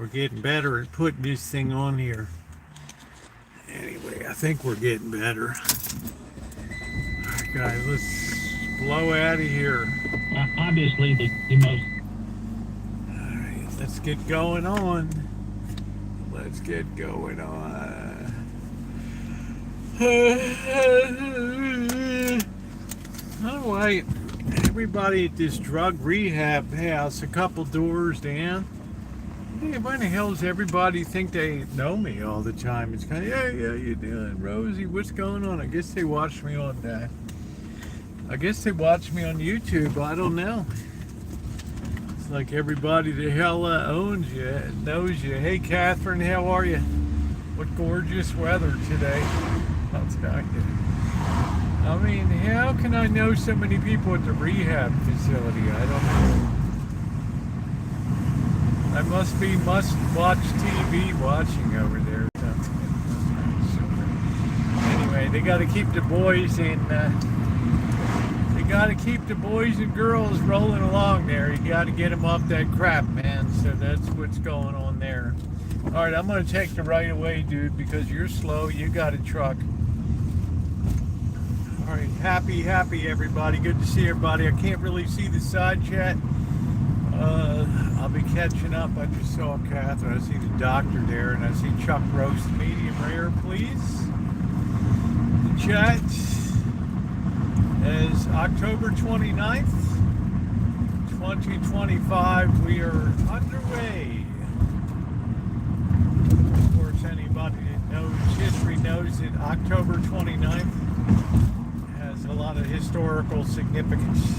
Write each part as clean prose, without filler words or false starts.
We're getting better at putting this thing on here. Anyway, I think we're getting better. All right, guys, let's blow out of here. Obviously, the most. All right, let's get going on. Let's get going on. Oh, wait. Everybody at this drug rehab house, a couple doors down. Hey, why the hell does everybody think they know me all the time? It's kind of, yeah, you doing, Rosie? What's going on? I guess they watch me on YouTube. I don't know. It's like everybody the hell owns you, knows you. Hey, Catherine, how are you? What gorgeous weather today. I'll tell you. I mean, how can I know so many people at the rehab facility? I don't know. I must watch TV watching over there. Anyway, they got to keep the boys and girls rolling along there. You got to get them off that crap, man. So that's what's going on there. All right, I'm gonna take the right away, dude, because you're slow. You got a truck. All right, happy everybody. Good to see everybody. I can't really see the side chat. I'll be catching up. I just saw Catherine. I see the doctor there, and I see Chuck Roast, medium rare, please. The chat is October 29th, 2025. We are underway. Of course, anybody that knows history knows that October 29th has a lot of historical significance.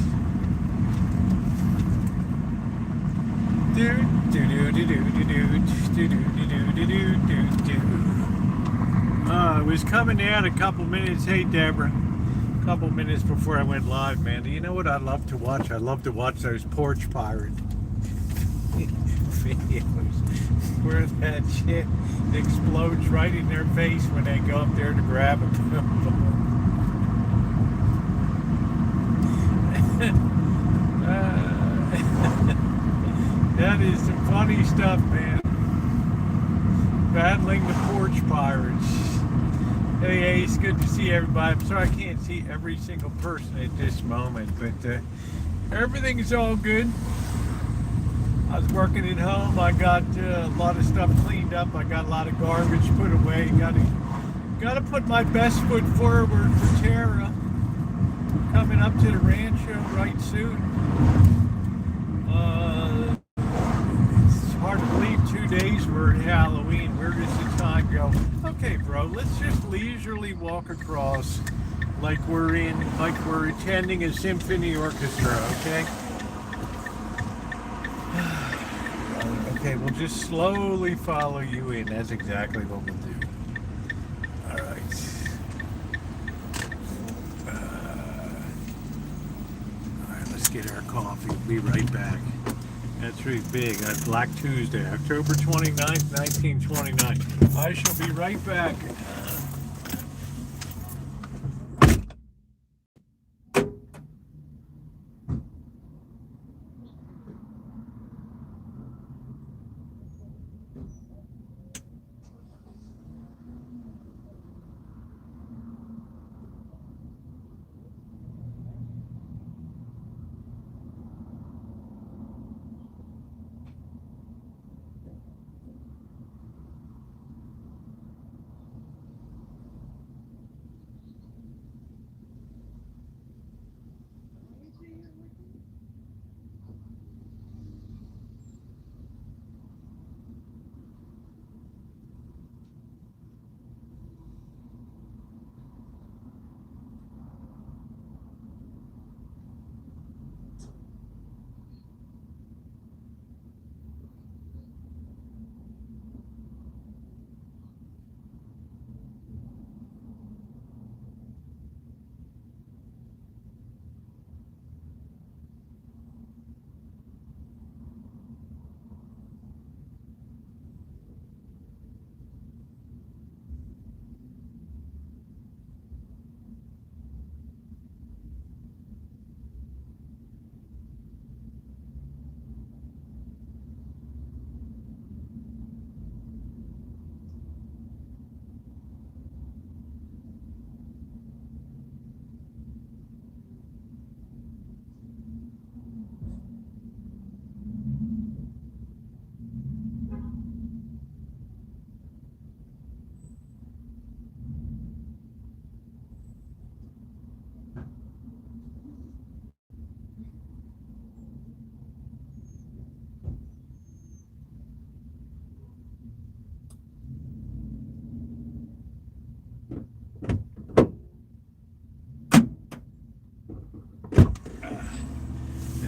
I was coming out a couple minutes. Hey, Deborah. A couple minutes before I went live, man. You know what I love to watch? I love to watch those porch pirate videos where that shit explodes right in their face when they go up there to grab a That is some funny stuff, man. Battling the porch pirates. Hey, Ace, good to see everybody. I'm sorry I can't see every single person at this moment, but everything's all good. I was working at home. I got a lot of stuff cleaned up. I got a lot of garbage put away. Got to put my best foot forward for Tara. Coming up to the Rancho right soon. It's hard to believe 2 days we're at Halloween. Where does the time go? Okay, bro, let's just leisurely walk across like we're attending a symphony orchestra, okay? Okay, we'll just slowly follow you in. That's exactly what we'll do. All right. All right, let's get our coffee. We'll be right back. That's really big. That's Black Tuesday, October 29th, 1929. I shall be right back.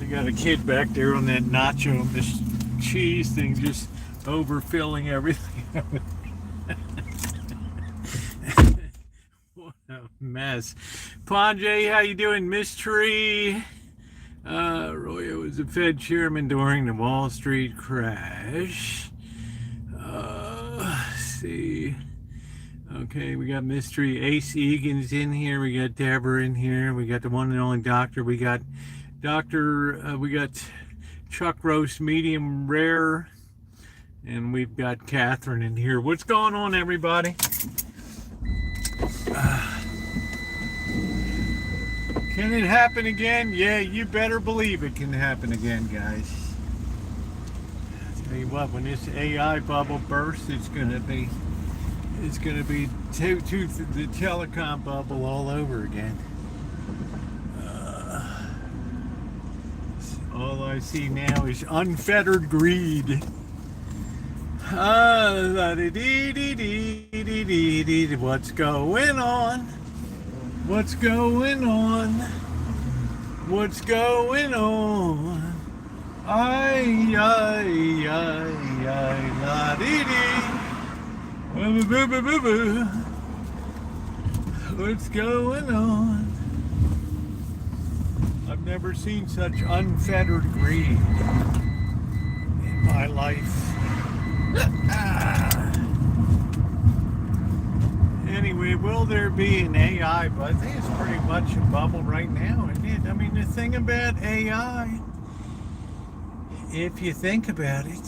I got a kid back there on that nacho, this cheese thing, just overfilling everything. What a mess. Panjay, how you doing? Mystery. Roya was the Fed chairman during the Wall Street crash. Let's see. Okay, we got Mystery. Ace Egan's in here. We got Deborah in here. We got the one and only Doctor. We got we got Chuck Roast medium rare. And we've got Catherine in here. What's going on, everybody? Can it happen again? Yeah, you better believe it can happen again, guys. I'll tell you what, when this AI bubble bursts, it's gonna be the telecom bubble all over again. All I see now is unfettered greed. What's going on? What's going on? What's going on? Ay, la dee dee. Boo boo boo boo boo. What's going on? I've never seen such unfettered greed in my life. Anyway, will there be an AI? But I think it's pretty much a bubble right now, isn't it? I mean, the thing about AI, if you think about it,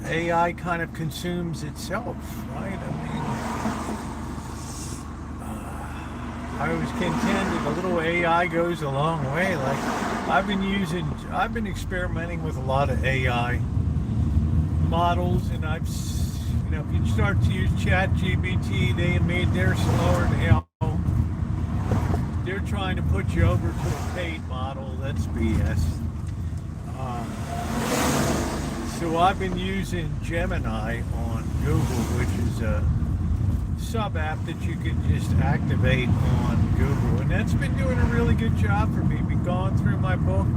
AI kind of consumes itself, right? I mean, I was contend that a little AI goes a long way. Like, I've been experimenting with a lot of AI models, and if you start to use ChatGPT, they admit they're slower than hell. They're trying to put you over to a paid model. That's BS. So I've been using Gemini on Google, which is a sub app that you can just activate on Google, and that's been doing a really good job for me. Been going through my book,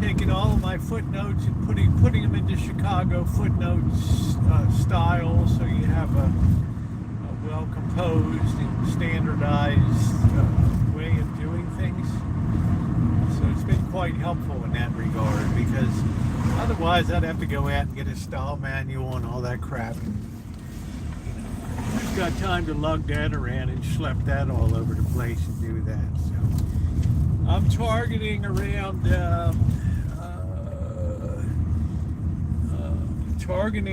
taking all of my footnotes and putting them into Chicago footnotes style, so you have a well composed and standardized way of doing things. So it's been quite helpful in that regard, because otherwise I'd have to go out and get a style manual and all that crap. And, who's got time to lug that around and schlep that all over the place and do that? So I'm targeting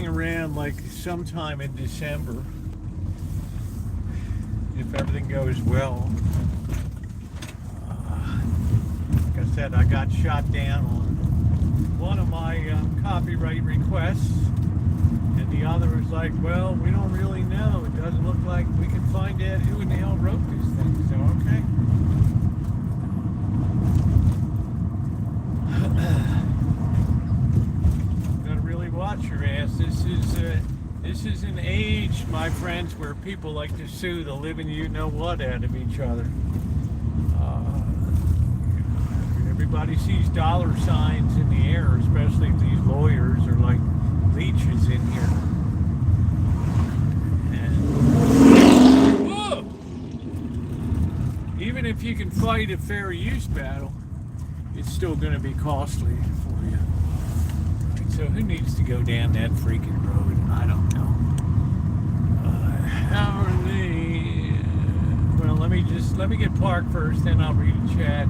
around like sometime in December, if everything goes well. Like I said, I got shot down on one of my copyright requests, and the other was like, well, we don't really know. It doesn't look like we can find out who in the hell wrote this thing. So, okay. Gotta really watch your ass. This is an age, my friends, where people like to sue the living you-know-what out of each other. Everybody sees dollar signs in the air, especially if these lawyers are like leeches in here. And whoa! Even if you can fight a fair use battle, it's still going to be costly for you. Right, so who needs to go down that freaking road? I don't know. How are they? Well, let me get parked first, then I'll read the chat.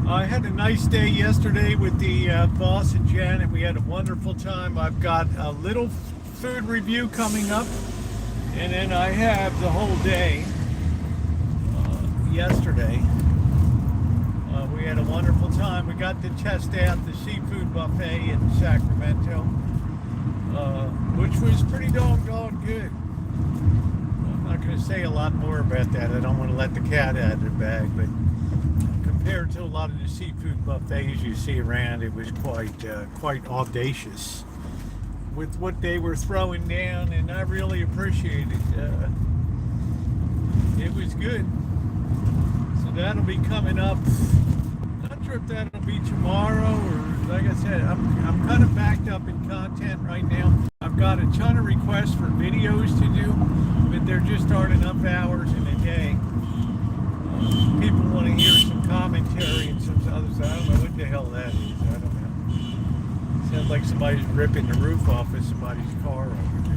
I had a nice day yesterday with the boss and Janet. We had a wonderful time. I've got a little food review coming up, and then I have the whole day yesterday. We had a wonderful time. We got to test out the seafood buffet in Sacramento, which was pretty doggone good. I'm not going to say a lot more about that. I don't want to let the cat out of the bag, but compared to a lot of the seafood buffets you see around, it was quite audacious with what they were throwing down, and I really appreciated it. It was good. So that'll be coming up. Not sure if that'll be tomorrow or, like I said, I'm kind of backed up in content right now. I've got a ton of requests for videos to do, but there just aren't enough hours in a day. People want to hear some commentary and some other stuff. I don't know what the hell that is. I don't know. Sounds like somebody's ripping the roof off of somebody's car over there.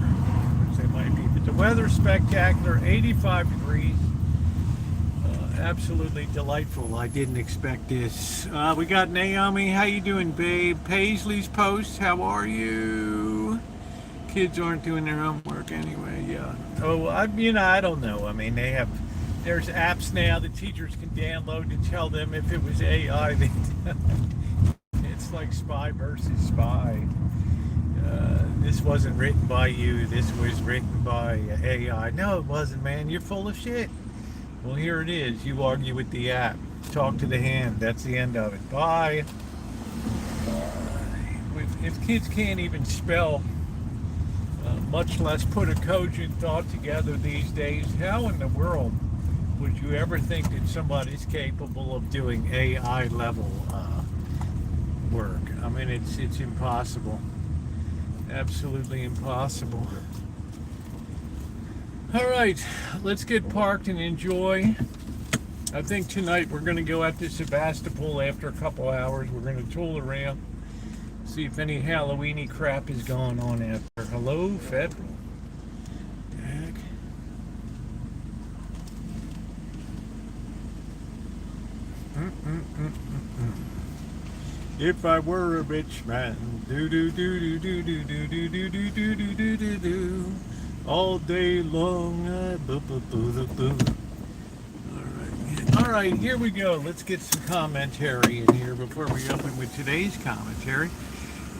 Which they might be. But the weather's spectacular. 85 degrees. Absolutely delightful. I didn't expect this. We got Naomi. How you doing, babe? Paisley's post. How are you? Kids aren't doing their homework anyway. Yeah. Oh, I don't know. I mean, there's apps now that teachers can download to tell them if it was AI. It's like spy versus spy. This wasn't written by you. This was written by AI. No, it wasn't, man. You're full of shit. Well, here it is. You argue with the app. Talk to the hand. That's the end of it. Bye. If kids can't even spell, much less put a cogent thought together these days, how in the world would you ever think that somebody's capable of doing AI level work? I mean, it's impossible. Absolutely impossible. All right, let's get parked and enjoy. I think tonight we're going to go out to Sebastopol after a couple hours. We're going to tool around, see if any Halloween-y crap is going on out there. Hello, Federal. Heck. If I were a rich man, do do do do do do do do do do do do do do do. All day long, All right, here we go. Let's get some commentary in here before we open with today's commentary.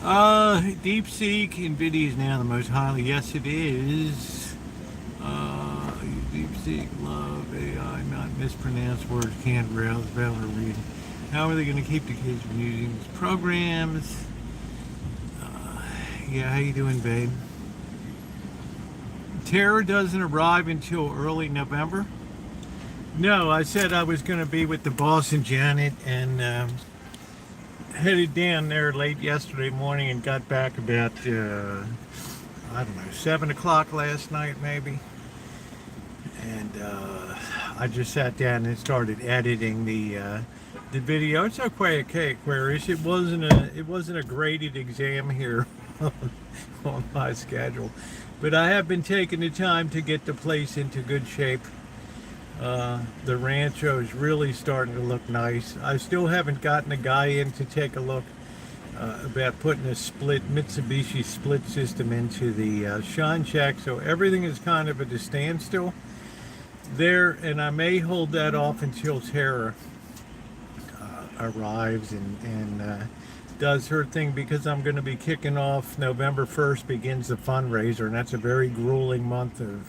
DeepSeek, NVIDIA is now the most highly. Yes, it is. DeepSeek, love AI, not mispronounced words, can't browse, valor read. How are they going to keep the kids from using these programs? Yeah, how you doing, babe? Tara doesn't arrive until early November. No, I said I was going to be with the boss and Janet, and headed down there late yesterday morning and got back about, I don't know, 7 o'clock last night maybe. And I just sat down and started editing the video. It's okay, Aquarius. It wasn't a graded exam here on my schedule. But I have been taking the time to get the place into good shape. The Rancho is really starting to look nice. I still haven't gotten a guy in to take a look about putting a Mitsubishi split system into the shine shack. So everything is kind of at a standstill there, and I may hold that off until Tara arrives and does her thing, because I'm going to be kicking off November 1st begins the fundraiser, and that's a very grueling month of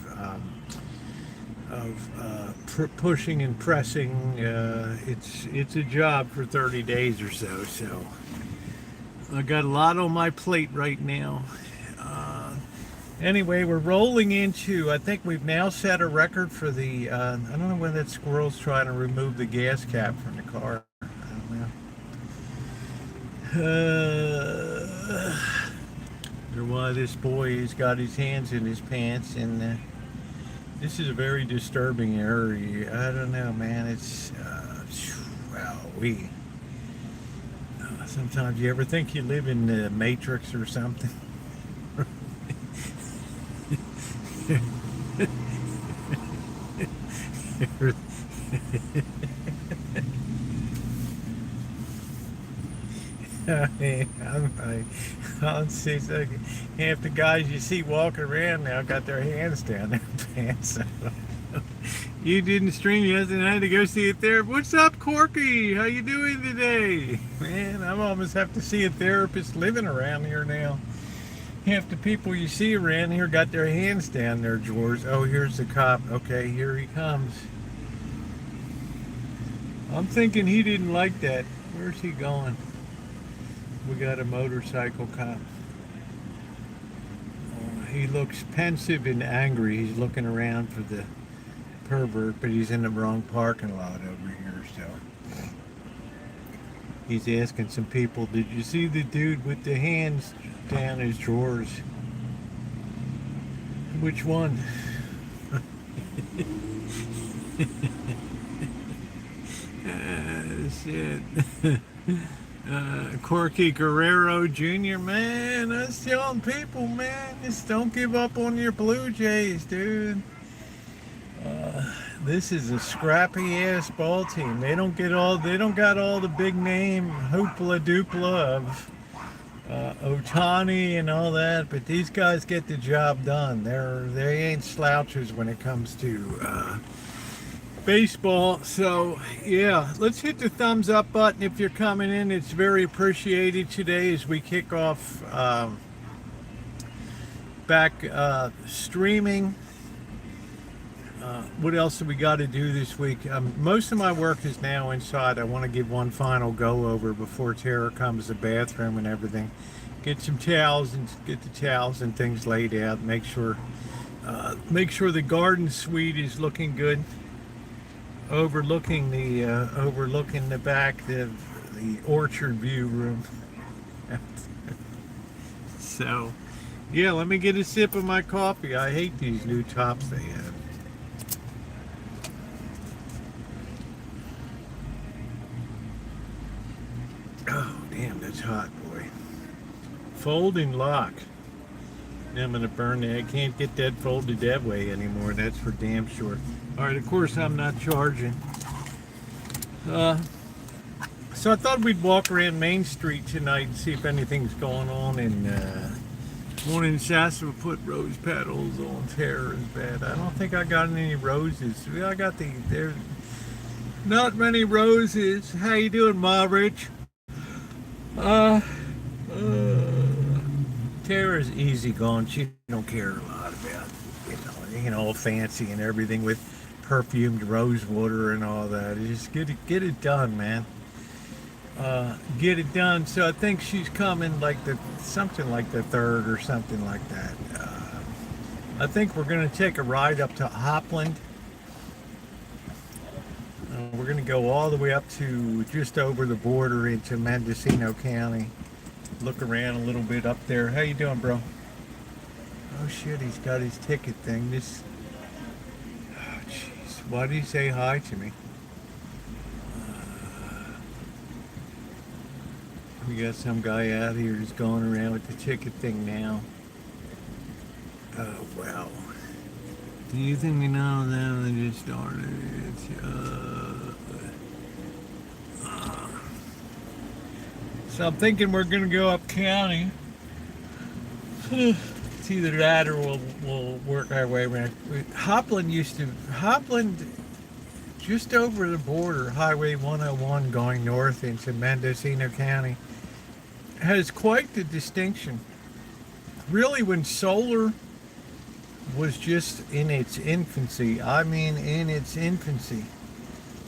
pushing and pressing. It's a job for 30 days or so. So I got a lot on my plate right now. Anyway, we're rolling into, I think we've now set a record for the, I don't know when that squirrel's trying to remove the gas cap from the car. I don't know. Or why this boy has got his hands in his pants, and this is a very disturbing area. I don't know, man. It's, sometimes you ever think you live in the Matrix or something? I'll see, so half the guys you see walking around now got their hands down their pants. You didn't stream yesterday. I had to go see a therapist. What's up, Corky? How you doing today? Man, I almost have to see a therapist living around here now. Half the people you see around here got their hands down their drawers. Oh, here's the cop. Okay, here he comes. I'm thinking he didn't like that. Where's he going? We got a motorcycle cop. He looks pensive and angry. He's looking around for the pervert, but he's in the wrong parking lot over here, so. He's asking some people, did you see the dude with the hands down his drawers? Which one? Shit. Corky Guerrero Jr., man, I was telling people, man, just don't give up on your Blue Jays, dude. This is a scrappy ass ball team. They don't got all the big name hoopla doopla of Otani and all that, but these guys get the job done. They ain't slouches when it comes to baseball. So yeah, let's hit the thumbs up button if you're coming in. It's very appreciated today as we kick off back streaming. What else have we got to do this week? Most of my work is now inside. I want to give one final go over before Tara comes to the bathroom and everything. Get some towels and get the towels and things laid out. Make sure the garden suite is looking good. Overlooking the back the orchard view room. So, yeah, let me get a sip of my coffee. I hate these new tops they have. Oh, damn, that's hot, boy. Fold and lock. Now I'm going to burn that. I can't get that folded that way anymore. That's for damn sure. All right, of course, I'm not charging. So I thought we'd walk around Main Street tonight and see if anything's going on in Sasua. Put rose petals on Tara's bed. I don't think I got any roses. I got there's not many roses. How you doing, Ma Rich? Tara's easy going. She don't care a lot about, being all fancy and everything with perfumed rose water and all that. Just get it done, man. Get it done. So I think she's coming something like the 3rd or something like that. I think we're going to take a ride up to Hopland. We're going to go all the way up to just over the border into Mendocino County. Look around a little bit up there. How you doing, bro? Oh shit, he's got his ticket thing. Oh jeez, why did he say hi to me? We got some guy out here who's going around with the ticket thing now. Oh wow. Do you think we know them? They just started. So I'm thinking we're gonna go up county. It's either that or we'll work our way around. Hopland just over the border, Highway 101 going north into Mendocino County, has quite the distinction. Really, when solar was just in its infancy, I mean in its infancy,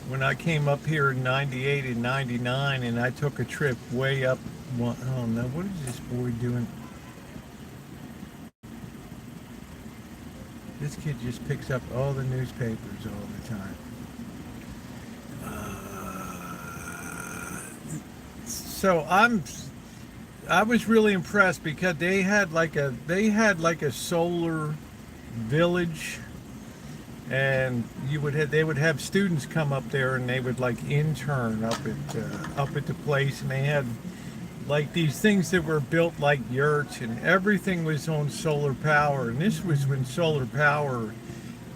when I came up here in 98 and 99 and I took a trip way up, oh no, what is this boy doing? This kid just picks up all the newspapers all the time. So I was really impressed because they had like a solar village, and they would have students come up there and they would intern up at the place, and they had these things that were built like yurts, and everything was on solar power. And this was when solar power,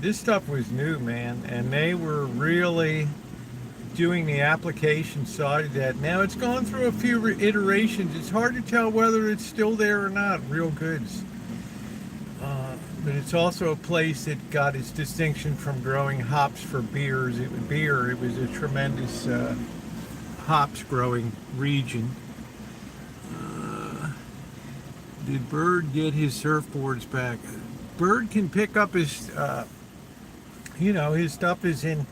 this stuff was new, man, and they were really doing the application side of that. Now it's gone through a few iterations. It's hard to tell whether it's still there or not, real goods. But it's also a place that got its distinction from growing hops for beers. It was a tremendous hops growing region. Did Bird get his surfboards back? Bird can pick up his, his stuff is in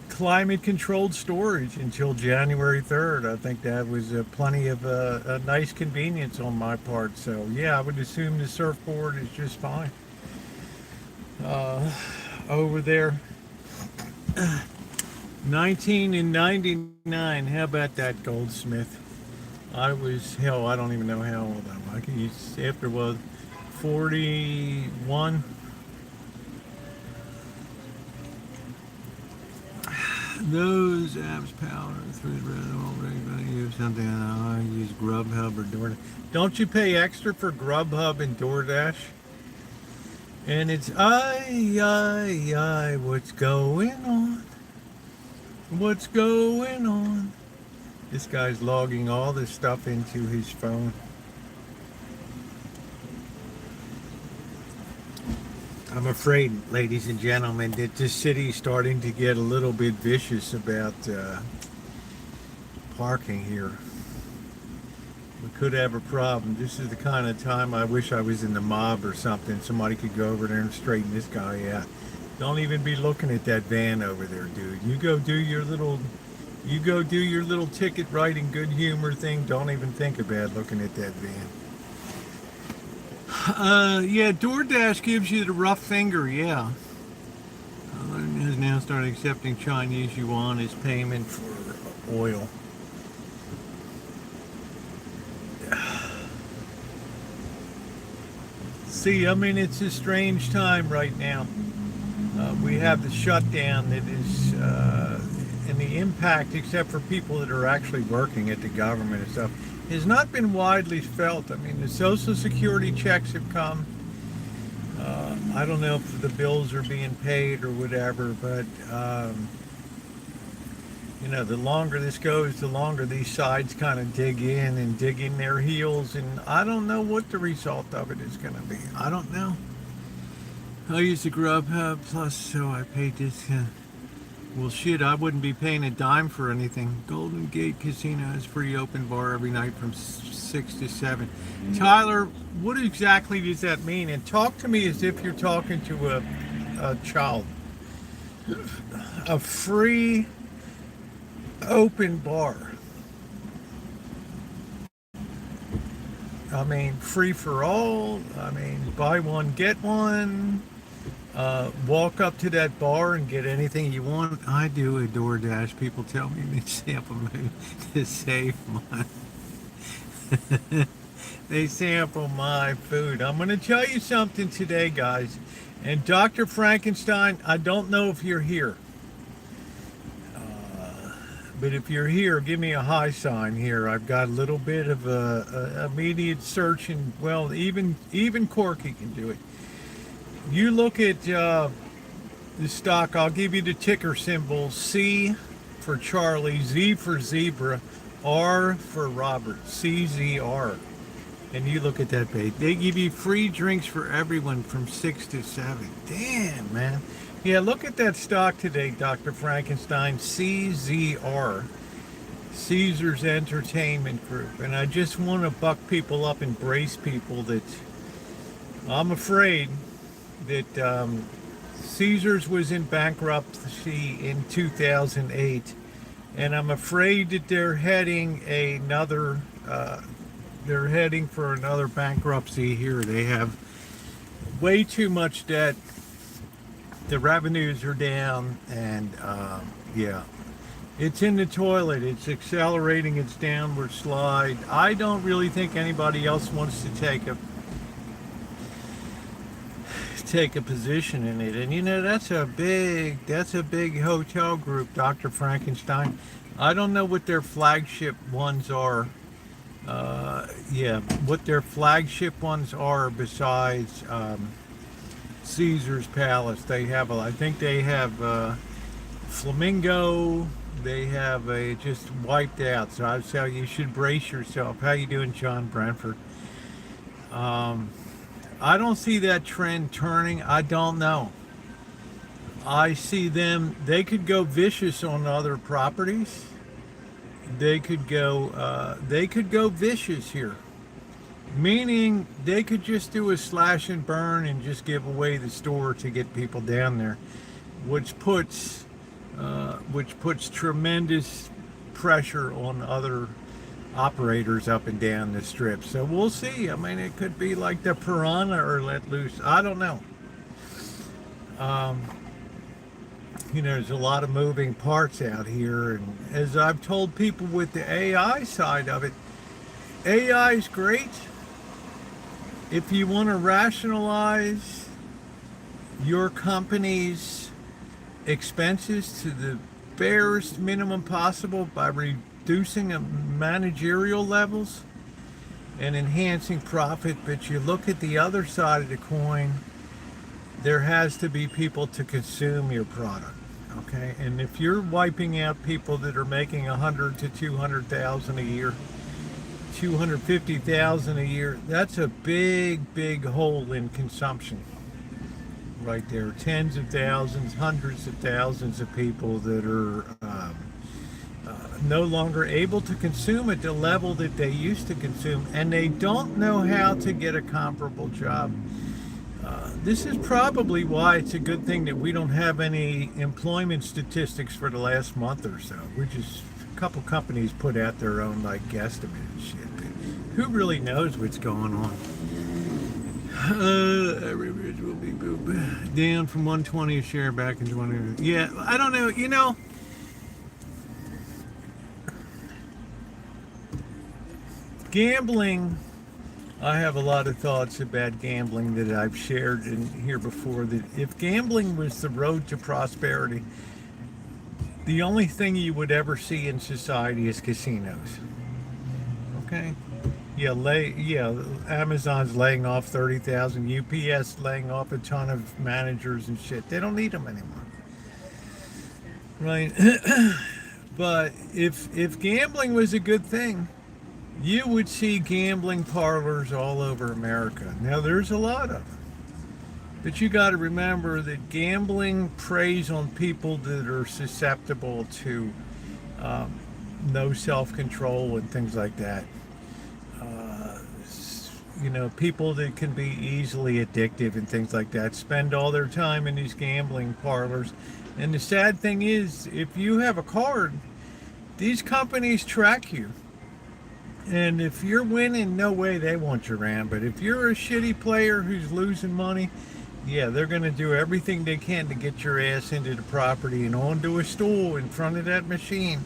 climate controlled storage until January 3rd. I think that was plenty of a nice convenience on my part. So yeah, I would assume the surfboard is just fine over there. 1999. How about that, Goldsmith? I was, hell, I don't even know how old I was. I can use, after was 41. Those apps power through the red already use something. I use Grubhub or DoorDash. Don't you pay extra for Grubhub and DoorDash? And it's what's going on? What's going on? This guy's logging all this stuff into his phone. I'm afraid, ladies and gentlemen, that this city is starting to get a little bit vicious about parking here. We could have a problem. This is the kind of time I wish I was in the mob or something. Somebody could go over there and straighten this guy out. Don't even be looking at that van over there, dude. You go do your little ticket writing good humor thing. Don't even think about looking at that van. Yeah, DoorDash gives you the rough finger, yeah. Has now started accepting Chinese yuan as payment for oil. See, I mean, it's a strange time right now. We have the shutdown that is, and the impact, except for people that are actually working at the government and stuff, has not been widely felt. I mean, the Social Security checks have come. I don't know if the bills are being paid or whatever, but you know, the longer this goes, the longer these sides kind of dig in and dig in their heels, and I don't know what the result of it is going to be. I don't know. I use the Grubhub Plus, so I paid this. Well, shit, I wouldn't be paying a dime for anything. Golden Gate Casino has free open bar every night from 6 to 7. Tyler, what exactly does that mean? And talk to me as if you're talking to a child. A free open bar. I mean, free for all. I mean, buy one, get one. Walk up to that bar and get anything you want. I do a DoorDash. People tell me they sample me to save money. They sample my food. I'm going to tell you something today, guys. And Dr. Frankenstein, I don't know if you're here. But if you're here, give me a high sign here. I've got a little bit of a immediate search, and well, even Corky can do it. You look at the stock, I'll give you the ticker symbol: C for Charlie, Z for zebra, R for Robert, CZR. And you look at that page. They give you free drinks for everyone from 6 to 7. Damn, man. Yeah, look at that stock today, Dr. Frankenstein, CZR, Caesars Entertainment Group. And I just want to buck people up and brace people that I'm afraid that Caesars was in bankruptcy in 2008, and I'm afraid that they're heading for another bankruptcy here. They have way too much debt. The revenues are down, and yeah, it's in the toilet. It's accelerating its downward slide. I don't really think anybody else wants to take a position in it. And you know, that's a big hotel group, Dr. Frankenstein. I don't know what their flagship ones are. Yeah, what their flagship ones are besides Caesar's Palace. They have I think they have Flamingo. They have just wiped out. So I'd say you should brace yourself. How you doing, John Brentford? I don't see that trend turning. I don't know. I see them. They could go vicious on other properties. They could go vicious here. Meaning they could just do a slash and burn and just give away the store to get people down there, which puts tremendous pressure on other operators up and down the strip. So we'll see. I mean, it could be like the piranha or let loose. I don't know. you know, there's a lot of moving parts out here. And as I've told people with the AI side of it, AI is great if you want to rationalize your company's expenses to the barest minimum possible by reducing the managerial levels and enhancing profit. But you look at the other side of the coin, there has to be people to consume your product. Okay, and if you're wiping out people that are making 100 to 200,000 a year, 250,000 a year, that's a big hole in consumption right there. Tens of thousands, hundreds of thousands of people that are no longer able to consume at the level that they used to consume, and they don't know how to get a comparable job. This is probably why it's a good thing that we don't have any employment statistics for the last month or so. We're just, a couple companies put out their own like guesstimate and shit. But who really knows what's going on? Every bridge will be boop. Down from 120 a share back in 20. Yeah, I don't know. You know, gambling, I have a lot of thoughts about gambling that I've shared in here before, that if gambling was the road to prosperity, the only thing you would ever see in society is casinos. Okay? Yeah, Amazon's laying off 30,000, UPS laying off a ton of managers and shit. They don't need them anymore. Right? But if gambling was a good thing, you would see gambling parlors all over America. Now, there's a lot of them. But you got to remember that gambling preys on people that are susceptible to no self-control and things like that. You know, people that can be easily addictive and things like that spend all their time in these gambling parlors. And the sad thing is, if you have a card, these companies track you. And if you're winning, no way they want you around. But if you're a shitty player who's losing money, yeah, they're going to do everything they can to get your ass into the property and onto a stool in front of that machine.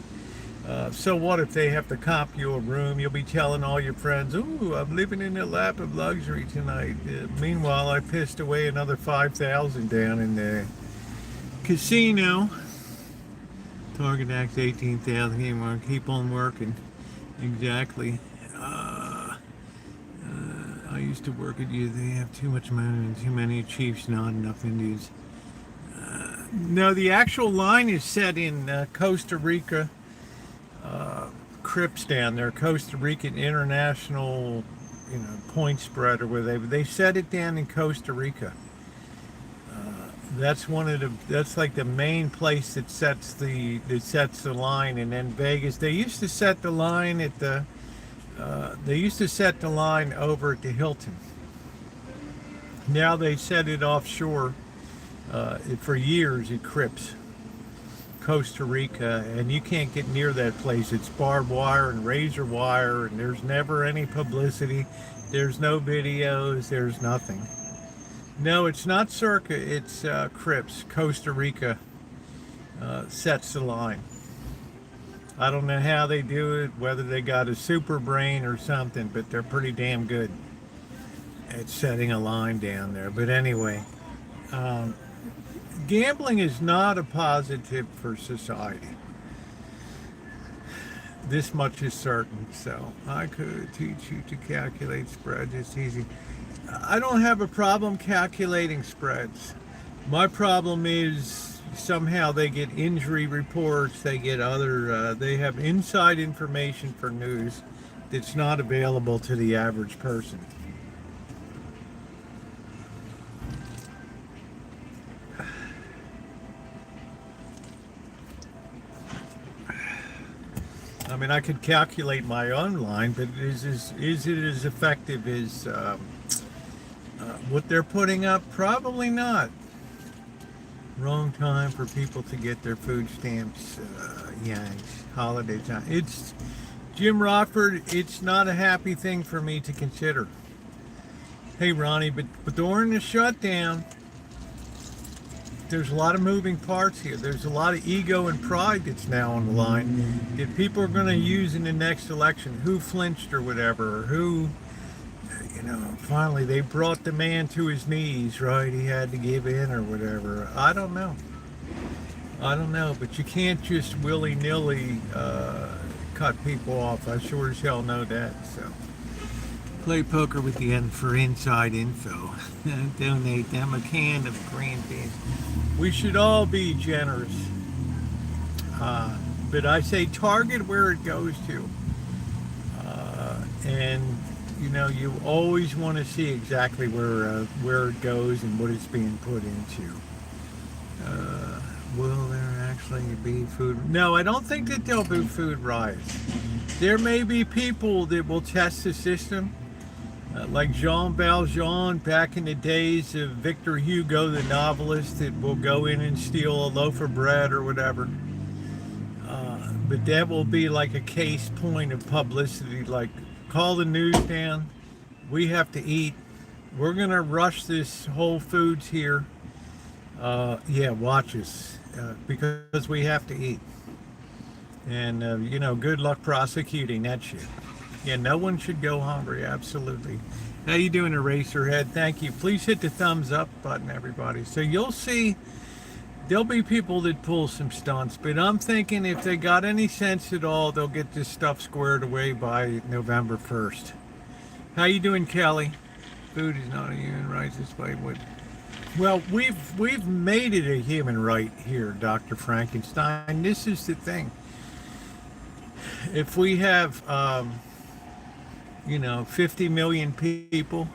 So what if they have to comp you a room? You'll be telling all your friends, "Ooh, I'm living in a lap of luxury tonight." Meanwhile, I pissed away another 5,000 down in the casino. Target Act 18,000. Keep on working. Exactly. I used to work at you. They have too much money and too many chiefs, not enough Indians. No, the actual line is set in Costa Rica. Crips down there, Costa Rican International, you know, point spread or whatever. They set it down in Costa Rica. That's one of the. That's like the main place that sets the line. And then Vegas, they used to set the line at the. They used to set the line over at the Hilton. Now they set it offshore. For years at Crips, Costa Rica, and you can't get near that place. It's barbed wire and razor wire, and there's never any publicity. There's no videos. There's nothing. No, it's not Circa, it's Crips. Costa Rica sets the line. I don't know how they do it, whether they got a super brain or something, but they're pretty damn good at setting a line down there. But anyway, gambling is not a positive for society. This much is certain. So I could teach you to calculate spreads. It's easy. I don't have a problem calculating spreads. My problem is somehow they get injury reports, they get other, they have inside information for news that's not available to the average person. I mean, I could calculate my own line, but is it as effective as what they're putting up? Probably not. Wrong time for people to get their food stamps. It's holiday time. It's Jim Rockford. It's not a happy thing for me to consider. Hey, Ronnie, but during the shutdown, there's a lot of moving parts here. There's a lot of ego and pride that's now on the line that people are going to use in the next election. Who flinched or whatever, or who, finally they brought the man to his knees, right? He had to give in or whatever. I don't know. But you can't just willy-nilly cut people off. I sure as hell know that. So play poker with the end for inside info. Donate them a can of green beans. We should all be generous. But I say target where it goes to. And you always want to see exactly where it goes and what it's being put into. Will there actually be food? No, I don't think that there'll be food riots. There may be people that will test the system, like Jean Valjean back in the days of Victor Hugo, the novelist, that will go in and steal a loaf of bread or whatever. But that will be like a case point of publicity, like call the news down. We have to eat. We're going to rush this Whole Foods here. Yeah, watch us. Because we have to eat. And, good luck prosecuting that shit. Yeah, no one should go hungry, absolutely. How you doing, Eraserhead? Thank you. Please hit the thumbs up button, everybody. So you'll see there'll be people that pull some stunts, but I'm thinking if they got any sense at all, they'll get this stuff squared away by November 1st. How you doing, Kelly? Food is not a human right despite what... Well, we've made it a human right here, Dr. Frankenstein. This is the thing. If we have, 50 million people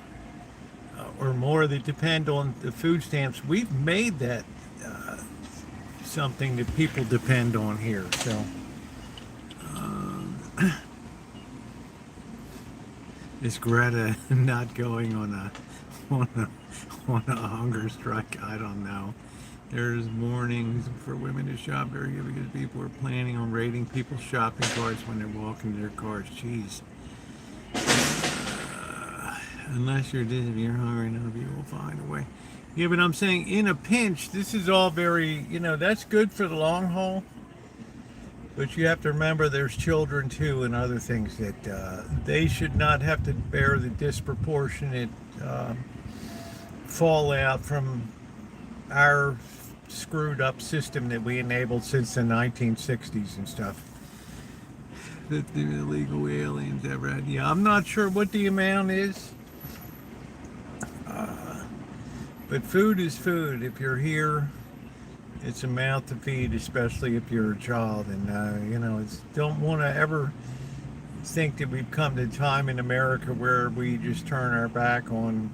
or more that depend on the food stamps, we've made that something that people depend on here. So, is Greta not going on a hunger strike? I don't know. There's mornings for women to shop very good because people are planning on raiding people's shopping carts when they're walking to their cars. Jeez. Unless you're Disney, if you're hungry enough, you will find a way. Yeah, but I'm saying in a pinch, this is all very, that's good for the long haul. But you have to remember there's children too and other things that they should not have to bear the disproportionate fallout from our screwed up system that we enabled since the 1960s and stuff. That the illegal aliens ever had. Yeah, I'm not sure what the amount is. But food is food. If you're here, it's a mouth to feed, especially if you're a child. And, don't want to ever think that we've come to a time in America where we just turn our back on,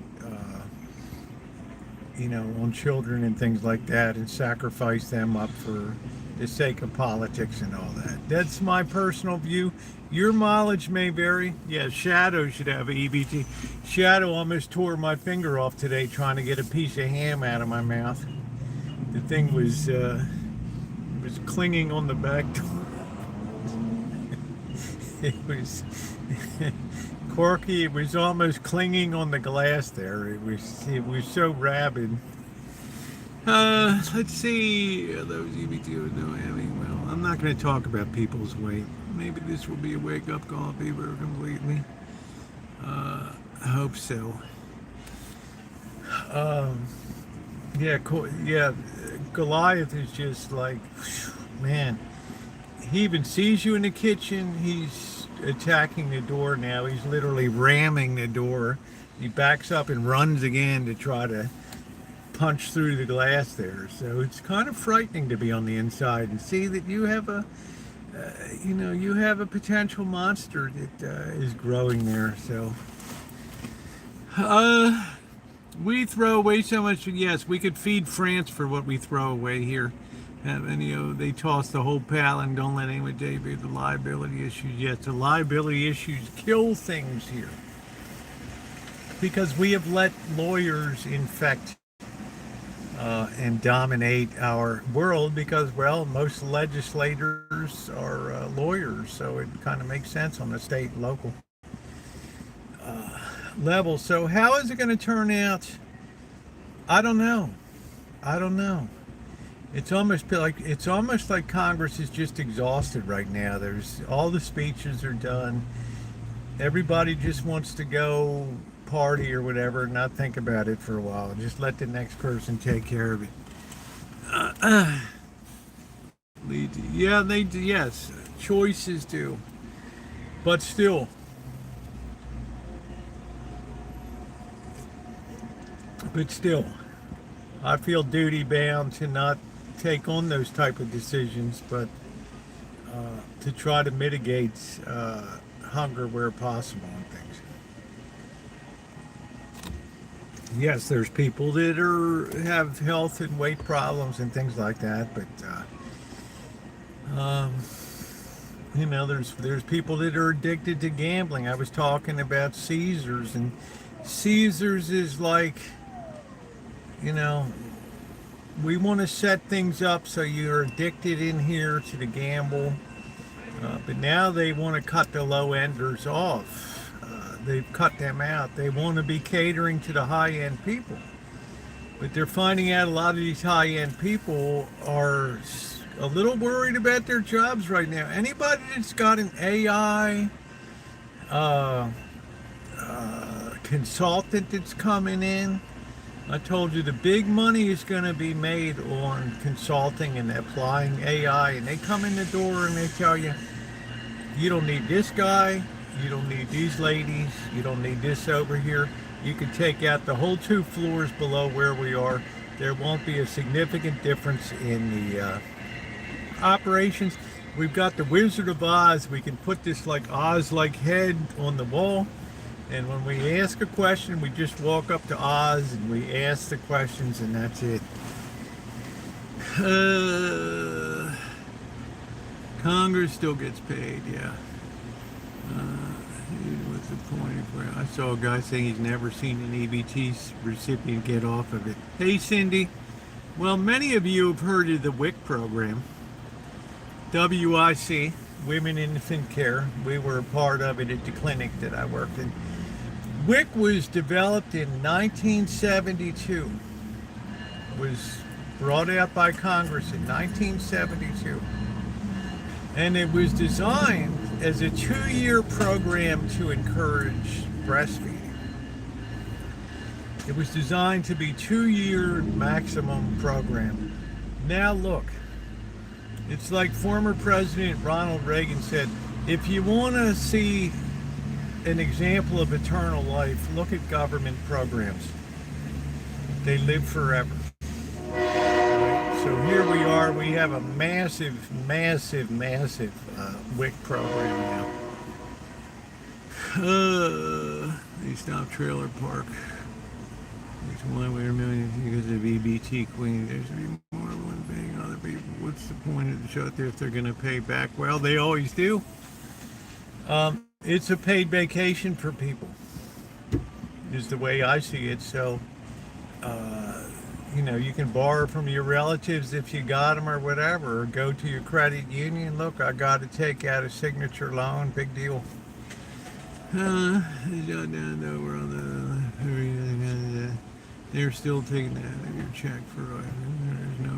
on children and things like that and sacrifice them up for the sake of politics and all that. That's my personal view. Your mileage may vary. Yeah, Shadow should have an EBT. Shadow almost tore my finger off today trying to get a piece of ham out of my mouth. The thing was clinging on the back door. It was Corky. It was almost clinging on the glass there. It was so rabid. Let's see. Those EBTOs don't have any. Well, I'm not going to talk about people's weight. Maybe this will be a wake-up call if people are completely. I hope so. Yeah. Goliath is just like, man. He even sees you in the kitchen. He's attacking the door now. He's literally ramming the door. He backs up and runs again to try to punch through the glass there. So it's kind of frightening to be on the inside and see that you have a potential monster that is growing there. So we throw away so much. Yes, we could feed France for what we throw away here. And they toss the whole pal and don't let anyone debut the liability issues. Yes, the liability issues kill things here because we have let lawyers infect and dominate our world because, well, most legislators are lawyers, so it kind of makes sense on the state and local level. So how is it going to turn out? I don't know. It's almost like Congress is just exhausted right now. There's all the speeches are done. Everybody just wants to go party or whatever and not think about it for a while. Just let the next person take care of it. Yeah, they do. Yes, choices do, but still, I feel duty bound to not take on those type of decisions, but to try to mitigate hunger where possible and things. Yes, there's people that have health and weight problems and things like that, but there's people that are addicted to gambling. I was talking about Caesars, and Caesars is like, we want to set things up so you're addicted in here to the gamble, but now they want to cut the low enders off. They've cut them out. They want to be catering to the high-end people, but they're finding out a lot of these high-end people are a little worried about their jobs right now. Anybody that's got an AI consultant that's coming in, I told you the big money is going to be made on consulting and applying AI. And they come in the door and they tell you, you don't need this guy, you don't need these ladies, you don't need this over here. You can take out the whole 2 floors below where we are. There won't be a significant difference in the operations. We've got the Wizard of Oz. We can put this like Oz-like head on the wall, and when we ask a question, we just walk up to Oz and we ask the questions, and that's it. Congress still gets paid, yeah. What's the point? I saw a guy saying he's never seen an EBT recipient get off of it. Hey, Cindy. Well, many of you have heard of the WIC program. WIC, Women in Infant Care. We were a part of it at the clinic that I worked in. WIC was developed in 1972. Was brought out by Congress in 1972. And it was designed as a 2-year program to encourage breastfeeding. It was designed to be 2-year maximum program. Now look, it's like former President Ronald Reagan said, if you want to see an example of eternal life, look at government programs. They live forever. So here we are, we have a massive WIC program now. They stopped Trailer Park. It's why we're million because of EBT Queen. There should be more than one paying other people. What's the point of the shut there if they're going to pay back? Well, they always do. It's a paid vacation for people, is the way I see it. So, you can borrow from your relatives if you got them or whatever, or go to your credit union. Look, I got to take out a signature loan. Big deal. Shutdown over on the. They're still taking that out of your check for. There's no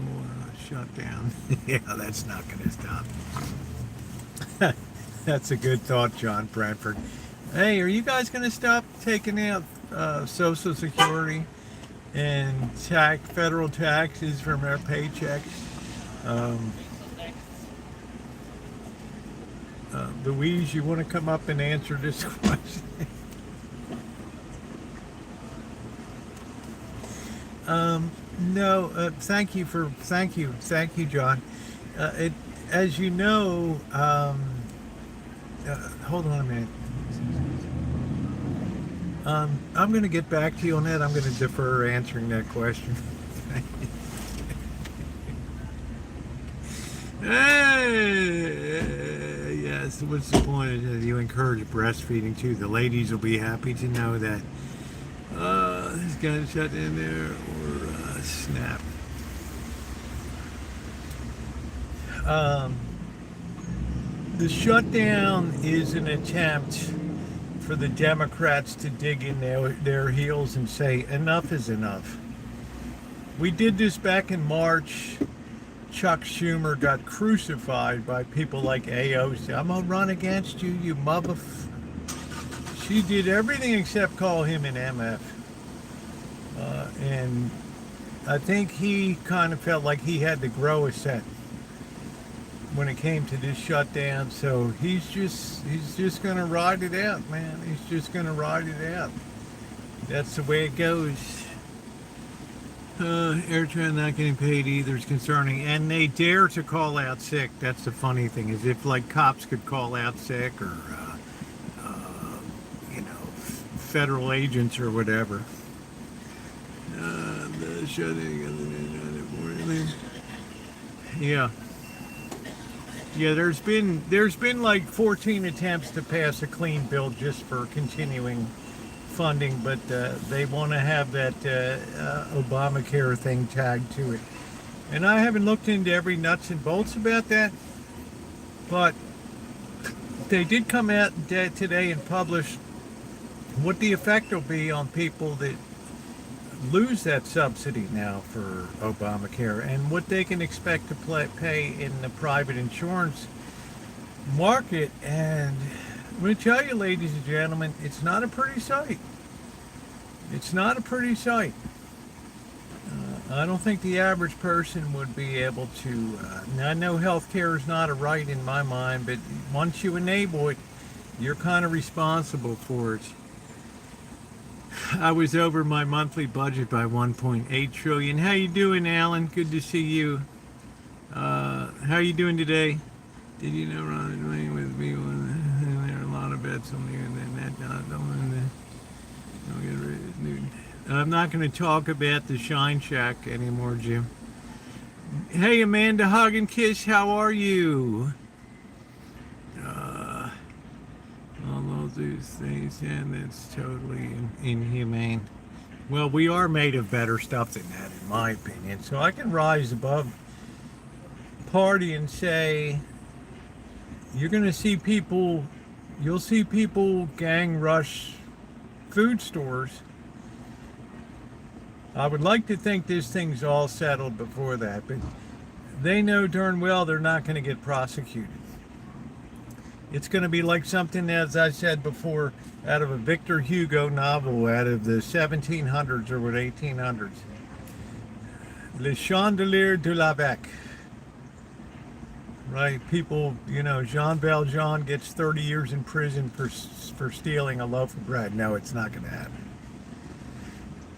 shutdown. Yeah, that's not going to stop. That's a good thought, John Bradford. Hey, are you guys going to stop taking out Social Security and federal taxes from our paychecks? Louise, you want to come up and answer this question? No, thank you, John. As you know, hold on a minute. I'm going to get back to you on that. I'm going to defer answering that question. Yes, what's the point of you encourage breastfeeding too? The ladies will be happy to know that this guy's shut in there or snap. The shutdown is an attempt for the Democrats to dig in their heels and say enough is enough. We did this back in March Chuck Schumer got crucified by people like AOC. I'm gonna run against you, you mother. She did everything except call him an MF. And I think he kind of felt like he had to grow a set when it came to this shutdown. So he's just gonna ride it out, man. He's just gonna ride it out. That's the way it goes. Airtran not getting paid either is concerning, and they dare to call out sick. That's the funny thing, is if like cops could call out sick, or you know, federal agents or whatever. The shutting. Yeah. Yeah, there's been like 14 attempts to pass a clean bill just for continuing funding, but they want to have that Obamacare thing tagged to it. And I haven't looked into every nuts and bolts about that, but they did come out today and publish what the effect will be on people that lose that subsidy now for Obamacare, and what they can expect to pay in the private insurance market. And I'm going to tell you, ladies and gentlemen, it's not a pretty sight. It's not a pretty sight. I don't think the average person would be able to. Now, I know health care is not a right in my mind, but once you enable it, you're kind of responsible for it. I was over my monthly budget by 1.8 trillion. How you doing, Alan? Good to see you. How you doing today? Did you know Ron is playing with me? There are a lot of bets on here, and then that don't get rid of Newton. I'm not going to talk about the Shine Shack anymore, Jim. Hey, Amanda, hug and kiss. How are you? All those things, and that's totally inhumane. Well, we are made of better stuff than that, in my opinion. So I can rise above party and say, you're going to see people, you'll see people gang rush food stores. I would like to think this thing's all settled before that, but they know darn well they're not going to get prosecuted. It's going to be like something, as I said before, out of a Victor Hugo novel out of the 1700s or what, 1800s. Le Chandelier de la Bec. Right? People, you know, Jean Valjean gets 30 years in prison for stealing a loaf of bread. No, it's not going to happen.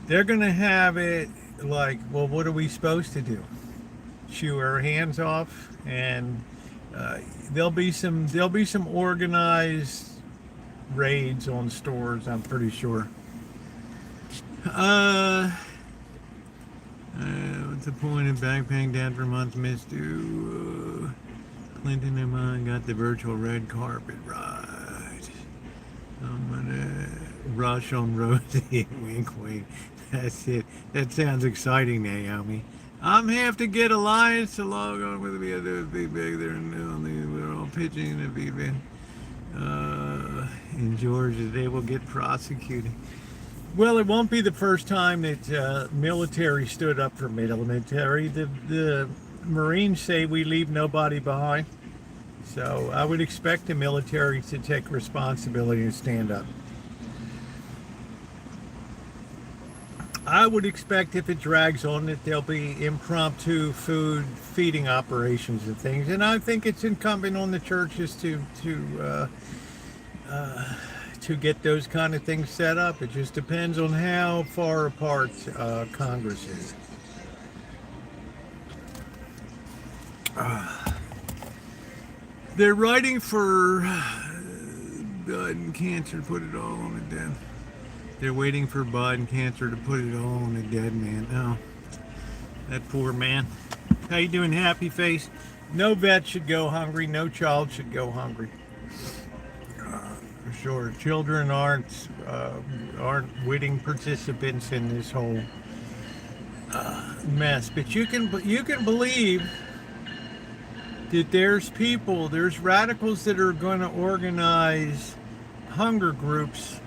They're going to have it like, well, what are we supposed to do? Shoo our hands off? And there'll be some organized raids on stores, I'm pretty sure. What's the point of back paying down for a month missed due? Clinton and mine got the virtual red carpet right. I'm gonna rush on Rosie. Wink, wink. That's it. That sounds exciting, Naomi. I'm have to get Alliance to log on with me. Be big there, and we're all pitching to be big. In Georgia, they will get prosecuted. Well, it won't be the first time that military stood up for military. The Marines say we leave nobody behind. So I would expect the military to take responsibility and stand up. I would expect if it drags on that there'll be impromptu food feeding operations and things, and I think it's incumbent on the churches to get those kind of things set up. It just depends on how far apart Congress is. They're writing for Biden cancer to put it all on the dead. They're waiting for Biden cancer to put it all on the dead man. Oh, that poor man. How you doing, happy face? No vet should go hungry. No child should go hungry. For sure. Children aren't witting participants in this whole mess. But you can believe that there's radicals that are going to organize hunger groups,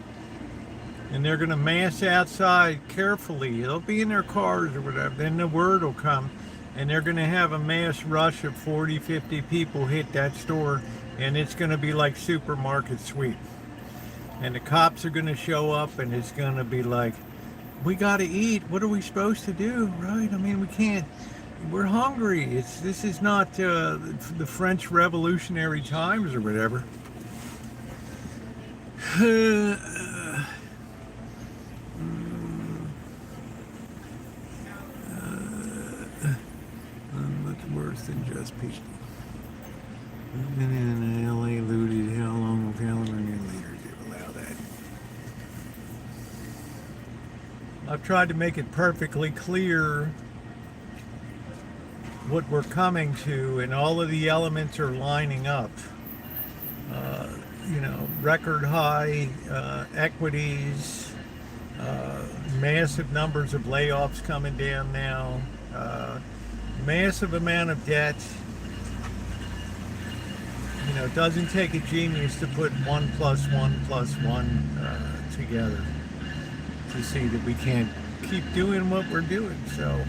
and they're going to mass outside carefully. They'll be in their cars or whatever. Then the word will come. and they're going to have a mass rush of 40, 50 people hit that store, and it's going to be like supermarket sweep. And the cops are going to show up, and it's going to be like, we got to eat. What are we supposed to do, right? I mean, we can't. We're hungry. This is not the French Revolutionary times or whatever. Much worse than just people. In LA looted. How long will California leaders allow that? I've tried to make it perfectly clear what we're coming to, and all of the elements are lining up. Record high equities, massive numbers of layoffs coming down now, massive amount of debt. It doesn't take a genius to put 1 + 1 + 1 together to see that we can't keep doing what we're doing. So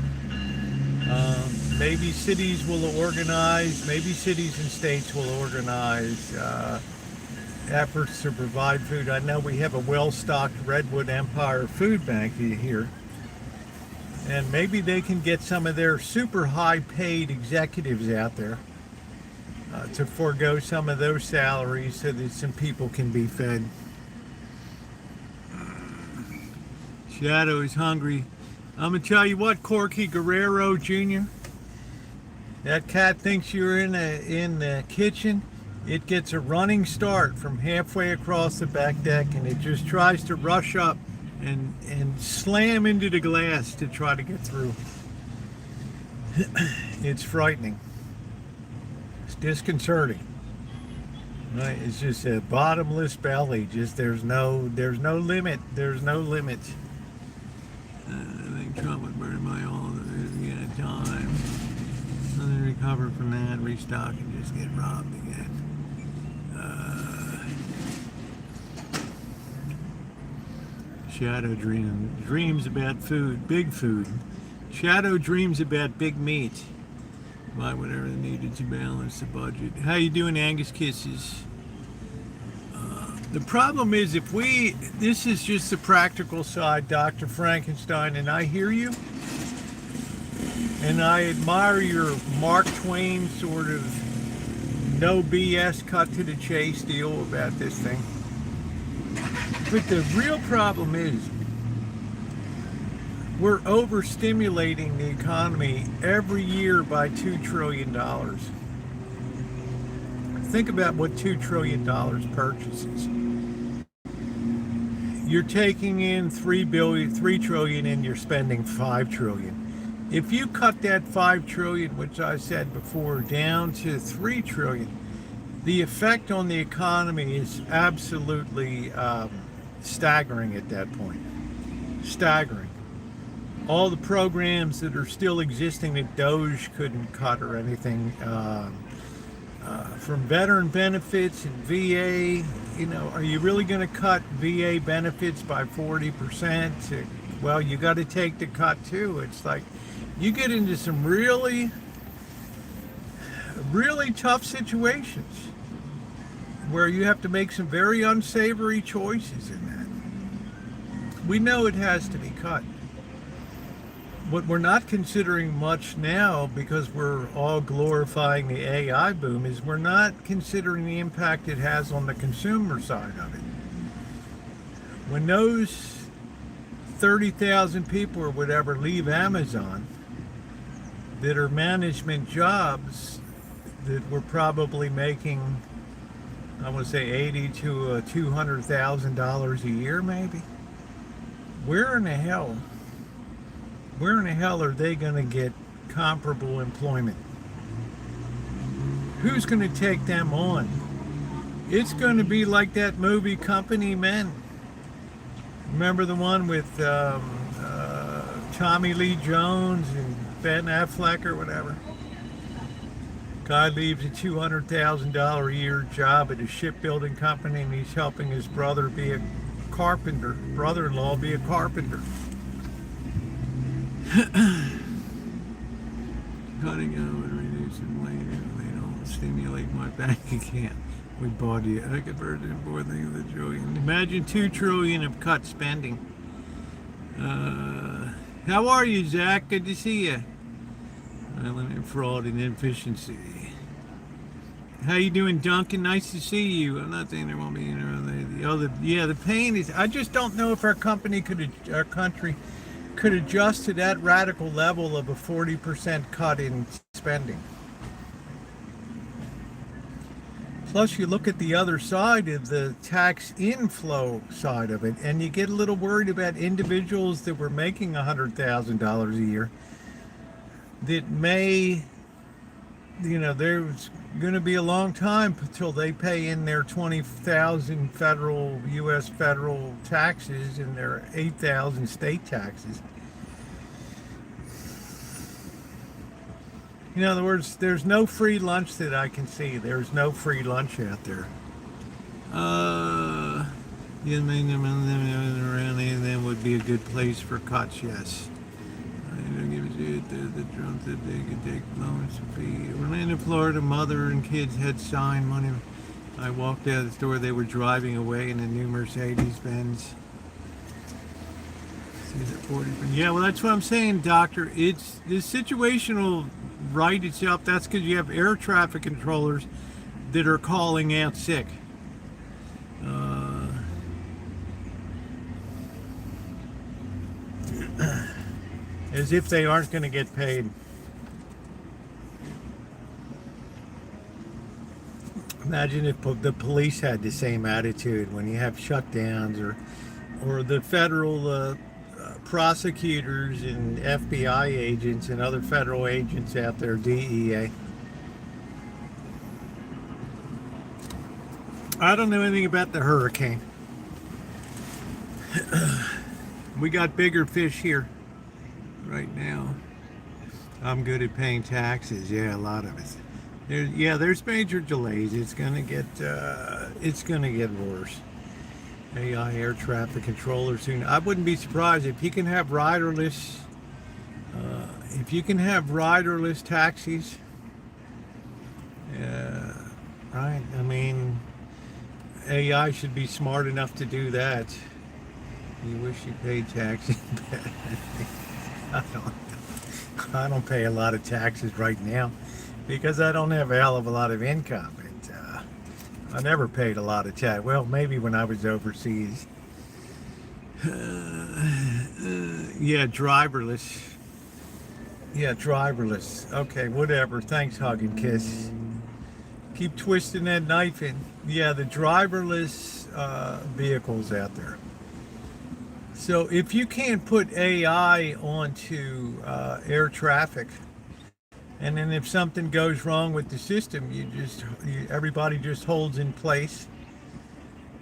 maybe cities will organize, maybe cities and states will organize efforts to provide food. I know we have a well-stocked Redwood Empire food bank here, and maybe they can get some of their super high-paid executives out there to forego some of those salaries so that some people can be fed. Shadow is hungry. I'm gonna tell you what, Corky Guerrero Jr., that cat thinks you're in the kitchen. It gets a running start from halfway across the back deck, and it just tries to rush up and slam into the glass to try to get through. It's frightening. It's disconcerting. Right? It's just a bottomless belly. Just there's no limit. There's no limit. I think Trump would burn my all of it again at time. And then recover from that, restock, and just get robbed again. Shadow dreams about food, big food. Shadow dreams about big meat. Buy whatever needed to balance the budget. How you doing, Angus Kisses? The problem is, this is just the practical side, Dr. Frankenstein, and I hear you, and I admire your Mark Twain sort of no BS, cut to the chase deal about this thing. But the real problem is we're overstimulating the economy every year by $2 trillion. Think about what $2 trillion purchases. You're taking in $3 trillion and you're spending $5 trillion. If you cut that $5 trillion, which I said before, down to $3 trillion, the effect on the economy is absolutely staggering at that point. Staggering. All the programs that are still existing that Doge couldn't cut or anything, from veteran benefits and VA, are you really going to cut VA benefits by 40%? Well, you got to take the cut too. It's like you get into some really, really tough situations where you have to make some very unsavory choices in that. We know it has to be cut. What we're not considering much now, because we're all glorifying the AI boom, is we're not considering the impact it has on the consumer side of it. When those 30,000 people or whatever leave Amazon that are management jobs that were probably making, I want to say $80,000 to $200,000 a year maybe, where in the hell are they going to get comparable employment? Who's going to take them on? It's going to be like that movie Company Men. Remember the one with Tommy Lee Jones and Ben Affleck or whatever? Guy leaves a $200,000 a year job at a shipbuilding company, and he's helping his brother be a carpenter, brother-in-law be a carpenter. cutting out and reducing later. They don't stimulate my bank account. We bought it. I converted it more than the trillion. Imagine 2 trillion of cut spending. How are you, Zach? Good to see you. Limit fraud and inefficiency. How you doing, Duncan? Nice to see you. I'm not saying there won't be the other. Yeah, the pain is. I just don't know if our country could adjust to that radical level of a 40% cut in spending. Plus, you look at the other side of the tax inflow side of it, and you get a little worried about individuals that were making $100,000 a year that may, there's going to be a long time until they pay in their 20,000 federal, U.S. federal taxes and their 8,000 state taxes. In other words, there's no free lunch that I can see. There's no free lunch out there. You mean them around them would be a good place for cuts, yes. I don't give a shit. The drums that they could take loans to be. Orlando, Florida, mother and kids had signed money. I walked out of the store. They were driving away in a new Mercedes Benz. Yeah, well, that's what I'm saying, Doctor. It's the situational right itself. That's because you have air traffic controllers that are calling out sick. As if they aren't going to get paid. Imagine if the police had the same attitude when you have shutdowns, or the federal prosecutors and FBI agents and other federal agents out there, DEA. I don't know anything about the hurricane. We got bigger fish here right now. I'm good at paying taxes. Yeah, a lot of it. There's major delays. It's gonna get worse. AI air traffic controller soon. I wouldn't be surprised if you can have riderless. If you can have riderless taxis, right? I mean, AI should be smart enough to do that. You wish you paid taxes. I don't pay a lot of taxes right now because I don't have a hell of a lot of income. I never paid a lot of tax. Well, maybe when I was overseas. Yeah, driverless. Yeah, driverless. Okay, whatever. Thanks, Hug and Kiss. Keep twisting that knife in. Yeah, the driverless vehicles out there. So if you can't put AI onto air traffic, and then if something goes wrong with the system, everybody just holds in place.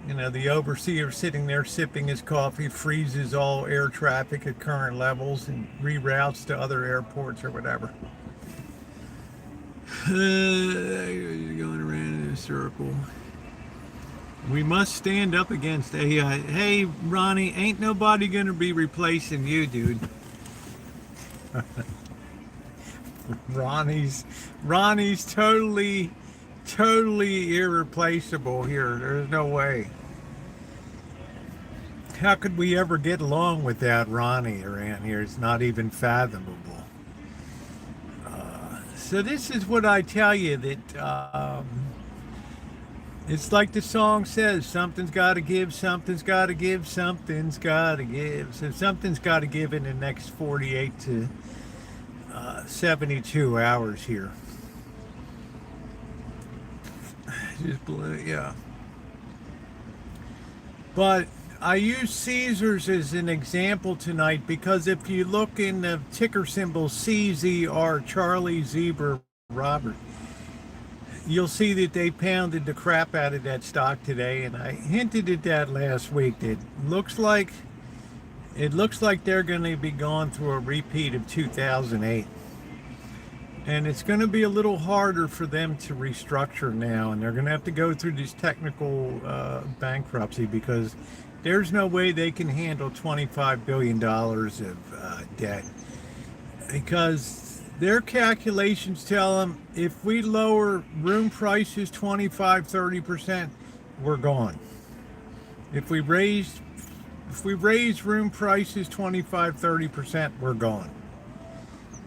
The overseer sitting there sipping his coffee, freezes all air traffic at current levels and reroutes to other airports or whatever. Going around in a circle. We must stand up against AI. Hey, Ronnie, ain't nobody gonna be replacing you, dude. Ronnie's totally irreplaceable here. There's no way. How could we ever get along without Ronnie around here? It's not even fathomable. So this is what I tell you, that it's like the song says, something's got to give, something's got to give, something's got to give. So something's got to give in the next 48 to 72 hours here. Yeah. But I use Caesars as an example tonight because if you look in the ticker symbol CZR, Charlie, Zebra, Robert, you'll see that they pounded the crap out of that stock today, and I hinted at that last week. That it looks like they're going to be going through a repeat of 2008. And it's going to be a little harder for them to restructure now, and they're going to have to go through this technical bankruptcy because there's no way they can handle $25 billion of debt, because their calculations tell them if we lower room prices 25-30%, we're gone. If we raise room prices 25-30%, we're gone.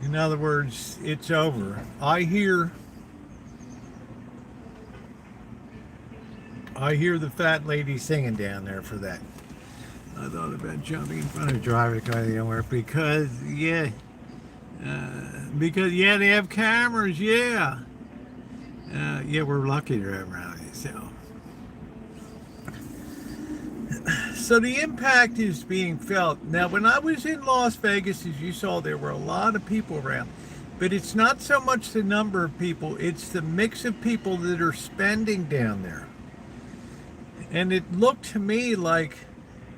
In other words, it's over. I hear the fat lady singing down there for that. I thought about jumping in front of a driver going anywhere because yeah, they have cameras. Yeah, we're lucky to have around here. So the impact is being felt. Now, when I was in Las Vegas, as you saw, there were a lot of people around. But it's not so much the number of people, it's the mix of people that are spending down there. And it looked to me like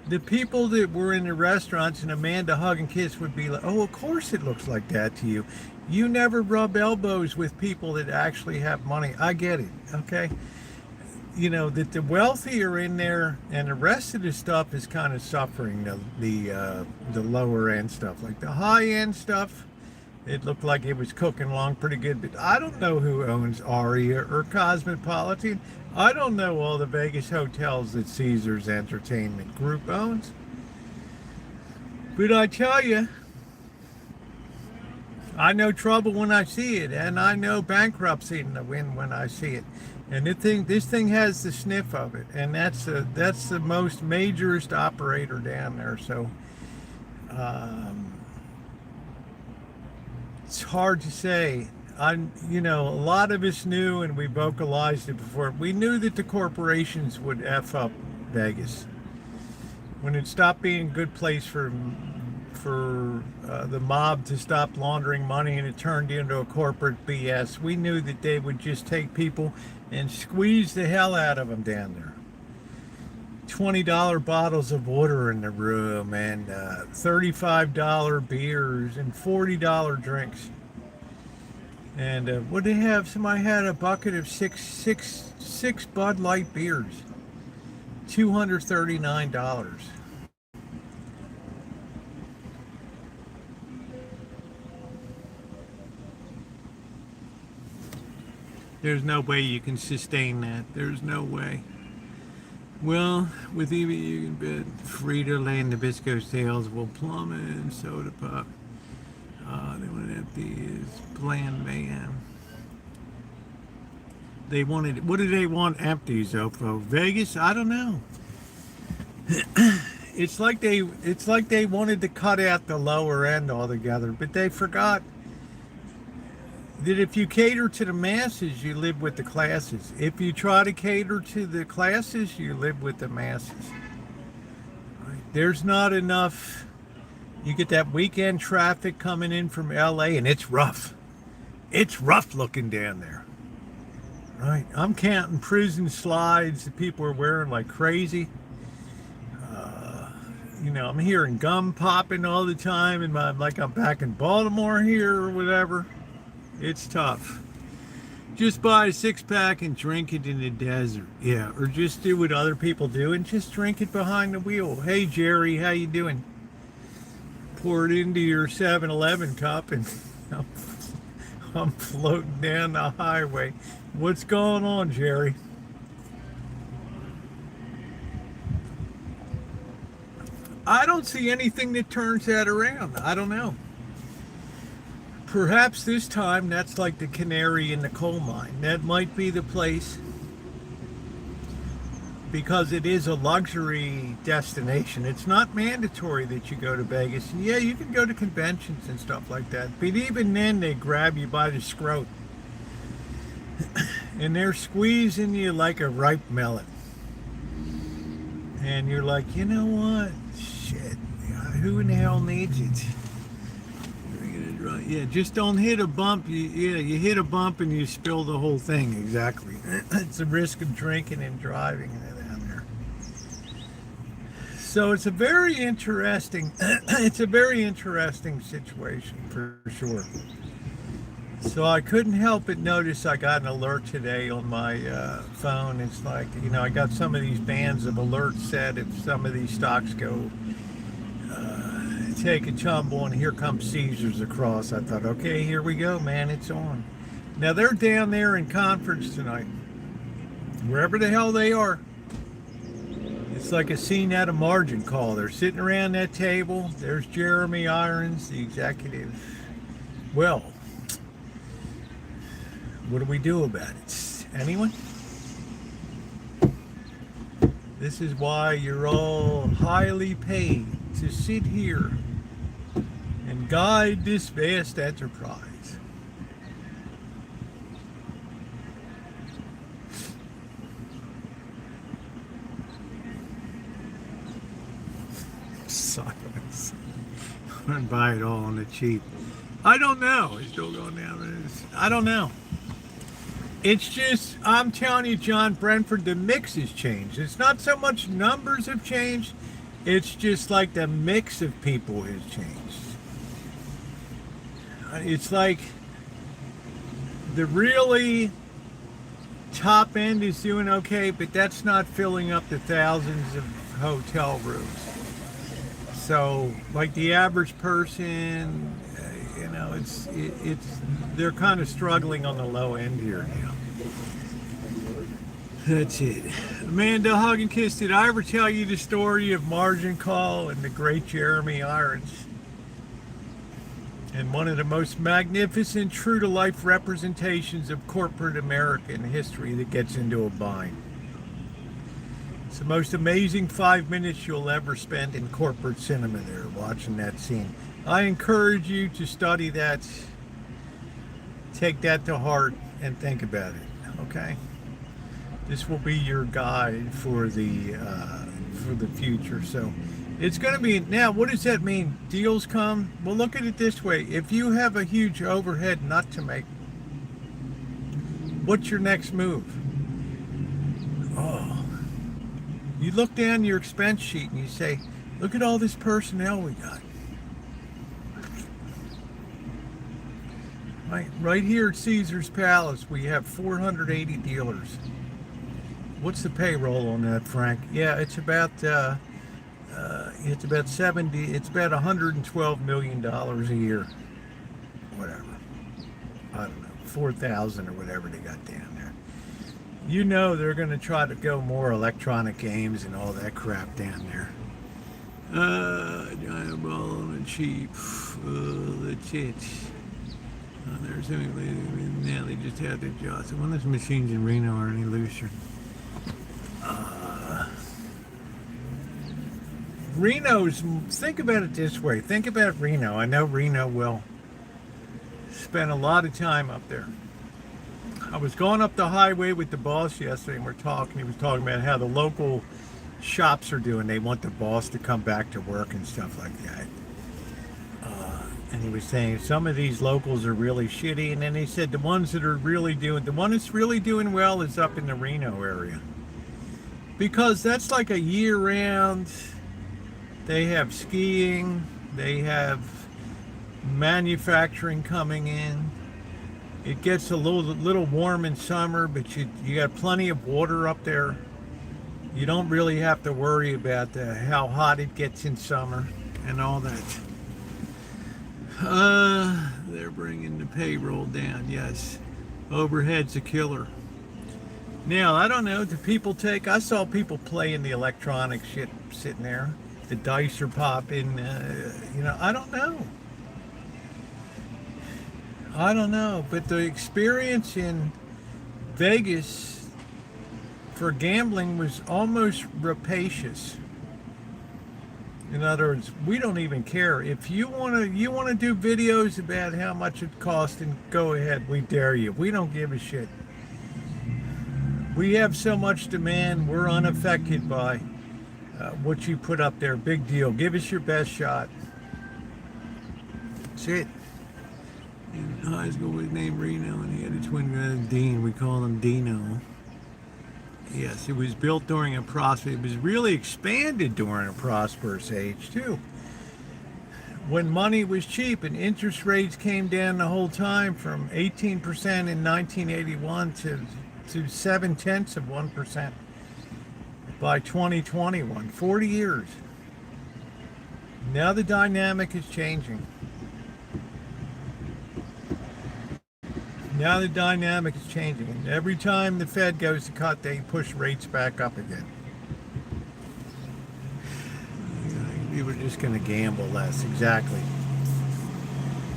the people that were in the restaurants and Amanda hug and kiss would be like, oh, of course it looks like that to you. You never rub elbows with people that actually have money. I get it, okay? You know, that the wealthy are in there and the rest of the stuff is kind of suffering, the lower end stuff. Like the high end stuff, it looked like it was cooking along pretty good, but I don't know who owns Aria or Cosmopolitan. I don't know all the Vegas hotels that Caesars Entertainment Group owns. But I tell you, I know trouble when I see it, and I know bankruptcy in the wind when I see it. And this thing has the sniff of it, and that's the most majorest operator down there. So it's hard to say. A lot of us knew, and we vocalized it before. We knew that the corporations would F up Vegas when it stopped being a good place for the mob to stop laundering money and it turned into a corporate BS. We knew that they would just take people and squeeze the hell out of them down there. $20 bottles of water in the room and $35 beers and $40 drinks. And what did they have? Somebody had a bucket of six Bud Light beers. $239. There's no way you can sustain that. There's no way. Well, with even you can bet Frito-Lay Nabisco sales will plummet and soda pop. They want to empty is bland mayhem. They wanted, what do they want empty, Zofo? Vegas? I don't know. It's like they wanted to cut out the lower end altogether, but they forgot that if you cater to the masses, you live with the classes. If you try to cater to the classes, you live with the masses. Right? There's not enough. You get that weekend traffic coming in from LA, and it's rough. It's rough looking down there. Right? I'm counting prison slides that people are wearing like crazy. I'm hearing gum popping all the time, and like I'm back in Baltimore here or whatever. It's tough. Just buy a 6-pack and drink it in the desert. Yeah, or just do what other people do and just drink it behind the wheel. Hey, Jerry, how you doing? Pour it into your 7-Eleven cup and I'm floating down the highway. What's going on, Jerry? I don't see anything that turns that around. I don't know. Perhaps this time that's like the canary in the coal mine. That might be the place, because it is a luxury destination. It's not mandatory that you go to Vegas. And yeah, you can go to conventions and stuff like that, but even then they grab you by the scrot and they're squeezing you like a ripe melon. And you're like, you know what? Shit, who in the hell needs it? Yeah, just don't hit a bump. You hit a bump and you spill the whole thing. Exactly. It's the risk of drinking and driving down there. So it's a very interesting. It's a very interesting situation for sure. So I couldn't help but notice I got an alert today on my phone. It's like, I got some of these bands of alerts set if some of these stocks go take a tumble, and here comes Caesars across. I thought, okay, here we go, man, it's on. Now they're down there in conference tonight, wherever the hell they are. It's like a scene at a margin call. They're sitting around that table. There's Jeremy Irons, the executive. Well, what do we do about it? Anyone? This is why you're all highly paid to sit here and guide this vast enterprise. Silence. I'm gonna buy it all on the cheap. I don't know. It's still going down. I don't know. It's just, I'm telling you, John Brentford, the mix has changed. It's not so much numbers have changed. It's just like the mix of people has changed. It's like the really top end is doing okay, but that's not filling up the thousands of hotel rooms. So, like the average person, you know, it's they're kind of struggling on the low end here now. That's it. Amanda, hug and kiss. Did I ever tell you the story of Margin Call and the great Jeremy Irons? And one of the most magnificent, true-to-life representations of corporate America in history that gets into a bind. It's the most amazing 5 minutes you'll ever spend in corporate cinema there, watching that scene. I encourage you to study that, take that to heart, and think about it, okay? This will be your guide for the future. So it's going to be, now what does that mean? Deals come? Well, look at it this way. If you have a huge overhead nut to make, what's your next move? Oh, you look down your expense sheet and you say, look at all this personnel we got. Right here at Caesar's Palace, we have 480 dealers. What's the payroll on that, Frank? Yeah, it's about 70. It's about $112 million a year. Whatever. I don't know, 4,000 or whatever they got down there. You know they're going to try to go more electronic games and all that crap down there. Giant ball on the cheap. That's it. There's now they just had to adjust. One of those machines in Reno are any looser. Reno's, think about it this way. Think about Reno. I know Reno will spend a lot of time up there. I was going up the highway with the boss yesterday and we're talking. He was talking about how the local shops are doing. They want the boss to come back to work and stuff like that. And he was saying some of these locals are really shitty. And then he said the ones that are really doing, the one that's really doing well is up in the Reno area. Because that's like a year-round, they have skiing, they have manufacturing coming in. It gets a little warm in summer, but you got plenty of water up there. You don't really have to worry about how hot it gets in summer and all that. They're bringing the payroll down, yes. Overhead's a killer. Now, I don't know, do people take, I saw people playing the electronic shit sitting there. The dice are popping, you know, I don't know. I don't know, but the experience in Vegas for gambling was almost rapacious. In other words, we don't even care. If you want to do videos about how much it costs, and go ahead, we dare you. We don't give a shit. We have so much demand, we're unaffected by what you put up there. Big deal. Give us your best shot. That's it. In high school, was named Reno, and he had a twin brother, Dean. We call him Dino. Yes, it was built during a prosperous, it was really expanded during a prosperous age, too. When money was cheap and interest rates came down the whole time from 18% in 1981 to 0.7% by 2021, 40 years. Now the dynamic is changing. Now the dynamic is changing. And every time the Fed goes to cut, they push rates back up again. We were just going to gamble less. Exactly.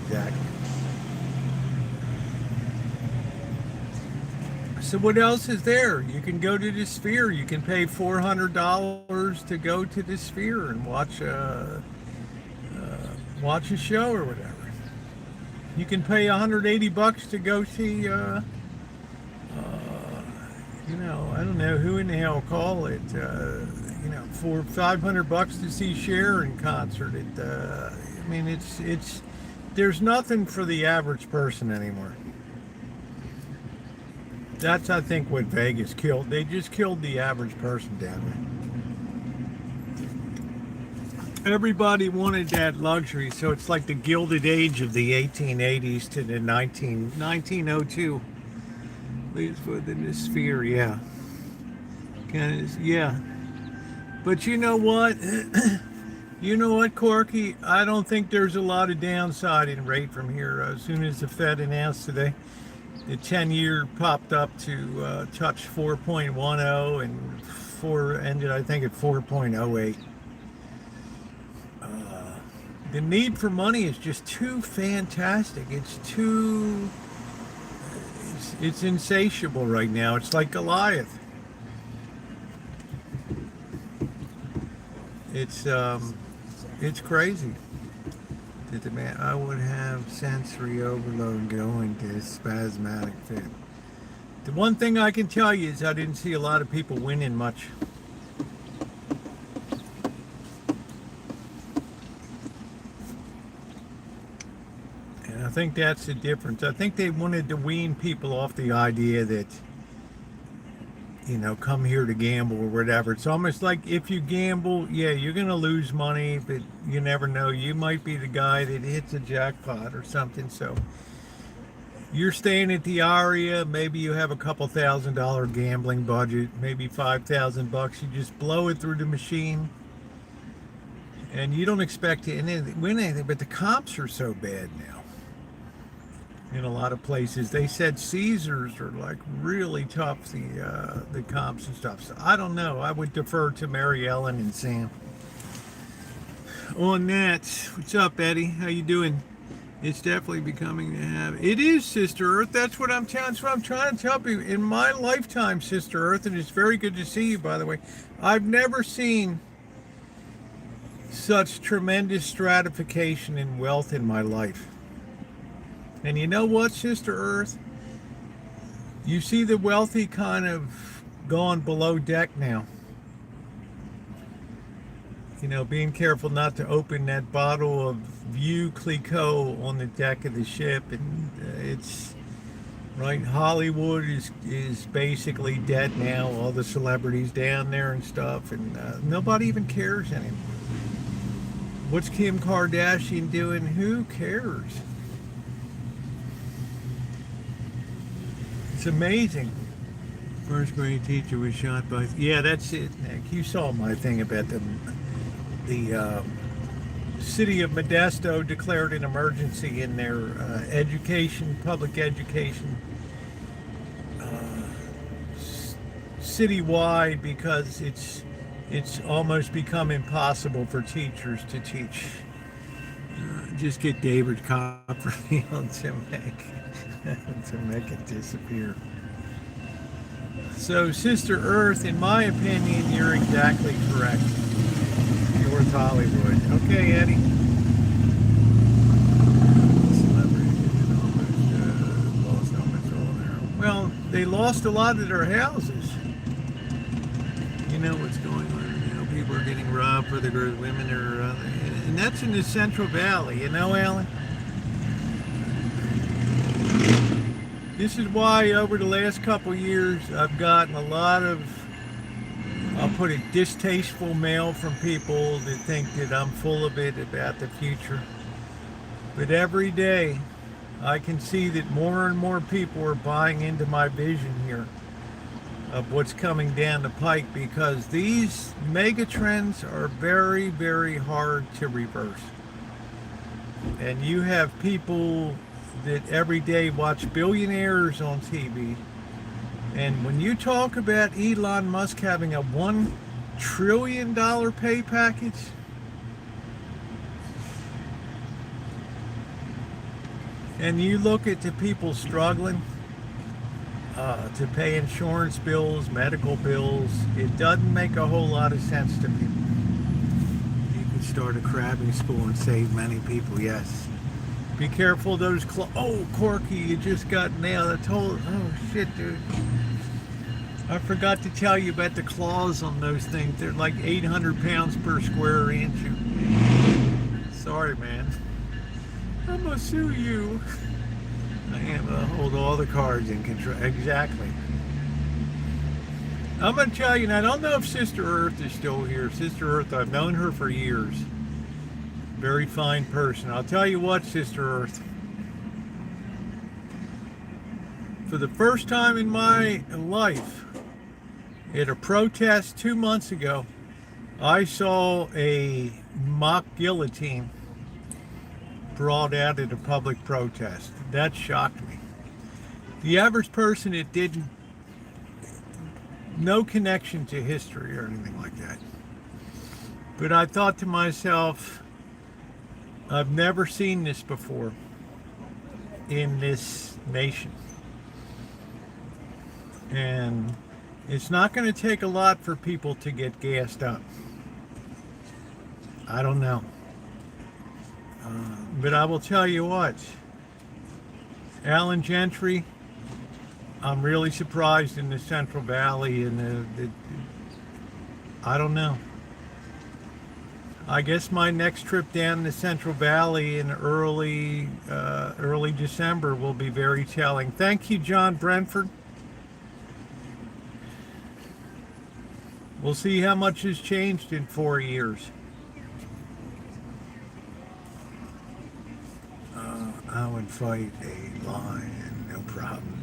Exactly. So what else is there? You can go to the Sphere. You can pay $400 to go to the Sphere and watch a show or whatever. You can pay $180 to go see, I don't know who in the hell call it, for $500 to see Cher in concert. There's nothing for the average person anymore. That's, I think, what Vegas killed. They just killed the average person down there. Everybody wanted that luxury, so it's like the Gilded Age of the 1880s to the 1902. Please put in the Sphere, yeah. Yeah. But you know what? You know what, Corky? I don't think there's a lot of downside in rate from here. As soon as the Fed announced today, the 10-year popped up to touch 4.10 and ended, I think, at 4.08. The need for money is just too fantastic. It's insatiable right now. It's like Goliath. It's crazy. I would have sensory overload going to spasmodic fit. The one thing I can tell you is I didn't see a lot of people winning much. And I think that's the difference. I think they wanted to wean people off the idea that, come here to gamble or whatever. It's almost like if you gamble, yeah, you're going to lose money, but you never know. You might be the guy that hits a jackpot or something. So you're staying at the Aria. Maybe you have a couple $1,000 gambling budget, maybe $5,000. You just blow it through the machine. And you don't expect to win anything, but the comps are so bad now. In a lot of places, they said Caesars are like really tough, the comps and stuff. So I don't know. I would defer to Mary Ellen and Sam on that. What's up, Eddie? How you doing? It's definitely becoming to have. It is, Sister Earth. That's what I'm trying to tell you. In my lifetime, Sister Earth, and it's very good to see you, by the way. I've never seen such tremendous stratification in wealth in my life. And you know what, Sister Earth? You see the wealthy kind of gone below deck now. Being careful not to open that bottle of Vieux Clicquot on the deck of the ship. And it's, right, Hollywood is basically dead now. All the celebrities down there and stuff. And nobody even cares anymore. What's Kim Kardashian doing? Who cares? It's amazing. First grade teacher was shot by. Yeah, that's it, Nick. You saw my thing about the city of Modesto declared an emergency in their public education, citywide, because it's almost become impossible for teachers to teach. Just get David Copperfield to make it disappear. So, Sister Earth, in my opinion, you're exactly correct. North Hollywood. Okay, Eddie. Well, they lost a lot of their houses. You know what's going on. People are getting robbed for the girls, women are, and that's in the Central Valley. Alan? This is why over the last couple years I've gotten a lot of, I'll put it, distasteful mail from people that think that I'm full of it about the future. But every day I can see that more and more people are buying into my vision here. of what's coming down the pike, because these mega trends are very, very hard to reverse. And you have people that every day watch billionaires on TV. And when you talk about Elon Musk having a $1 trillion pay package, and you look at the people struggling to pay insurance bills, medical bills, it doesn't make a whole lot of sense to people. You could start a crabbing school and save many people, yes. Be careful of those oh, Corky, you just got nailed. Oh shit, dude. I forgot to tell you about the claws on those things. They're like 800 pounds per square inch. Sorry, man. I'm gonna sue you. I am gonna hold all the cards in control. Exactly. I'm gonna tell you, and I don't know if Sister Earth is still here. Sister Earth, I've known her for years. Very fine person. I'll tell you what, Sister Earth. For the first time in my life, at a protest 2 months ago, I saw a mock guillotine brought out at a public protest. That shocked me. The average person, it didn't, no connection to history or anything like that. But I thought to myself, I've never seen this before in this nation. And it's not going to take a lot for people to get gassed up. I don't know. But I will tell you what, Alan Gentry, I'm really surprised in the Central Valley, and I don't know. I guess my next trip down the Central Valley in early December will be very telling. Thank you, John Brentford. We'll see how much has changed in 4 years. I would fight a lion, no problem.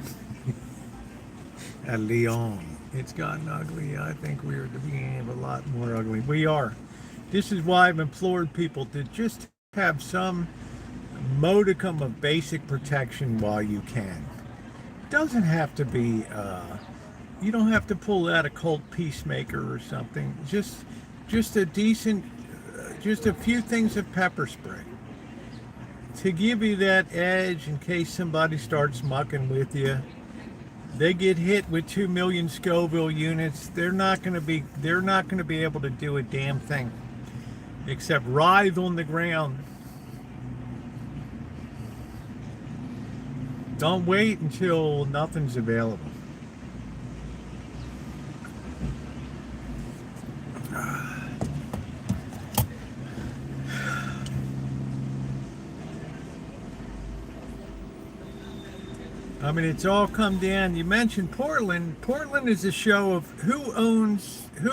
A leon. It's gotten ugly. I think we're at the beginning of a lot more ugly. We are. This is why I've implored people to just have some modicum of basic protection while you can. It doesn't have to be, you don't have to pull out a cult peacemaker or something. Just a decent, just a few things of pepper spray to give you that edge in case somebody starts mucking with you. They get hit with 2 million Scoville units. They're not going to be able to do a damn thing except writhe on the ground. Don't wait until nothing's available. I mean, it's all come down. You mentioned Portland. Portland is a show of who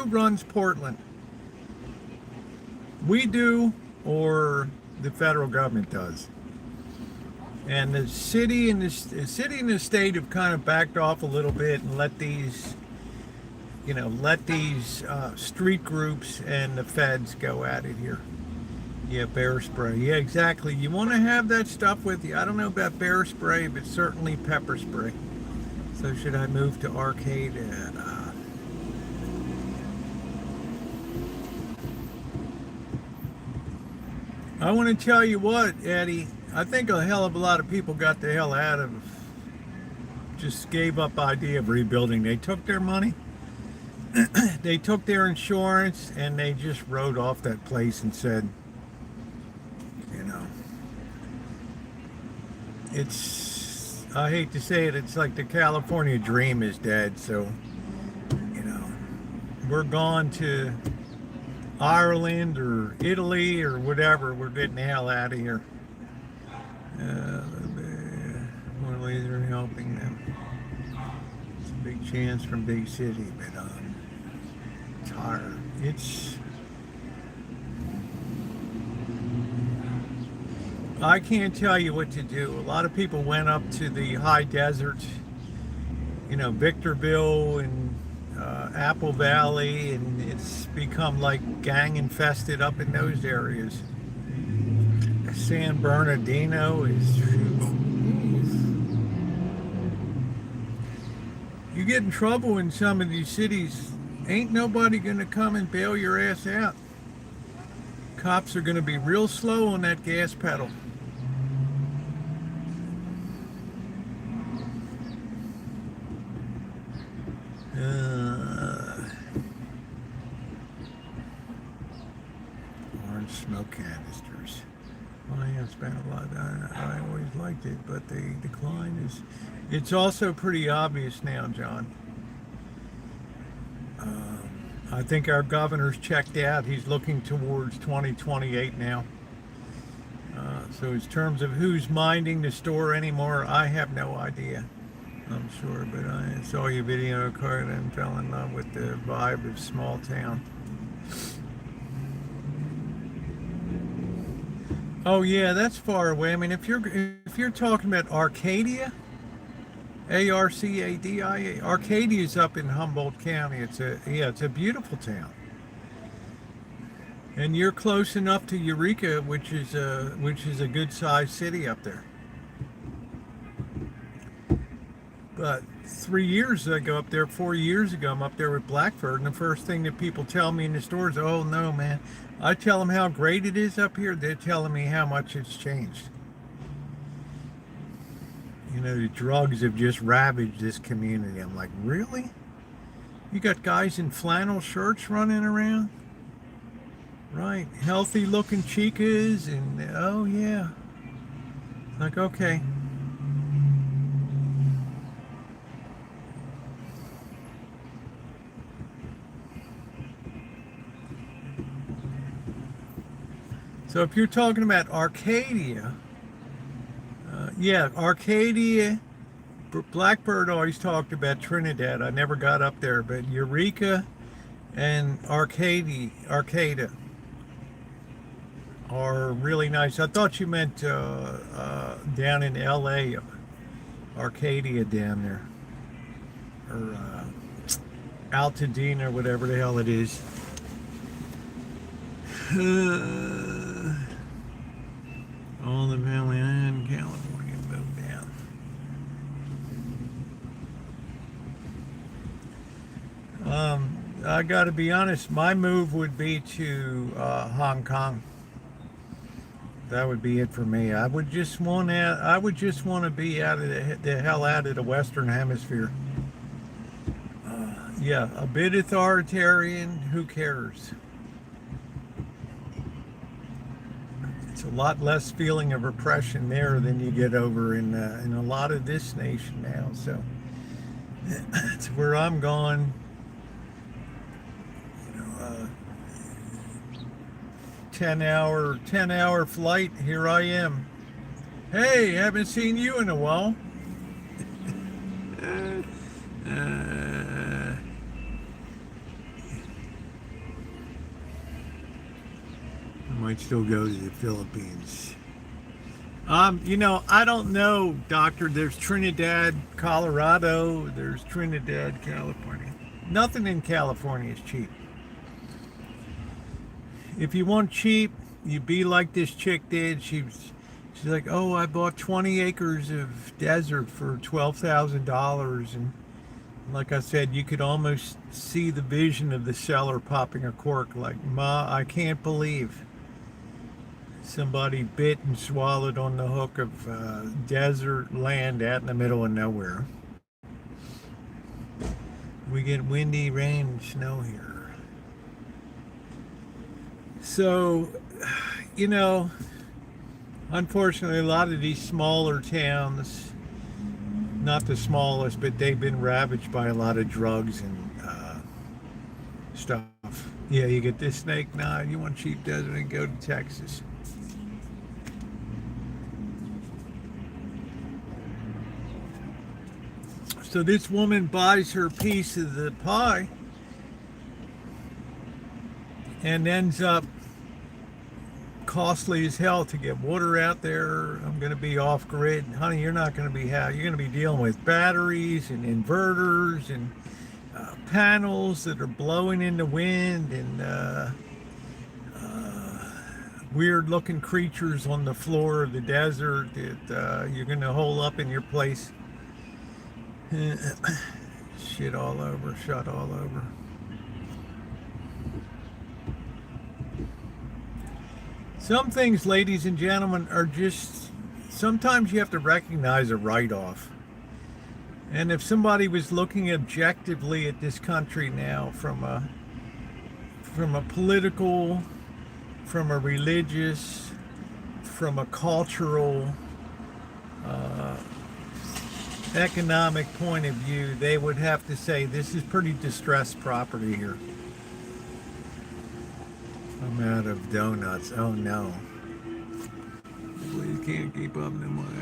runs Portland. We do, or the federal government does. And the city and the state have kind of backed off a little bit and let these street groups and the feds go at it here. Yeah, bear spray. Yeah, exactly. You want to have that stuff with you. I don't know about bear spray, but certainly pepper spray. So should I move to Arcade? I want to tell you what, Eddie. I think a hell of a lot of people got the hell out of, just gave up idea of rebuilding. They took their money, they took their insurance, and they just wrote off that place and said, I hate to say it, it's like the California dream is dead. So, we're gone to Ireland or Italy or whatever. We're getting the hell out of here. More laser helping them. It's a big chance from big city, but I'm tired. I can't tell you what to do. A lot of people went up to the high desert Victorville and Apple Valley, and it's become like gang infested up in those areas. San Bernardino is. You get in trouble in some of these cities, ain't nobody gonna come and bail your ass out. Cops are gonna be real slow on that gas pedal. Orange smoke canisters. Well, I have spent a lot. I always liked it, but the decline is. It's also pretty obvious now, John. I think our governor's checked out. He's looking towards 2028 now. So in terms of who's minding the store anymore, I have no idea. I'm sure, but I saw your video card and fell in love with the vibe of small town. Oh yeah, that's far away. I mean, if you're talking about Arcadia, Arcadia, Arcadia is up in Humboldt County. It's a beautiful town, and you're close enough to Eureka, which is a good sized city up there. But 3 years ago up there, 4 years ago, I'm up there with Blackford, and the first thing that people tell me in the store is, "Oh no, man." I tell them how great it is up here. They're telling me how much it's changed. The drugs have just ravaged this community. I'm like, really? You got guys in flannel shirts running around? Right. Healthy looking chicas, and oh yeah. Like, okay. So if you're talking about Arcadia, Arcadia, Blackbird always talked about Trinidad. I never got up there, but Eureka and Arcata are really nice. I thought you meant down in LA, Arcadia down there, or Altadena, whatever the hell it is. All the Valley and California moved down. I got to be honest. My move would be to Hong Kong. That would be it for me. I would just want to be out of the hell out of the Western Hemisphere. A bit authoritarian. Who cares? A lot less feeling of oppression there than you get over in a lot of this nation now. So that's where I'm going. 10-hour flight. Here I am. Hey, haven't seen you in a while. Might still go to the Philippines. I don't know, Doctor. There's Trinidad, Colorado. There's Trinidad, California. Nothing in California is cheap. If you want cheap, you be like this chick did. She's like, oh, I bought 20 acres of desert for $12,000, and like I said, you could almost see the vision of the seller popping a cork, like, Ma, I can't believe somebody bit and swallowed on the hook of desert land out in the middle of nowhere. We get windy, rain, and snow here. So, unfortunately, a lot of these smaller towns, not the smallest, but they've been ravaged by a lot of drugs and stuff. Yeah, you get this snake, nah, you want cheap desert, and go to Texas. So this woman buys her piece of the pie and ends up costly as hell to get water out there. I'm going to be off grid. Honey, you're not going to be you're going to be dealing with batteries and inverters and panels that are blowing in the wind and weird looking creatures on the floor of the desert that you're going to hole up in your place. Shit all over, shut all over. Some things, ladies and gentlemen, are just, sometimes you have to recognize a write-off. And if somebody was looking objectively at this country now from a political, from a religious, from a cultural, economic point of view, they would have to say this is pretty distressed property here. I'm out of donuts. Oh no. Please can't keep up.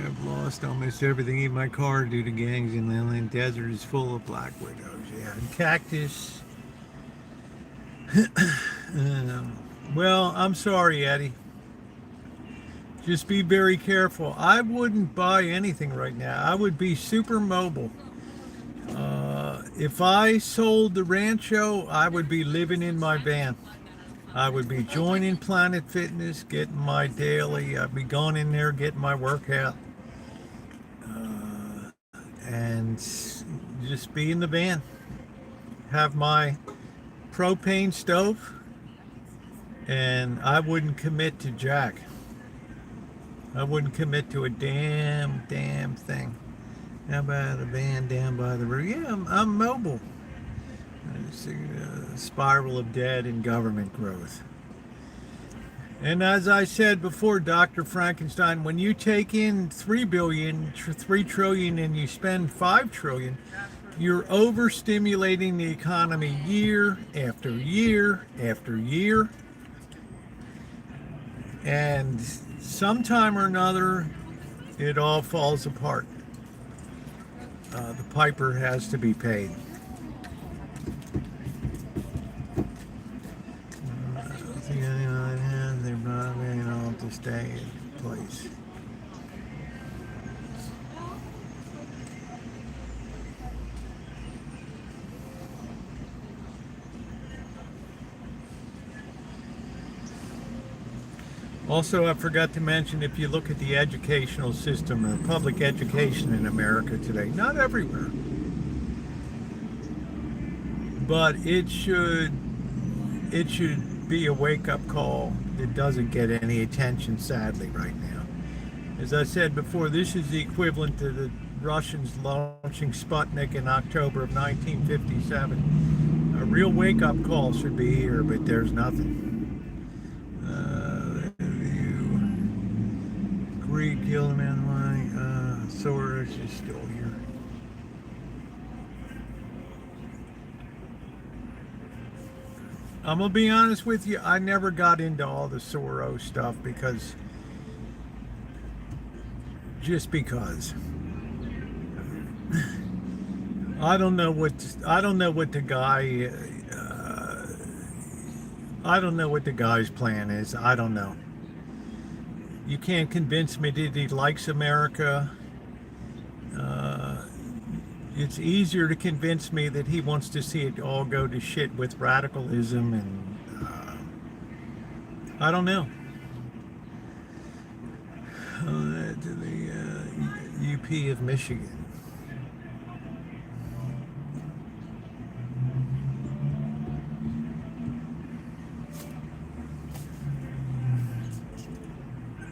I've lost almost everything in my car due to gangs in the inland desert is full of black widows. Yeah, and cactus. Well, I'm sorry, Eddie. Just be very careful. I wouldn't buy anything right now. I would be super mobile. If I sold the Rancho, I would be living in my van. I would be joining Planet Fitness, getting my daily, I'd be going in there, getting my workout, and just be in the van. Have my propane stove, and I wouldn't commit to jack. I wouldn't commit to a damn thing. How about a van down by the river? Yeah, I'm mobile. It's a spiral of debt and government growth. And as I said before, Dr. Frankenstein, when you take in 3 trillion and you spend 5 trillion, you're overstimulating the economy year after year after year. And sometime or another, it all falls apart. The piper has to be paid. They're probably all to stay in place. Also, I forgot to mention, if you look at the educational system or public education in America today, not everywhere, but it should be a wake-up call that doesn't get any attention, sadly, right now. As I said before, this is the equivalent to the Russians launching Sputnik in October of 1957. A real wake-up call should be here, but there's nothing. Greed killed a man. Soros is still here. I'm gonna be honest with you, I never got into all the Soros stuff because I don't know what the guy's plan is. I don't know. You can't convince me that he likes America. It's easier to convince me that he wants to see it all go to shit with radicalism, and I don't know. To the UP of Michigan.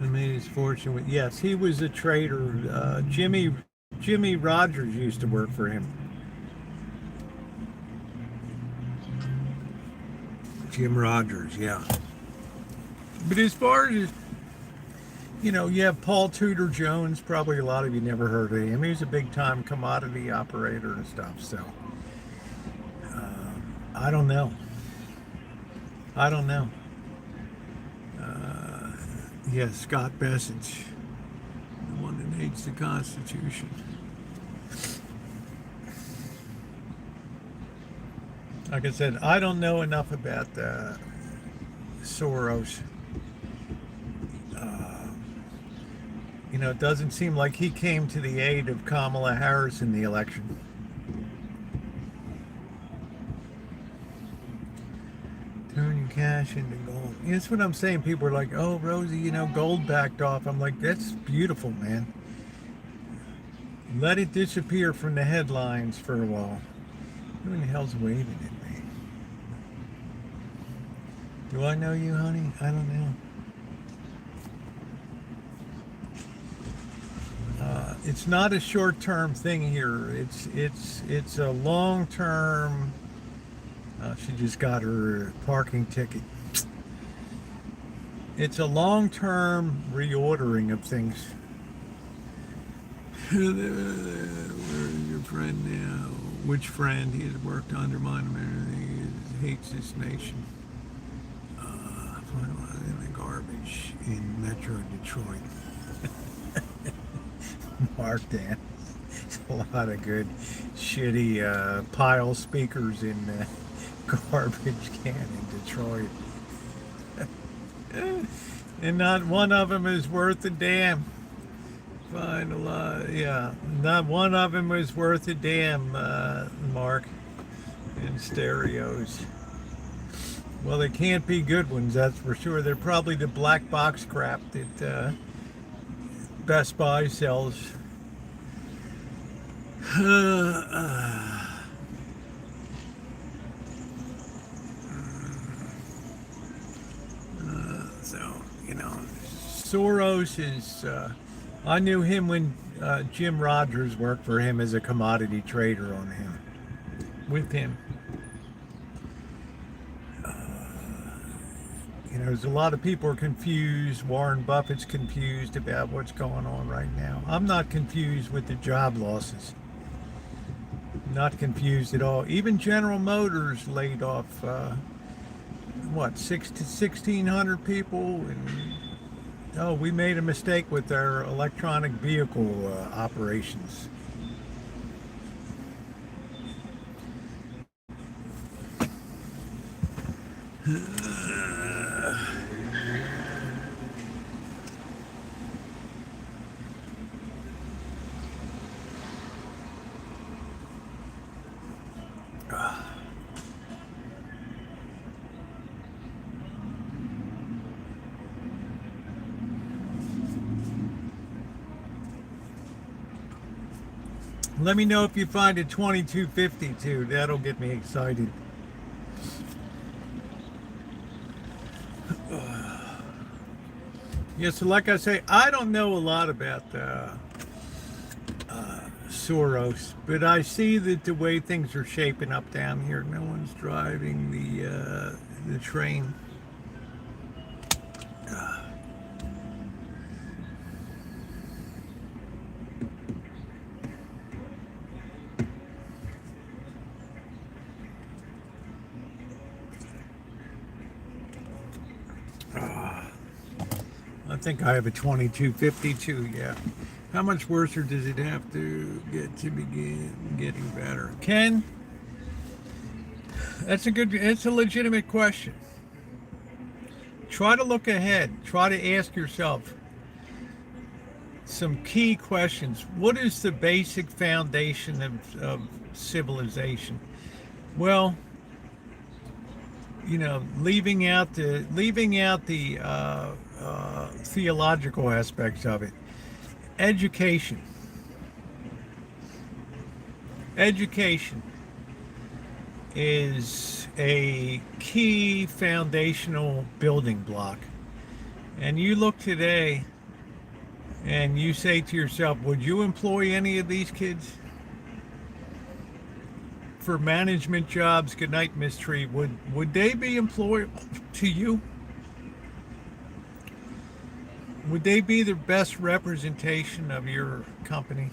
Made his fortune with, yes, he was a trader. Jimmy Rogers used to work for him. Jim Rogers, yeah. But as far as, you have Paul Tudor Jones. Probably a lot of you never heard of him. He was a big time commodity operator and stuff. So I don't know. Yes, Scott Bessage, the one that hates the Constitution. Like I said, I don't know enough about Soros. it doesn't seem like he came to the aid of Kamala Harris in the election. Turn your cash into gold. That's what I'm saying. People are like, oh, Rosie, gold backed off. I'm like, that's beautiful, man. Let it disappear from the headlines for a while. Who in the hell's waving at me? Do I know you, honey? I don't know. It's not a short-term thing here. It's a long-term. She just got her parking ticket. It's a long-term reordering of things. Where's your friend now? Which friend? He has worked to undermine him. He hates this nation. In the garbage in Metro Detroit. Mark Dan. A lot of good shitty pile speakers in garbage can in Detroit. And not one of them is worth a damn. Find a lot, yeah. Not one of them is worth a damn, Mark. In stereos. Well, they can't be good ones, that's for sure. They're probably the black box crap that Best Buy sells. Soros is, I knew him when Jim Rogers worked for him as a commodity trader with him. There's a lot of people are confused. Warren Buffett's confused about what's going on right now. I'm not confused with the job losses. Not confused at all. Even General Motors laid off, 1,600 people. And, we made a mistake with our electronic vehicle operations. Let me know if you find a 2252. That'll get me excited. Yeah, so like I say, I don't know a lot about Soros, but I see that the way things are shaping up down here, no one's driving the train. I think I have a 2252, yeah. How much worse does it have to get to begin getting better? Ken, it's a legitimate question. Try to look ahead. Try to ask yourself some key questions. What is the basic foundation of civilization? Well, leaving out the theological aspects of it. Education is a key foundational building block. And you look today and you say to yourself, would you employ any of these kids for management jobs? Good night, Miss Tree. Would they be employable to you? Would they be the best representation of your company?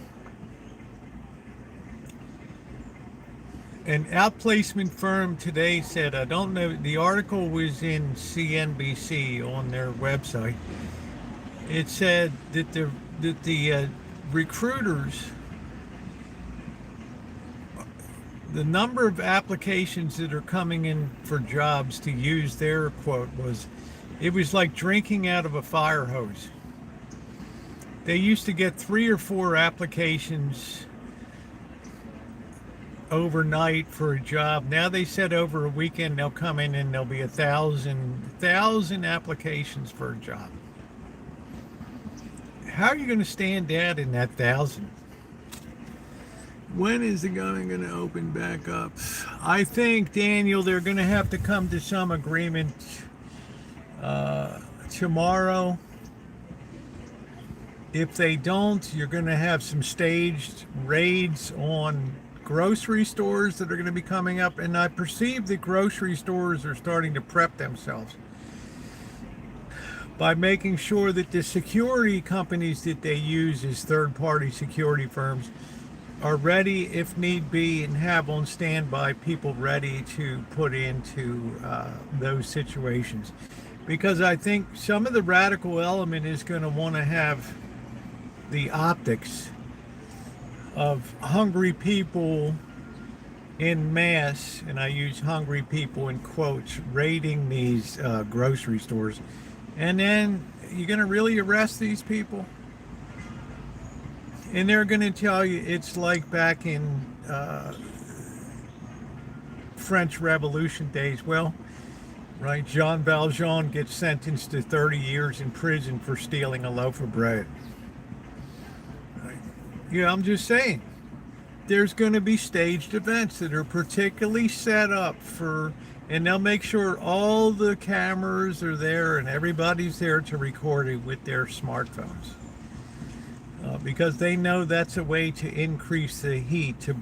An outplacement firm today said, I don't know, the article was in CNBC on their website. It said that the recruiters, the number of applications that are coming in for jobs, to use their quote, it was like drinking out of a fire hose. They used to get 3 or 4 applications overnight for a job. Now they said over a weekend they'll come in and there'll be 1,000 applications for a job. How are you going to stand out in that 1,000? When is the government going to open back up? I think, Daniel, they're going to have to come to some agreement tomorrow. If they don't, you're going to have some staged raids on grocery stores that are going to be coming up. And I perceive that grocery stores are starting to prep themselves by making sure that the security companies that they use as third-party security firms are ready if need be, and have on standby people ready to put into those situations. Because I think some of the radical element is going to want to have the optics of hungry people in mass, and I use hungry people in quotes, raiding these grocery stores. And then you're going to really arrest these people? And they're going to tell you it's like back in French Revolution days. Well, right, Jean Valjean gets sentenced to 30 years in prison for stealing a loaf of bread. Right. Yeah, I'm just saying. There's going to be staged events that are particularly set up for, and they'll make sure all the cameras are there and everybody's there to record it with their smartphones. Because they know that's a way to increase the heat, to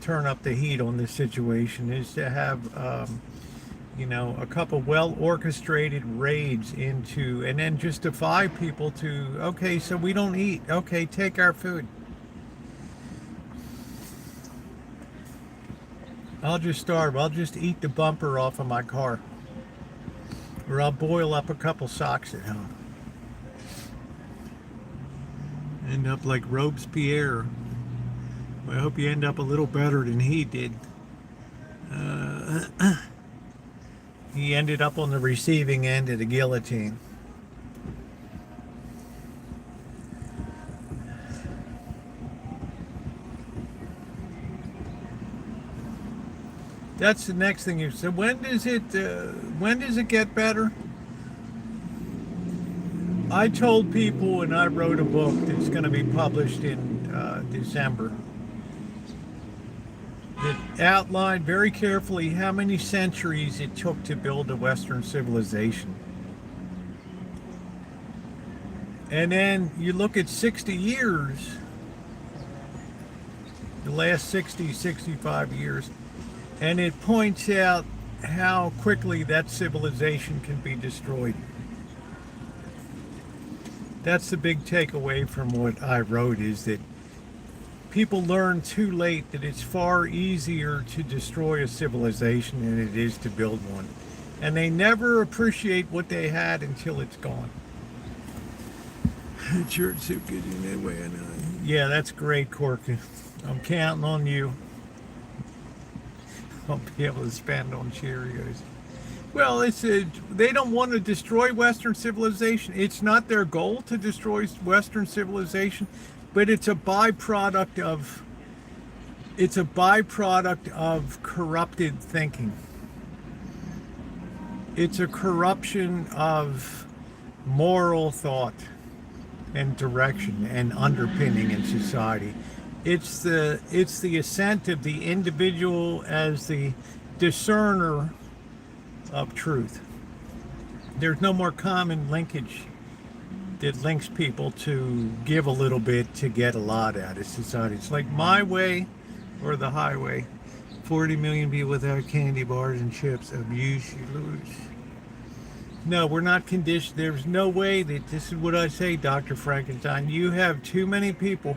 turn up the heat on this situation, is to have, a couple well orchestrated raids into, and then just defy people to, okay, so we don't eat, okay, take our food. I'll just starve. I'll just eat the bumper off of my car. Or I'll boil up a couple socks at home. End up like Robespierre. Well, I hope you end up a little better than he did. He ended up on the receiving end of the guillotine. That's the next thing. So when does it get better? I told people, and I wrote a book that's going to be published in December, that outlined very carefully how many centuries it took to build a Western civilization. And then you look at 60 years, the last 60, 65 years, and it points out how quickly that civilization can be destroyed. That's the big takeaway from what I wrote, is that people learn too late that it's far easier to destroy a civilization than it is to build one. And they never appreciate what they had until it's gone. Church soup getting that way, I know. Yeah, that's great, Corky. I'm counting on you. I'll be able to spend on Cheerios. Well, they don't want to destroy Western civilization. It's not their goal to destroy Western civilization, but it's a byproduct of corrupted thinking. It's a corruption of moral thought and direction and underpinning in society. It's the ascent of the individual as the discerner of truth. There's no more common linkage that links people to give a little bit to get a lot out of society. It's like my way or the highway. 40 million people without candy bars and chips. Abuse, you lose. No, we're not conditioned. There's no way that, this is what I say, Dr. Frankenstein, you have too many people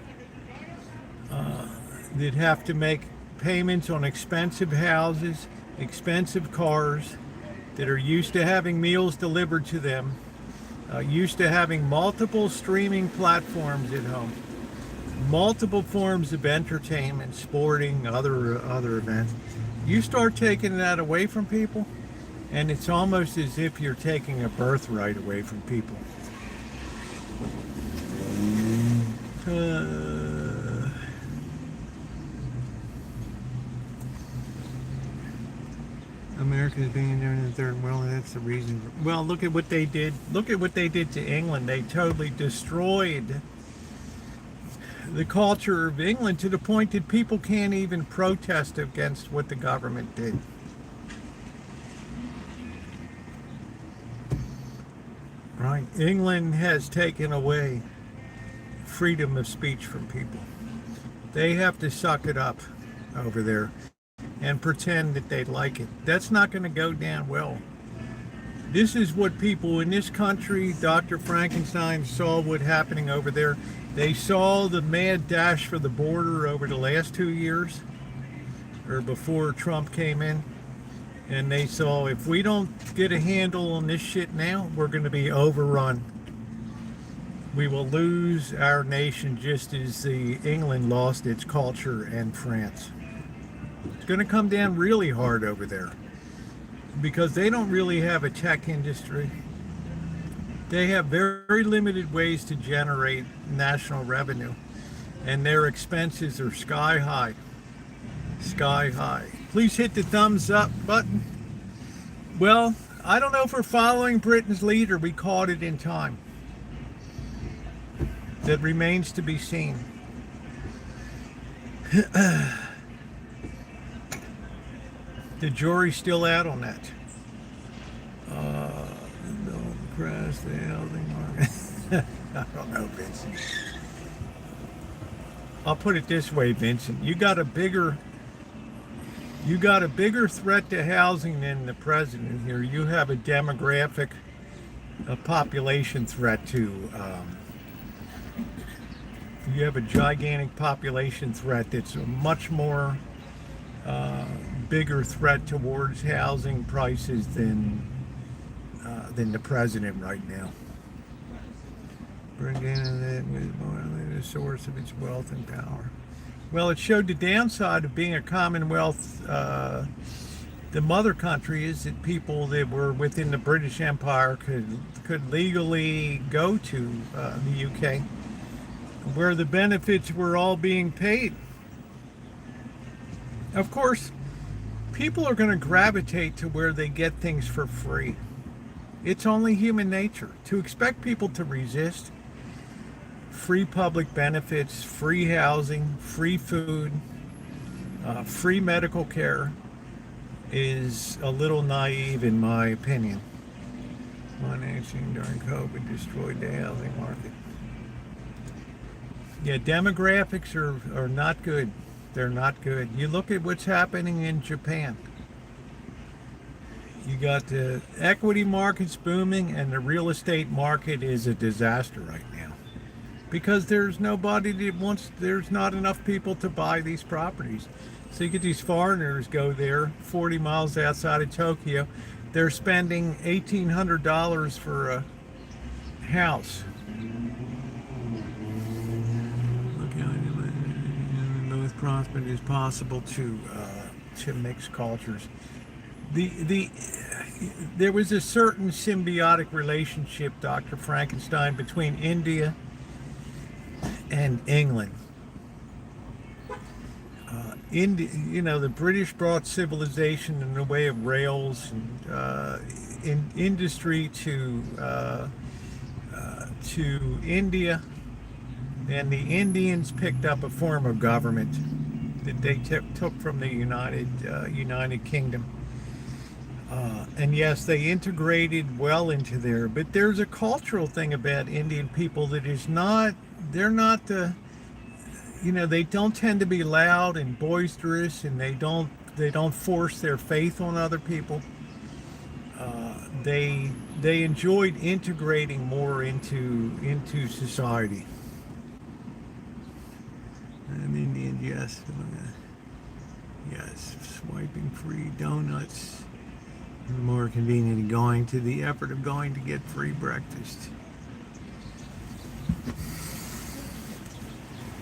that have to make payments on expensive houses, expensive cars, that are used to having meals delivered to them, used to having multiple streaming platforms at home, multiple forms of entertainment, sporting, other events. You start taking that away from people, and it's almost as if you're taking a birthright away from people. Uh, America's being there in the third world. That's the reason. Well, look at what they did. Look at what they did to England. They totally destroyed the culture of England to the point that people can't even protest against what the government did. Right? England has taken away freedom of speech from people. They have to suck it up over there and pretend that they like it. That's not going to go down well. This is what people in this country, Dr. Frankenstein, saw what happening over there. They saw the mad dash for the border over the last 2 years, or before Trump came in. And they saw, if we don't get a handle on this shit now, we're going to be overrun. We will lose our nation just as England lost its culture and France. It's going to come down really hard over there because they don't really have a tech industry. They have very limited ways to generate national revenue, and their expenses are sky high. Sky high. Please hit the thumbs up button. Well, I don't know if we're following Britain's leader. We caught it in time. That remains to be seen. The jury's still out on that. Don't crash the housing market. I don't know, Vincent. I'll put it this way, Vincent. You got a bigger threat to housing than the president here. You have a demographic, a population threat to. You have a gigantic population threat that's a much more bigger threat towards housing prices than the president right now. Britain was the source of its wealth and power. Well, it showed the downside of being a commonwealth. The mother country is that people that were within the British Empire could legally go to the UK, where the benefits were all being paid. Of course, people are going to gravitate to where they get things for free. It's only human nature to expect people to resist. Free public benefits, free housing, free food, free medical care is a little naive in my opinion. Financing during COVID destroyed the housing market. Yeah, demographics are not good. They're not good. You look at what's happening in Japan. You got the equity markets booming and the real estate market is a disaster right now. Because there's nobody that wants, there's not enough people to buy these properties. So you get these foreigners go there 40 miles outside of Tokyo. They're spending $1,800 for a house. Look how most prosperous is possible to mix cultures. There was a certain symbiotic relationship, Dr. Frankenstein, between India and England. The British brought civilization in the way of rails and in industry to India, and the Indians picked up a form of government that they took from the United Kingdom. And yes, they integrated well into there, but there's a cultural thing about Indian people that is not, they're not the, they don't tend to be loud and boisterous, and they don't force their faith on other people. They enjoyed integrating more into society. An Indian, yes, swiping free donuts. More convenient than going to the effort of going to get free breakfast.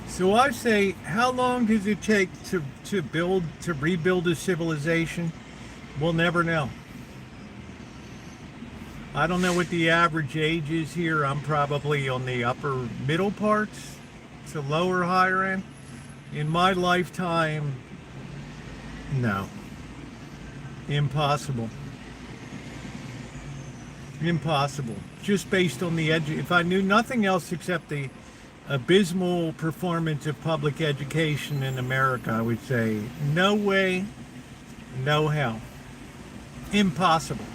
So I say, how long does it take to rebuild a civilization? We'll never know. I don't know what the average age is here. I'm probably on the upper middle parts. to lower higher end. In my lifetime, no. Impossible. Impossible. Just based on the if I knew nothing else except the abysmal performance of public education in America, I would say no way, no how. Impossible.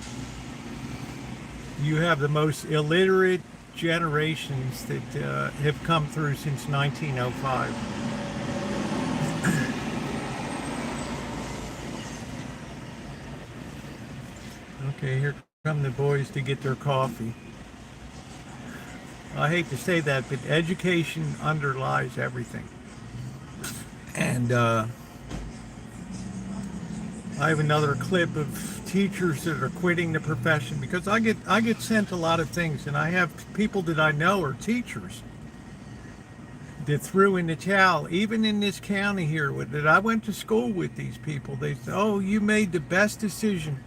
You have the most illiterate generations that have come through since 1905. Okay, here come the boys to get their coffee. I hate to say that, but education underlies everything. And I have another clip of teachers that are quitting the profession because I get sent a lot of things, and I have people that I know are teachers that threw in the towel. Even in this county here, that I went to school with these people, they said, "Oh, you made the best decision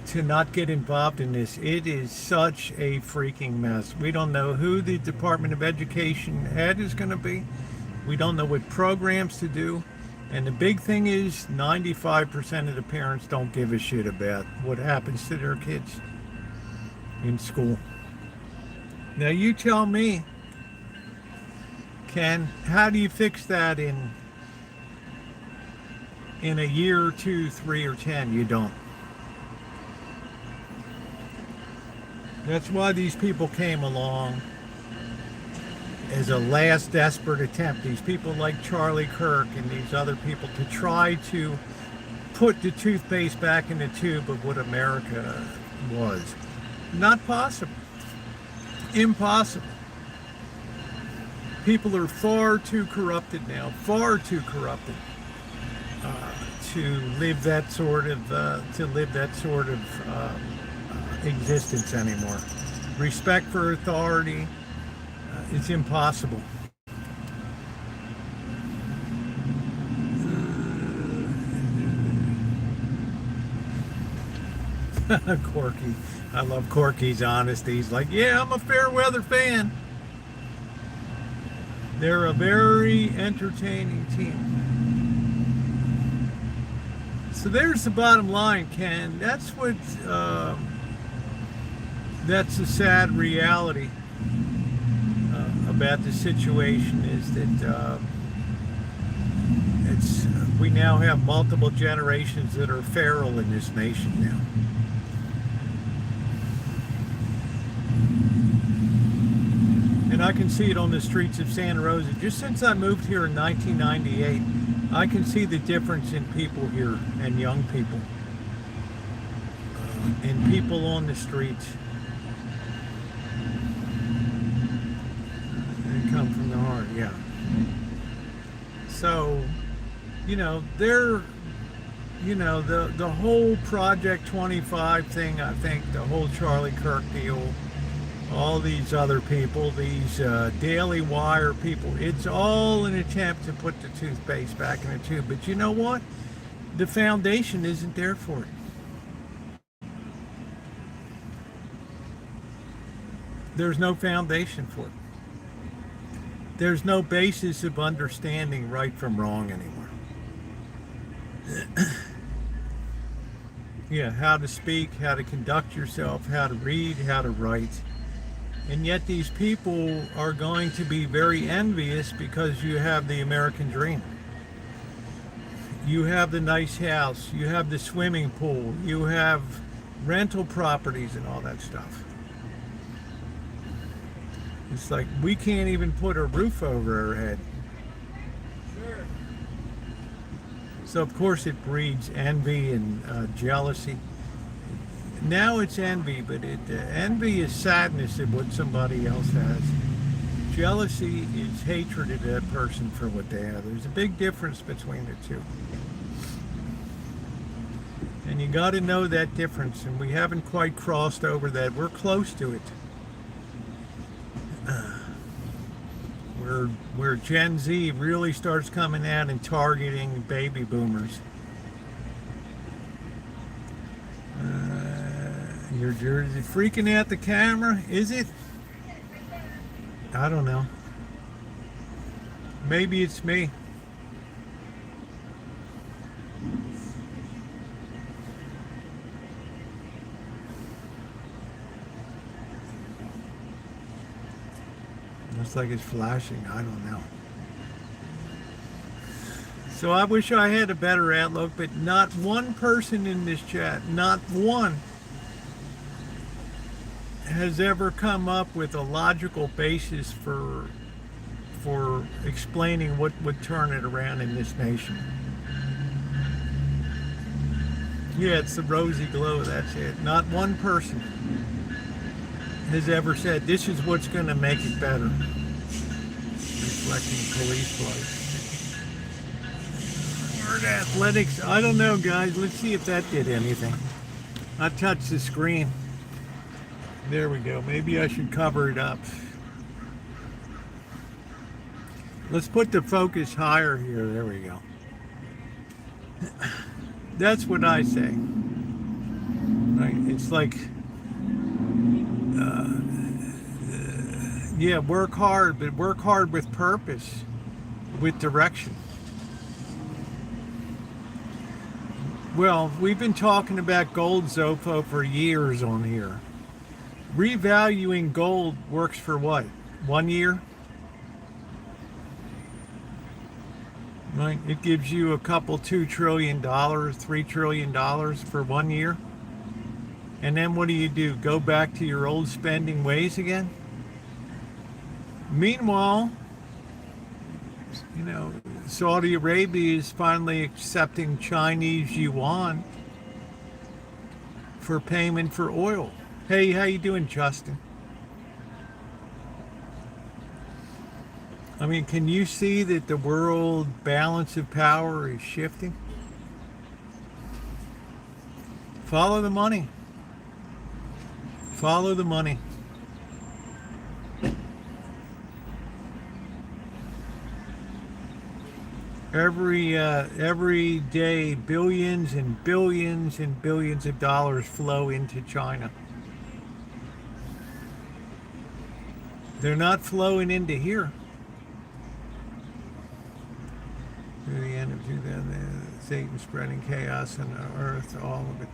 to not get involved in this. It is such a freaking mess. We don't know who the Department of Education head is going to be. We don't know what programs to do. And the big thing is 95% of the parents don't give a shit about what happens to their kids in school." Now you tell me, Ken, how do you fix that in a year or 2, 3, or 10? You don't. That's why these people came along as a last desperate attempt. These people like Charlie Kirk and these other people to try to put the toothpaste back in the tube of what America was. Not possible. Impossible. People are far too corrupted now, far too corrupted to live that sort of existence anymore. Respect for authority, it's impossible. Corky. I love Corky's honesty. He's like, yeah, I'm a fair weather fan. They're a very entertaining team. So there's the bottom line, Ken. That's what, that's the sad reality about the situation, is that we now have multiple generations that are feral in this nation now. And I can see it on the streets of Santa Rosa. Just since I moved here in 1998, I can see the difference in people here and young people. And people on the streets. They come from the heart, yeah. So, you know, the whole Project 25 thing, I think, the whole Charlie Kirk deal, all these other people, these Daily Wire people, it's all an attempt to put the toothpaste back in the tube. But you know what? The foundation isn't there for it. There's no foundation for it. There's no basis of understanding right from wrong anymore. Yeah, how to speak, how to conduct yourself, how to read, how to write. And yet these people are going to be very envious because you have the American dream. You have the nice house, you have the swimming pool, you have rental properties and all that stuff. It's like we can't even put a roof over our head. Sure. So of course it breeds envy and jealousy. Now it's envy, but envy is sadness at what somebody else has. Jealousy is hatred of that person for what they have. There's a big difference between the two. And you got to know that difference, and we haven't quite crossed over that. We're close to it. Where Gen Z really starts coming out and targeting baby boomers. You're freaking out the camera, is it? I don't know. Maybe it's me. Looks like it's flashing. I don't know. So I wish I had a better outlook, but not one person in this chat, not one, has ever come up with a logical basis for explaining what would turn it around in this nation. Yeah, it's the Rosie glow, that's it. Not one person has ever said this is what's going to make it better. Reflecting police lights. Word athletics, I don't know, guys. Let's see if that did anything. I touched the screen. There we go. Maybe I should cover it up. Let's put the focus higher here. There we go. That's what I say. Right? It's like, yeah, work hard, but work hard with purpose, with direction. Well, we've been talking about gold, Zofo, for years on here. Revaluing gold works for what? 1 year? Right? It gives you a couple $2 trillion, $3 trillion for 1 year. And then what do? Go back to your old spending ways again? Meanwhile, you know, Saudi Arabia is finally accepting Chinese yuan for payment for oil. Hey, how you doing, Justin? I mean, can you see that the world balance of power is shifting? Follow the money. Follow the money. Every day, billions and billions and billions of dollars flow into China. They're not flowing into here. Through the end of 2000, Satan spreading chaos on the earth, all of it.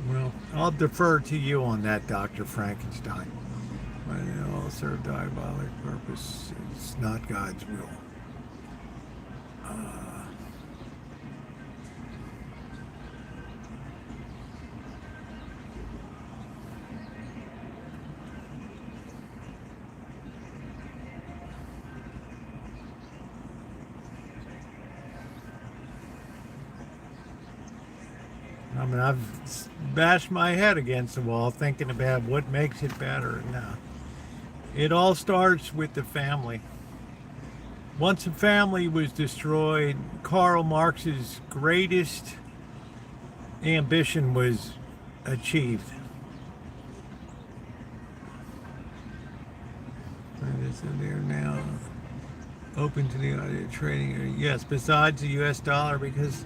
Well, I'll defer to you on that, Dr. Frankenstein. They all serve diabolic purpose. It's not God's will. I mean, I've bashed my head against the wall thinking about what makes it better. No. It all starts with the family. Once a family was destroyed, Karl Marx's greatest ambition was achieved. They're now open to the idea of trading. Yes, besides the US dollar, because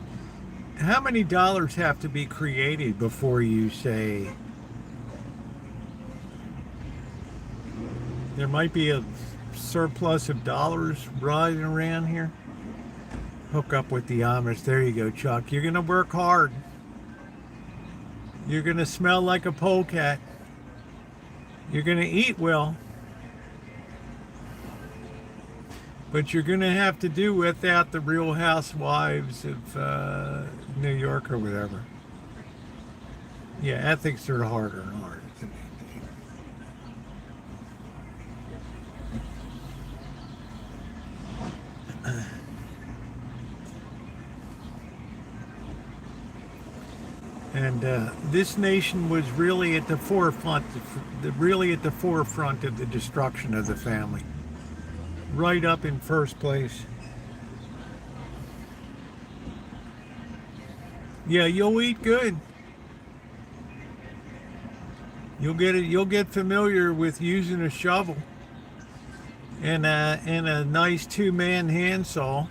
how many dollars have to be created before you say there might be a surplus of dollars riding around here? Hook up with the Amish. There you go, Chuck. You're going to work hard. You're going to smell like a polecat. You're going to eat well. But you're going to have to do without the Real Housewives of New York or whatever. Yeah, ethics are harder and harder. And this nation was really at the forefront, of the destruction of the family. Right up in first place. Yeah, you'll eat good. You'll get familiar with using a shovel and a nice 2-man handsaw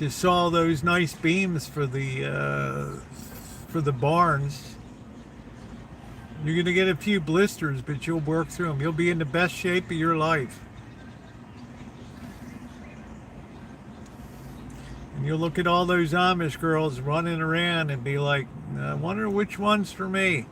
Just saw those nice beams for the barns. You're gonna get a few blisters, but you'll work through them. You'll be in the best shape of your life. And you'll look at all those Amish girls running around and be like, I wonder which one's for me.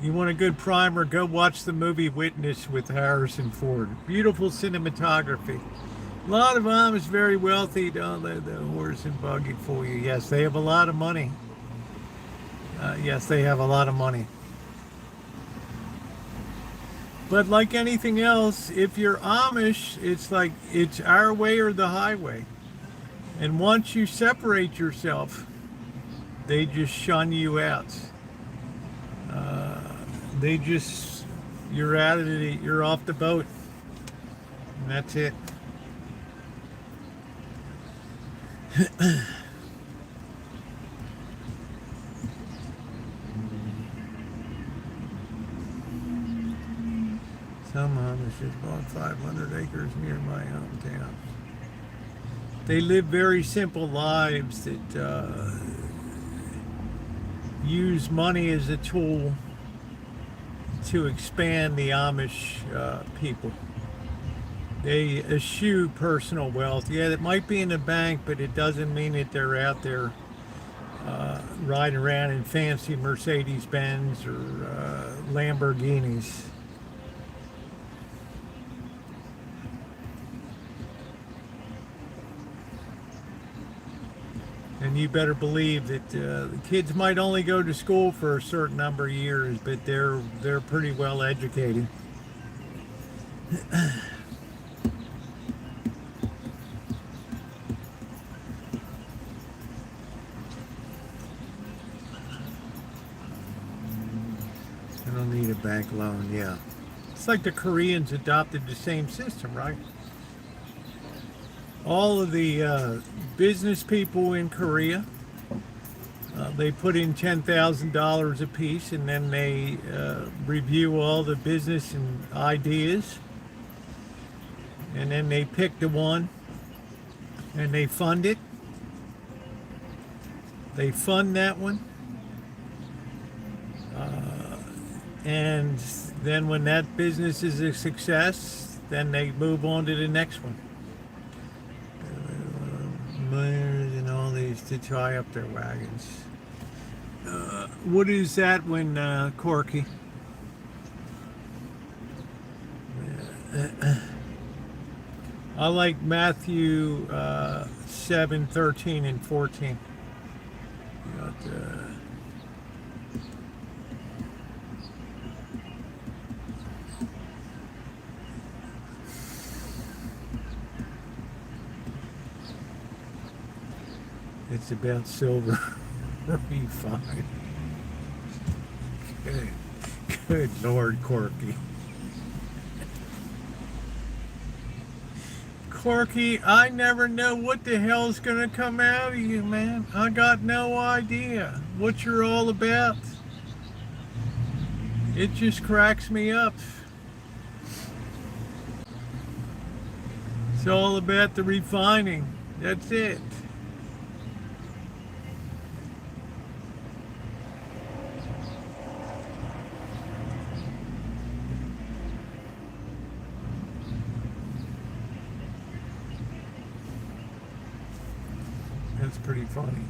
You want a good primer, go watch the movie Witness with Harrison Ford. Beautiful cinematography. A lot of Amish very wealthy. Don't let the horse and buggy fool you. Yes, they have a lot of money. Yes, they have a lot of money. But like anything else, if you're Amish, it's like it's our way or the highway. And once you separate yourself, they just shun you out. You're out of it, you're off the boat. And that's it. Some Amish just bought 500 acres near my hometown. They live very simple lives that use money as a tool to expand the Amish people. They eschew personal wealth. Yeah, it might be in the bank, but it doesn't mean that they're out there riding around in fancy Mercedes-Benz or Lamborghinis. And you better believe that the kids might only go to school for a certain number of years, but they're pretty well educated. I don't need a bank loan, yeah. It's like the Koreans adopted the same system, right? All of the business people in Korea, they put in $10,000 a piece, and then they review all the business and ideas, and then they pick the one and they fund it. They fund that one, and then when that business is a success, then they move on to the next one. And all these to tie up their wagons. What is that when Corky? I like Matthew 7, 13, and 14. Got, it's about silver refined. Good Lord, Corky. Corky, I never know what the hell's gonna come out of you, man. I got no idea what you're all about. It just cracks me up. It's all about the refining. That's it. That's pretty funny.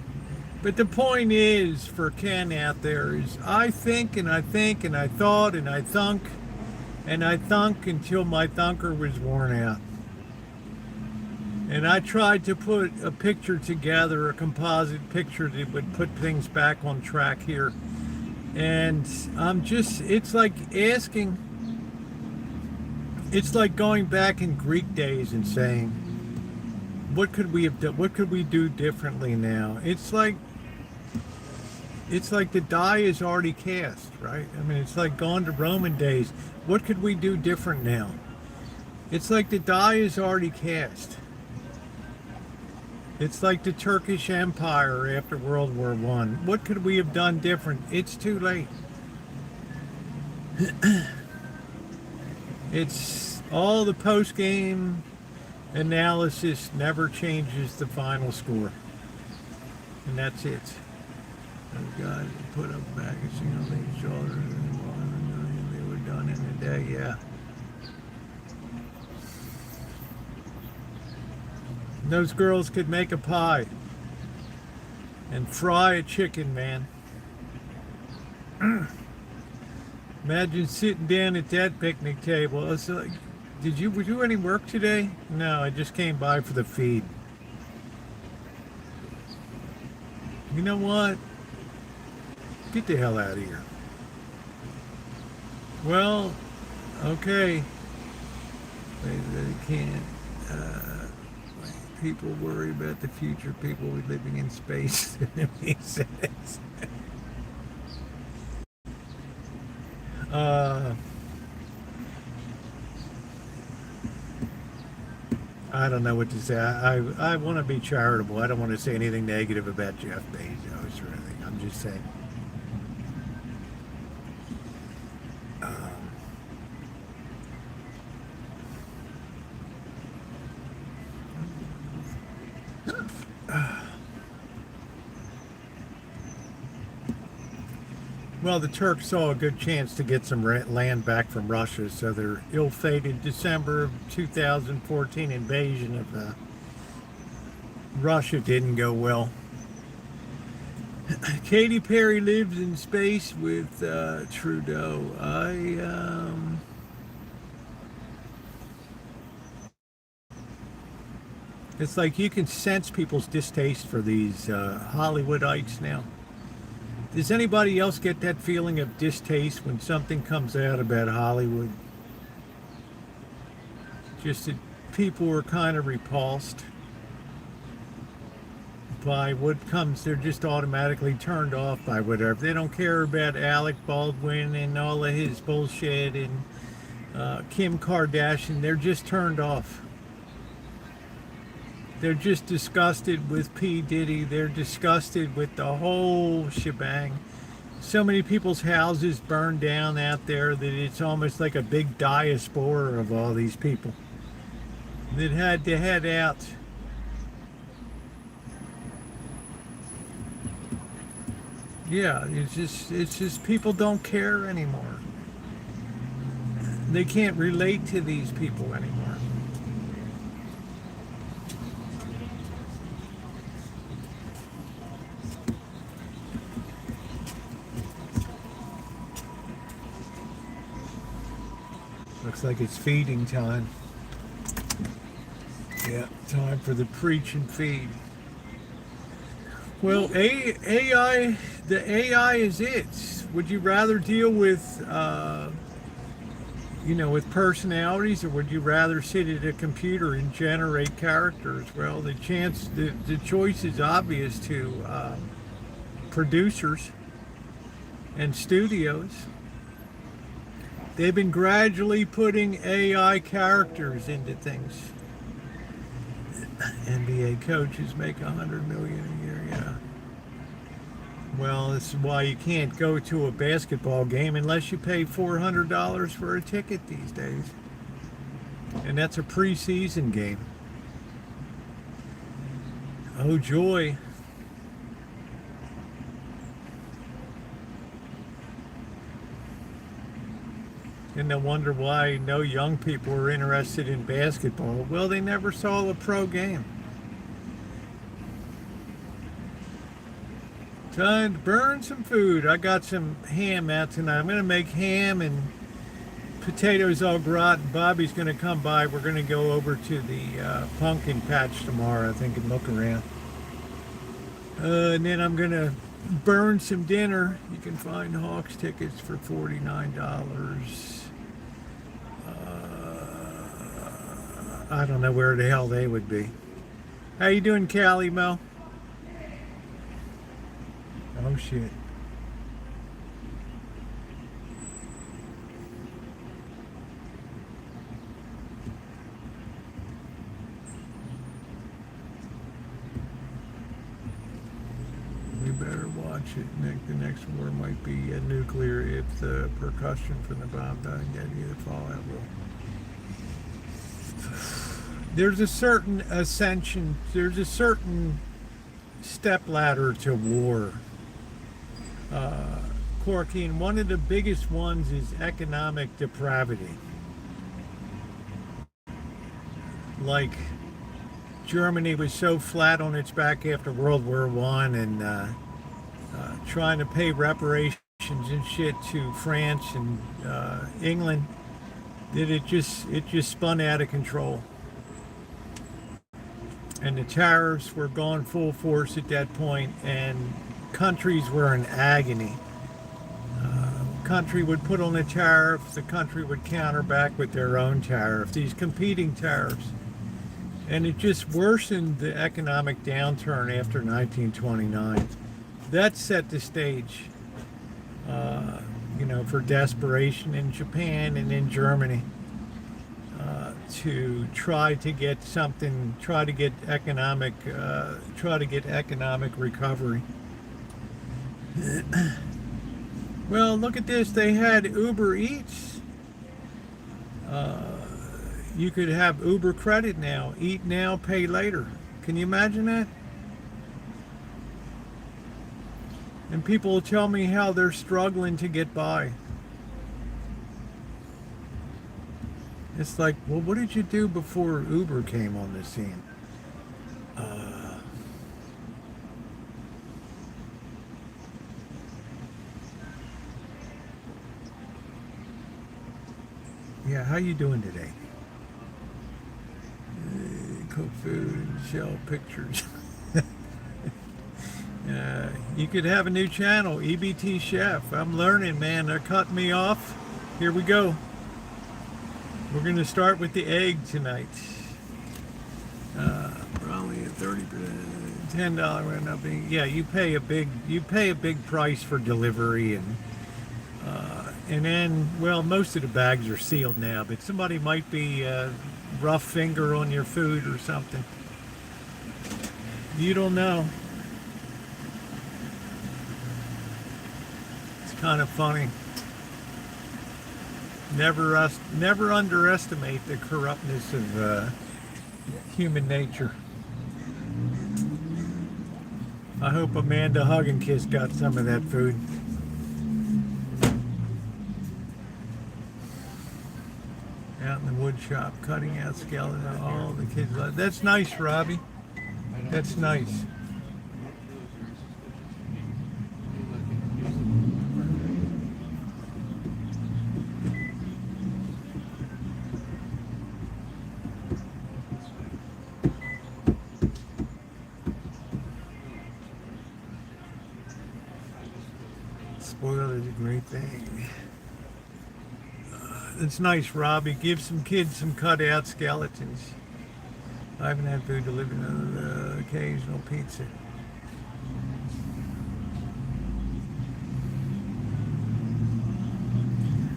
But the point is, for Ken out there, is I think and I think and I thought and I thunk and I thunk until my thunker was worn out. And I tried to put a picture together, a composite picture that would put things back on track here. And it's like asking, it's like going back in Greek days and saying, what could we have done? What could we do differently now? It's like the die is already cast, right? I mean, it's like gone to Roman days. What could we do different now? It's like the die is already cast. It's like the Turkish Empire after World War I. What could we have done different? It's too late. It's all the post-game analysis never changes the final score. And that's it. Those guys put up a magazine on each other and they were done in a day, yeah. Those girls could make a pie and fry a chicken, man. Imagine sitting down at that picnic table. It's like, did you do any work today? No, I just came by for the feed. You know what? Get the hell out of here. Well, okay. They can't. People worry about the future. People living in space. He says. I don't know what to say. I want to be charitable. I don't want to say anything negative about Jeff Bezos or anything. I'm just saying. Well, the Turks saw a good chance to get some land back from Russia, so their ill-fated December of 2014 invasion of Russia didn't go well. Katy Perry lives in space with Trudeau. It's like you can sense people's distaste for these Hollywoodites now. Does anybody else get that feeling of distaste when something comes out about Hollywood? Just that people are kind of repulsed by what comes. They're just automatically turned off by whatever. They don't care about Alec Baldwin and all of his bullshit and Kim Kardashian. They're just turned off. They're just disgusted with P. Diddy. They're disgusted with the whole shebang. So many people's houses burned down out there that it's almost like a big diaspora of all these people that had to head out. Yeah, it's just people don't care anymore. They can't relate to these people anymore. Looks like it's feeding time. Yeah, time for the preach and feed. Well, AI, the AI is it. Would you rather deal with, with personalities, or would you rather sit at a computer and generate characters? Well, the choice is obvious to producers and studios. They've been gradually putting AI characters into things. NBA coaches make $100 million a year, yeah. Well, this is why you can't go to a basketball game unless you pay $400 for a ticket these days. And that's a preseason game. Oh, joy. And I wonder why no young people are interested in basketball. Well, they never saw a pro game. Time to burn some food. I got some ham out tonight. I'm going to make ham and potatoes au gratin. Bobby's going to come by. We're going to go over to the pumpkin patch tomorrow, I think, and look around. And then I'm going to burn some dinner. You can find Hawks tickets for $49. I don't know where the hell they would be. How you doing, Callie Mo? Oh shit. We better watch it. The next war might be nuclear if the percussion from the bomb doesn't get you. The fallout will. there's a certain ascension, there's a certain step ladder to war, Corky, and one of the biggest ones is economic depravity. Like Germany was so flat on its back after World War One, and trying to pay reparations and shit to France and England, that it just spun out of control. And the tariffs were gone full force at that point, and countries were in agony. Country would put on a tariff, the country would counter back with their own tariff, these competing tariffs. And it just worsened the economic downturn after 1929. That set the stage, for desperation in Japan and in Germany, to try to get economic recovery. Well, look at this. They had Uber Eats. You could have Uber credit now. Eat now, pay later. Can you imagine that? And people will tell me how they're struggling to get by. It's like, well, what did you do before Uber came on the scene? Yeah, how you doing today? Cook food and shell pictures. You could have a new channel, EBT Chef. I'm learning, man. They're cutting me off. Here we go. We're going to start with the egg tonight. Probably a 30%, $10 end up being. Yeah, you pay a big price for delivery, and then, well, most of the bags are sealed now, but somebody might be rough finger on your food or something. You don't know. It's kind of funny. Never underestimate the corruptness of human nature. I hope Amanda Hug and Kiss got some of that food. Out in the wood shop, cutting out skeleton. All the kids. That's nice, Robbie. That's nice. Spoiled is a great thing. It's nice, Robbie. Give some kids some cut-out skeletons. I haven't had food delivered other than occasional pizza.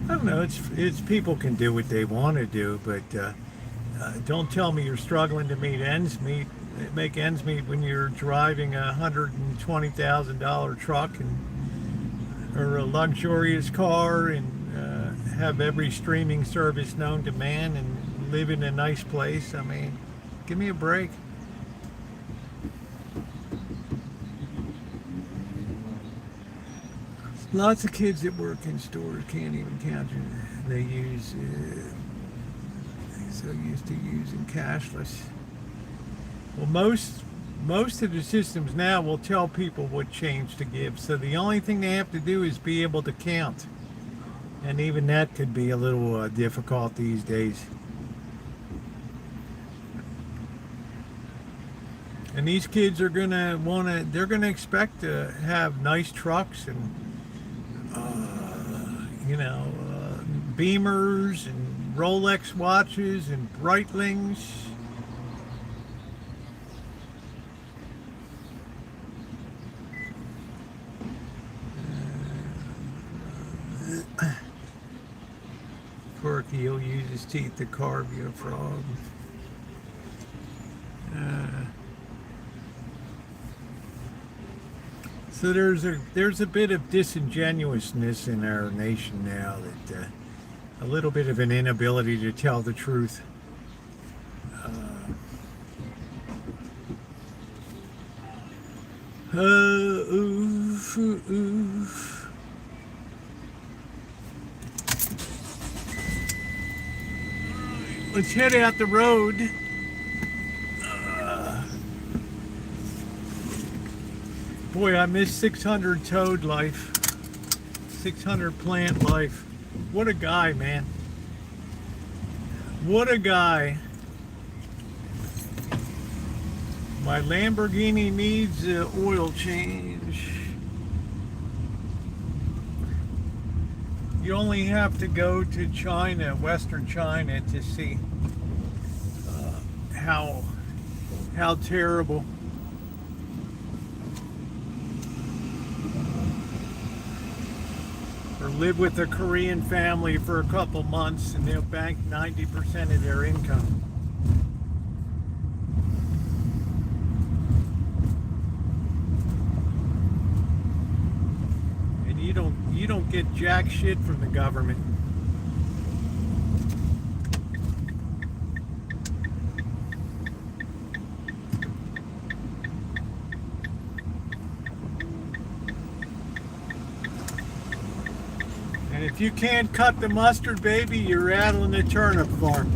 I don't know. It's people can do what they want to do, but don't tell me you're struggling to make ends meet when you're driving a $120,000 truck or a luxurious car and have every streaming service known to man and live in a nice place. I mean, give me a break. Lots of kids that work in stores can't even count it. They use, they're so used to using cashless. Well, most of the systems now will tell people what change to give. So the only thing they have to do is be able to count. And even that could be a little difficult these days. And these kids are gonna they're gonna expect to have nice trucks and Beamers and Rolex watches and Breitlings. Corky, he'll use his teeth to carve you a frog. So there's a bit of disingenuousness in our nation now, that a little bit of an inability to tell the truth. Oof, oof. Let's head out the road. Boy, I miss 600 toad life. 600 plant life. What a guy, man. What a guy. My Lamborghini needs an oil change. You only have to go to China, Western China, to see how terrible. Or live with a Korean family for a couple months and they'll bank 90% of their income. And you don't get jack shit from the government. And if you can't cut the mustard, baby, you're rattling the turnip farm.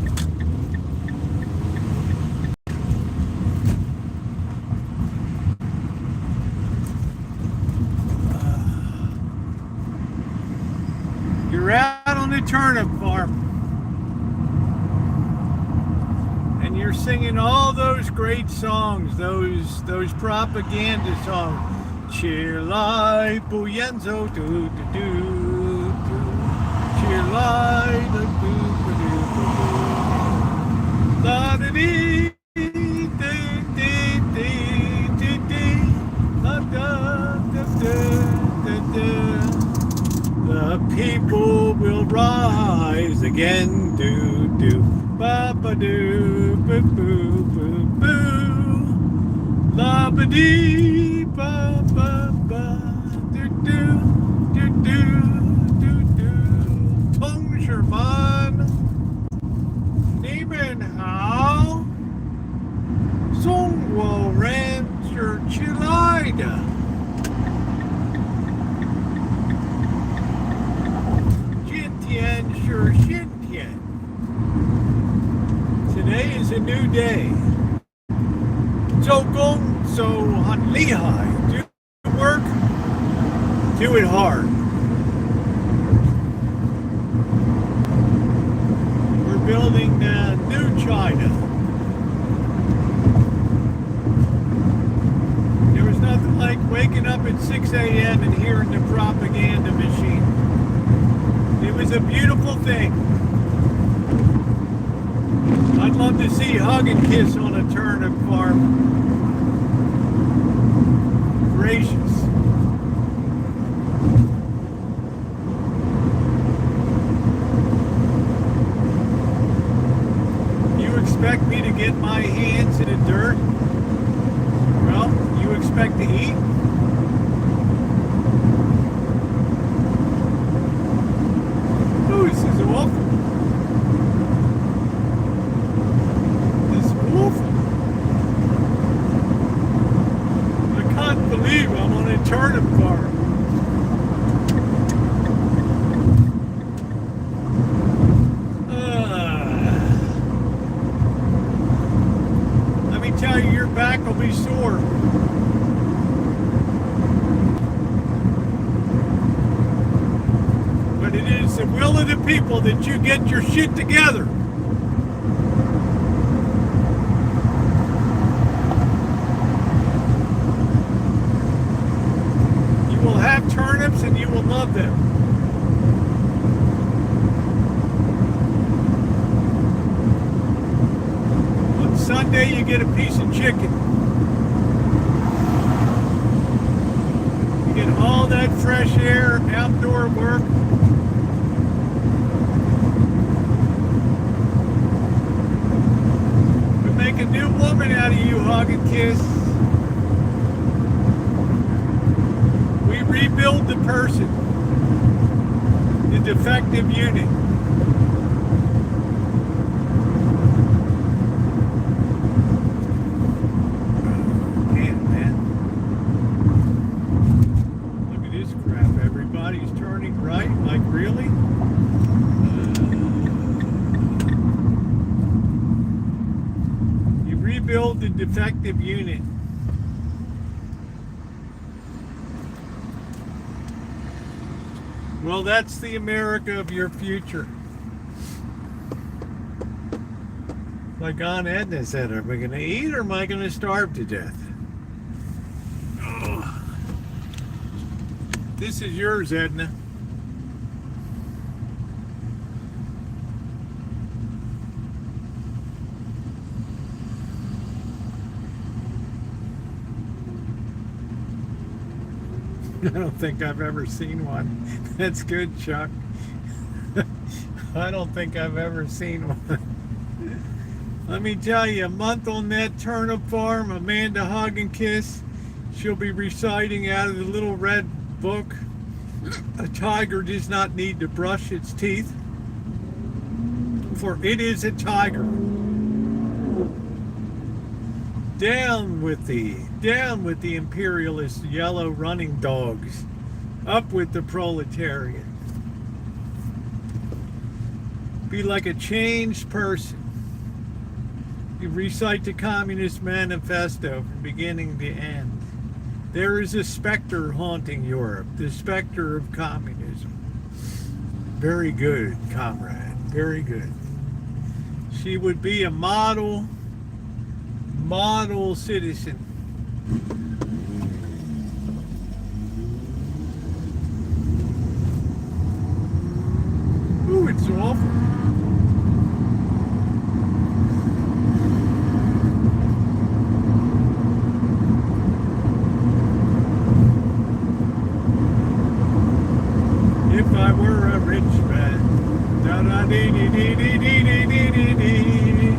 You're out on the turnip farm. And you're singing all those great songs, those propaganda songs. Chilai Buyenzo do do do do. Chilai do do do do. La da dee dee dee dee dee dee. La da da da da da. The people will rise again, do do, ba ba do, boo boo boo boo, la ba dee, ba ba ba, do do, do do, do do. Bonjour, man. Nehmen hao, Songwo Rancho Chilida. Sure, Shintian. Today is a new day. So gong, so han lihai. Do work, do it hard. We're building new China. There was nothing like waking up at 6 a.m. and hearing the propaganda machine. It was a beautiful thing. I'd love to see hug and kiss on a turnip farm. Gracious. You expect me to get my hands in the dirt? Well, you expect to eat? This is awful. This is awful. I can't believe I'm on a turnip farm. Let me tell you, your back will be sore. It is the will of the people that you get your shit together. You will have turnips and you will love them. On Sunday you get a piece of chicken. You get all that fresh air, outdoor work. Make a new woman out of you, hug and kiss. We rebuild the person, the defective unit. Damn, man. the defective unit. Well, that's the America of your future. Like Aunt Edna said, are we going to eat or am I going to starve to death? Oh. This is yours, Edna. I don't think I've ever seen one. That's good, Chuck. I don't think I've ever seen one. Let me tell you, a month on that turnip farm, Amanda hug and kiss. She'll be reciting out of the little red book, a tiger does not need to brush its teeth, for it is a tiger. Down with the imperialist yellow running dogs. Up with the proletariat. Be like a changed person. You recite the Communist Manifesto from beginning to end. There is a specter haunting Europe, the specter of communism. Very good, comrade, very good. She would be a model citizen. Ooh, it's awful. If I were a rich man, da-da-dee-dee-dee-dee-dee-dee-dee-dee,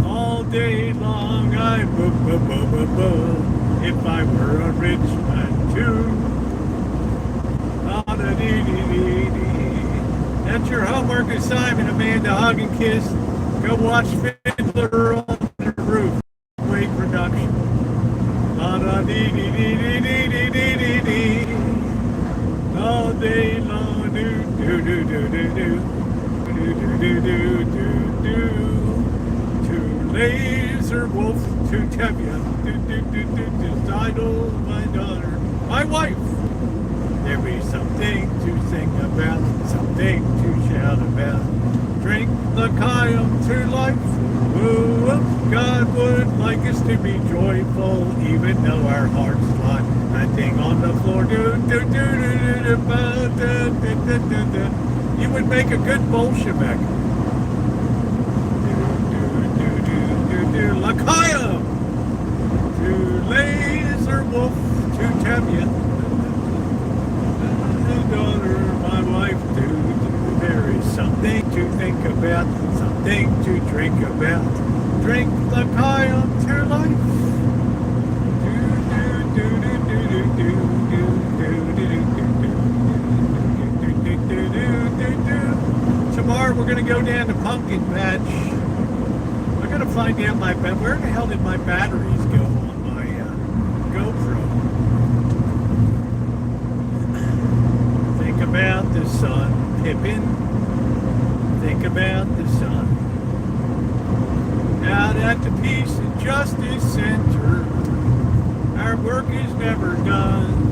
all day long I bo-bo-bo-bo-bo. If I were a rich man too, da-da-dee-dee-dee-dee. That's your homework assignment, Amanda. Hug and kiss. Go watch Fiddler on the Roof. Wait production. Da-da-dee-dee-dee-dee-dee-dee-dee-dee. All day long, do do do do do do do do do do do. To Laser Wolf, to Tevya, do do do do do. Idol, my daughter, my wife. There be something to sing about, something to shout about. Drink the Chiam to life. Woo, God would like us to be joyful, even though our hearts lie landing on the floor. Do do do do do do do do do do. You would make a good Bolshevik. Do do do do do do. La Chiam to Laser Wolf to Tevya. Daughter, my wife, do. There is something to think about, something to drink about. Drink the Chiam to life. Do do do do do do do do do do do. Tomorrow we're gonna go down to Pumpkin Patch. I gotta find out where the hell did my batteries go on my GoPro? Think about the sun, Pippin. Think about the sun. Out at the Peace and Justice Center, our work is never done.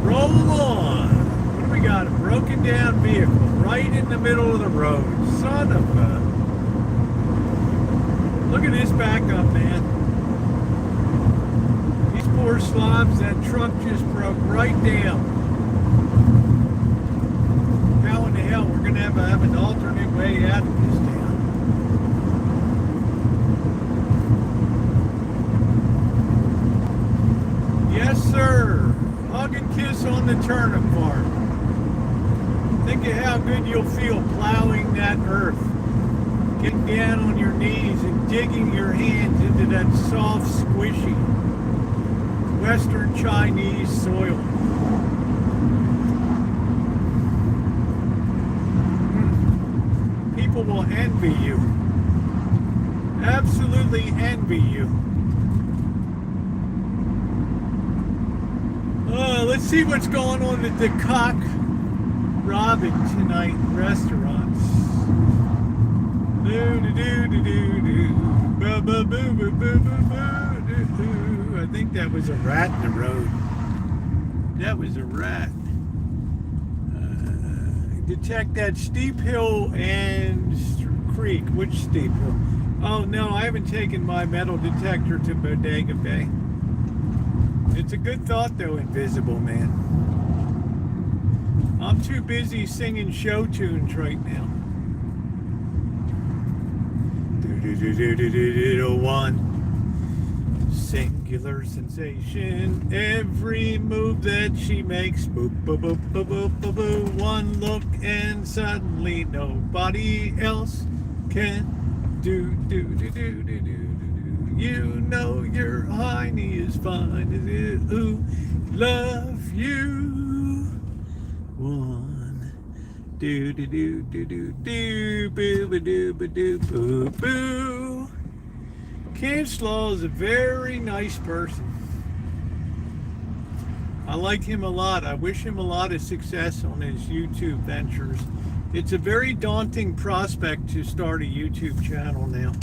Roll on. What do we got? A broken down vehicle right in the middle of the road. Son of a... Look at this backup, man. These poor slobs, that truck just broke right down. How in the hell we're going to have an alternate way out of this town? Yes, sir. Hug and kiss on the turnip farm. Think of how good you'll feel plowing that earth. Getting down on your knees and digging your hands into that soft, squishy Western Chinese soil. People will envy you. Absolutely envy you. Let's see what's going on at the Cock Robin tonight restaurants. I think that was a rat in the road. That was a rat. Detect that steep hill and creek. Which steep hill? Oh no, I haven't taken my metal detector to Bodega Bay. It's a good thought though, Invisible Man. I'm too busy singing show tunes right now. One singular sensation. Every move that she makes. Boop, boop, boop, boop, boop, boop, boop. One look and suddenly nobody else can do. You know your hiney is fine. Ooh, love you. One. Do do do do do do boo boo doo boo doo boo boo. Canslaw is a very nice person. I like him a lot. I wish him a lot of success on his YouTube ventures. It's a very daunting prospect to start a YouTube channel now.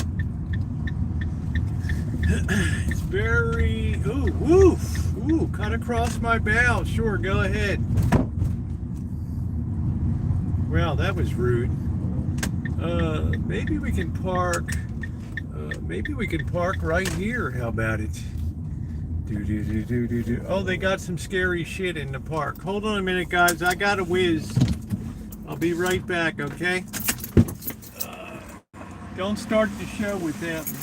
It's very ooh, cut across my bow. Sure, go ahead. Well, that was rude. Maybe we can park. Maybe we can park right here. How about it? Oh, they got some scary shit in the park. Hold on a minute, guys. I got a whiz. I'll be right back. Okay. Don't start the show without me.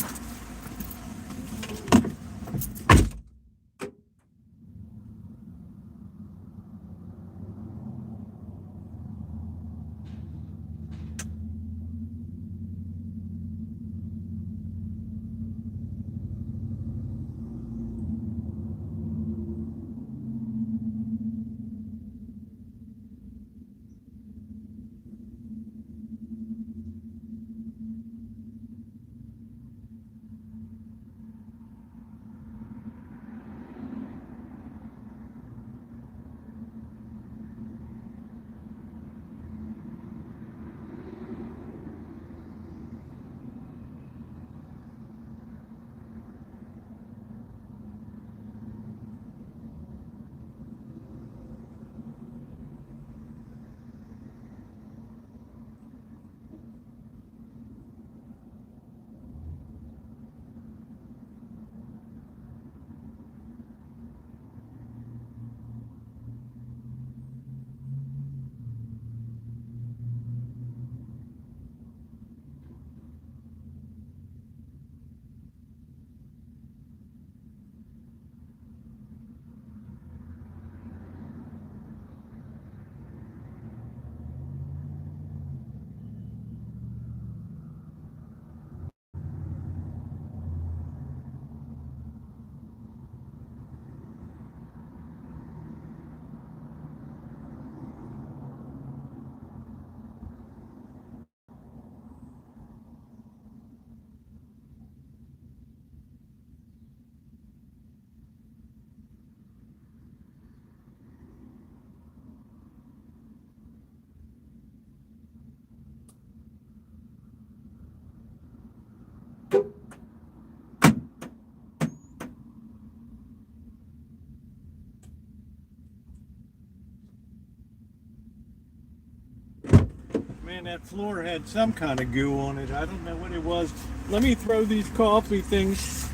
Man, that floor had some kind of goo on it. I don't know what it was. Let me throw these coffee things.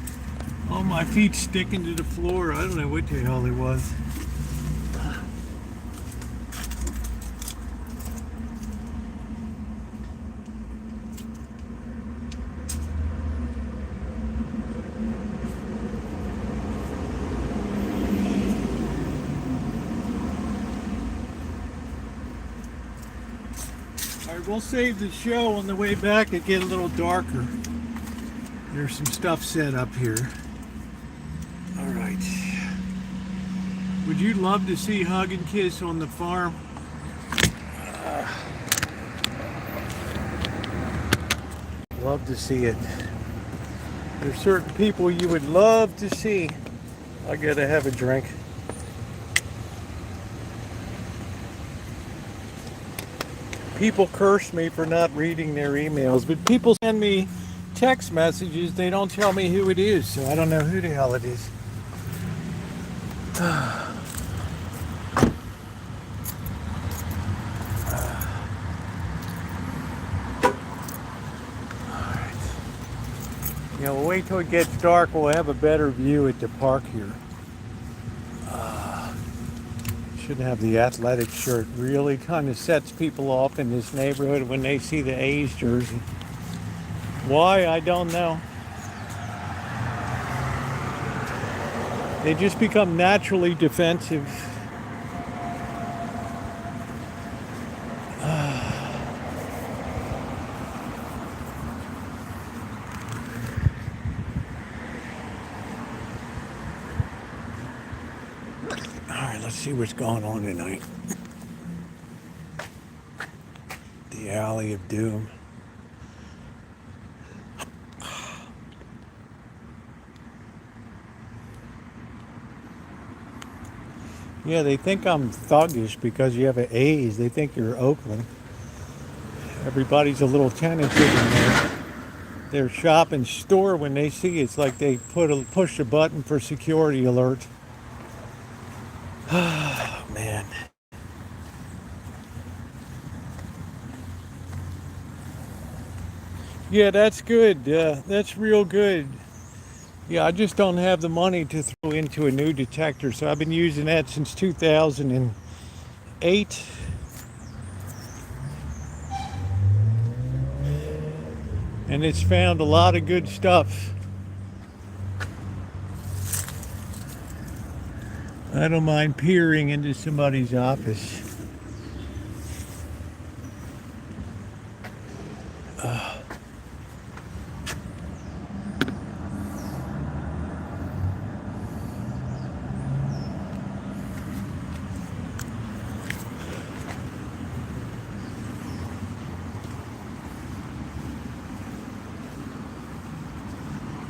Oh, my feet sticking to the floor. I don't know what the hell it was. We'll save the show. On the way back it get a little darker. There's some stuff set up here. All right. Would you love to see Hug and Kiss on the farm? Love to see it. There's certain people you would love to see. I gotta have a drink. People curse me for not reading their emails, but people send me text messages. They don't tell me who it is, so I don't know who the hell it is. You know, we'll wait till it gets dark. We'll have a better view at the park here. Should have the athletic shirt. Really kind of sets people off in this neighborhood when they see the A's jersey. Why, I don't know. They just become naturally defensive. Let's see what's going on tonight. The Alley of Doom. Yeah, they think I'm thuggish because you have an A's. They think you're Oakland. Everybody's a little tentative in their shop and store when they see it's like they push a button for security alert. Oh, man. Yeah, that's good. That's real good. Yeah, I just don't have the money to throw into a new detector, so I've been using that since 2008. And it's found a lot of good stuff. I don't mind peering into somebody's office.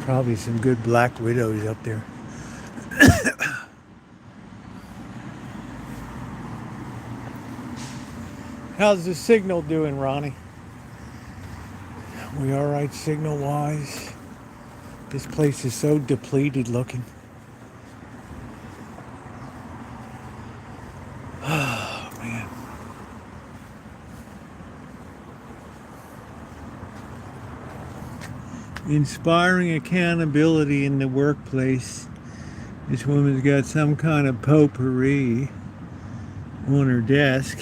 Probably some good black widows up there. How's the signal doing, Ronnie? We all right signal-wise? This place is so depleted looking. Oh, man. Inspiring accountability in the workplace. This woman's got some kind of potpourri on her desk.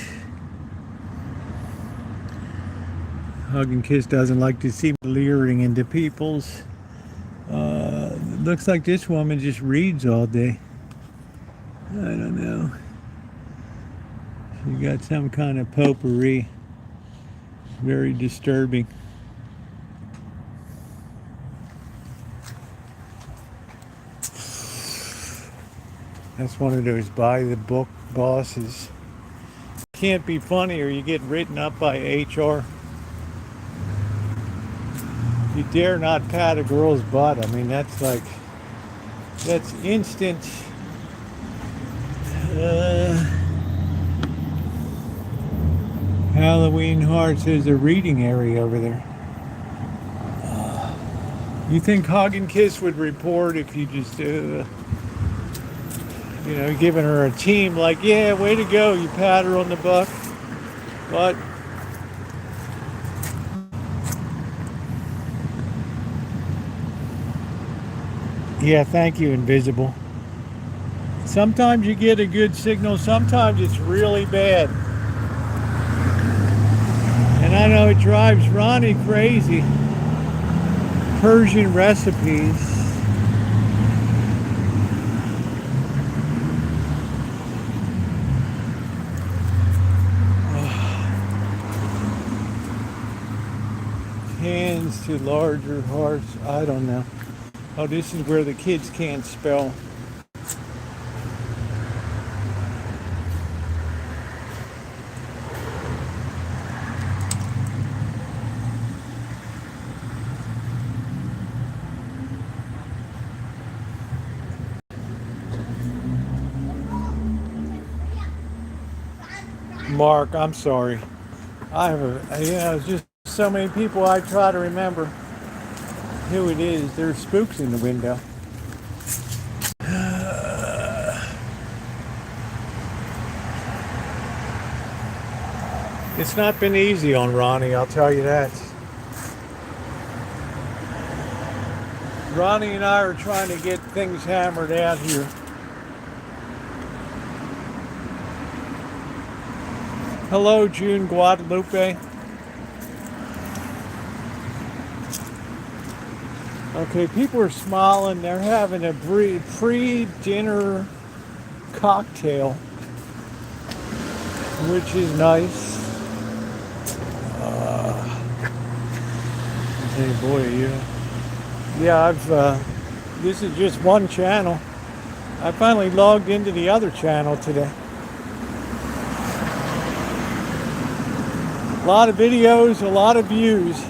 Hug and Kiss doesn't like to see leering into people's. Looks like this woman just reads all day. I don't know. She got some kind of potpourri. Very disturbing. That's one of those by the book bosses. Can't be funny or you get written up by HR. You dare not pat a girl's butt. I mean, that's instant. Halloween Hearts is a reading area over there. You think Hug and Kiss would report if you just, giving her a team like, yeah, way to go, you pat her on the butt. But yeah, thank you, Invisible. Sometimes you get a good signal, sometimes it's really bad. And I know it drives Ronnie crazy. Persian recipes. Hands to larger hearts. I don't know. Oh, this is where the kids can't spell. Mark, I'm sorry. It's just so many people I try to remember who it is. There's spooks in the window. It's not been easy on Ronnie, I'll tell you that. Ronnie and I are trying to get things hammered out here. Hello, June Guadalupe. Okay, people are smiling. They're having a pre-dinner cocktail, which is nice. Hey, boy, this is just one channel. I finally logged into the other channel today. A lot of videos, a lot of views.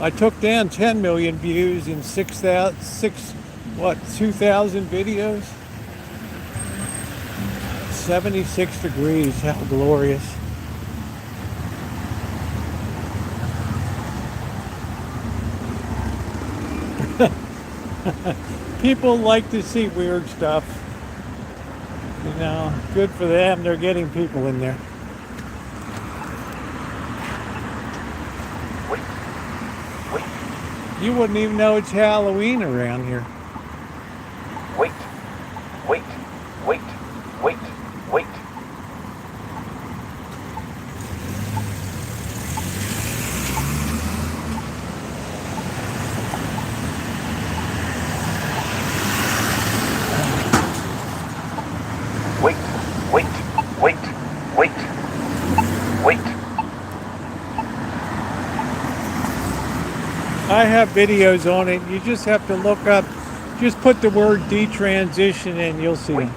I took down 10 million views in 2,000 videos? 76 degrees, how glorious. People like to see weird stuff. You know, good for them, they're getting people in there. You wouldn't even know it's Halloween around here. Wait. I have videos on it. You just have to look up, just put the word detransition and you'll see. Wait.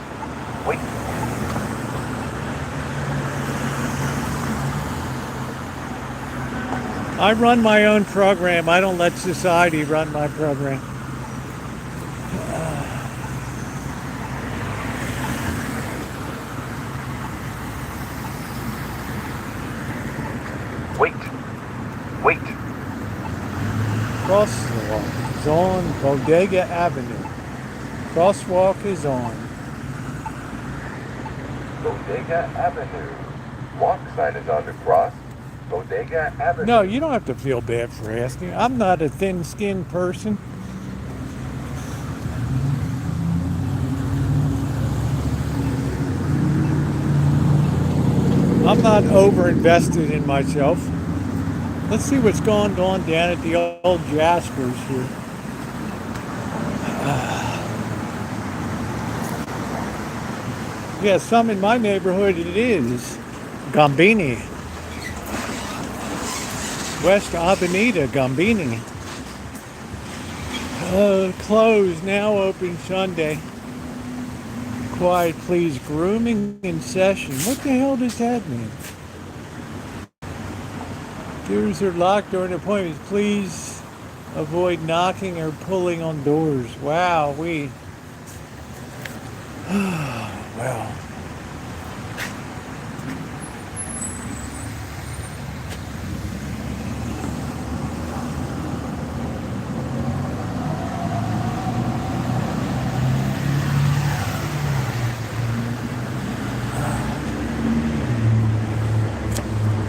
I run my own program. I don't let society run my program. Wait. Crosswalk is on Bodega Avenue. Crosswalk is on. Bodega Avenue. Walk sign is on the cross. Bodega Avenue. No, you don't have to feel bad for asking. I'm not a thin-skinned person. I'm not over-invested in myself. Let's see what's going on down at the old Jaspers here. Yeah, some in my neighborhood it is. Gambini. West Avenida, Gambini. Closed, now open Sunday. Quiet, please. Grooming in session. What the hell does that mean? Doors are locked during appointments. Please avoid knocking or pulling on doors. Wow, well.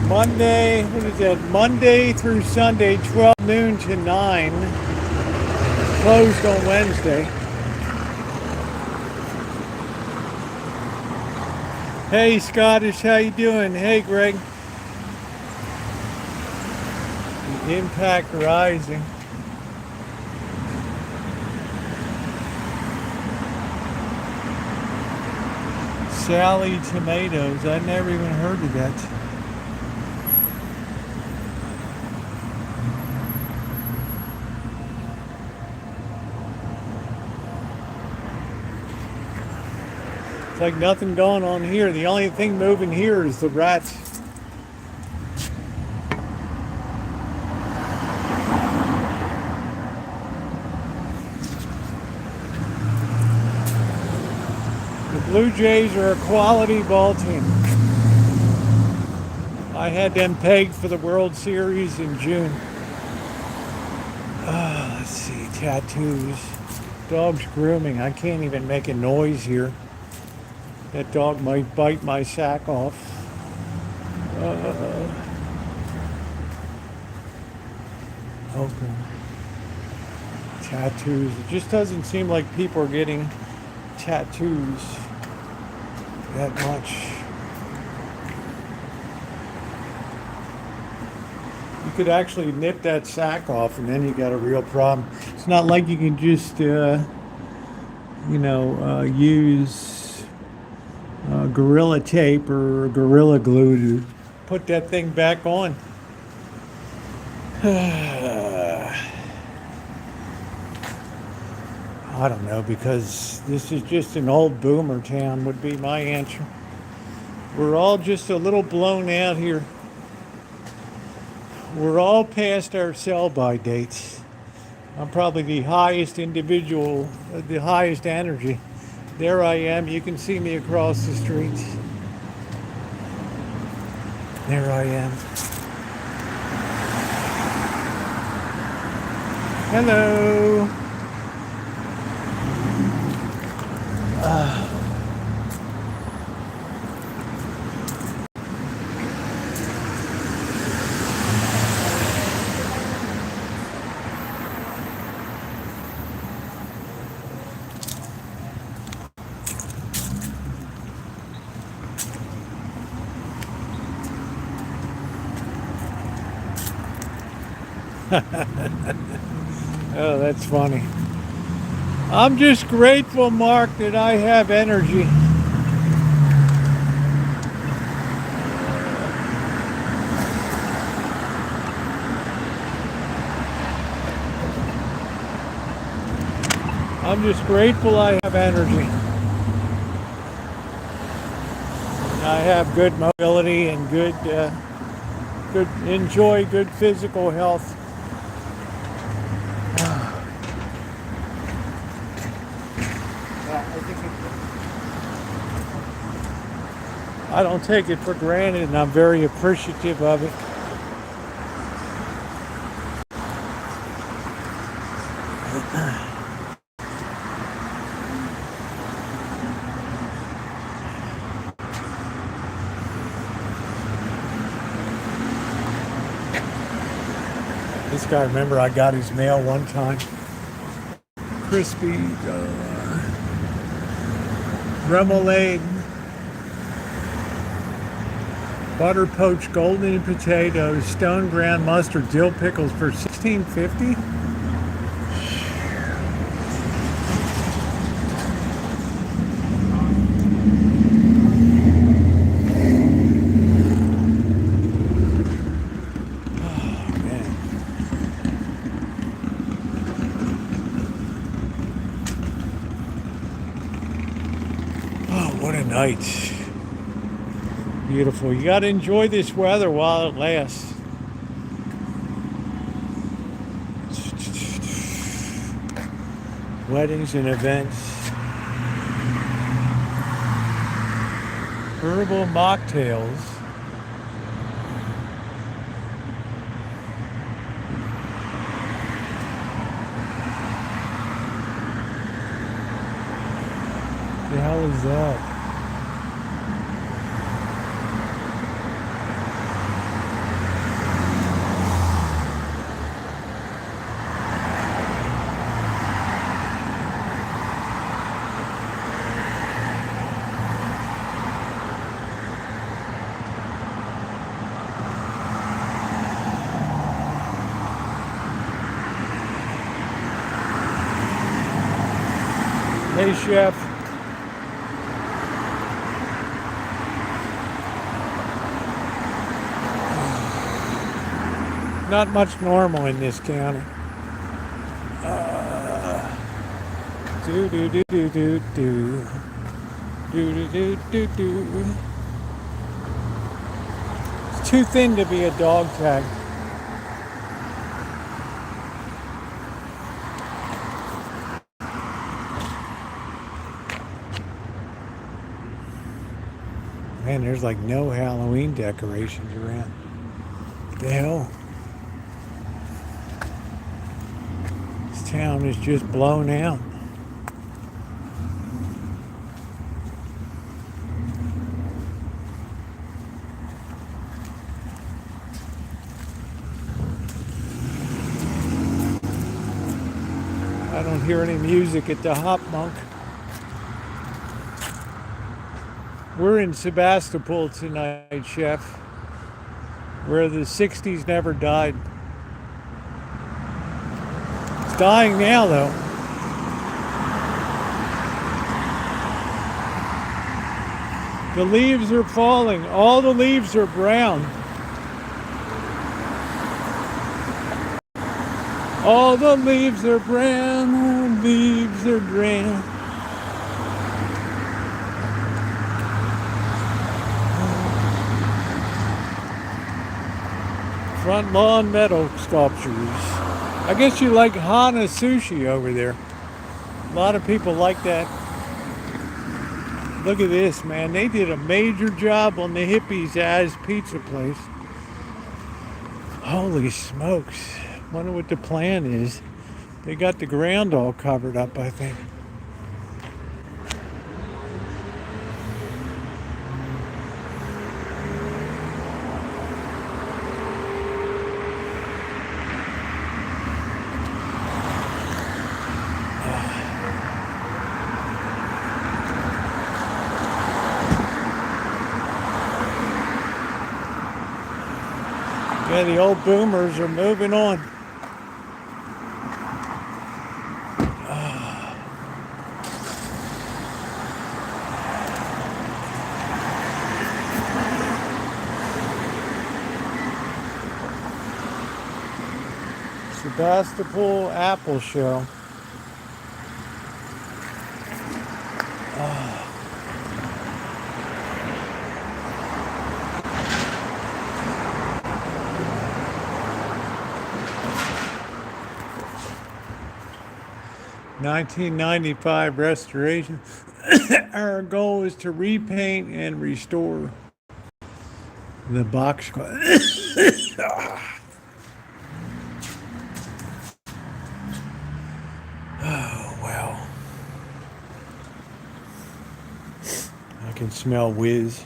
Monday, what is that? Monday through Sunday, 12 noon to 9. Closed on Wednesday. Hey Scottish, how you doing? Hey Greg. Impact rising. Sally Tomatoes, I never even heard of that. It's like nothing going on here. The only thing moving here is the rats. The Blue Jays are a quality ball team. I had them pegged for the World Series in June. Let's see, tattoos. Dog's grooming. I can't even make a noise here. That dog might bite my sack off. Okay. Tattoos. It just doesn't seem like people are getting tattoos that much. You could actually nip that sack off and then you got a real problem. It's not like you can just, use Gorilla Tape or Gorilla Glue to put that thing back on. I don't know, because this is just an old boomer town would be my answer. We're all just a little blown out here. We're all past our sell-by dates. I'm probably the highest individual, the highest energy. There I am. You can see me across the street. There I am. Hello. Oh, that's funny. I'm just grateful, Mark, that I have energy. I'm just grateful I have energy. I have good mobility and enjoy good physical health. I don't take it for granted, and I'm very appreciative of it. This guy, remember, I got his mail one time. Crispy remoulade, butter poached golden potatoes, stone ground mustard, dill pickles for $16.50. Night. Beautiful. You got to enjoy this weather while it lasts. Weddings and events. Herbal mocktails. The hell is that? Hey, Chef. Not much normal in this county. Do do do do do do do do do do. It's too thin to be a dog tag. Man, there's like no Halloween decorations around. What the hell? This town is just blown out. I don't hear any music at the Hop Monk. We're in Sebastopol tonight, Chef, where the 60s never died. It's dying now, though. The leaves are falling. All the leaves are brown. All the leaves are brown, the leaves are brown. Front lawn metal sculptures. I guess you like Hana sushi over there. A lot of people like that. Look at this, man. They did a major job on the Hippies as pizza place. Holy smokes. Wonder what the plan is. They got the ground all covered up, I think. Yeah, the old boomers are moving on. Sebastopol Apple Show. $19.95 restoration. Our goal is to repaint and restore the box. Oh, well. I can smell whiz.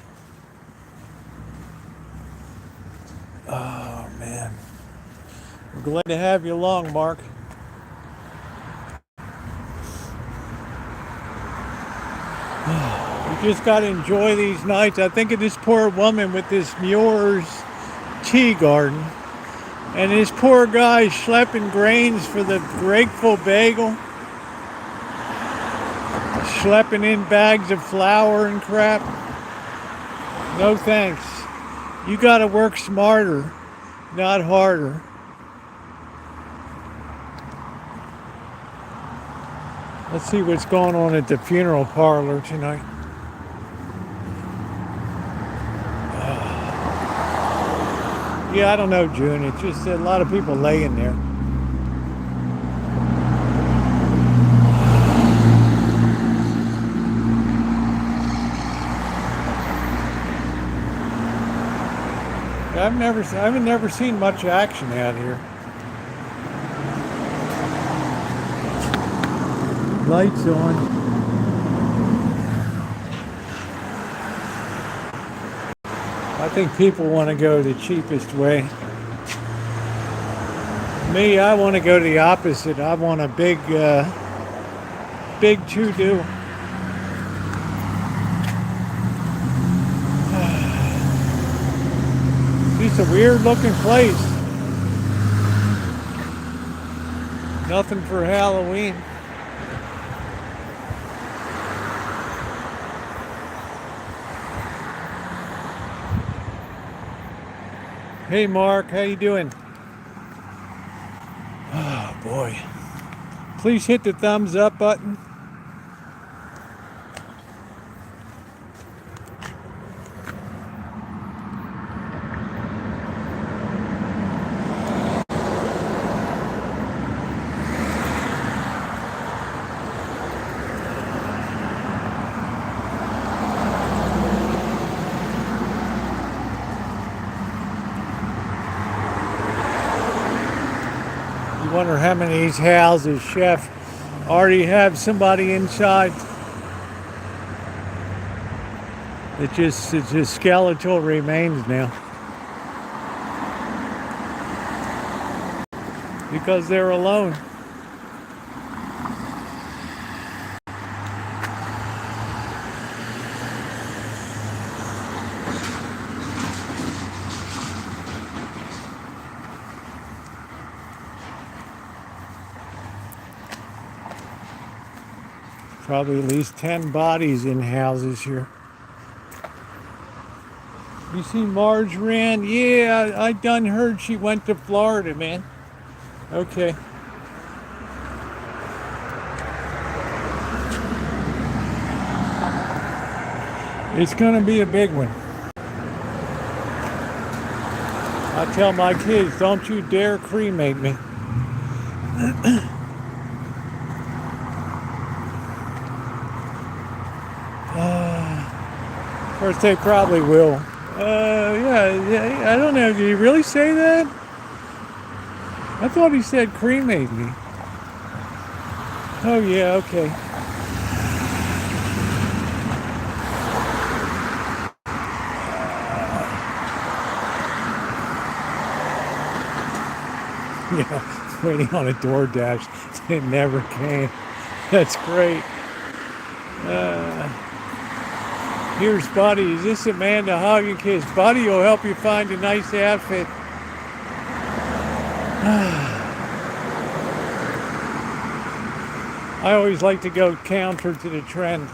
Oh, man. We're glad to have you along, Mark. You just got to enjoy these nights. I think of this poor woman with this Muir's tea garden. And this poor guy schlepping grains for the Grateful Bagel. Schlepping in bags of flour and crap. No thanks. You got to work smarter, not harder. Let's see what's going on at the funeral parlor tonight. Yeah, I don't know, June. It's just a lot of people laying there. I've never seen much action out here. Lights on. I think people want to go the cheapest way. Me, I want to go the opposite. I want a big to-do. It's a weird looking place. Nothing for Halloween. Hey Mark, how you doing? Oh boy. Please hit the thumbs up button. wonder how many of these houses, Chef, already have somebody inside. It's just skeletal remains now. Because they're alone. Probably at least 10 bodies in houses here. You seen Marge ran? Yeah, I done heard she went to Florida, man. Okay. It's gonna be a big one. I tell my kids, don't you dare cremate me. Of course, they probably will. Yeah, I don't know. Did he really say that? I thought he said cremate me. Oh, yeah, okay. Yeah, waiting on a DoorDash. It never came. That's great. Here's Buddy. Is this a man to hug and kiss? Buddy will help you find a nice outfit. I always like to go counter to the trend.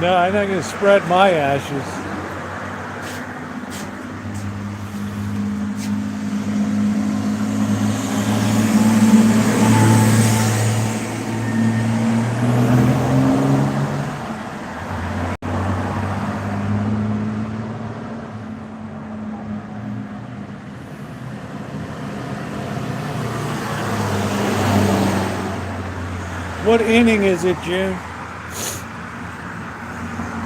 No, I'm not going to spread my ashes. What inning is it, June?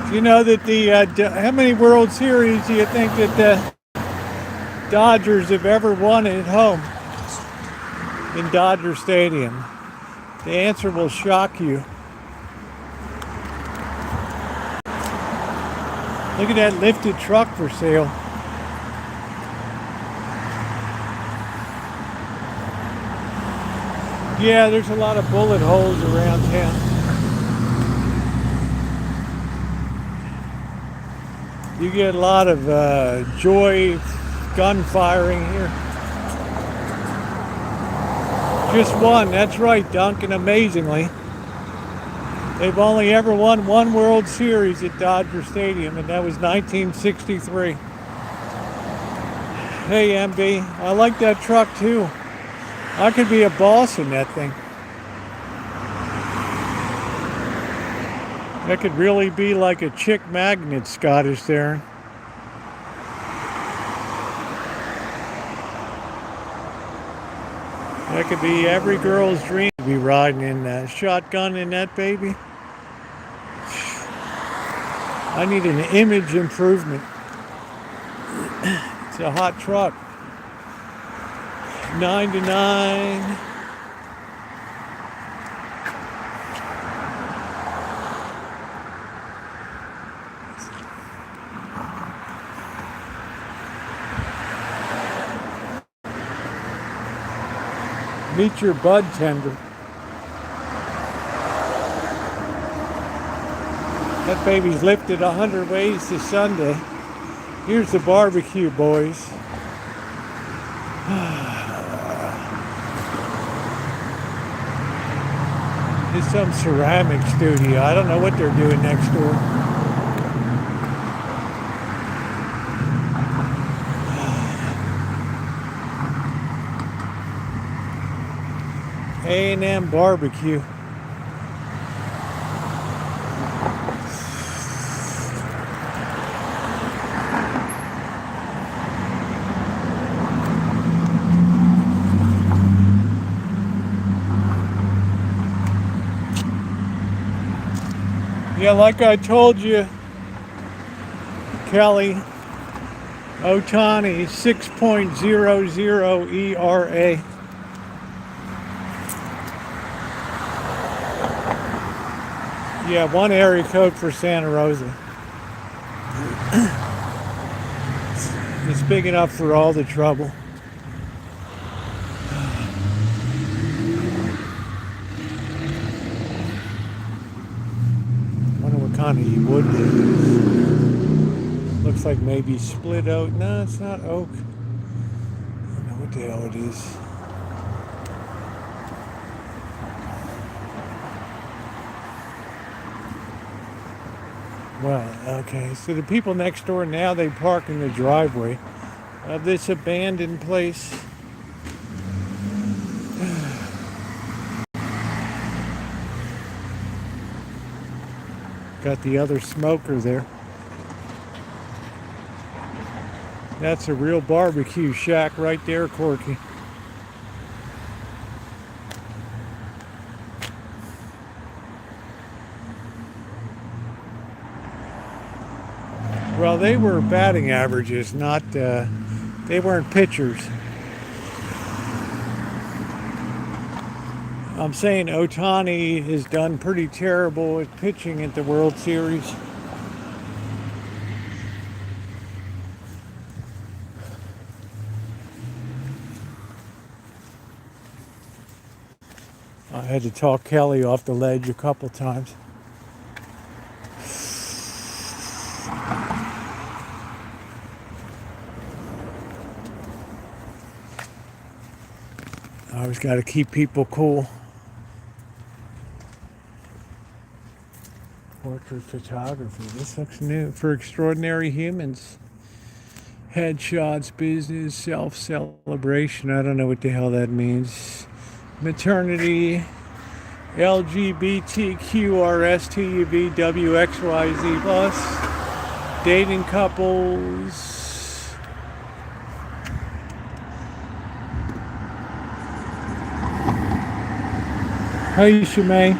Do you know that how many World Series do you think that the Dodgers have ever won at home in Dodger Stadium? The answer will shock you. Look at that lifted truck for sale. Yeah, there's a lot of bullet holes around town. You get a lot of joy gun firing here. Just one, that's right, Duncan, amazingly. They've only ever won one World Series at Dodger Stadium, and that was 1963. Hey, MB, I like that truck too. I could be a boss in that thing. That could really be like a chick magnet, Scottish there. That could be every girl's dream to be riding in that shotgun in that baby. I need an image improvement. It's a hot truck. 9 to 9. Meet your bud tender. That baby's lifted 100 ways to Sunday. Here's the barbecue, boys. It's some ceramic studio. I don't know what they're doing next door. A&M barbecue. Yeah, like I told you, Kelly, Otani 6.00 ERA. Yeah, one area code for Santa Rosa. It's big enough for all the trouble. Wonder what kind of wood it is. Looks like maybe split oak. No, it's not oak. I don't know what the hell it is. Well, okay, so the people next door now, they park in the driveway of this abandoned place. Got the other smoker there. That's a real barbecue shack right there, Corky. Well, they were batting averages, not, they weren't pitchers. I'm saying Otani has done pretty terrible at pitching at the World Series. I had to talk Kelly off the ledge a couple times. I always got to keep people cool. Portrait photography. This looks new for extraordinary humans. Headshots, business, self-celebration. I don't know what the hell that means. Maternity, LGBTQRSTUV WXYZ plus, dating couples. Hey, Shemay.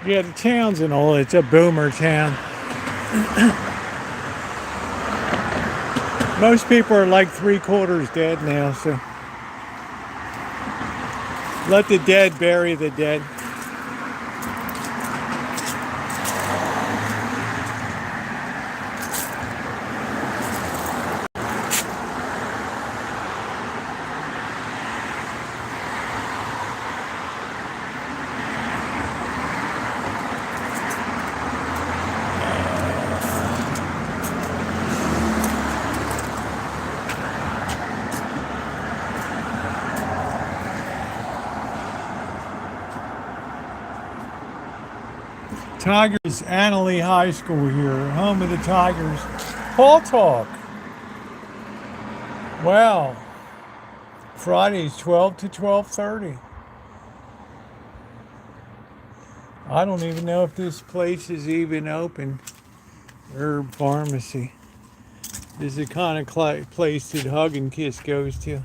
Yeah, the town's and all, it's a boomer town. Most people are like 3/4 dead now, so let the dead bury the dead. Tigers, Annalee High School here, home of the Tigers. Paul Talk. Wow. Fridays 12 to 12:30. I don't even know if this place is even open. Herb Pharmacy. This is the kind of place that Hug and Kiss goes to.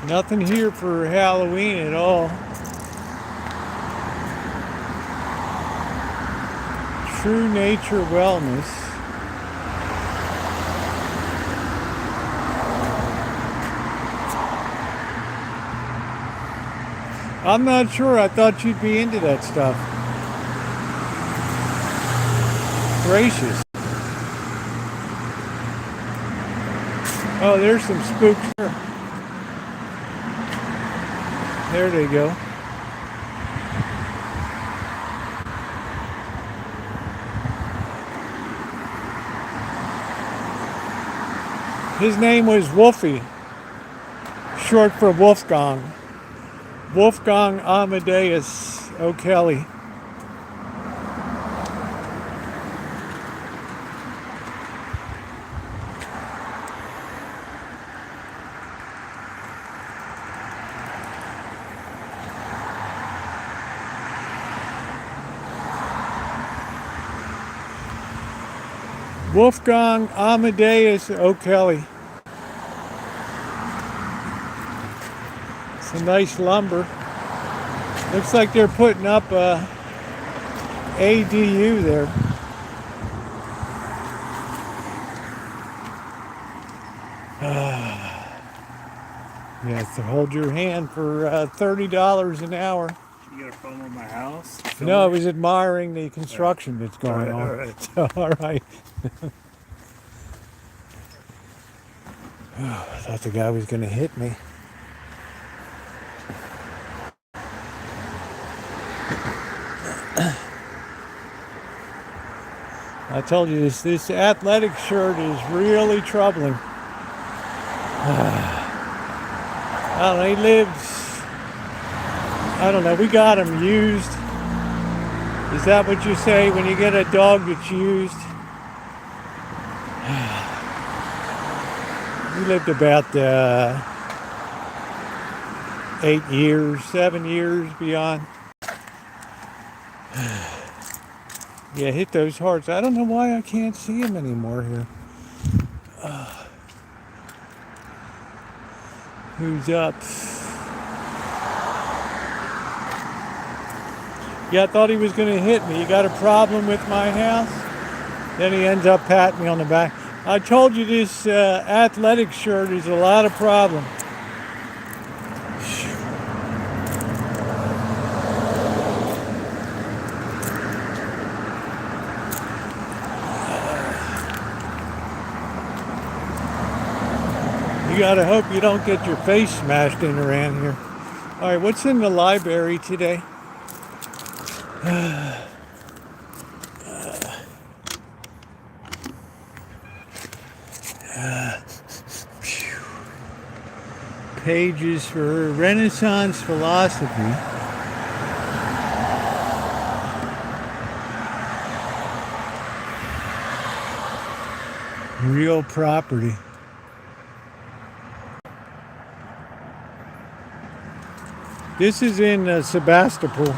Nothing here for Halloween at all. True Nature Wellness. I'm not sure. I thought you'd be into that stuff. Gracious. Oh, there's some spooks here. There they go. His name was Wolfie, short for Wolfgang. Wolfgang Amadeus O'Kelly. Wolfgang Amadeus O'Kelly. Some nice lumber. Looks like they're putting up a ADU there. Yeah, so hold your hand for $30 an hour. You got a problem with my house? No, I was admiring the construction that's going on. All right. So, all right. I thought the guy was going to hit me. I told you this athletic shirt is really troubling. I don't know, he lives, I don't know, we got him used. Is that what you say when you get a dog that's used? He lived about 8 years, 7 years beyond. Yeah, hit those hearts. I don't know why I can't see him anymore here. Who's up? Yeah, I thought he was going to hit me. You got a problem with my house? Then he ends up patting me on the back. I told you this athletic shirt is a lot of problem. You gotta hope you don't get your face smashed in around here. All right, what's in the library today? Pages for Renaissance philosophy. Real property. This is in Sebastopol.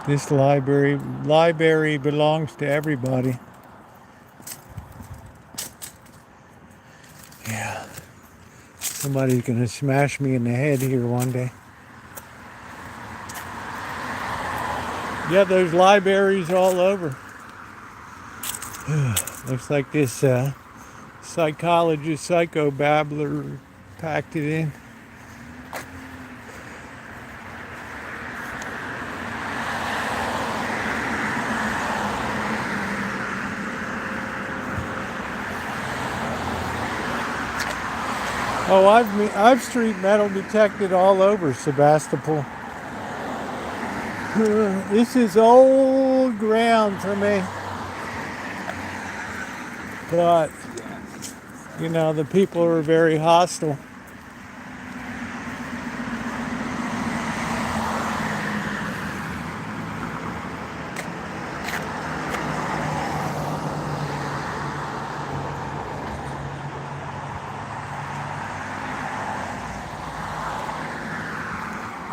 This library belongs to everybody. Yeah. Somebody's gonna smash me in the head here one day. Yeah, there's libraries all over. Looks like this psychologist, psycho-babbler packed it in. Oh, I've street metal detected all over Sebastopol. This is old ground for me. But, you know, the people are very hostile.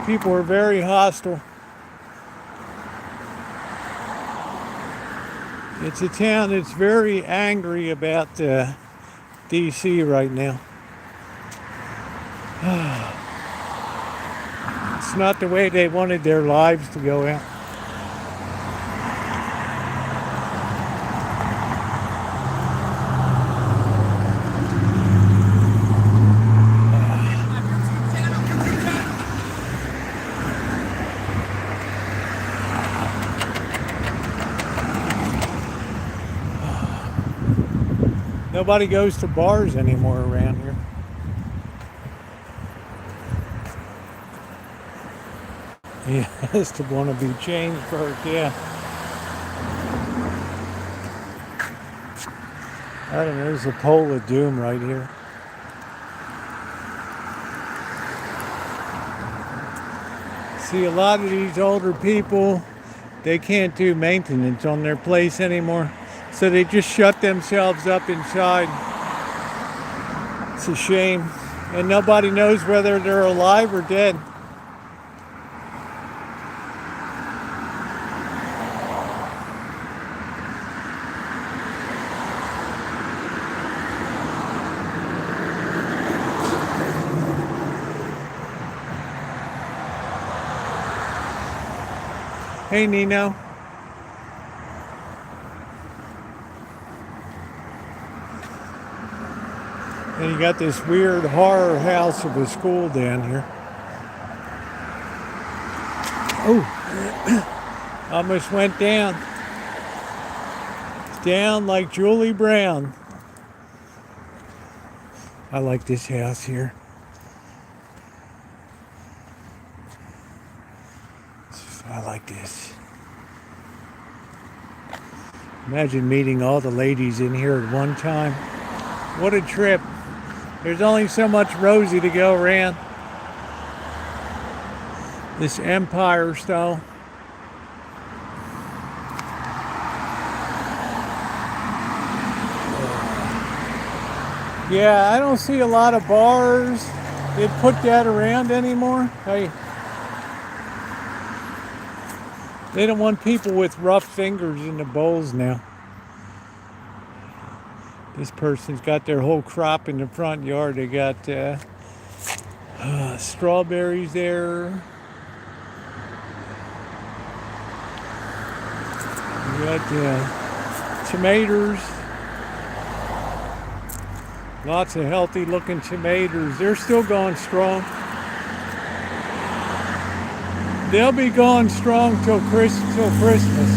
People are very hostile. It's a town that's very angry about DC right now. It's not the way they wanted their lives to go out. Nobody goes to bars anymore around here. Yeah, has to want to be changed first, yeah. I don't know, there's a pole of doom right here. See, a lot of these older people, they can't do maintenance on their place anymore. So they just shut themselves up inside. It's a shame. And nobody knows whether they're alive or dead. Hey, Nino. And you got this weird horror house of a school down here. Oh, almost went down. It's down like Julie Brown. I like this house here. I like this. Imagine meeting all the ladies in here at one time. What a trip. There's only so much Rosie to go around. This Empire style. Yeah, I don't see a lot of bars. They put that around anymore. Hey. They don't want people with rough fingers in the bowls now. This person's got their whole crop in the front yard. They got strawberries there. We got tomatoes. Lots of healthy looking tomatoes. They're still going strong. They'll be going strong till Christmas.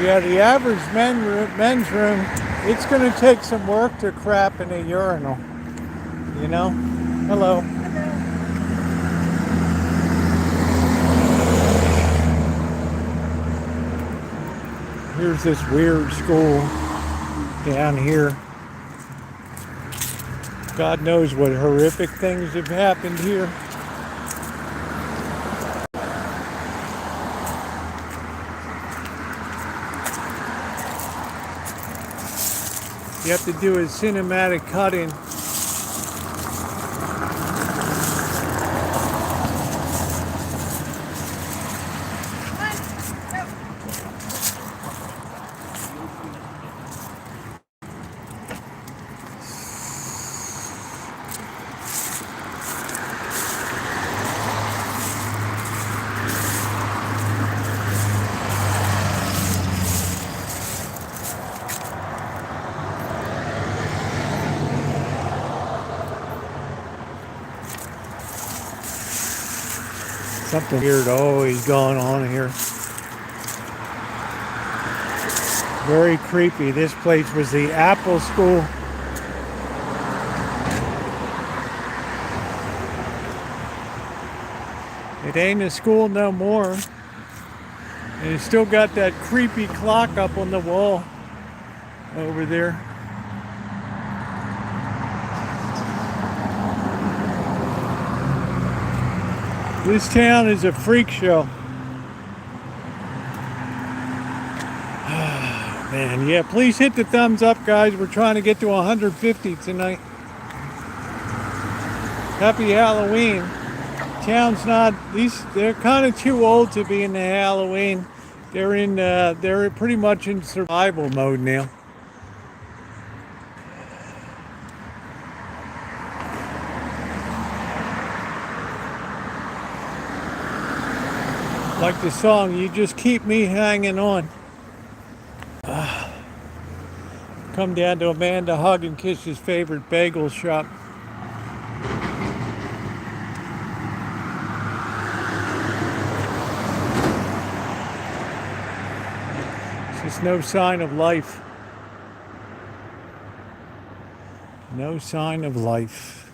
Yeah, the average men's room, it's going to take some work to crap in a urinal. You know? Hello. Here's this weird school down here. God knows what horrific things have happened here. You have to do a cinematic cut-in. Something weird always going on here. Very creepy. This place was the Apple School. It ain't a school no more. And it's still got that creepy clock up on the wall over there. This town is a freak show. Man, yeah, please hit the thumbs up, guys. We're trying to get to 150 tonight. Happy Halloween. Town's not, they're kind of too old to be in the Halloween. They're pretty much in survival mode now. Like the song, You Just Keep Me Hanging On. Come down to Amanda Hug and Kiss's favorite bagel shop. It's just no sign of life. No sign of life.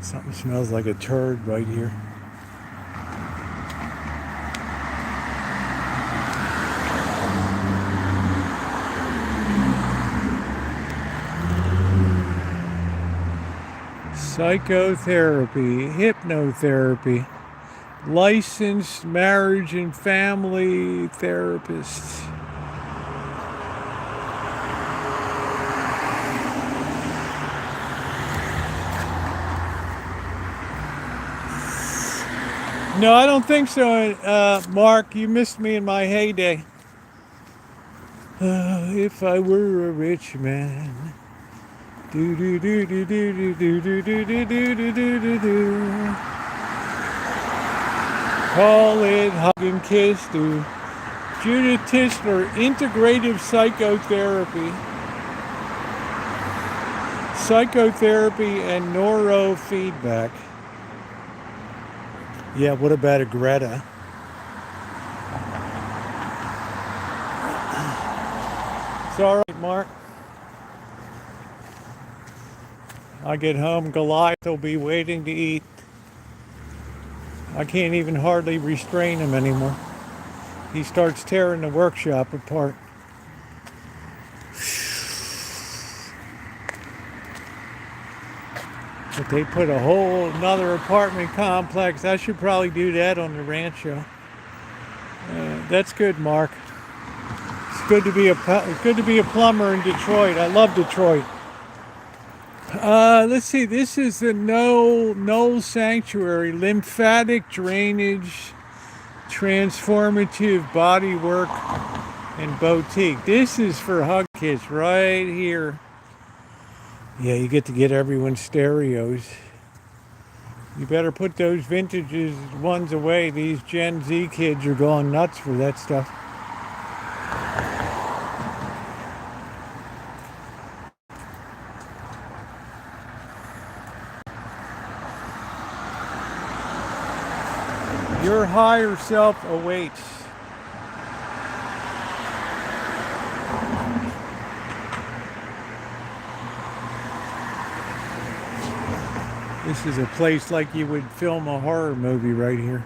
Something smells like a turd right here. Psychotherapy, hypnotherapy, licensed marriage and family therapists. No, I don't think so, Mark. You missed me in my heyday. If I were a rich man. Do do do do do do do do do do do do do do. Call it hug and kiss. Do Judith Tisler, integrative psychotherapy, psychotherapy and neurofeedback. Yeah, what about a Greta? It's all right, Mark. I get home, Goliath will be waiting to eat. I can't even hardly restrain him anymore. He starts tearing the workshop apart. But they put a whole another apartment complex. I should probably do that on the Rancho. That's good, Mark. It's good to be a plumber in Detroit. I love Detroit. Let's see. This is the Knoll Sanctuary, lymphatic drainage, transformative body work, and boutique. This is for hug kids right here. Yeah, you get to get everyone's stereos. You better put those vintage ones away. These Gen Z kids are going nuts for that stuff. Your higher self awaits. This is a place like you would film a horror movie right here.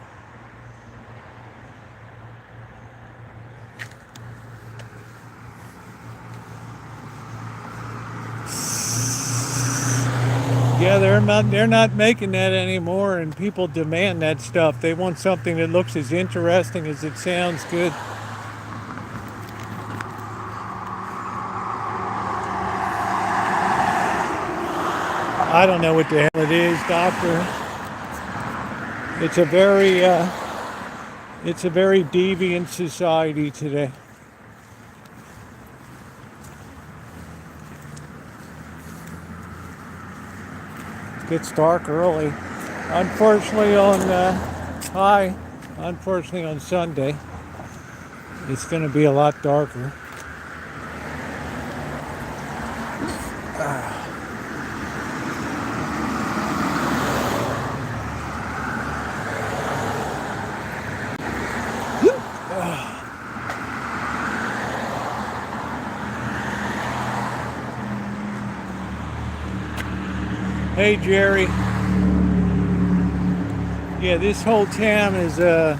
Yeah, they're not making that anymore, and people demand that stuff. They want something that looks as interesting as it sounds good. I don't know what the hell it is, doctor. It's a very deviant society today. It gets dark early. Unfortunately on Sunday, it's going to be a lot darker. Hey, Jerry. Yeah, this whole town is a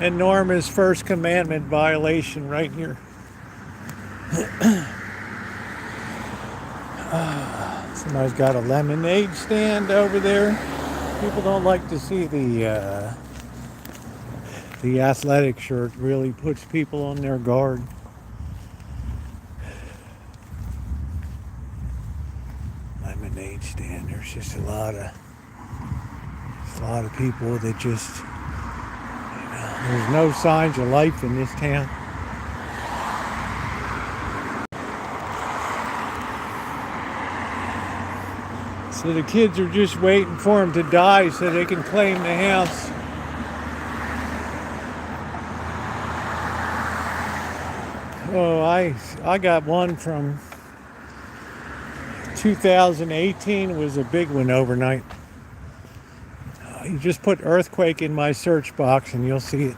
enormous First Commandment violation right here. Somebody's got a lemonade stand over there. People don't like to see the athletic shirt. Really puts people on their guard. Lemonade stand. There's just a lot of people that just, there's no signs of life in this town. So the kids are just waiting for them to die so they can claim the house. Oh, I got one from 2018. It was a big one overnight. You just put earthquake in my search box and you'll see it.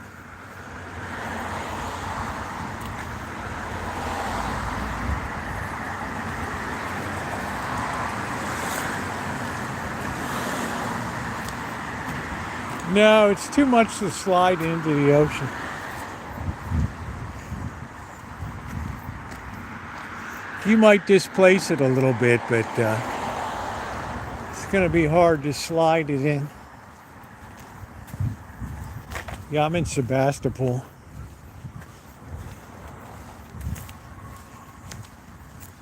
No, it's too much to slide into the ocean. You might displace it a little bit, but it's going to be hard to slide it in. Yeah, I'm in Sebastopol.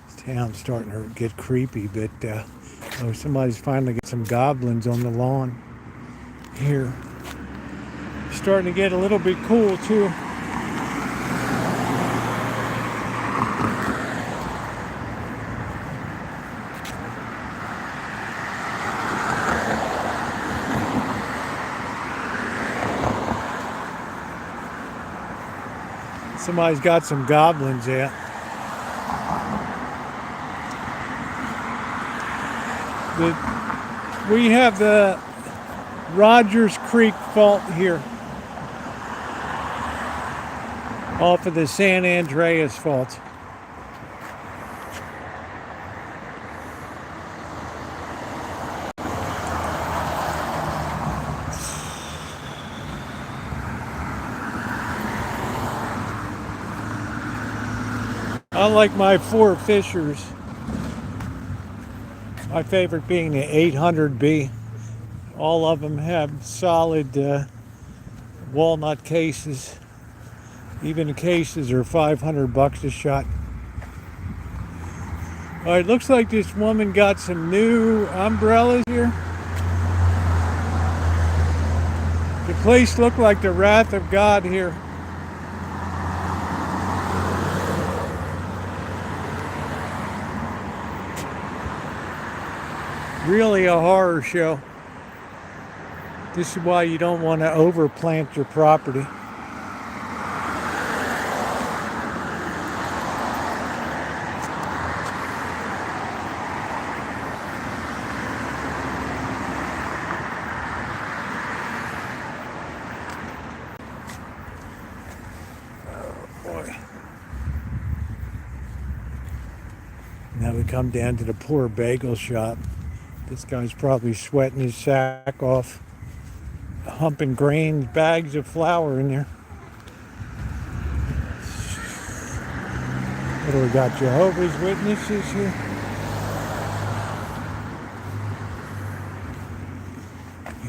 This town's starting to get creepy, but oh, somebody's finally got some goblins on the lawn here. Starting to get a little bit cool too. Somebody's got some goblins there. We have the Rogers Creek Fault here off of the San Andreas Fault. I like my 4 fishers. My favorite being the 800B. All of them have solid walnut cases. Even the cases are $500 a shot. All right, looks like this woman got some new umbrellas here. The place looked like the wrath of God here. Really a horror show. This is why you don't want to overplant your property. Now we come down to the poor bagel shop. This guy's probably sweating his sack off, humping grain, bags of flour in there. What do we got? Jehovah's Witnesses here?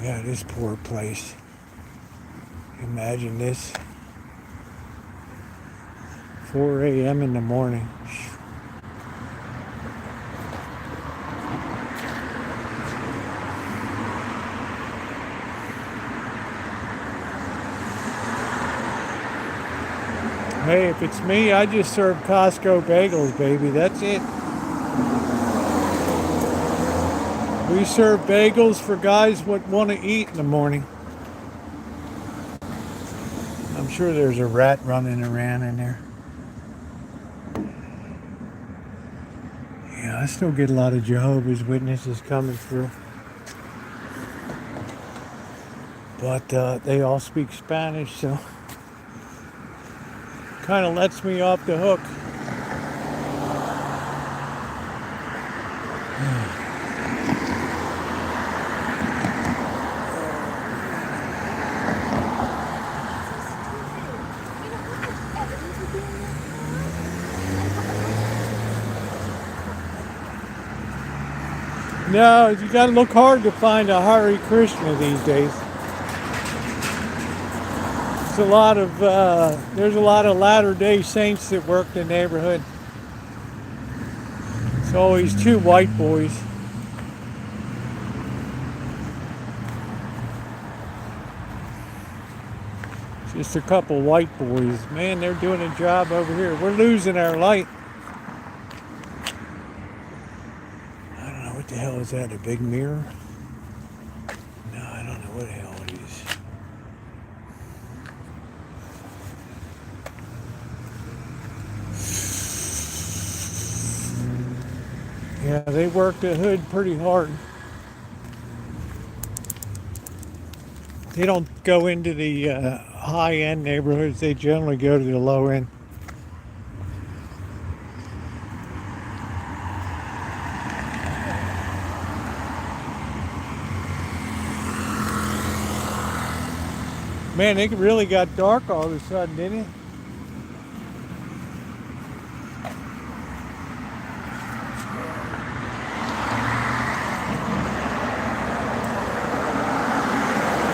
Yeah, this poor place. Imagine this. 4 a.m. in the morning. Hey, if it's me, I just serve Costco bagels, baby. That's it. We serve bagels for guys that want to eat in the morning. I'm sure there's a rat running around in there. Yeah, I still get a lot of Jehovah's Witnesses coming through. But they all speak Spanish, so kind of lets me off the hook. No, you got to look hard to find a Hare Krishna these days. There's a lot of Latter-day Saints that work the neighborhood. It's always 2 white boys. Just a couple white boys. Man, they're doing a job over here. We're losing our light. I don't know, what the hell is that, a big mirror? No, I don't know what the hell it is. Yeah, they work the hood pretty hard. They don't go into the high-end neighborhoods. They generally go to the low-end. Man, it really got dark all of a sudden, didn't it?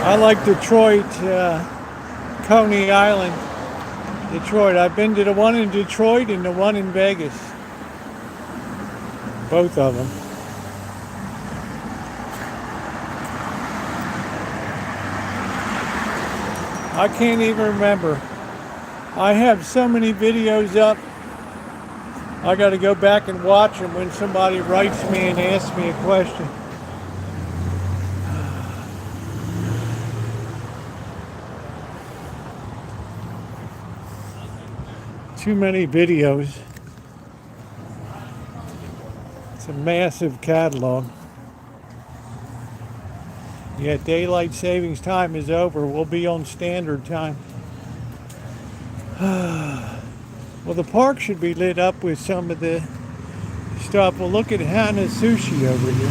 I like Detroit, Coney Island, Detroit. I've been to the one in Detroit and the one in Vegas. Both of them. I can't even remember. I have so many videos up. I got to go back and watch them when somebody writes me and asks me a question. Too many videos. It's a massive catalog. Yeah, daylight savings time is over. We'll be on standard time. Well, the park should be lit up with some of the stuff. Well, look at Hana Sushi over here.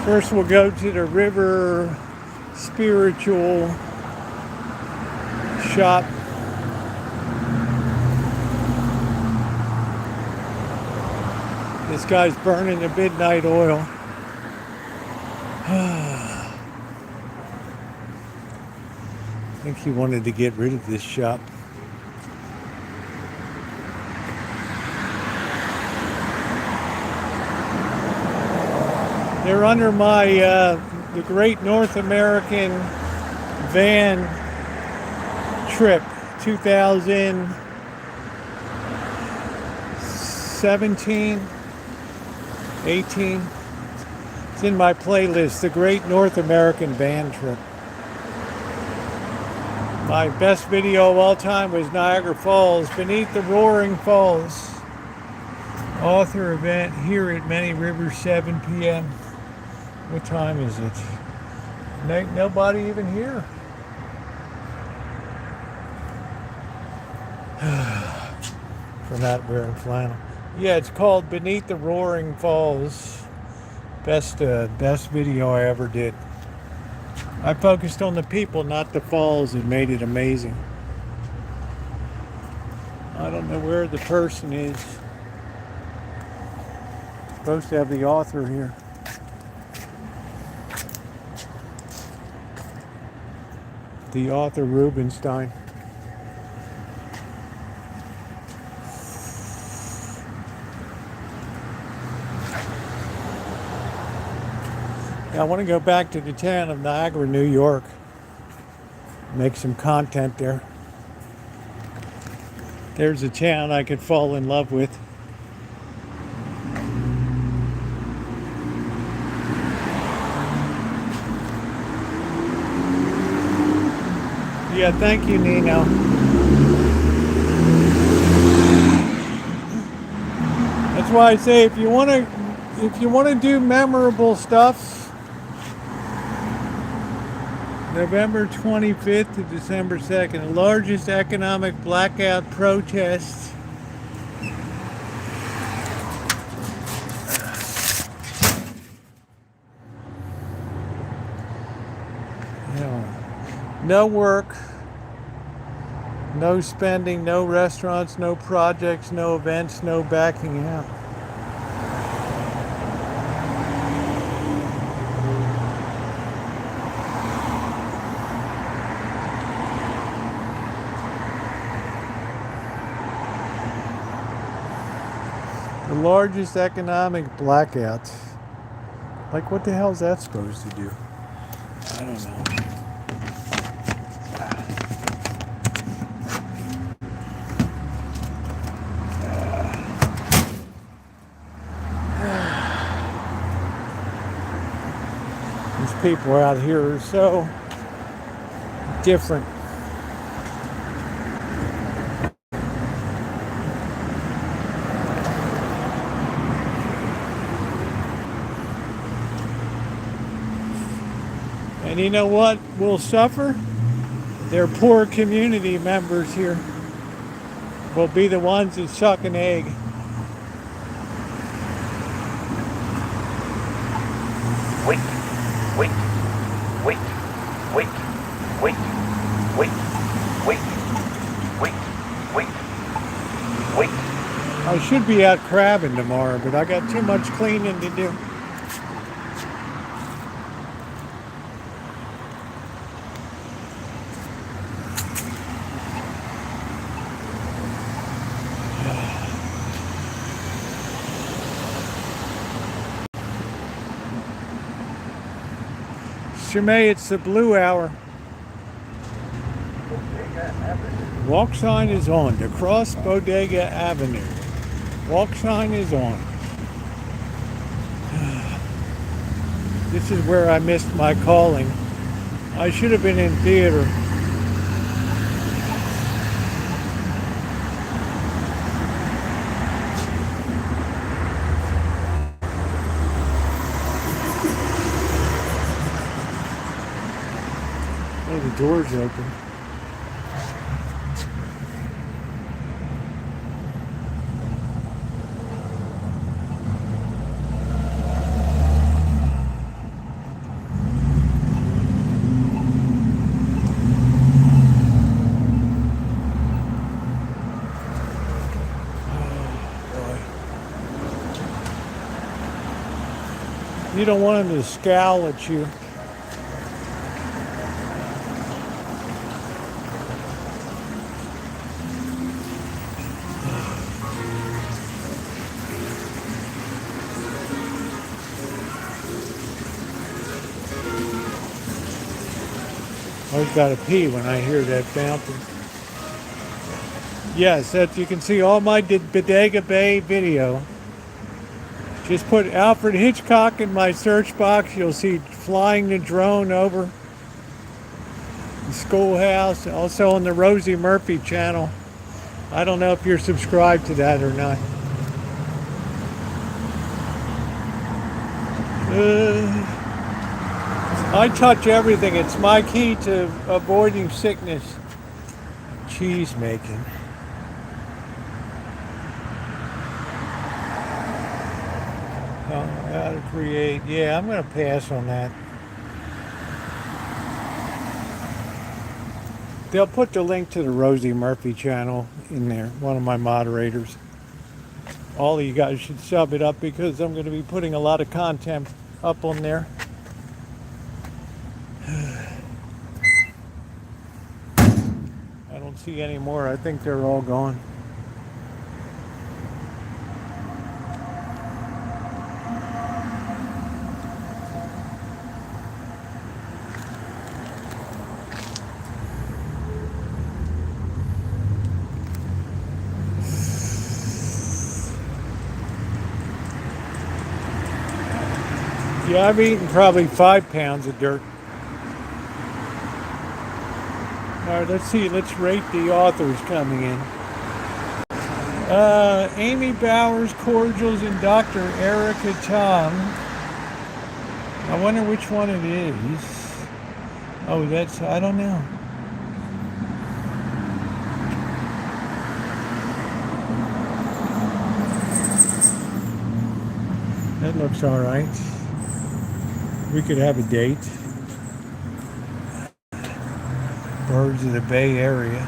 First, we'll go to the River Spiritual shop. This guy's burning the midnight oil. I think he wanted to get rid of this shop. They're under my the Great North American Van Trip 2017, 18. It's in my playlist, the Great North American Van Trip. My best video of all time was Niagara Falls, Beneath the Roaring Falls. Author event here at Many Rivers, 7 p.m. What time is it? Nobody even here. For not wearing flannel. Yeah, it's called Beneath the Roaring Falls. Best video I ever did. I focused on the people, not the falls, and made it amazing. I don't know where the person is. Supposed to have the author here. The author Rubenstein. I want to go back to the town of Niagara, New York. Make some content there. There's a town I could fall in love with. Yeah, thank you, Nino. That's why I say if you want to do memorable stuff, November 25th to December 2nd, the largest economic blackout protest no work, no spending, no restaurants, no projects, no events, no backing out. The largest economic blackout. Like, what the hell is that supposed to do? I don't know. These people out here are so different. And you know what will suffer? Their poor community members here will be the ones that suck an egg. Wait. should be out crabbing tomorrow, but I got too much cleaning to do. Shimei, it's the blue hour. Walk sign is on to cross Bodega Avenue. Walk sign is on. This is where I missed my calling. I should have been in theater. Oh, the door's open. You don't want him to scowl at you. I always got to pee when I hear that fountain. Yes, that you can see all my Bodega Bay video. Just put Alfred Hitchcock in my search box. You'll see flying the drone over the schoolhouse. Also on the Rosie Murphy channel. I don't know if you're subscribed to that or not. I touch everything. It's my key to avoiding sickness. Cheese making. How to create. Yeah, I'm going to pass on that. They'll put the link to the Rosie Murphy channel in there, one of my moderators. All of you guys should sub it up because I'm going to be putting a lot of content up on there. I don't see any more. I think they're all gone. Yeah, I've eaten probably 5 pounds of dirt. All right, let's see. Let's rate the authors coming in. Amy Bowers, Cordials, and Dr. Erica Tom. I wonder which one it is. Oh, that's, I don't know. That looks all right. We could have a date. Birds of the Bay Area.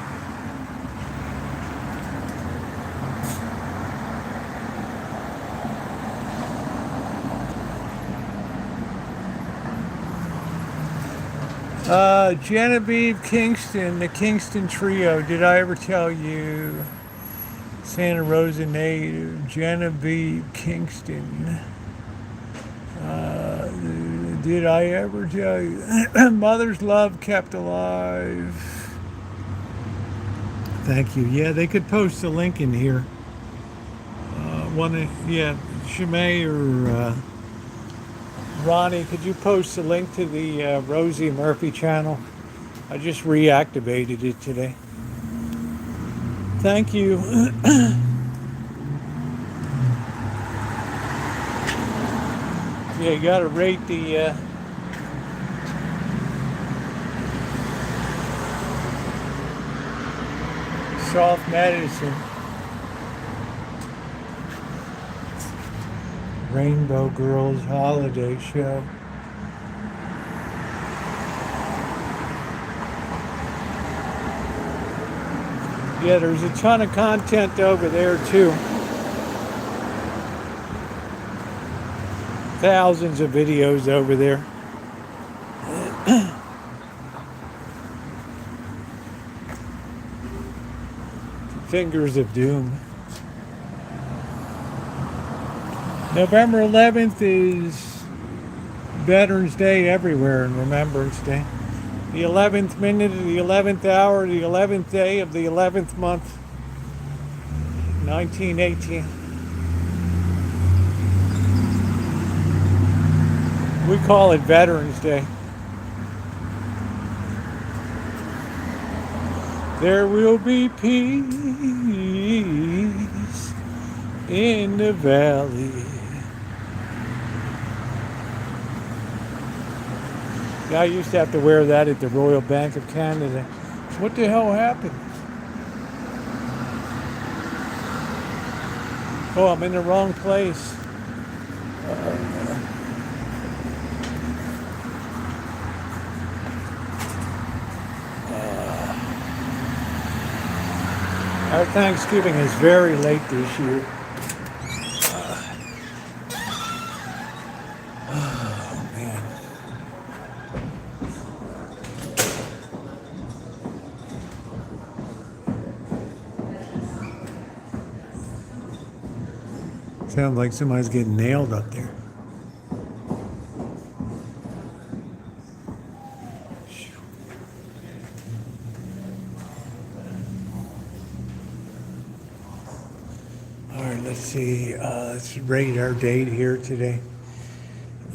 Genevieve Kingston, the Kingston Trio. Did I ever tell you? Santa Rosa native, Genevieve Kingston. Did I ever tell you? Mother's Love Kept Alive. Thank you. Yeah, they could post a link in here. Shimei or Ronnie, could you post a link to the Rosie Murphy channel? I just reactivated it today. Thank you. Yeah, you gotta rate the soft medicine. Rainbow Girls Holiday Show. Yeah, there's a ton of content over there too. thousands of videos over there. Fingers of doom. November 11th is Veterans Day everywhere and Remembrance Day. The 11th minute of the 11th hour, the 11th day of the 11th month, 1918. We call it Veterans Day. There will be peace in the valley. I used to have to wear that at the Royal Bank of Canada. What the hell happened? Oh, I'm in the wrong place. Our Thanksgiving is very late this year. Oh, man. Sounds like somebody's getting nailed up there. Let's see, let's rate our date here today.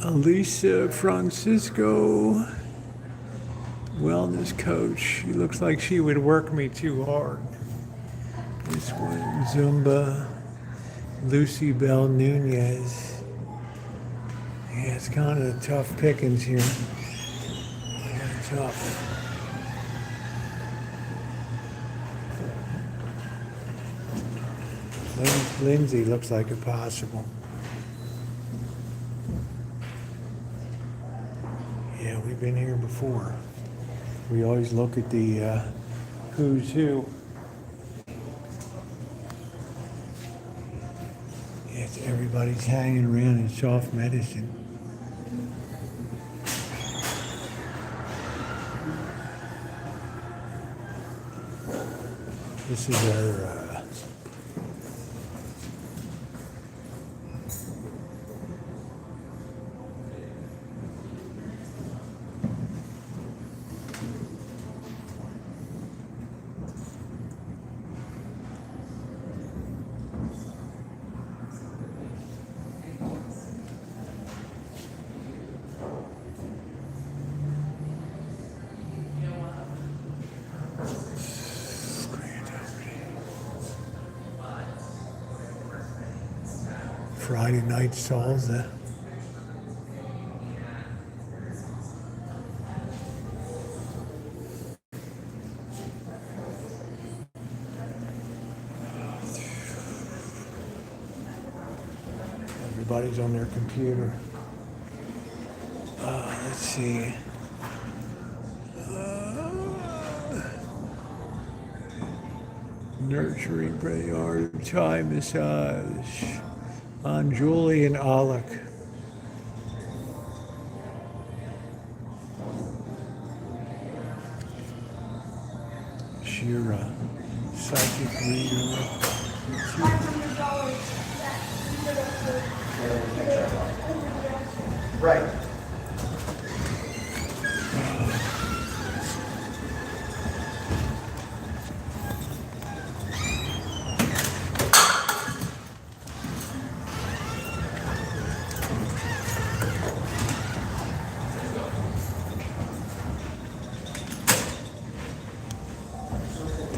Elisa Francisco, wellness coach. She looks like she would work me too hard. This one, Zumba, Lucy Bell Nunez. Yeah, it's kind of tough pickings here. Kind of tough. Lindsay looks like a possible. Yeah, we've been here before. We always look at the who's who. Yes, everybody's hanging around in soft medicine. This is our Friday night salsa. Everybody's on their computer. Let's see. Nurturing prayer, Thai massage on Julie and Alec. Shira, psychic reader. Right.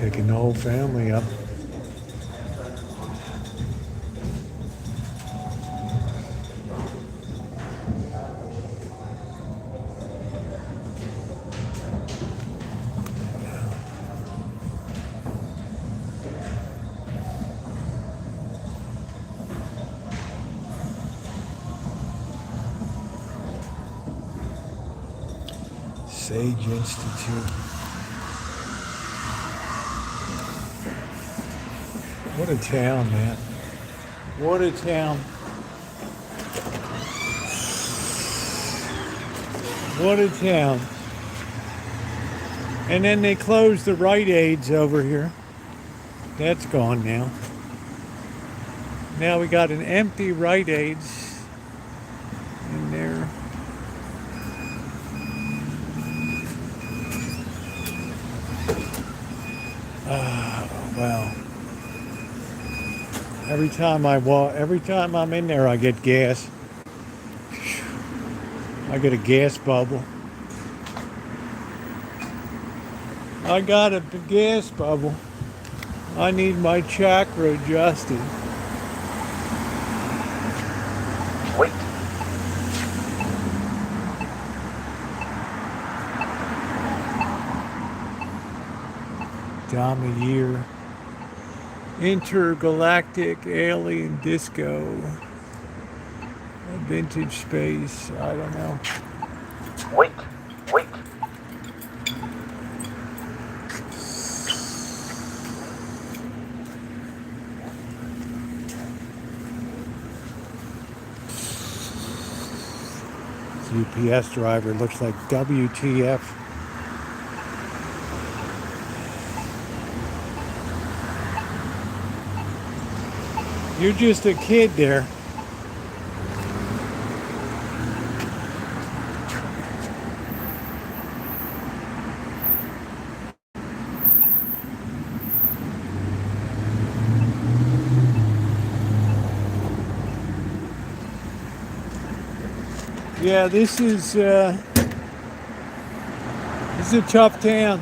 Taking the whole family up. Sage Institute. What a town, man. What a town. What a town. And then they closed the Rite Aids over here. That's gone now. Now we got an empty Rite Aids in there. Wow. Every time I'm in there, I get gas. I get a gas bubble. I got a gas bubble. I need my chakra adjusted. Wait. Time of year. Intergalactic alien disco. A vintage space. I don't know. Wait. UPS driver looks like WTF. You're just a kid there. Yeah, this is a tough town.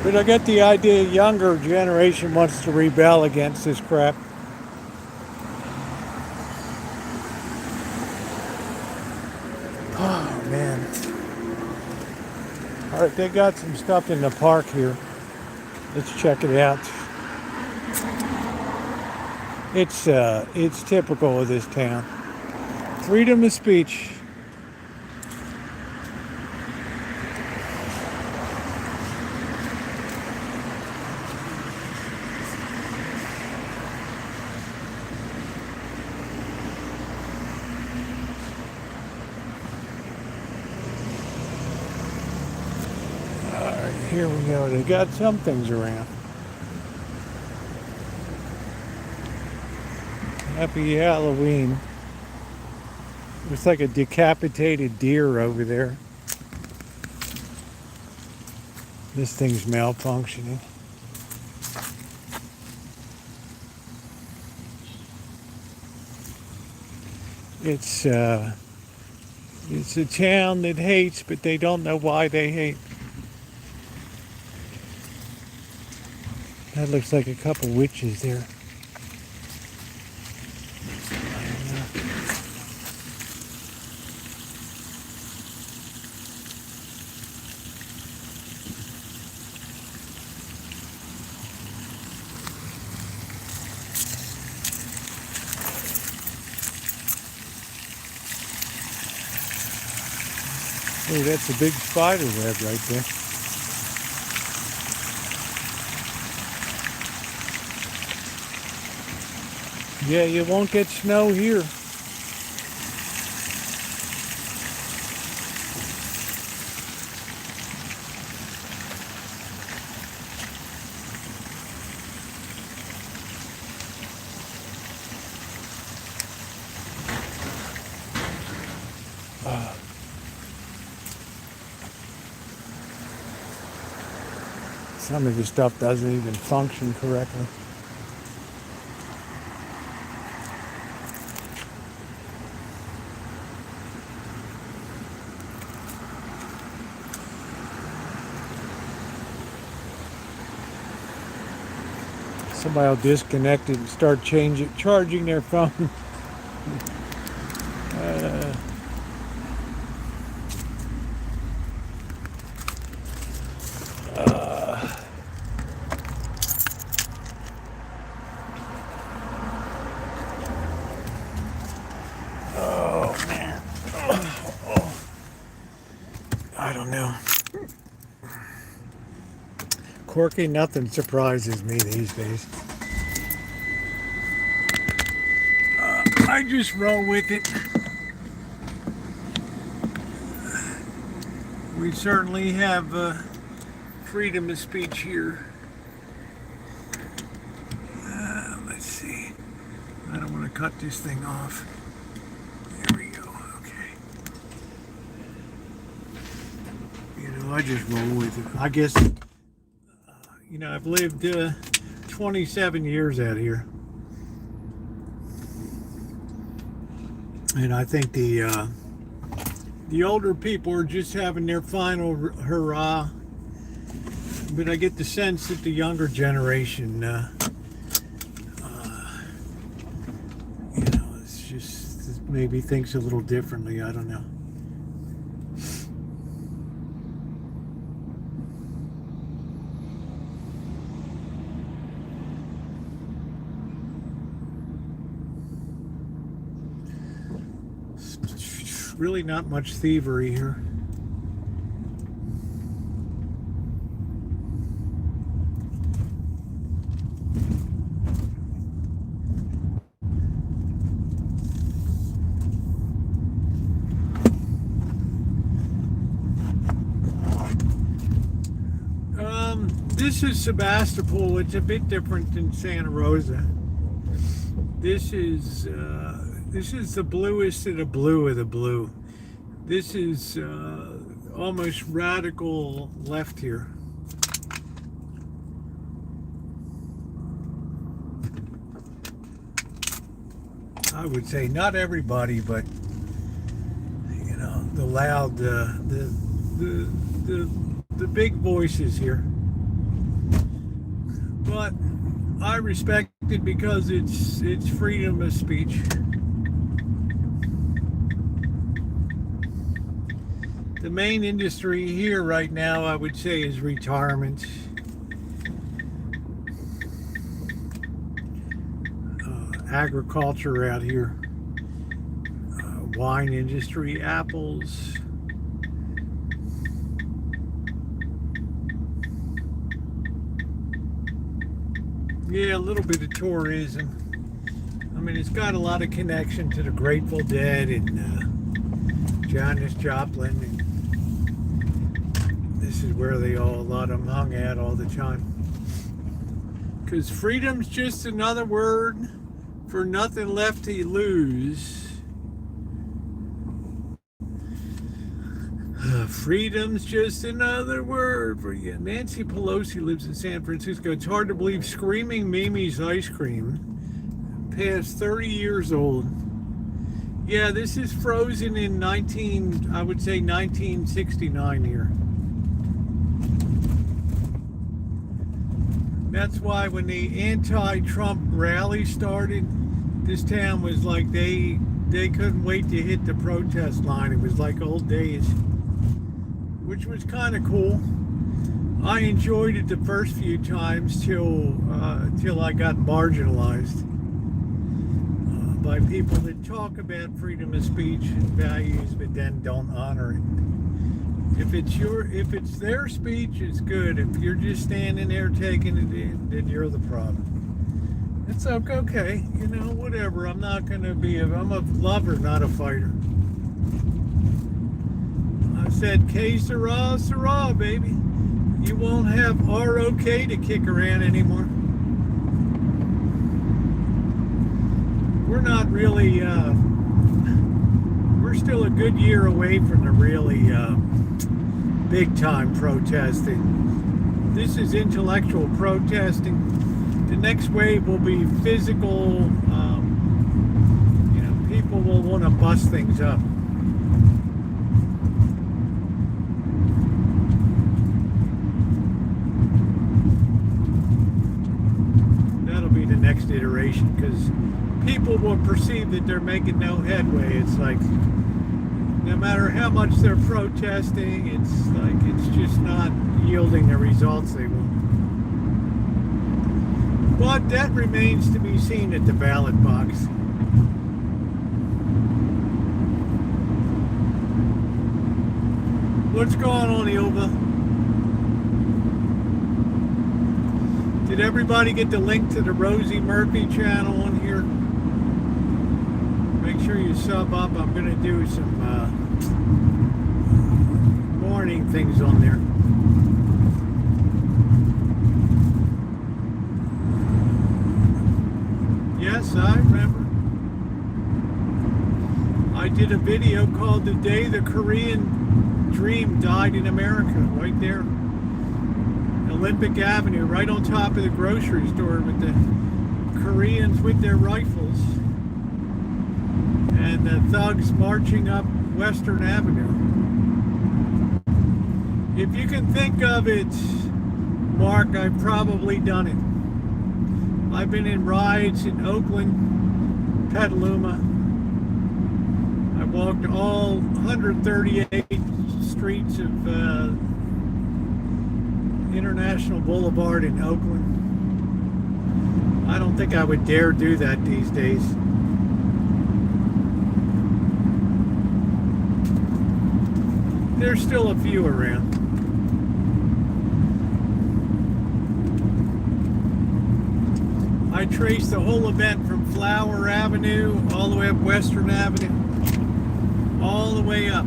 But I get the idea younger generation wants to rebel against this crap. Oh man. Alright, they got some stuff in the park here. Let's check it out. It's typical of this town. Freedom of speech. Here we go. They got some things around. Happy Halloween. Looks like a decapitated deer over there. This thing's malfunctioning. It's a town that hates, but they don't know why they hate. That looks like a couple witches there. Oh, that's a big spider web right there. Yeah, you won't get snow here. Some of the stuff doesn't even function correctly. Somebody will disconnect it and start charging their phone. Oh man. I don't know. quirky. Nothing surprises me these days. I just roll with it. We certainly have freedom of speech here. Let's see. I don't want to cut this thing off. There we go. Okay. I just roll with it. I guess, I've lived 27 years out here. And I think the older people are just having their final hurrah. But I get the sense that the younger generation, it's just maybe thinks a little differently. I don't know. Really not much thievery here. This is Sebastopol. It's a bit different than Santa Rosa. This is the bluest of the blue of the blue. This is almost radical left here. I would say not everybody, but the loud, the big voices here. But I respect it because it's freedom of speech. The main industry here right now, I would say, is retirement. Agriculture out here. Wine industry, apples. Yeah, a little bit of tourism. I mean, it's got a lot of connection to the Grateful Dead and Janis Joplin. And this is where a lot of them hung out all the time. Because freedom's just another word for nothing left to lose. Freedom's just another word for you. Nancy Pelosi lives in San Francisco. It's hard to believe Screaming Mimi's ice cream past 30 years old. Yeah, this is frozen in I would say 1969 here. That's why when the anti-Trump rally started, this town was like they couldn't wait to hit the protest line. It was like old days, which was kind of cool. I enjoyed it the first few times till I got marginalized by people that talk about freedom of speech and values, but then don't honor it. If it's their speech, it's good. If you're just standing there taking it in, then you're the problem. It's okay, whatever. I'm not gonna I'm a lover, not a fighter. I said, "K Sarah, Sarah, baby." You won't have ROK to kick around anymore. We're not really, we're still a good year away from the really big time protesting. This is intellectual protesting. The next wave will be physical, people will want to bust things up. The next iteration, because people will perceive that they're making no headway. It's like no matter how much they're protesting, it's like it's just not yielding the results they want. But that remains to be seen at the ballot box. What's going on, Ilva? Did everybody get the link to the Rosie Murphy channel on here? Make sure you sub up. I'm going to do some morning things on there. Yes, I remember. I did a video called The Day the Korean Dream Died in America, right there. Olympic Avenue, right on top of the grocery store with the Koreans with their rifles and the thugs marching up Western Avenue. If you can think of it, Mark, I've probably done it. I've been in rides in Oakland, Petaluma. I walked all 138 streets of International Boulevard in Oakland. I don't think I would dare do that these days. There's still a few around. I traced the whole event from Flower Avenue all the way up Western Avenue, all the way up.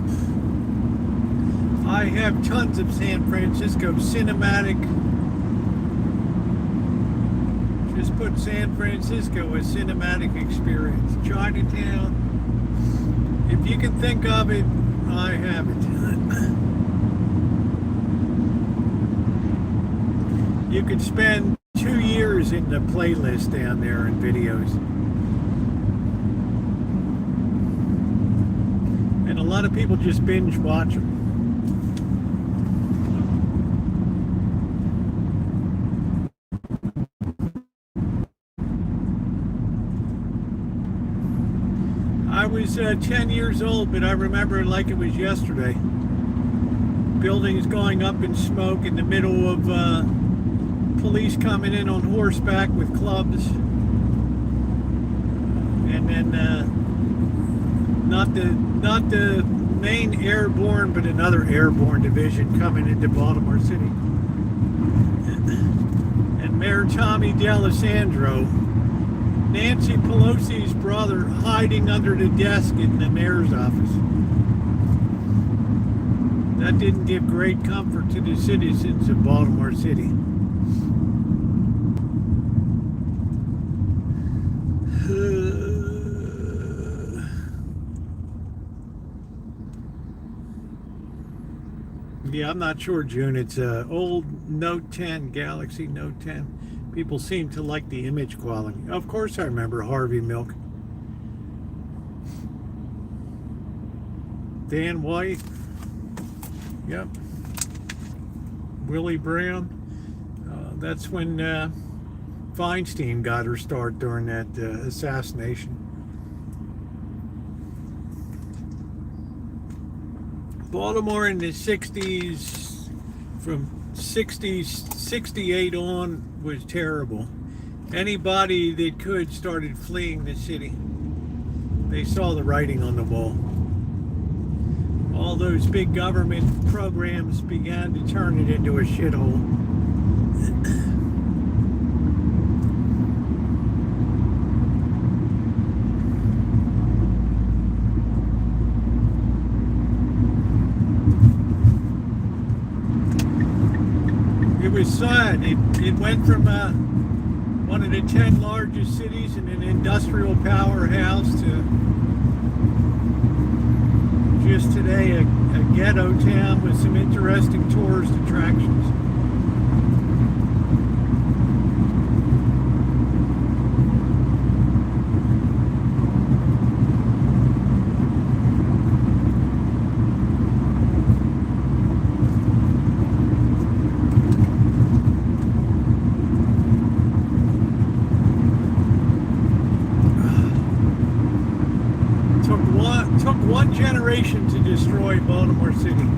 I have tons of San Francisco cinematic. Just put San Francisco as cinematic experience. Chinatown. If you can think of it, I have it. You could spend 2 years in the playlist down there in videos. And a lot of people just binge watch them. I was 10 years old, but I remember it like it was yesterday. Buildings going up in smoke in the middle of police coming in on horseback with clubs. And then not the main airborne, but another airborne division coming into Baltimore City. And Mayor Tommy D'Alessandro, Nancy Pelosi's brother, hiding under the desk in the mayor's office. That didn't give great comfort to the citizens of Baltimore City. Yeah, I'm not sure, June. It's a old Note 10, Galaxy Note 10. People seem to like the image quality. Of course I remember Harvey Milk. Dan White. Yep. Willie Brown. That's when Feinstein got her start during that assassination. Baltimore in the 60s, from 68 on, was terrible. Anybody that could started fleeing the city. They saw the writing on the wall. All those big government programs began to turn it into a shithole. It was sad. It went from one of the 10 largest cities in an industrial powerhouse to just today a ghetto town with some interesting tourist attractions. Took one generation to destroy Baltimore City.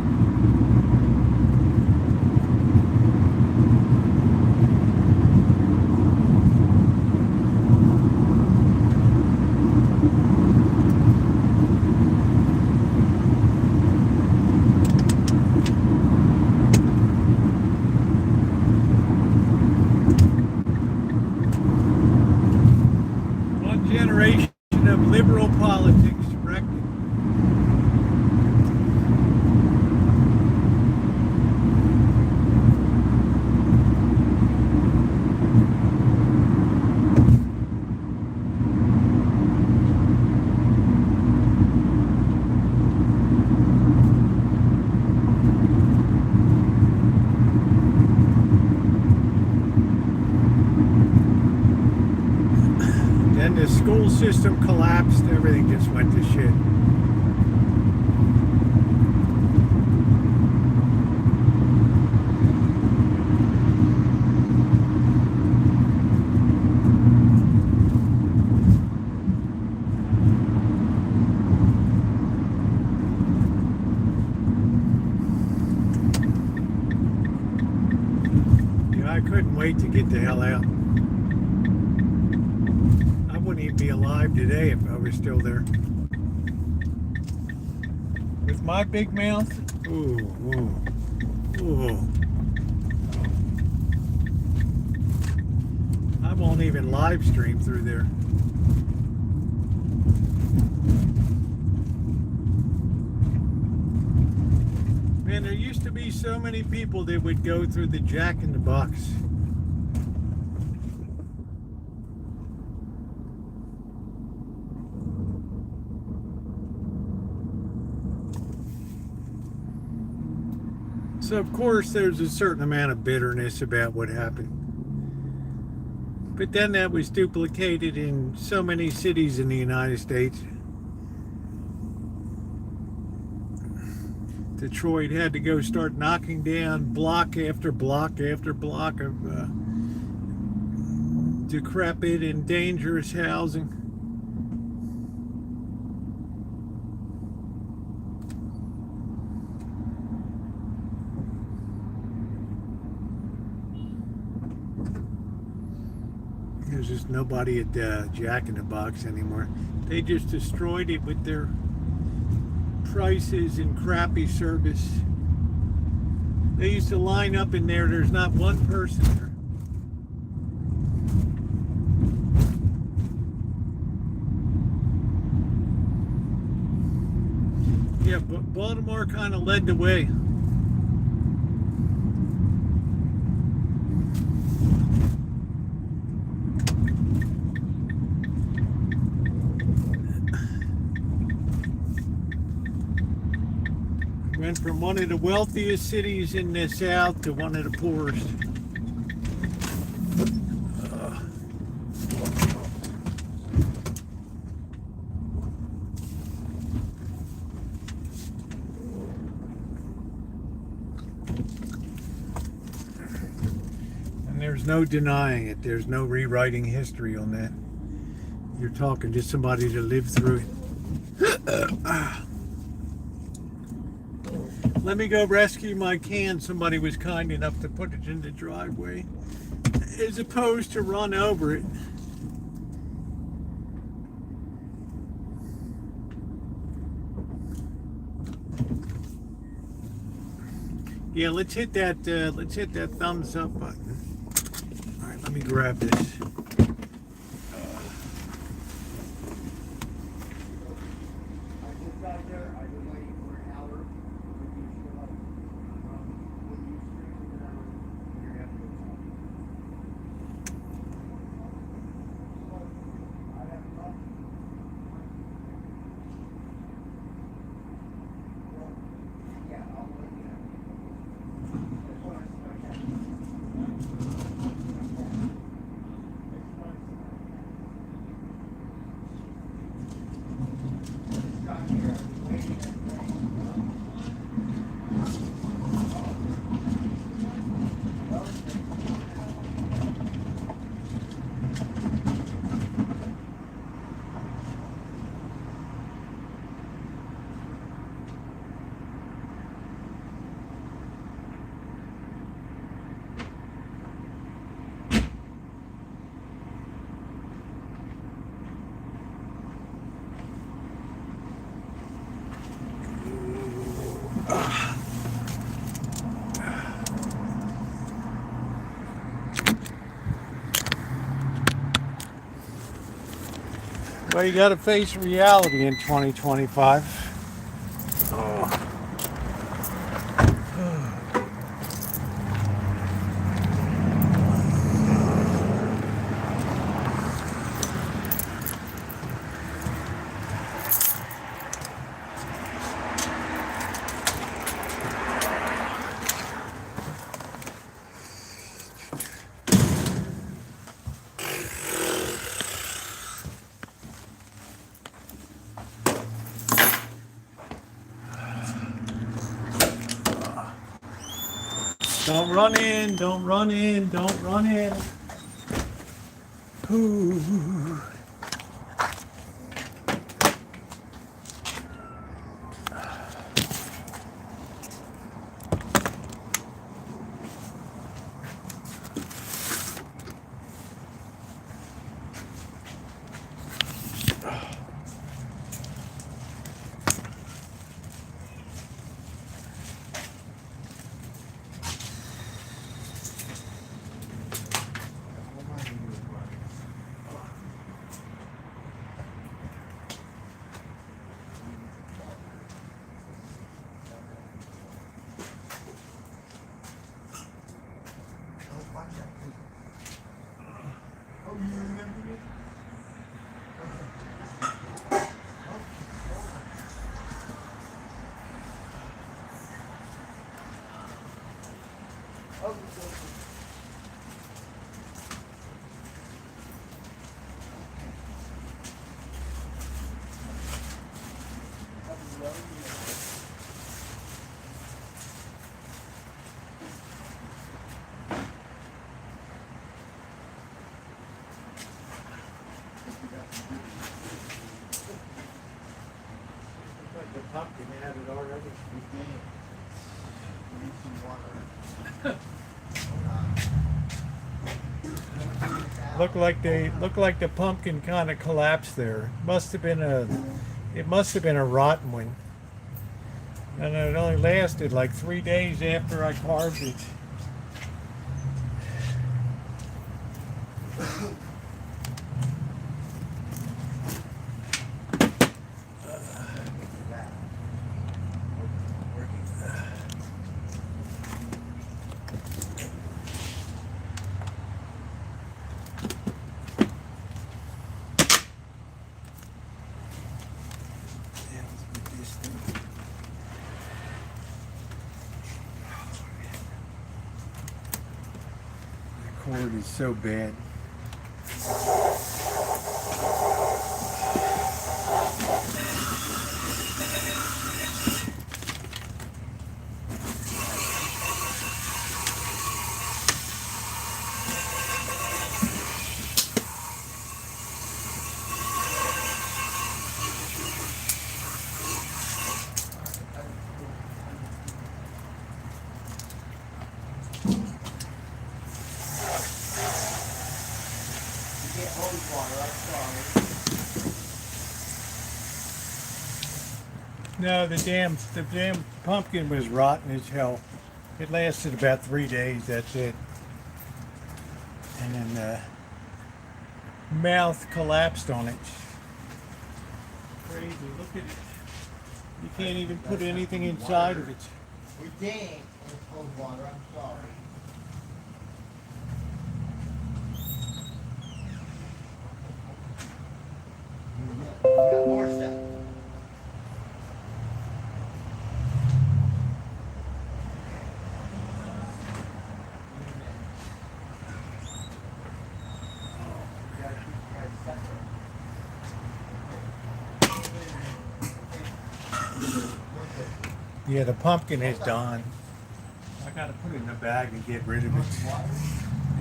liberal politics, correct? Then the school system collapsed, everything just went to shit. Yeah, I couldn't wait to get the hell out. I wouldn't even be alive today if I was still there. With my big mouth? Ooh, ooh, ooh. I won't even live stream through there. Man, there used to be so many people that would go through the Jack in the Box. So of course there's a certain amount of bitterness about what happened. But then that was duplicated in so many cities in the United States. Detroit had to go start knocking down block after block after block of decrepit and dangerous housing. There's just nobody at Jack in the Box anymore. They just destroyed it with their prices and crappy service. They used to line up in there. There's not one person there. Yeah, but Baltimore kind of led the way. Went from one of the wealthiest cities in the South to one of the poorest. And there's no denying it. There's no rewriting history on that. You're talking to somebody that lived through it. Let me go rescue my can. Somebody was kind enough to put it in the driveway as opposed to run over it. Yeah, let's hit that thumbs up button. All right, let me grab this. Well, you got to face reality in 2025. Oh. Don't run in, don't run in, don't run in. Ooh. The pumpkin had it already. Looked like the pumpkin kind of collapsed there. It must have been a rotten one. And it only lasted like 3 days after I carved it. Cord is so bad. No, the damn pumpkin was rotten as hell. It lasted about 3 days, that's it. And then the mouth collapsed on it. Crazy, look at it. You can't even put anything inside of it. We did in cold water, I'm sorry. We got more stuff. Yeah, the pumpkin is done. I gotta put it in a bag and get rid of it.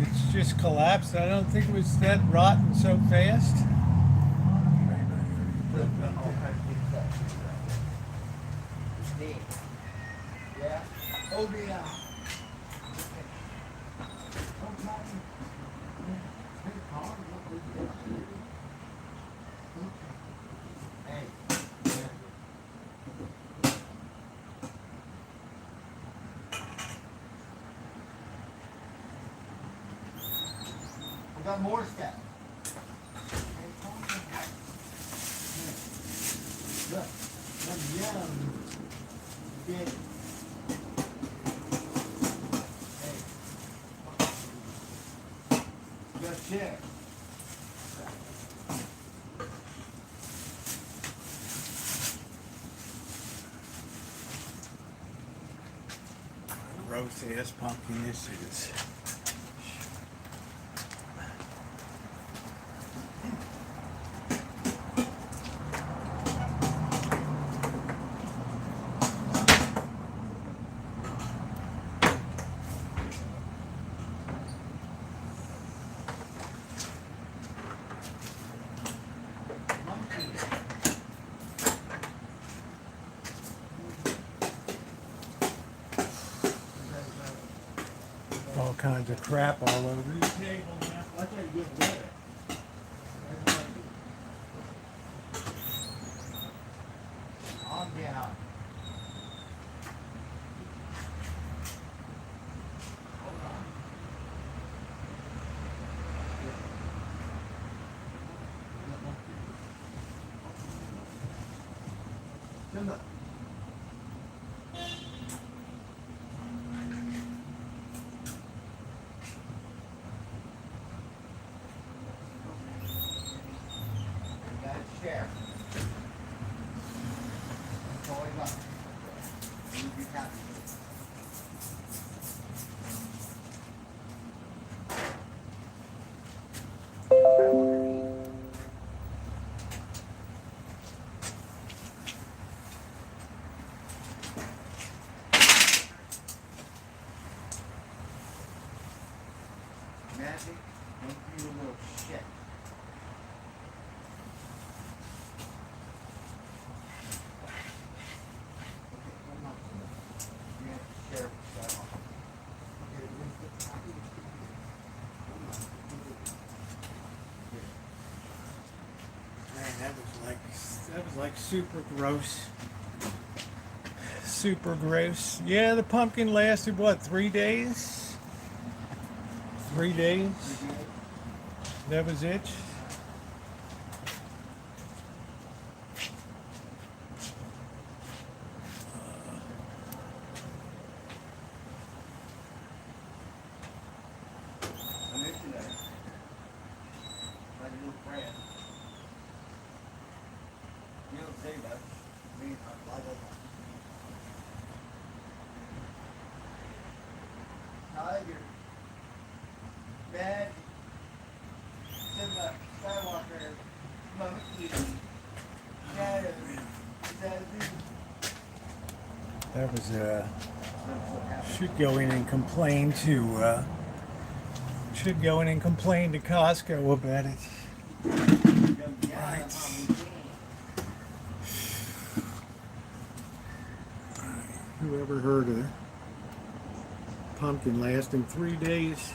It's just collapsed. I don't think it was that rotten so fast. Yeah. Oh, yeah. We got more stuff. Look, them young did. Hey. Good shit. Gross ass pumpkin this is. All kinds of crap all over the table now. Watch how you get rid of it. Calm down. Hold on. Simba. You gotta share. That's all I got. You be happy. Magic, don't be a little shit. Okay, come on. You have to share that off. Okay, where's the copy? Come on. Man, that was like super gross. Super gross. Yeah, the pumpkin lasted what, 3 days? 3 days? That was it? I met you there. My little friend. You don't say much. Me, I'm blah, blah, blah. Tiger. Bad. Simba. Skywalker. Monkey. Shadow. Zazu. That was That's what happened. should go in and complain to Costco about it. Right. Whoever heard of pumpkin lasting 3 days?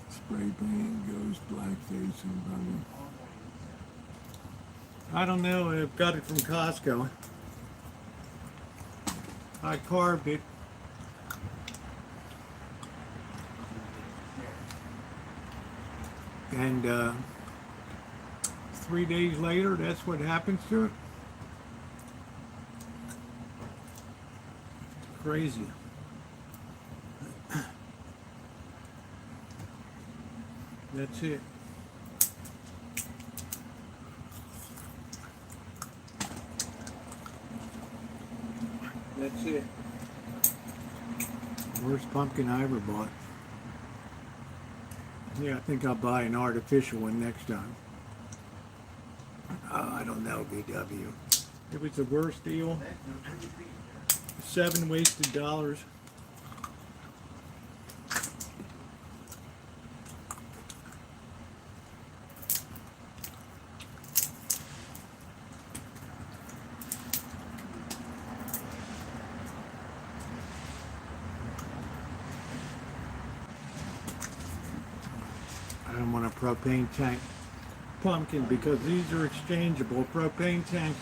Spray paint goes blackface and running. I don't know. I got it from Costco. I carved it. And 3 days later, that's what happens to it. Crazy. That's it. That's it. Worst pumpkin I ever bought. Yeah, I think I'll buy an artificial one next time. I don't know, BW. It was the worst deal. 7 wasted dollars. I don't want a propane tank pumpkin because these are exchangeable propane tanks.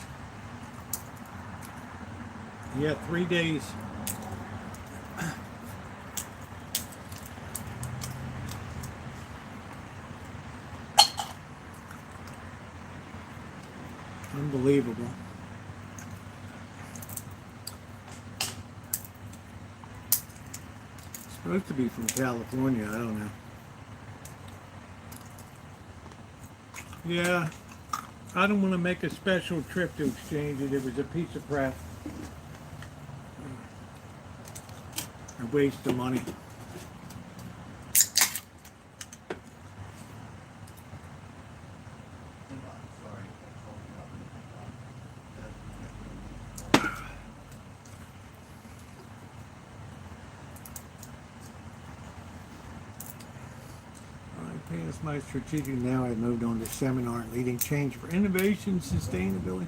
Yeah, 3 days. Unbelievable. Supposed to be from California, I don't know. Yeah, I don't want to make a special trip to exchange it. It was a piece of crap. A waste of money. Past my strategic, now I've moved on to seminar leading change for innovation, sustainability,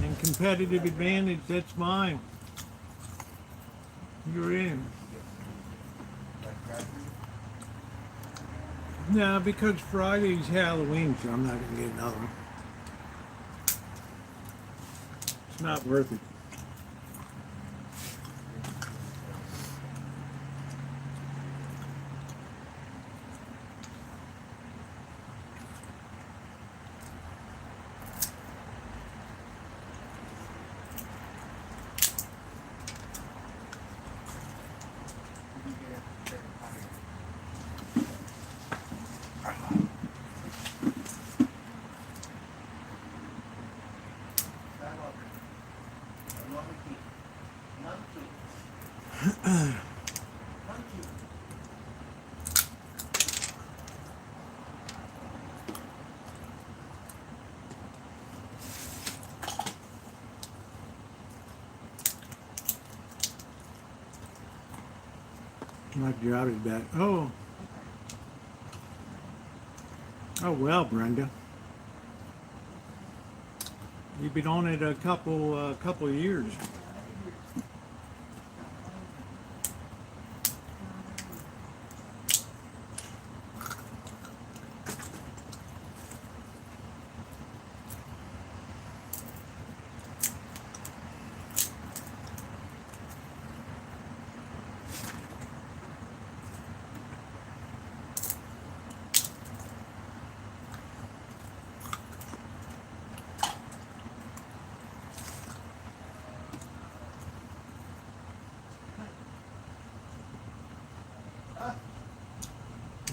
and competitive advantage. That's mine. You're in. No, because Friday's Halloween, so I'm not going to get another one. It's not worth it. My job is back. Oh. Oh well, Brenda. You've been on it a couple of years.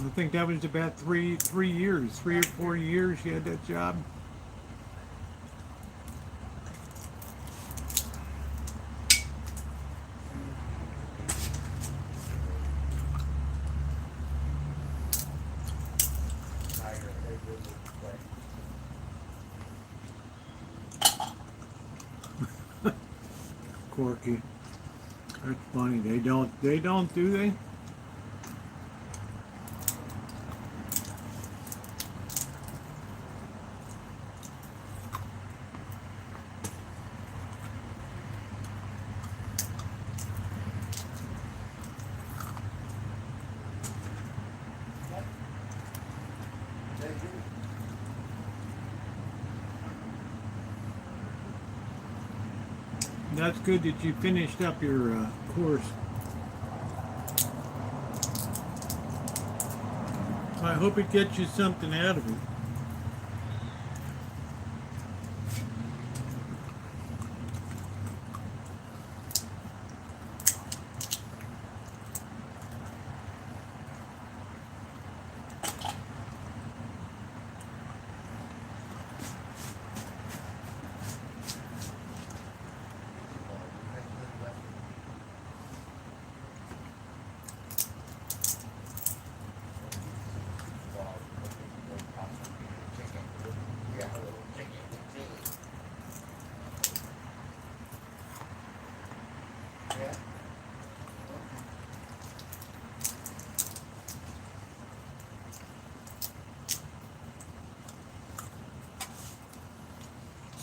I think that was about 3 years, 3 or 4 years you had that job. Corky. That's funny. They don't, do they? That's good that you finished up your course. I hope it gets you something out of it.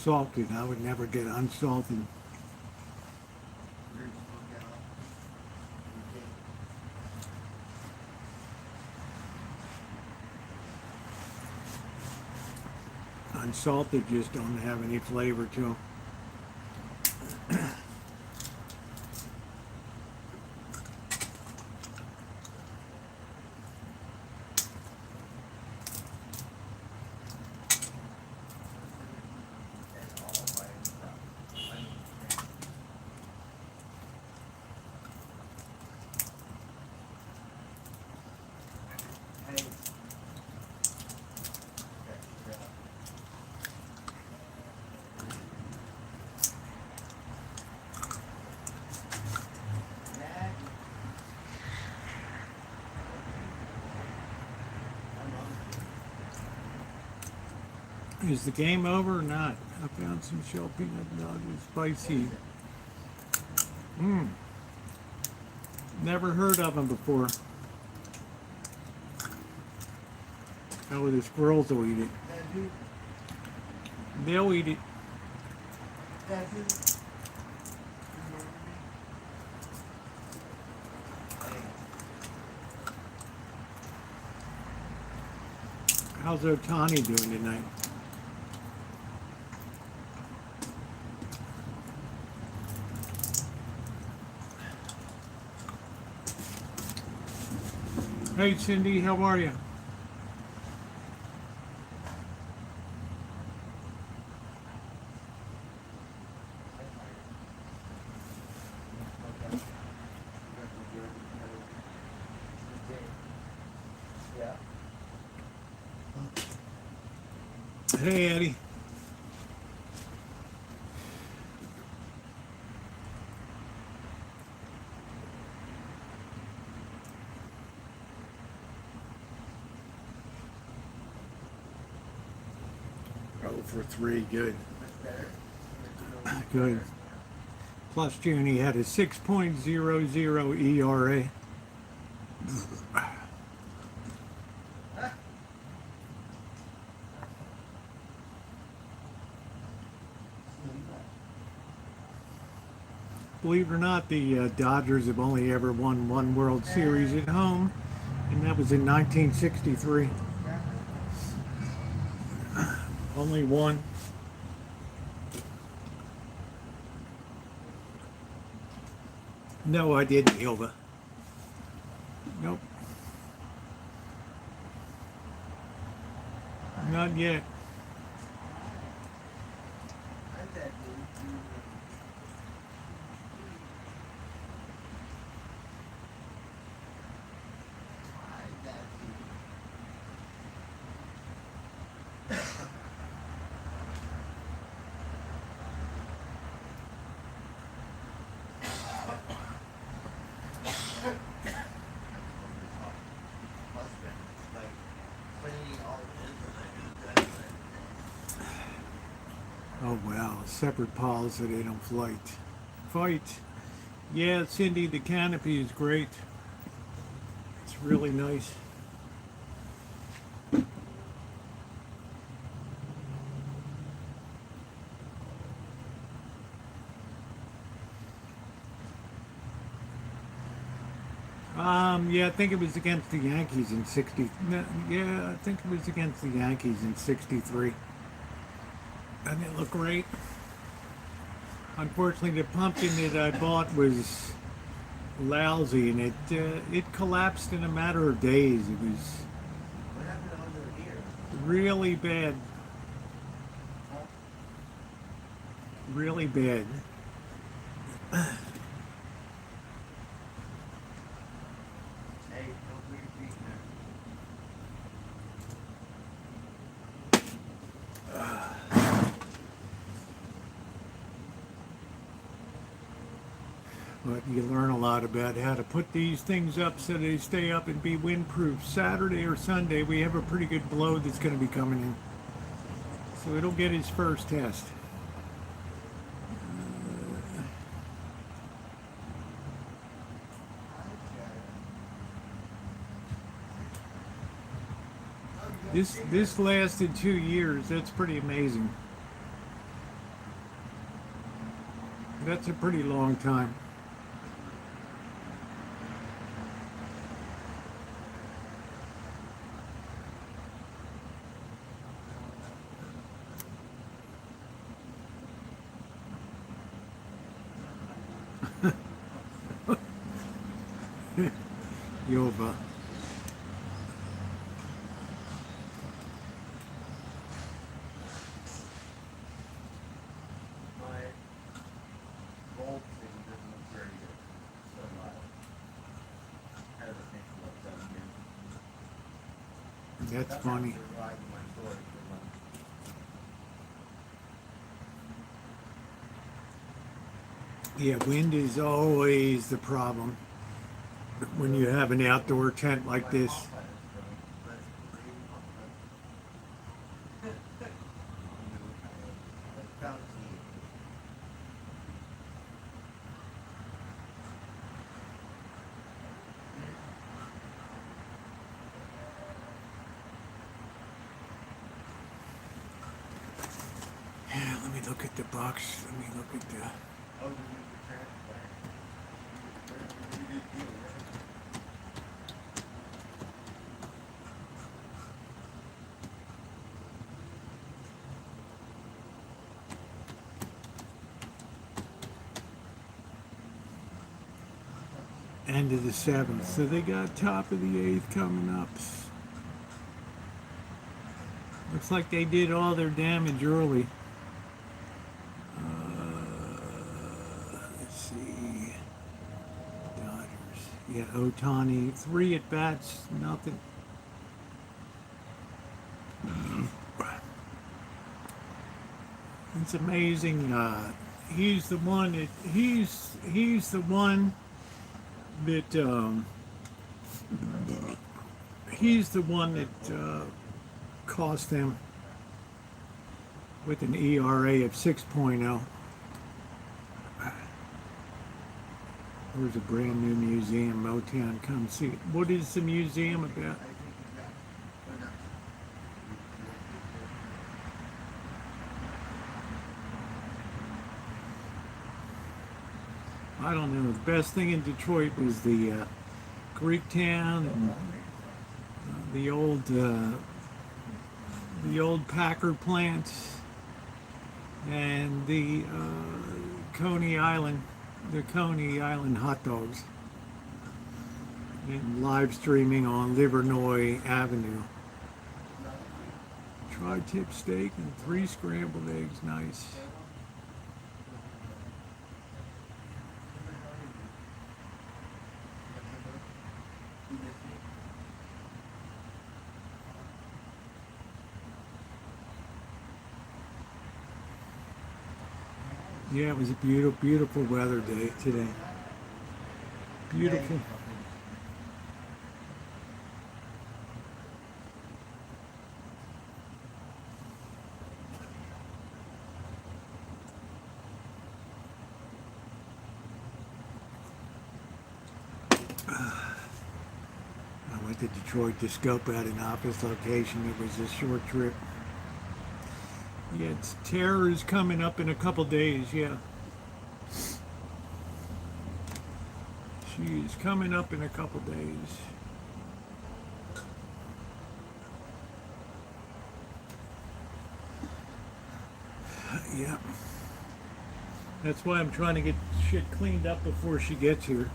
salted. I would never get unsalted. Unsalted just don't have any flavor to them. Is the game over or not? I found some shell peanut butter spicy. Never heard of them before. Oh, the squirrels will eat it. They'll eat it. How's Otani doing tonight? Hey Cindy, how are you? Hey Eddie. For 3, good. Good. Plus June, he had a 6.00 ERA. Believe it or not, the Dodgers have only ever won one World Series at home, and that was in 1963. Only one. No, I didn't, Hilva. Nope. Not yet. Oh wow, separate policy, they don't fight. Yeah, Cindy, the canopy is great. It's really nice. Yeah, I think it was against the Yankees in 60. Yeah, I think it was against the Yankees in 63. And it looked great. Unfortunately, the pumpkin that I bought was lousy, and it collapsed in a matter of days. It was really bad. Really bad. But you learn a lot about how to put these things up so they stay up and be windproof. Saturday or Sunday, we have a pretty good blow that's going to be coming in. So it'll get his first test. This lasted 2 years. That's pretty amazing. That's a pretty long time. Yoba. My gold thing doesn't look very good. So I had to think about that again. That's funny. Survived my storage for months. Yeah, wind is always the problem when you have an outdoor tent like this. Yeah, let me look at the box. Let me look at the... end of the 7th. So they got top of the 8th coming up. Looks like they did all their damage early. Let's see. Dodgers. Yeah, Otani. 3 at bats, nothing. It's amazing. He's the one that he's the one that he's the one that cost them with an ERA of 6.0. There's a brand new museum, Motown. Come see it. What is the museum about? I don't know. The best thing in Detroit was the Greek town and the old Packer plants and the Coney Island hot dogs, and live streaming on Livernois Avenue. Tri-tip steak and 3 scrambled eggs. Nice. Yeah, it was a beautiful, beautiful weather day today. Beautiful. I went to Detroit to scope out an office location. It was a short trip. Yeah, it's Terror is coming up in a couple days, yeah. She is coming up in a couple days. Yeah. That's why I'm trying to get shit cleaned up before she gets here.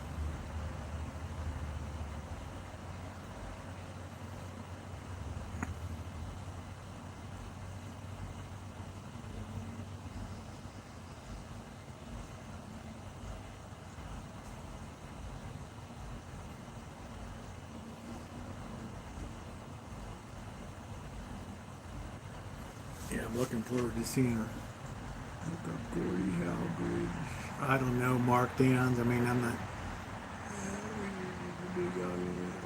Yeah, I'm looking forward to seeing her. Look up Gordie Howe Bridge. I don't know, Mark Downs. I mean, I'm not.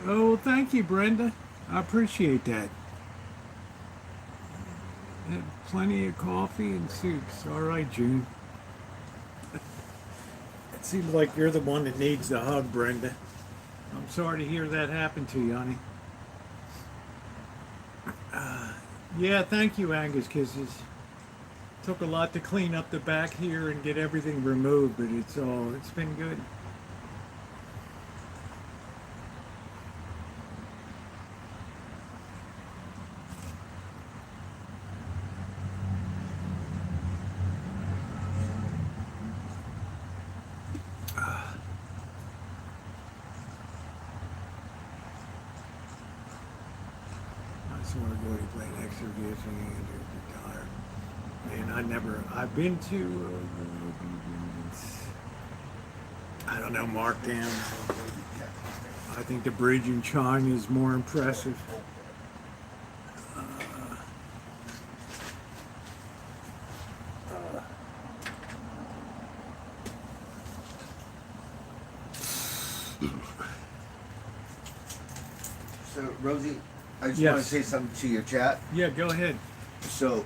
Oh, well, thank you, Brenda. I appreciate that. Had plenty of coffee and soups. All right, June. It seems like you're the one that needs the hug, Brenda. I'm sorry to hear that happen to you, honey. Yeah, thank you, Angus Kisses. Took a lot to clean up the back here and get everything removed, but it's been good. I just want to go to play an extra game and retire. And I've been to, I don't know, Markdown. I think the bridge in China is more impressive. So, Rosie, I just Yes. want to say something to your chat. Yeah, go ahead. So,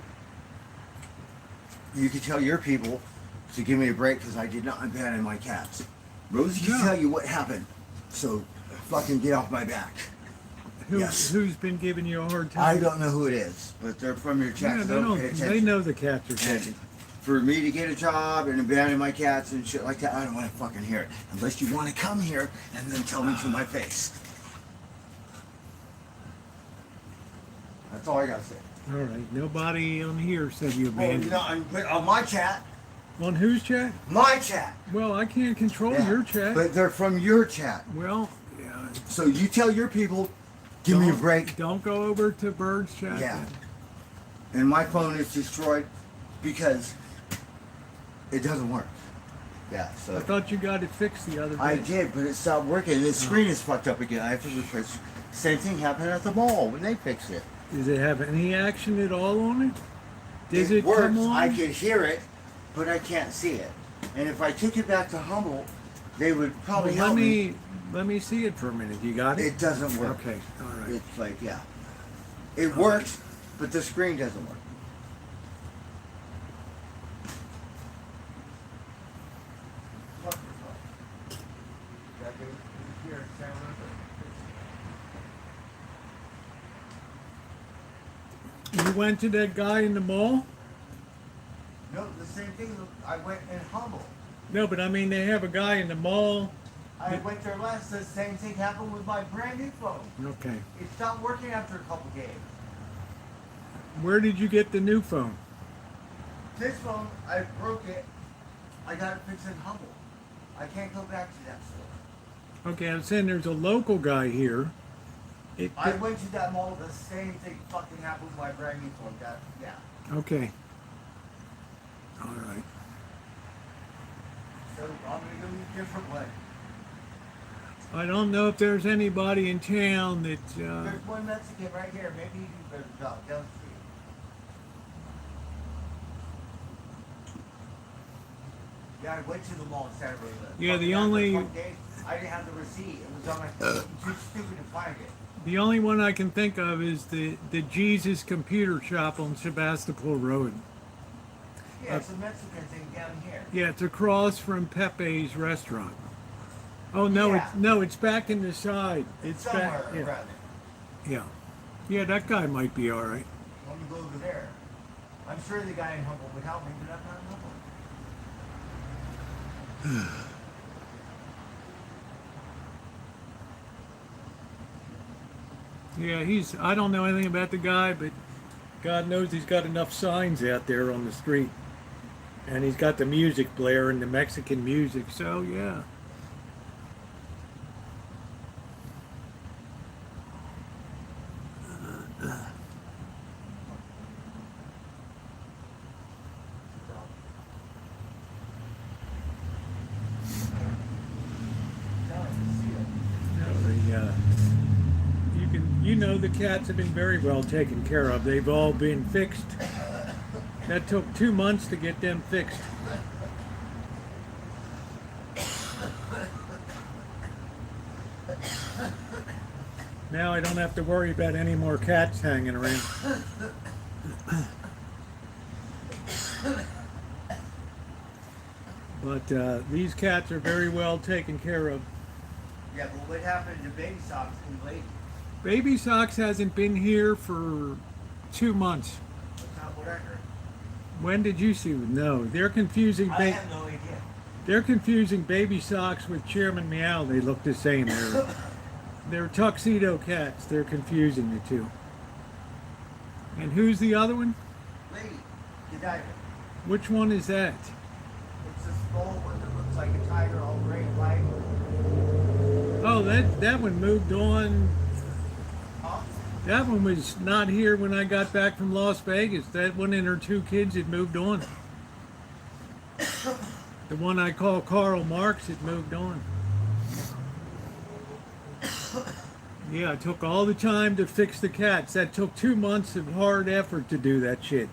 you can tell your people to give me a break because I did not abandon my cats. Rosie can No. tell you what happened. So, fucking get off my back. Yes. Who's been giving you a hard time? I don't know who it is, but they're from your chat. Yeah, so they don't don't. pay attention. They know the cats are And taken. for me to get a job and abandon my cats and shit like that, I don't want to fucking hear it. Unless you want to come here and then tell me to my face. That's all I gotta say. All right. Nobody on here said you Well, abandoned. you know, but on my chat, On whose chat? my chat. Well, I can't control Yeah, your chat. But they're from your chat. Well, yeah. So you tell your people, give me a Don't- break. Don't go over to Bird's chat. Yeah. then. And my phone is destroyed because it doesn't work. Yeah, so. I thought you got it fixed the other day. I did, but it stopped working. The screen is fucked up again. I have to replace. Same thing happened at the mall when they fixed it. Does it have any action at all on it? Does it works. come on? I can hear it, but I can't see it. And if I took it back to Humboldt, they would probably Well, help me. let me see it for a minute. You got it? It doesn't work. Okay. All right. It's like, yeah. It works, but the screen doesn't work. You went to that guy in the mall? No, the same thing. I went in Humboldt. No, but I mean they have a guy in the mall. I went there last. The same thing happened with my brand new phone. Okay. It stopped working after a couple days. Where did you get the new phone? This phone, I broke it. I got it fixed in Humboldt. I can't go back to that store. Okay, I'm saying there's a local guy here. I went to that mall. The same thing fucking happened with my brand new phone. Yeah. Okay. All right. So I'm gonna go a different way. I don't know if there's anybody in town that. There's one Mexican right here. Maybe you can better drop down the street. Yeah, I went to the mall on Saturday. Yeah, Fucking the after only- a couple days, I didn't have the receipt. It was on my phone. Too stupid to find it. The only one I can think of is the Jesus Computer Shop on Sebastopol Road. Yeah, it's a Mexican thing down here. Yeah, it's across from Pepe's restaurant. Oh no, Yeah. it's back in the side. It's It's somewhere back. Yeah, around there. yeah, yeah. That guy might be all right. Let me go over there. I'm sure the guy in Humboldt would help me, but I'm not in Humboldt. Yeah, I don't know anything about the guy, but God knows he's got enough signs out there on the street. And he's got the music blaring, the Mexican music, so yeah. You know the cats have been very well taken care of. They've all been fixed. That took 2 months to get them fixed. Now I don't have to worry about any more cats hanging around. But these cats are very well taken care of. Yeah, but what happened to Baby Socks and Lady? Baby Socks hasn't been here for 2 months. That's not what I heard. When did you see them? No, they're confusing. I have no idea. They're confusing baby socks with Chairman Meow. They look the same. They're tuxedo cats. They're confusing the two. And who's the other one? Lady, Godiva. Which one is that? It's a small one that looks like a tiger, all gray and white. Oh, that one moved on. Huh? That one was not here when I got back from Las Vegas. That one and her two kids had moved on. The one I call Karl Marx had moved on. Yeah, it took all the time to fix the cats. That took 2 months of hard effort to do that shit.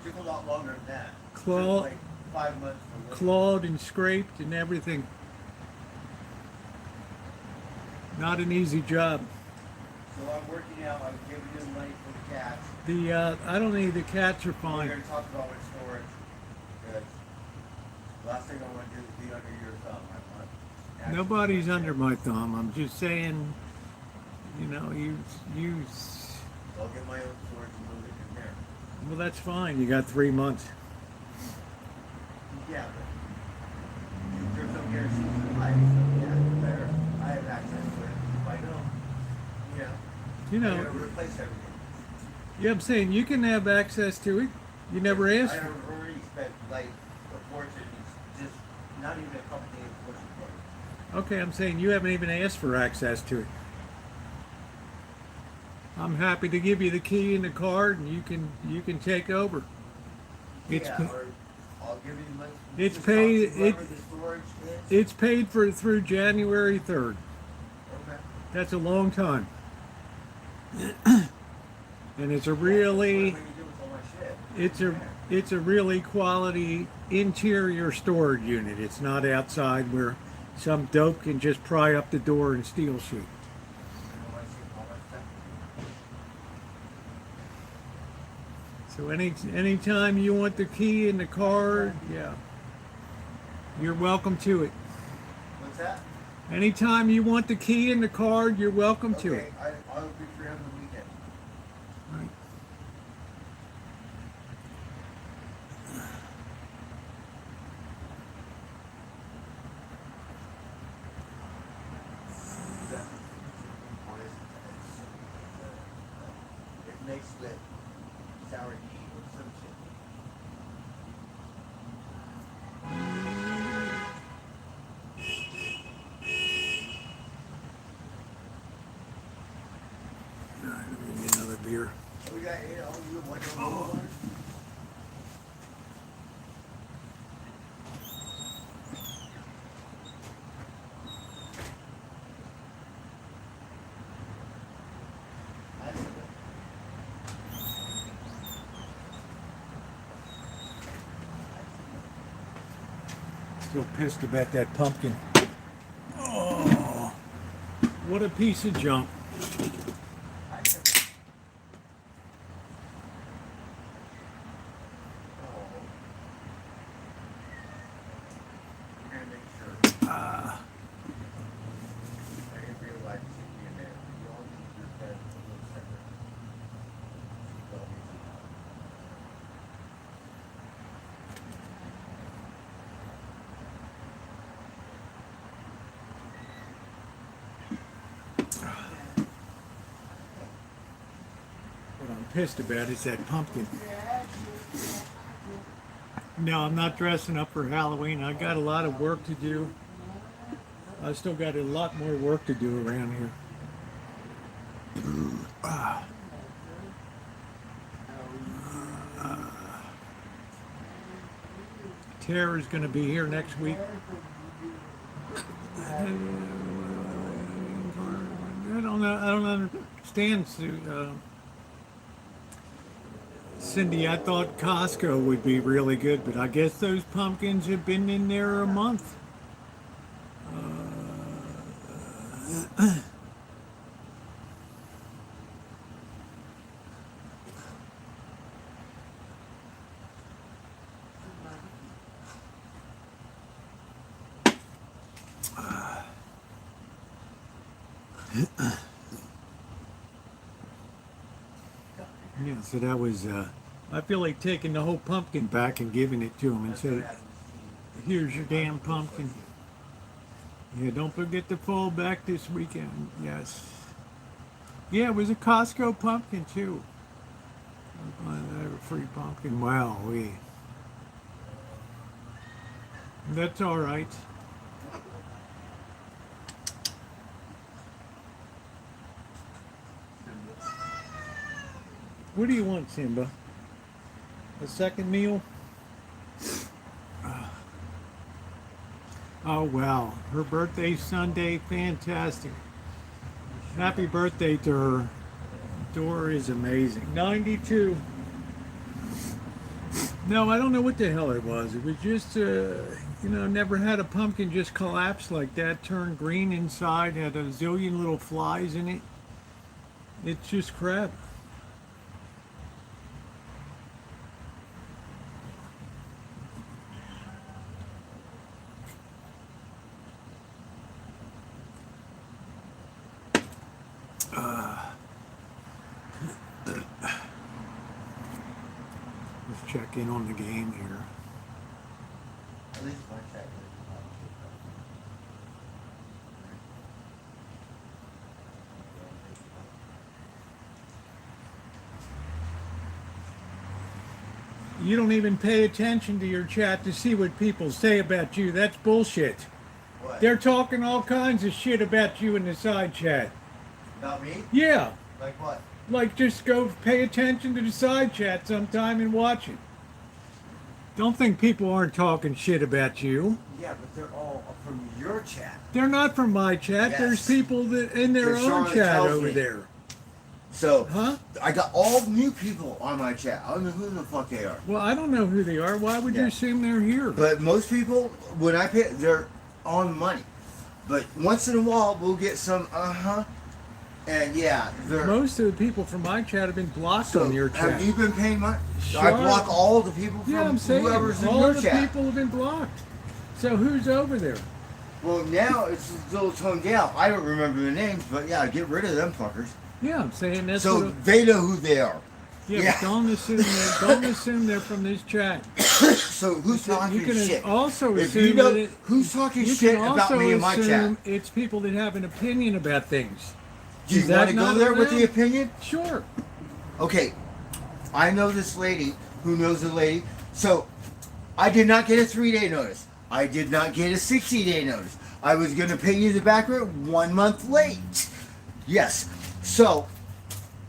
Took a lot longer than that. Claw- Took like 5 months to live. Clawed and scraped and everything. Not an easy job. So I'm working out. I'm giving you money for the cats. I don't need the cats are We're fine. going to talk about what storage. Because last thing I want to do is be under your thumb. I want actual Nobody's storage. under my thumb. I'm just saying, you know, you I'll get my own storage and move it in there. well, that's fine. You got 3 months. Yeah, but there's no guarantee for life. So yeah, better. I have access to it. If I don't, You I know, gotta replace everything. yeah, I'm saying you can have access to it. You never asked I for it. have already spent like a fortune. It's just not even a couple days pushing for it. Okay, I'm saying you haven't even asked for access to it. I'm happy to give you the key and the card, and you can take over. It's Yeah, pa- or I'll give you the money. it's Just paid- talk to whoever the storage is. It's paid for through January 3rd. Okay. That's a long time. And it's a really What do you do with all my shit? it's a really quality interior storage unit. It's not outside where some dope can just pry up the door and steal shit. I know I see all my stuff. So anytime you want the key and the card, yeah, you're welcome to it. What's that? Anytime you want the key and the card, you're welcome to it. Okay, I'll be free on the weekend. Right. It makes with sour tea or some shit. All right, let me get another beer. We got you one. Still pissed about that pumpkin. Oh, what a piece of junk. What I'm pissed about is that pumpkin. No, I'm not dressing up for Halloween. I got a lot of work to do. I still got a lot more work to do around here. Tara's going to be here next week. I don't know. I don't understand, Cindy. I thought Costco would be really good, but I guess those pumpkins have been in there a month. Yeah, so that was I feel like taking the whole pumpkin back and giving it to him and say, here's your damn pumpkin. Yeah, don't forget to fall back this weekend. Yes. Yeah, it was a Costco pumpkin too. I have a free pumpkin. Wow, that's all right. What do you want, Simba? A second meal? Oh, wow. Her birthday's Sunday. Fantastic. Happy birthday to her. Door is amazing. 92. No, I don't know what the hell it was. It was just, never had a pumpkin just collapse like that, turned green inside, had a zillion little flies in it. It's just crap. Let's check in on the game here. At least my check. You don't even pay attention to your chat to see what people say about you. That's bullshit. What? They're talking all kinds of shit about you in the side chat. About me? Yeah. Like what? Like, just go pay attention to the side chat sometime and watch it. Don't think people aren't talking shit about you. Yeah, but they're all from your chat. They're not from my chat. Yes. There's people that in their Because own Charlotte chat tells over me. there. So, Huh? I got all new people on my chat. I don't know who the fuck they are. Well, I don't know who they are. Why would you Yeah. assume they're here? But most people, when I pay, they're on money. But once in a while, we'll get some, and yeah, they're... Most of the people from my chat have been blocked So, on your chat. have you been paying money? Sure. I block all the people from Yeah, I'm saying whoever's in all your the chat. people have been blocked. So who's over there? Well, now it's a little toned down. I don't remember the names, but yeah, get rid of them fuckers. Yeah, I'm saying that's So what. they know who they are. Yeah, but don't assume they're from this chat. So who's talking You can shit? also If assume you know that it, who's talking you shit can about also me in my chat, assume it's people that have an opinion about things. do you Is want that to go not there with around? the opinion? Sure. Okay, I know this lady who knows the lady. So I did not get a 3-day notice. I did not get a 60-day notice. I was going to pay you the back rent 1 month late. Yes. So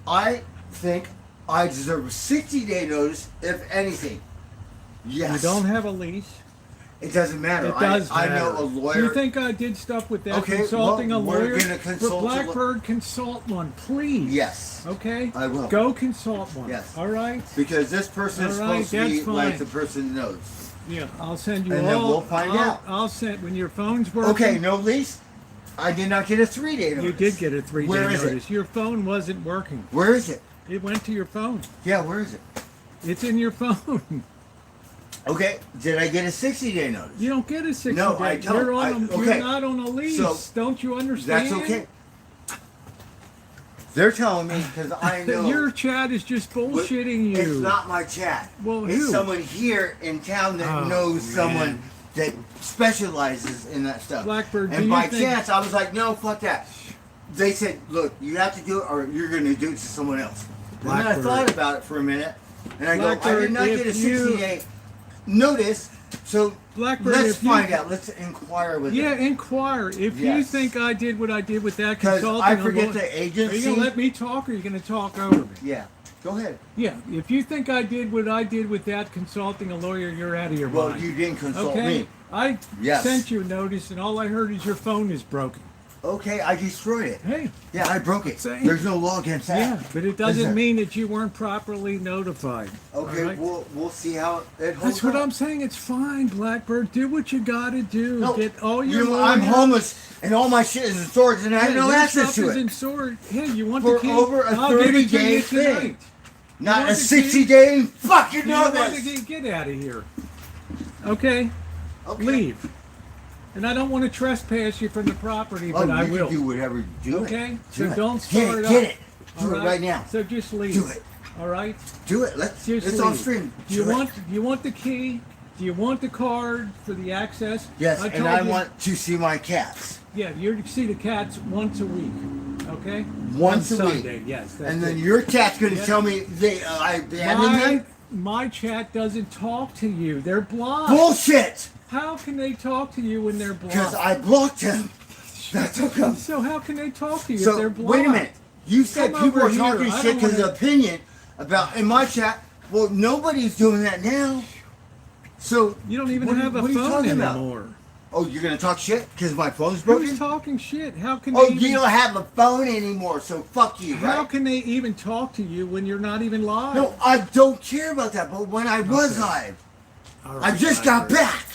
I think I deserve a 60-day notice, if anything. Yes. You don't have a lease. It doesn't matter. It does I matter. know a lawyer. You think I did stuff with that? Okay, Consulting well, a we're lawyer? gonna consult For a Blackbird, consult one, please. Yes. Okay? I will. Go consult one. Yes. All right? Because this person is All right, supposed to be that's like fine. the person knows. Yeah, I'll send you And all. then we'll find out. I'll send when your phone's working. Okay, no lease. I did not get a 3-day notice. You did get a 3-day Where is notice. it? Your phone wasn't working. Where is it? It went to your phone. Yeah, where is it? It's in your phone. Okay, did I get a 60-day notice? You don't get a 60 No, day. I don't. You're, on okay. You're not on a lease. So, don't you understand? That's okay. They're telling me because I know Your chat is just bullshitting you. it's not my chat. Well, it's who? someone here in town that Oh, knows man. someone that specializes in that stuff. Blackbird, do and you by think- chance, I was like, no, fuck that. They said, look, you have to do it or you're going to do it to someone else. And then I Blackbird. thought about it for a minute, and I go, I Blackbird, did not if get a you- 60-day notice, so Blackbird, let's if you- find out. Let's inquire with Yeah, them. inquire. If you Yes. think I did what I did with that Because consulting, I forget lawyer- the Are you agency. going to let me talk or are you going to talk over me? Yeah, go ahead. Yeah, if you think I did what I did with that consulting a lawyer, you're out of your Well, mind. you didn't consult Okay? me. I Yes. sent you a notice and all I heard is your phone is broken. Okay, I destroyed it. Hey, Yeah, I broke it. Saying- There's no law against that. yeah, but it Is doesn't there? mean that you weren't properly notified. Okay, all right? we'll see how it holds That's what up. I'm saying. It's fine, Blackbird. Do what you got to do. No, Get all your you know, I'm lawyer- homeless and all my shit is in storage and I have no your access stuff to is it. in sword. Hey, you want For the key? over a I'll give it to 30-day you tonight. thing. Not want a the key? 60-day fucking You want the notice. key? Get out of here. Okay, Okay. leave. And I don't want to trespass you from the property, but I you will. can do whatever you do. Okay? Do So it. don't Get start it. up. Get it. All Do it right now. So just leave. Do it. All right. Do it. Let's. Just It's on leave. stream. Do you Do it. want the key? Do you want the card for the access? Yes, I and told I you- want to see my cats. Yeah, you're to see the cats once a week. Okay. Once On a week. Sunday, yes. That's And then it. your cat's gonna Yeah. tell me they abandoned me. My chat doesn't talk to you. They're blocked. Bullshit. How can they talk to you when they're blocked? Because I blocked him. That's okay. So how can they talk to you if they're So blocked? wait a minute. You said Come people over are talking here. I shit don't because of wanna- opinion about in my chat. Well, nobody's doing that now. So You don't even what- have a what are you phone talking about? anymore. Oh, you're gonna talk shit because my phone's broken? Who's talking shit? How can Oh, they even, you don't have a phone anymore, so fuck you, how right? can they even talk to you when you're not even live? No, I don't care about that. But when I was Okay. live, All I right, just got Blackbird. back.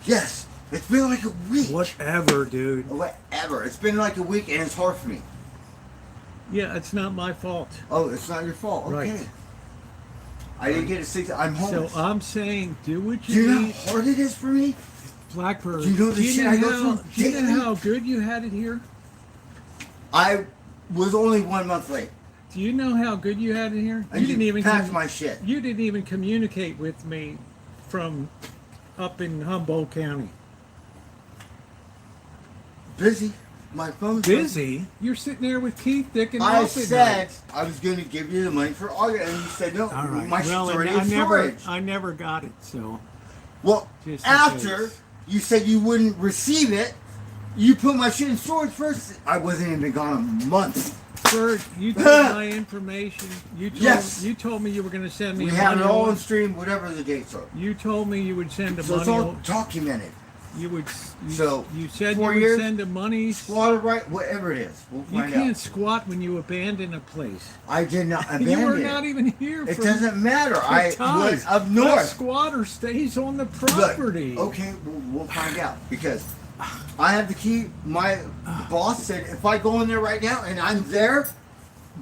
Yes, it's been like a week. Whatever, dude. Whatever. It's been like a week, and it's hard for me. Yeah, it's not my fault. Oh, it's not your fault. Okay. Right. I didn't get a 6. I'm So homeless. I'm saying, do what Do you you know need. how hard it is for me? Blackbird. Do you know the shit I go through Do you know daily? how good you had it here? I was only 1 month late. Do you know how good you had it here? And You didn't even packed my shit. You didn't even communicate with me from up in Humboldt County. Busy. My phone's Busy? You're sitting there with Keith dicking I off at said night. I was going to give you the money for August, and you said no. All right. My shit's Well, already I in never, storage. I never got it. So Well, Just in after case. you said you wouldn't receive it, you put my shit in storage first. I wasn't even gone a month. Bert, you took my information. You told Yes. you told me you were going to send me We a have it money all order. on stream, whatever the dates are. You told me you would send a So it's money. all documented. You would. You, So, you said 4 you would years, send a money. Water right, whatever it is. We'll You find can't out. squat when you abandon a place. I did not abandon You were it. not even here. It for, doesn't matter. for I time. was up A north. squatter stays on the Look, property. okay, we'll find out because I have the key. My boss said if I go in there right now and I'm there,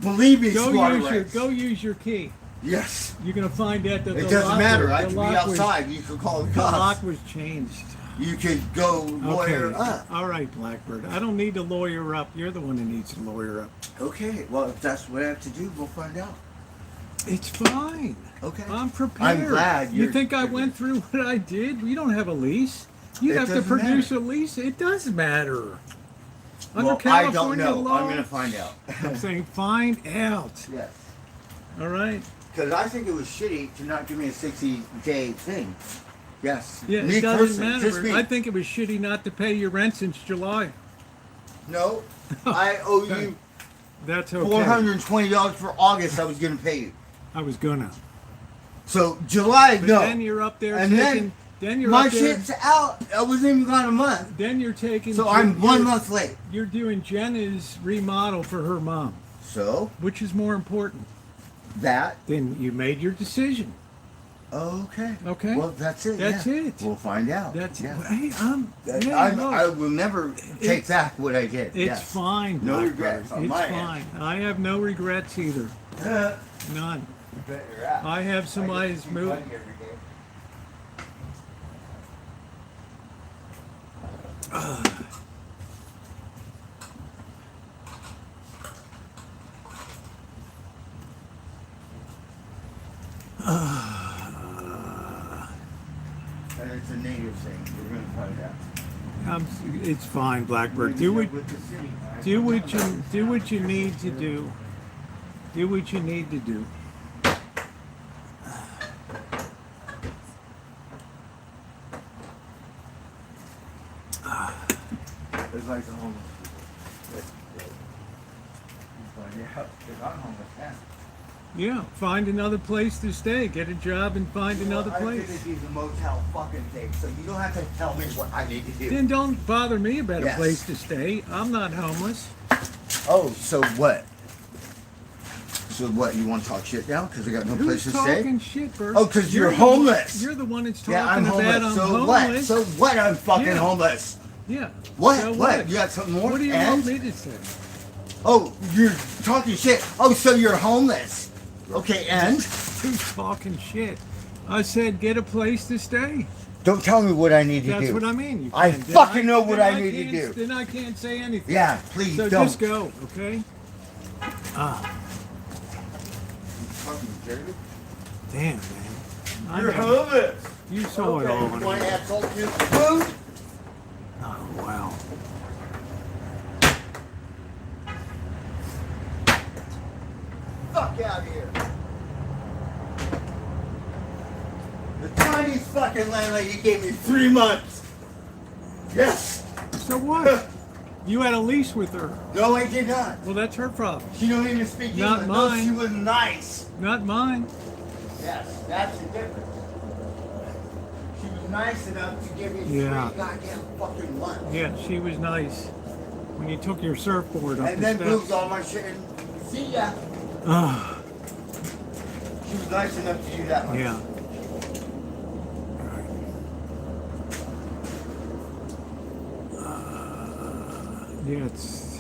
believe me, Go squatter use your rights. go use your key. Yes. You're gonna find out that It the doesn't lock matter. Was, I the could be lock was- outside. You could call the The lock cops. was changed. You could go lawyer Okay. up. All right, Blackbird. I don't need to lawyer up. You're the one who needs to lawyer up. Okay. Well, if that's what I have to do, we'll find out. It's fine. Okay. I'm prepared. I'm glad You you're- think I went through what I did? You don't have a lease. You It have to doesn't produce matter. a lease. It does matter. Under Well, I California don't know. law, I'm gonna find out. I'm saying find out. Yes. All right. Because I think it was shitty to not give me a 60-day thing. Yes. Yeah, Me it doesn't personally, just matter. me. I think it was shitty not to pay your rent since July. No, I owe you That's okay. $420 for August. I was going to pay you. I was gonna. So July, But no. then you're up there And taking. Then you're My up there. shit's out. I wasn't even gone a month. Then you're taking. So I'm you're- 1 month late. You're doing Jenna's remodel for her mom. So Which is more important? that. Then you made your decision. Okay. Okay. Well, that's it. That's yeah. it. We'll find out. That's yeah. hey, I look, will never take back what I did. it's yes. fine. No Blackbird. regrets on It's my fine. I have no regrets either. None. I have somebody's move. And it's a native thing. We're going to find out. It's fine, Blackbird. Do what you need to do. Do what you need to do. It's like the homeless people. Find out. 'Cause I'm homeless now. Yeah, find another place to stay. Get a job and find another I place. did these motel fucking things, so you don't have to tell me what I need to do. Then don't bother me about a Yes. place to stay. I'm not homeless. Oh, so what? So what? You want to talk shit now? Because I got no place Who's to stay? talking shit, Bert? Oh, 'cause you're the one- homeless. You're the one that's talking Yeah, I'm about homeless. I'm So homeless. what? So what? I'm fucking Yeah. homeless. Yeah. What? So what? You got something more? What do you And? want me to say? Oh, you're talking shit. Oh, so you're homeless. Okay, and? Who's talking shit? I said get a place to stay. Don't tell me what I need to That's do. what I mean. You I can't. Then fucking know what then I need to can't- do. Then I can't say anything. Yeah, please So don't. just go, okay? fucking jerk. Damn, man. I You're know. homeless. You saw it all. You want to have salt in your food? Oh, wow. Fuck out of here. The Chinese fucking landlady gave me 3 months. Yes. So what? You had a lease with her. No, I did not. Well, that's her problem. She don't even speak Not English. No, mine. she was nice. Not mine. Yes, that's the difference. She was nice enough to give me Yeah. 3 goddamn fucking months. Yeah, she was nice. When you took your surfboard up And the then steps. moved all my shit and see ya. Ah, She was nice enough to do that much. yeah. Yeah, it's...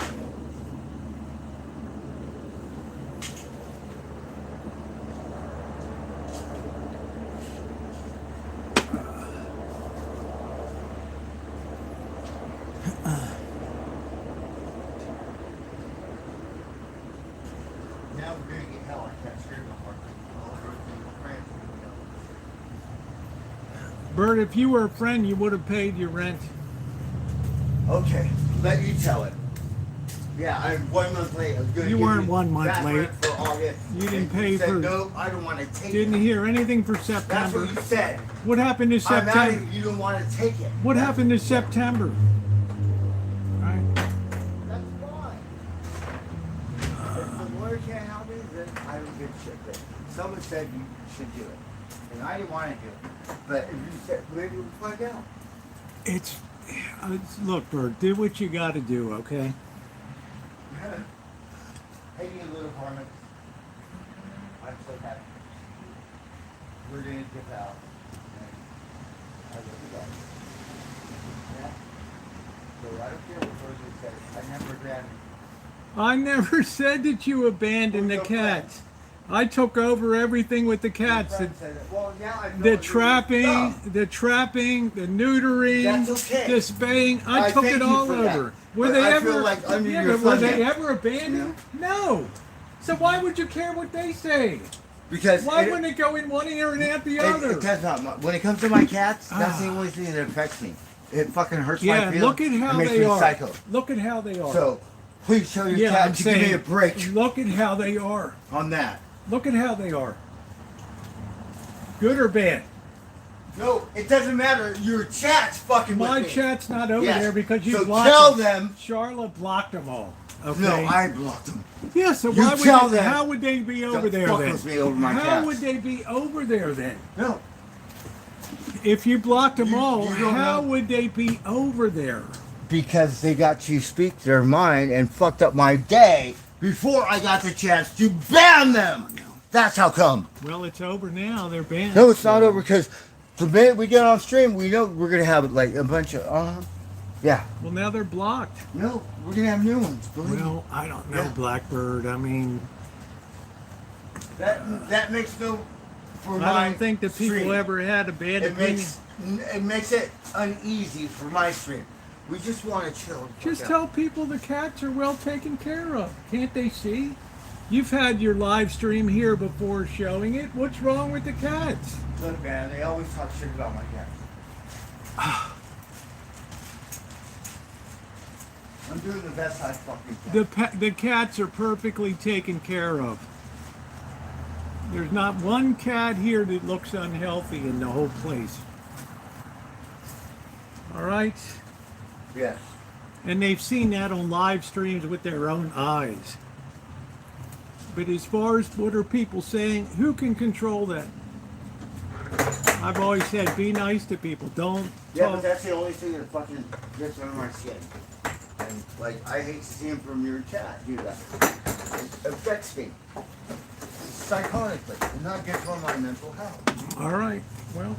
Now we're gonna get hell. I can't scream no more. All the Rosie and Rancho, Bert, if you were a friend, you would have paid your rent. Okay, let you tell it. Yeah, I'm 1 month late. I was gonna You give weren't 1 month that late. rent for August. You didn't And pay said, for- No, I don't want to take Didn't it. hear anything for That's September. what you said. What happened to I'm out September? of You don't want to take it. What That's happened to what you said. September? Right. That's fine. If the lawyer can't help me, then I don't give a shit. But someone said you should do it. And I didn't want to do it. But if you said, maybe we'll find out. It's look, Bert, do what you got to do, okay? Hey, you little varmint. I'm so happy. We're going to dip out. And I love you guys. Yeah? So I don't care what Rosie said. I never abandoned. I never said that you abandoned the Who's your friend? cats. I took over everything with the cats. Friend said it. Well, now I know The what trapping, you're doing. the trapping, the neutering, That's okay. the spaying. I I took thank it you all for that. over. Were But they I ever? feel like under yeah, your but were thumb they now. ever abandoned? No. So why would you care what they say? Because Why it- wouldn't it go in one ear and out the It other? does not. When it comes to my cats, that's the Ah. only thing that affects me. It fucking hurts my Yeah, feelings. look at It how makes they me are. psycho. Look at how they are. So, please tell your yeah, cat I'm to give me saying, a break look at how they are. on that. Look at how they are. Good or bad? No, it doesn't matter. Your chat's fucking My with me. chat's not over Yes. there because you So blocked tell them. them. Charlotte blocked them all. Okay. No, I blocked them. Yeah, so You why tell would they, them. how would they be over Don't there fuck then? with me over my How cats. would they be over there then? No. If you blocked them You- all, you don't how know. would they be over there? Because they got to speak their mind and fucked up my day before I got the chance to ban them. That's how come. Well, it's over now. They're banned. No, it's not over because the minute we get on stream, we know we're gonna have like a bunch of yeah. Well, now they're blocked. No, we're gonna have new ones. Believe me. Well, I don't know, Yeah. Blackbird. I mean, That makes no. For my I don't think the people stream. ever had a bad It opinion. makes it uneasy for my stream. We just want to chill. Just tell people the cats are well taken care of. Can't they see? You've had your live stream here before showing it. What's wrong with the cats? Look, man, they always talk shit about my cats. I'm doing the best I fucking can. The cats are perfectly taken care of. There's not one cat here that looks unhealthy in the whole place. All right? Yes. And they've seen that on live streams with their own eyes. But as far as what are people saying, who can control that? I've always said, be nice to people. Don't Yeah, talk. but that's the only thing that fucking gets under my skin. And like, I hate to see him from your chat do that. It affects me psychotically, and not good for my mental health. All right. Well,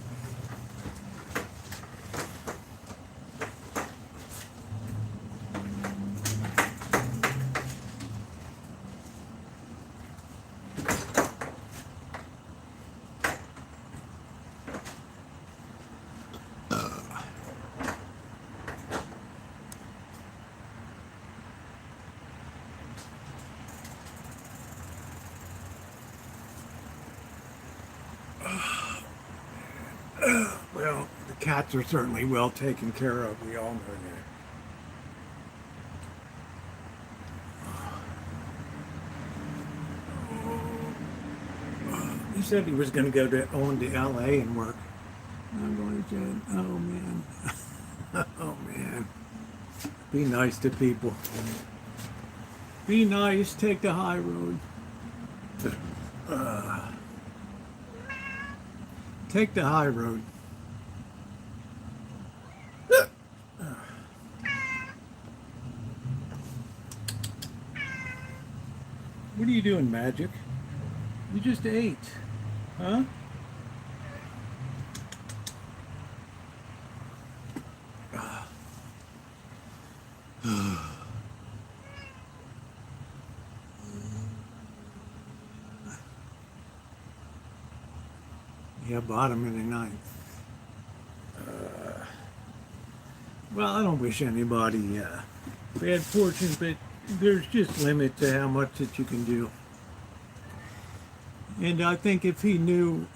Cats are certainly well taken care of. We all know that. He said he was going to go on to LA and work. I'm going to, oh man. Oh man. Be nice to people. Be nice, take the high road. Take the high road. What are you doing, Magic? You just ate, huh? Yeah, bottom of the ninth. Well, I don't wish anybody bad fortune, but there's just limit to how much that you can do. And I think if he knew,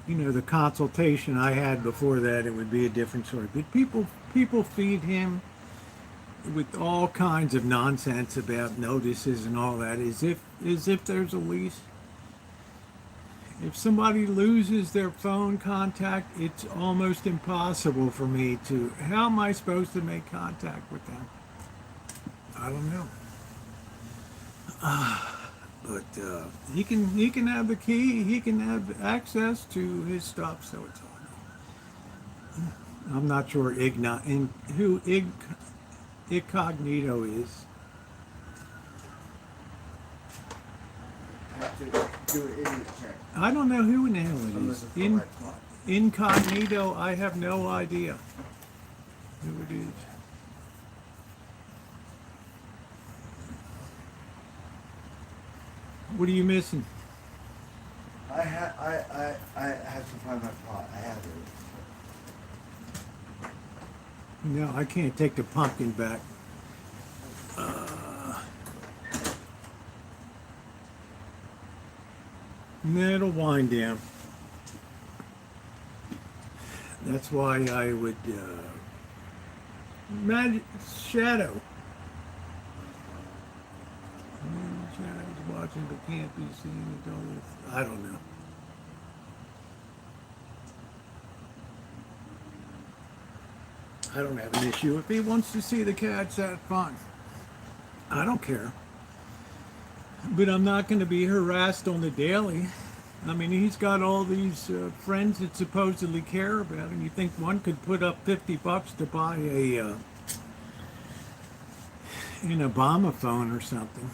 the consultation I had before that, it would be a different story. But people feed him with all kinds of nonsense about notices and all that, as if there's a lease. If somebody loses their phone contact, it's almost impossible for me to. How am I supposed to make contact with them? I don't know. But he can have the key. He can have access to his stuff. So it's all right. I'm not sure who Incognito is. I have to do an idiot check. I don't know who in the hell it I'm is. looking for my pot. Incognito, I have no idea who it is. What are you missing? I have to find my pot. I have it. No, I can't take the pumpkin back. It'll wind down. That's why I would shadow. Shadow's watching but can't be seen. I don't know. I don't have an issue. If he wants to see the cats, that's fine. I don't care. But I'm not going to be harassed on the daily. I mean, he's got all these friends that supposedly care about him. You think one could put up $50 to buy an Obama phone or something?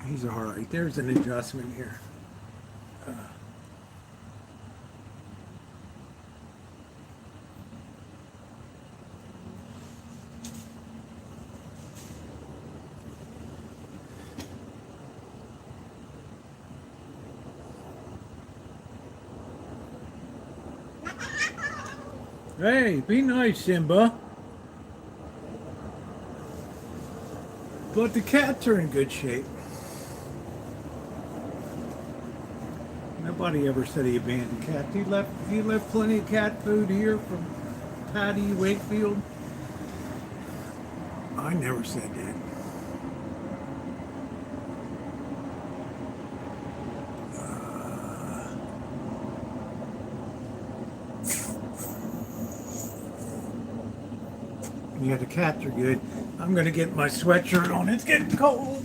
He's all right. There's an adjustment here. Hey, be nice, Simba. But the cats are in good shape. Nobody ever said he abandoned cats. He left plenty of cat food here from Patty Wakefield. I never said that. Yeah, the cats are good. I'm gonna get my sweatshirt on. It's getting cold.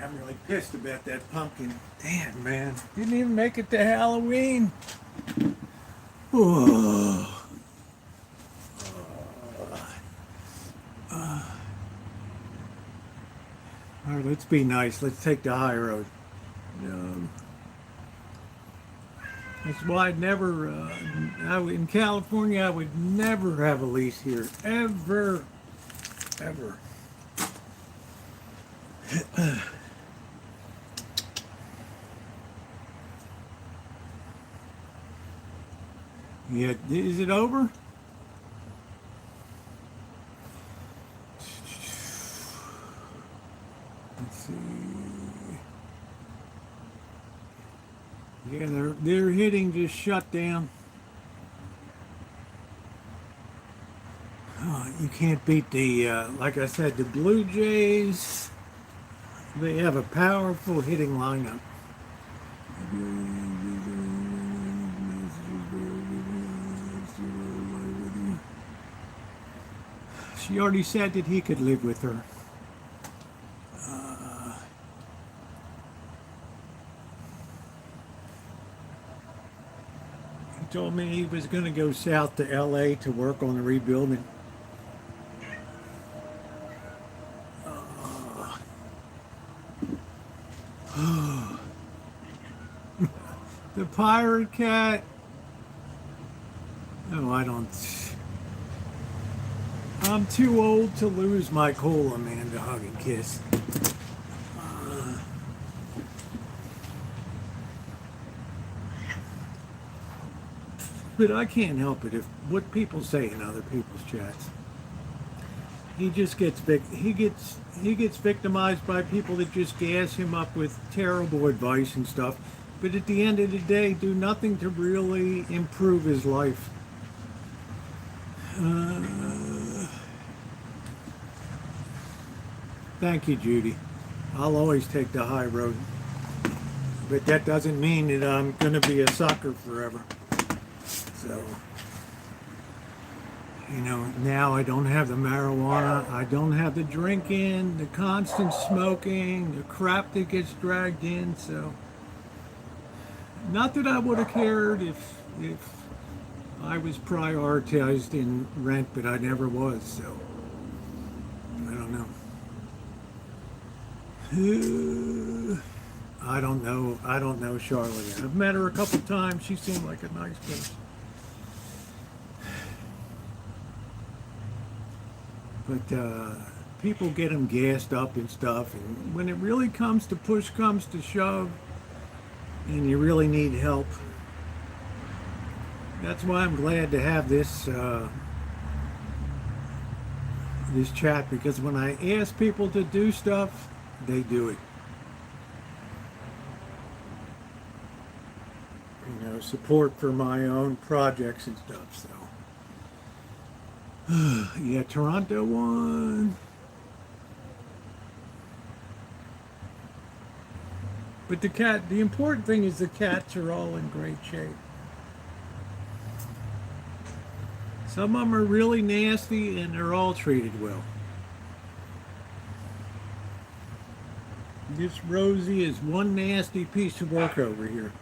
I'm really pissed about that pumpkin. Damn, man. Didn't even make it to Halloween. Oh. All right, let's be nice. Let's take the high road. That's why I'd never, in California, I would never have a lease here. Ever. Ever. Yeah, is it over? Let's see. Yeah, they're hitting just shutdown. Oh, you can't beat the like I said, the Blue Jays. They have a powerful hitting lineup. She already said that he could live with her. He told me he was going to go south to LA to work on the rebuilding. The pirate cat. Oh, I don't. I'm too old to lose my cool, Amanda. Hug and kiss. But I can't help it if what people say in other people's chats. He just gets he gets victimized by people that just gas him up with terrible advice and stuff. But at the end of the day, do nothing to really improve his life. Thank you, Judy. I'll always take the high road. But that doesn't mean that I'm going to be a sucker forever. So, you know, now I don't have the marijuana, I don't have the drinking, the constant smoking, the crap that gets dragged in, so. Not that I would have cared if I was prioritized in rent, but I never was, so. I don't know. I don't know Charlotte. I've met her a couple times. She seemed like a nice person. But people get them gassed up and stuff, and when it really comes to push comes to shove, and you really need help, that's why I'm glad to have this this chat, because when I ask people to do stuff, they do it. You know, support for my own projects and stuff, so. Yeah, Toronto won. But the important thing is the cats are all in great shape. Some of them are really nasty and they're all treated well. This Rosie is one nasty piece of work over here.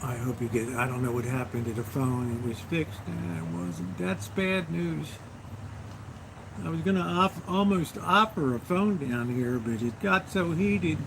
I hope you get, I don't know what happened to the phone. It was fixed and it wasn't. That's bad news. I was going to almost offer a phone down here, but it got so heated.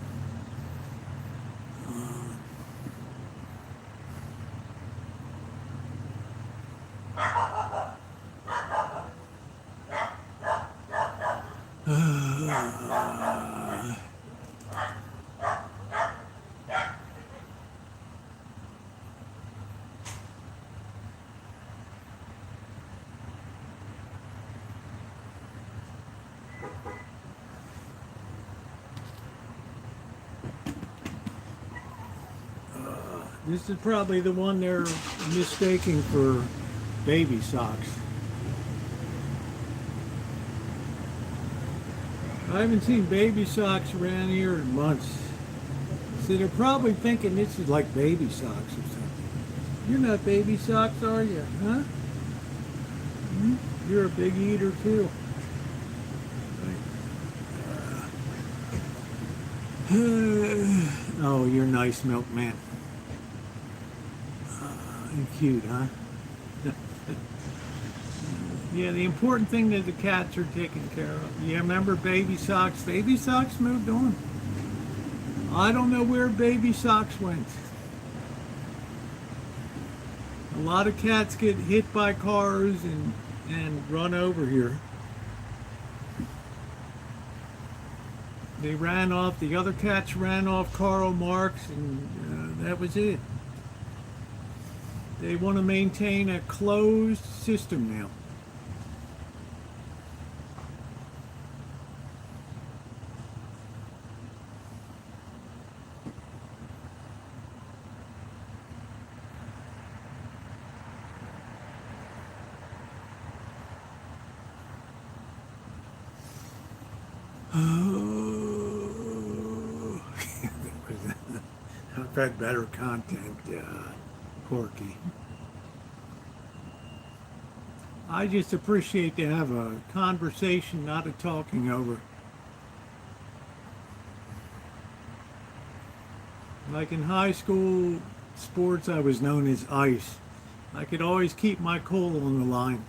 This is probably the one they're mistaking for baby socks. I haven't seen baby socks around here in months. So they're probably thinking this is like baby socks or something. You're not baby socks, are you? Huh? Hmm? You're a big eater too. Oh, you're nice, milkman. And cute, huh? Yeah, the important thing is the cats are taken care of. Yeah, remember baby socks? Baby socks moved on. I don't know where baby socks went. A lot of cats get hit by cars and run over here. They ran off, the other cats ran off Karl Marx, and that was it. They want to maintain a closed system now. I've had better content, Corky. I just appreciate to have a conversation, not a talking over. Like in high school sports, I was known as Ice. I could always keep my cool on the line.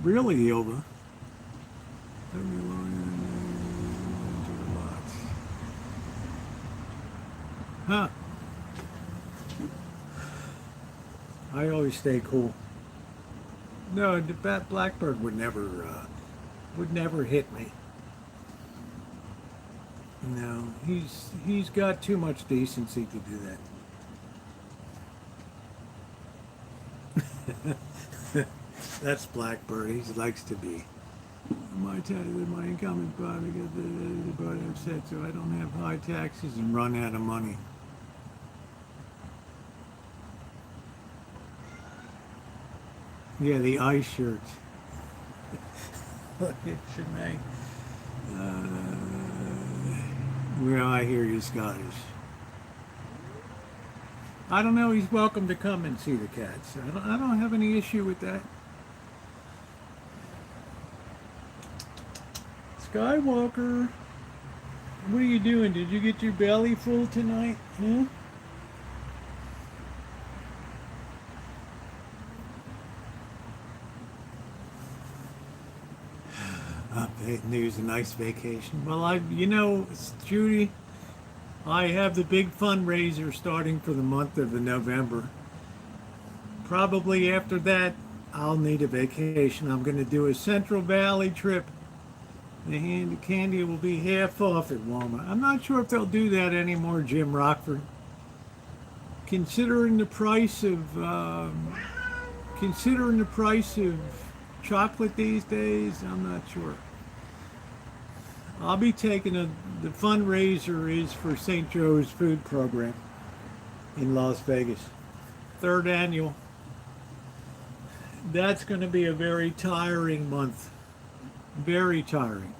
Really, Ilva. Huh. I always stay cool. No, that blackbird would never hit me. No, he's got too much decency to do that. That's Blackbird. He likes to be. My income is brought because the brought upset, so I don't have high taxes and run out of money. Yeah, the ice shirts. Look at Shanae. Well, I hear you, Scottish. I don't know. He's welcome to come and see the cats. I don't have any issue with that. Skywalker, what are you doing? Did you get your belly full tonight? Huh? News, a nice vacation. Well, Judy, I have the big fundraiser starting for the month of November. Probably after that, I'll need a vacation. I'm going to do a Central Valley trip. The candy will be half off at Walmart. I'm not sure if they'll do that anymore, Jim Rockford. Considering the price of chocolate these days, I'm not sure. I'll be taking the fundraiser is for St. Joe's Food Program in Las Vegas. 3rd annual. That's going to be a very tiring month. Very tiring.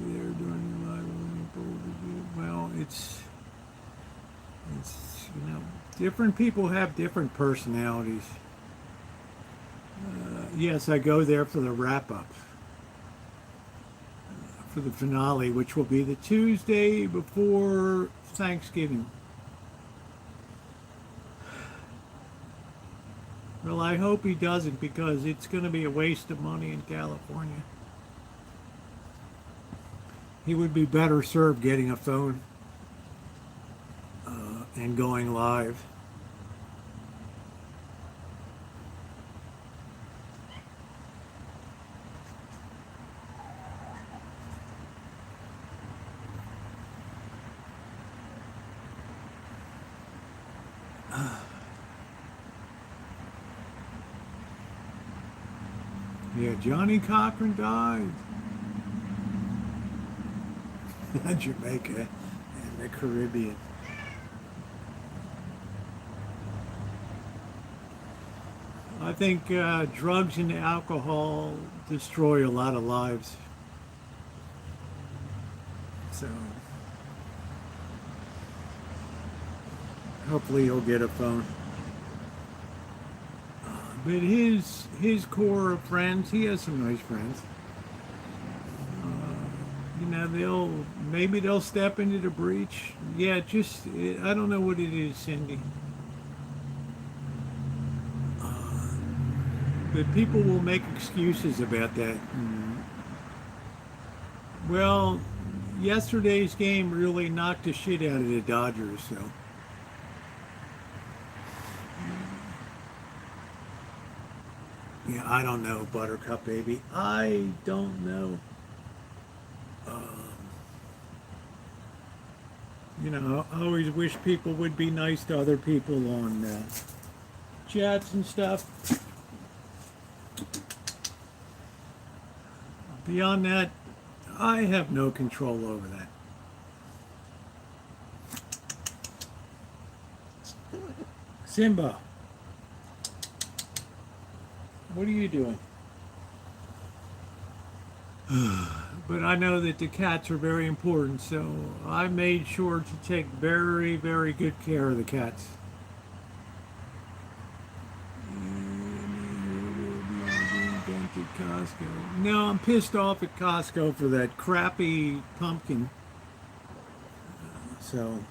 They're doing well, it's different people have different personalities. Yes, I go there for the wrap-up, for the finale, which will be the Tuesday before Thanksgiving. Well, I hope he doesn't, because it's going to be a waste of money in California. He would be better served getting a phone and going live. Yeah, Johnny Cochran died. Jamaica and the Caribbean. I think drugs and alcohol destroy a lot of lives. So hopefully he'll get a phone. But his core of friends, he has some nice friends. You know, maybe they'll step into the breach. Yeah, I don't know what it is, Cindy. But people will make excuses about that. Well, yesterday's game really knocked the shit out of the Dodgers, so. Yeah, I don't know, Buttercup baby. I don't know. You know, I always wish people would be nice to other people on chats and stuff. Beyond that, I have no control over that. Simba, what are you doing? But I know that the cats are very important, so I made sure to take very, very good care of the cats. Costco. No, I'm pissed off at Costco for that crappy pumpkin. So,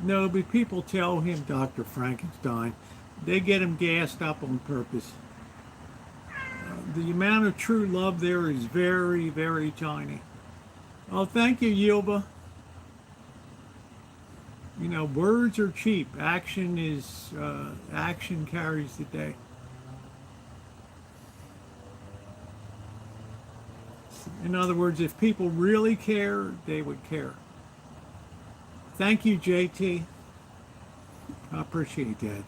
no, but people tell him Dr. Frankenstein. They get him gassed up on purpose. The amount of true love there is very, very tiny. Oh, thank you, Yilba. You know, words are cheap. Action carries the day. In other words, if people really care, they would care. Thank you, JT. I appreciate that.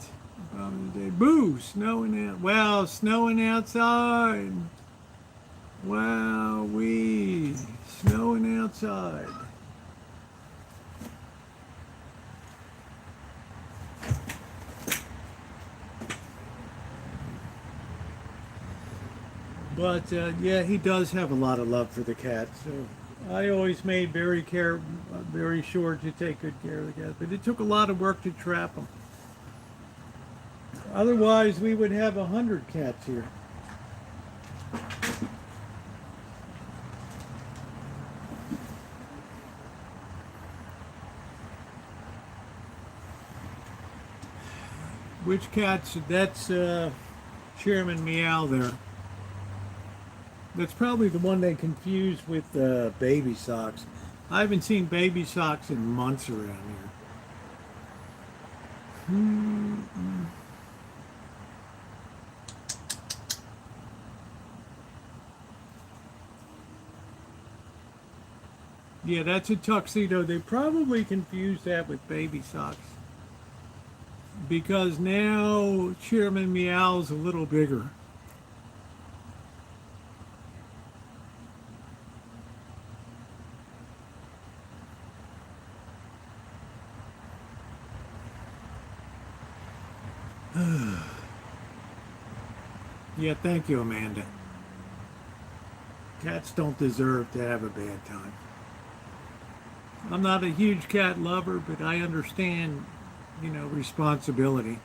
Boo, snowing out. Well, snowing outside. Wow, snowing outside. But yeah, he does have a lot of love for the cat. So I always made very sure to take good care of the cat. But it took a lot of work to trap him. Otherwise, we would have 100 cats here. Which cats? That's Chairman Meow there. That's probably the one they confused with Baby Socks. I haven't seen Baby Socks in months around here. Yeah, that's a tuxedo. They probably confused that with Baby Socks. Because now Chairman Meow's a little bigger. Yeah, thank you, Amanda. Cats don't deserve to have a bad time. I'm not a huge cat lover, but I understand, you know, responsibility.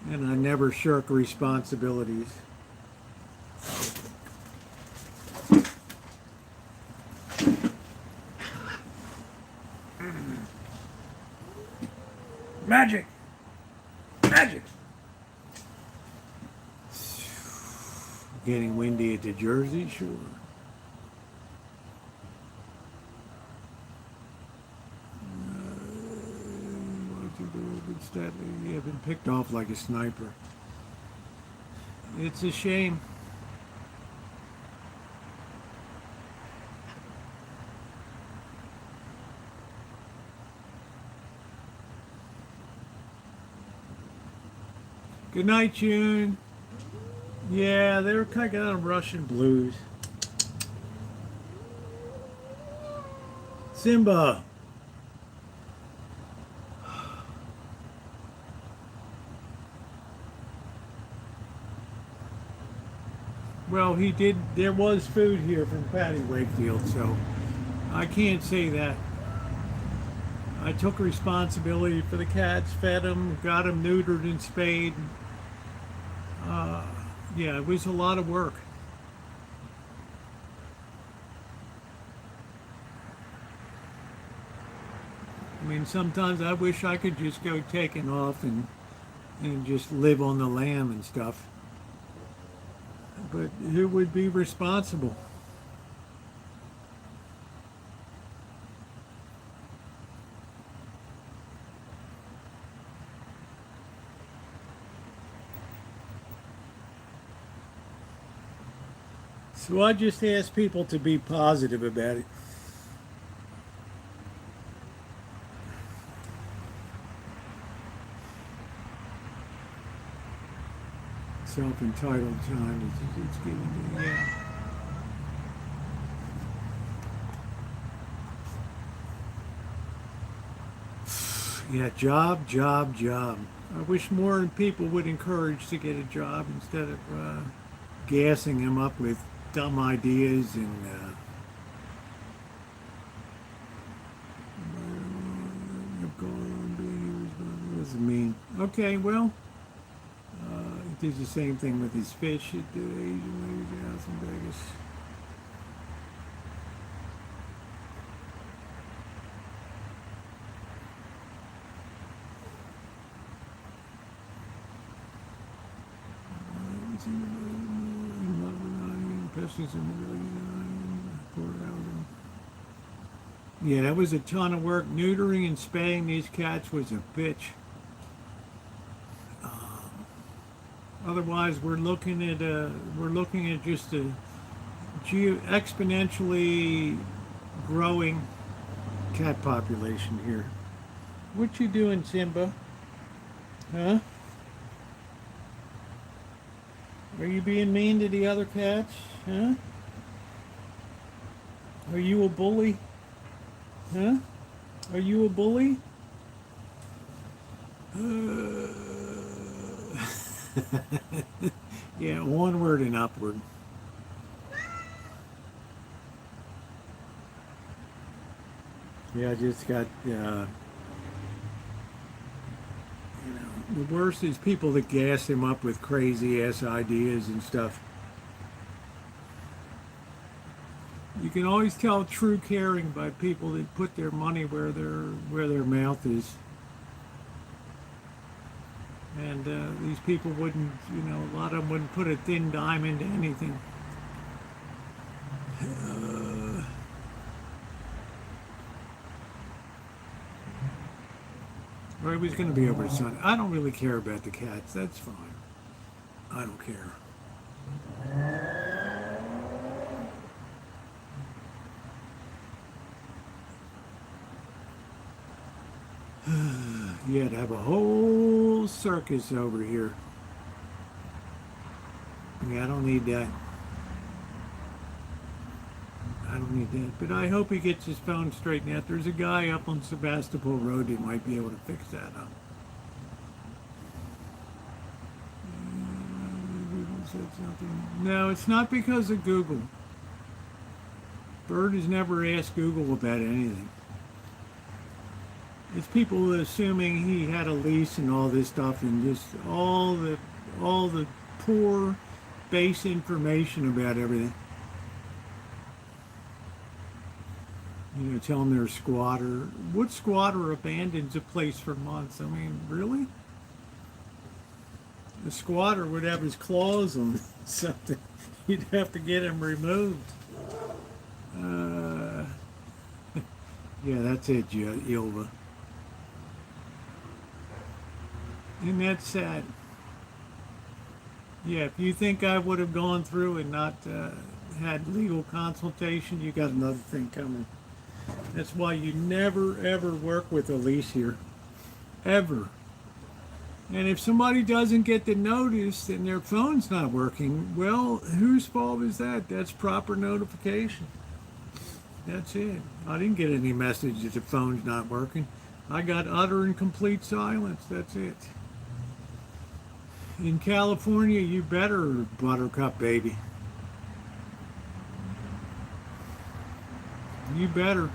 And I never shirk responsibilities. Magic! Magic! Getting windy at the Jersey Shore. Yeah, been picked off like a sniper. It's a shame. Good night, June. Yeah, they were kind of on Russian blues. Simba. Well, he did. There was food here from Patty Wakefield, so I can't say that. I took responsibility for the cats, fed them, got them neutered and spayed. Uh, yeah, it was a lot of work. I mean, sometimes I wish I could just go taking off and just live on the lam and stuff. But who would be responsible? So I just ask people to be positive about it. Self-entitled time it's given to, yeah. Yeah, job. I wish more people would encourage to get a job instead of gassing them up with dumb ideas and what does it mean? Okay, well, he did the same thing with his fish at the Asian Ladies House in Vegas. Yeah, that was a ton of work. Neutering and spaying these cats was a bitch. Otherwise, we're looking at just a exponentially growing cat population here. What you doing, Simba? Huh? Are you being mean to the other cats? Huh? Are you a bully? Huh? Are you a bully? Yeah, onward and upward. Yeah, I just got, the worst is people that gas him up with crazy ass ideas and stuff. You can always tell true caring by people that put their money where their mouth is. And these people wouldn't, a lot of them wouldn't put a thin dime into anything. Or he was going to be over to Sunday. I don't really care about the cats. That's fine. I don't care. Yeah, to have a whole circus over here. Yeah, I don't need that. I don't need that. But I hope he gets his phone straightened out. There's a guy up on Sebastopol Road that might be able to fix that up. Said something. No, it's not because of Google. Bird has never asked Google about anything. It's people assuming he had a lease and all this stuff, and just all the poor base information about everything. Tell them they're a squatter. What squatter abandons a place for months? I mean, really? The squatter would have his claws on something. You'd have to get him removed. Yeah, that's it, Ilva. And that's sad. Yeah, if you think I would have gone through and not had legal consultation, you got another thing coming. That's why you never, ever work with a lease here. Ever. And if somebody doesn't get the notice and their phone's not working, well, whose fault is that? That's proper notification. That's it. I didn't get any message that the phone's not working. I got utter and complete silence. That's it. In California, you better, Buttercup baby. You better.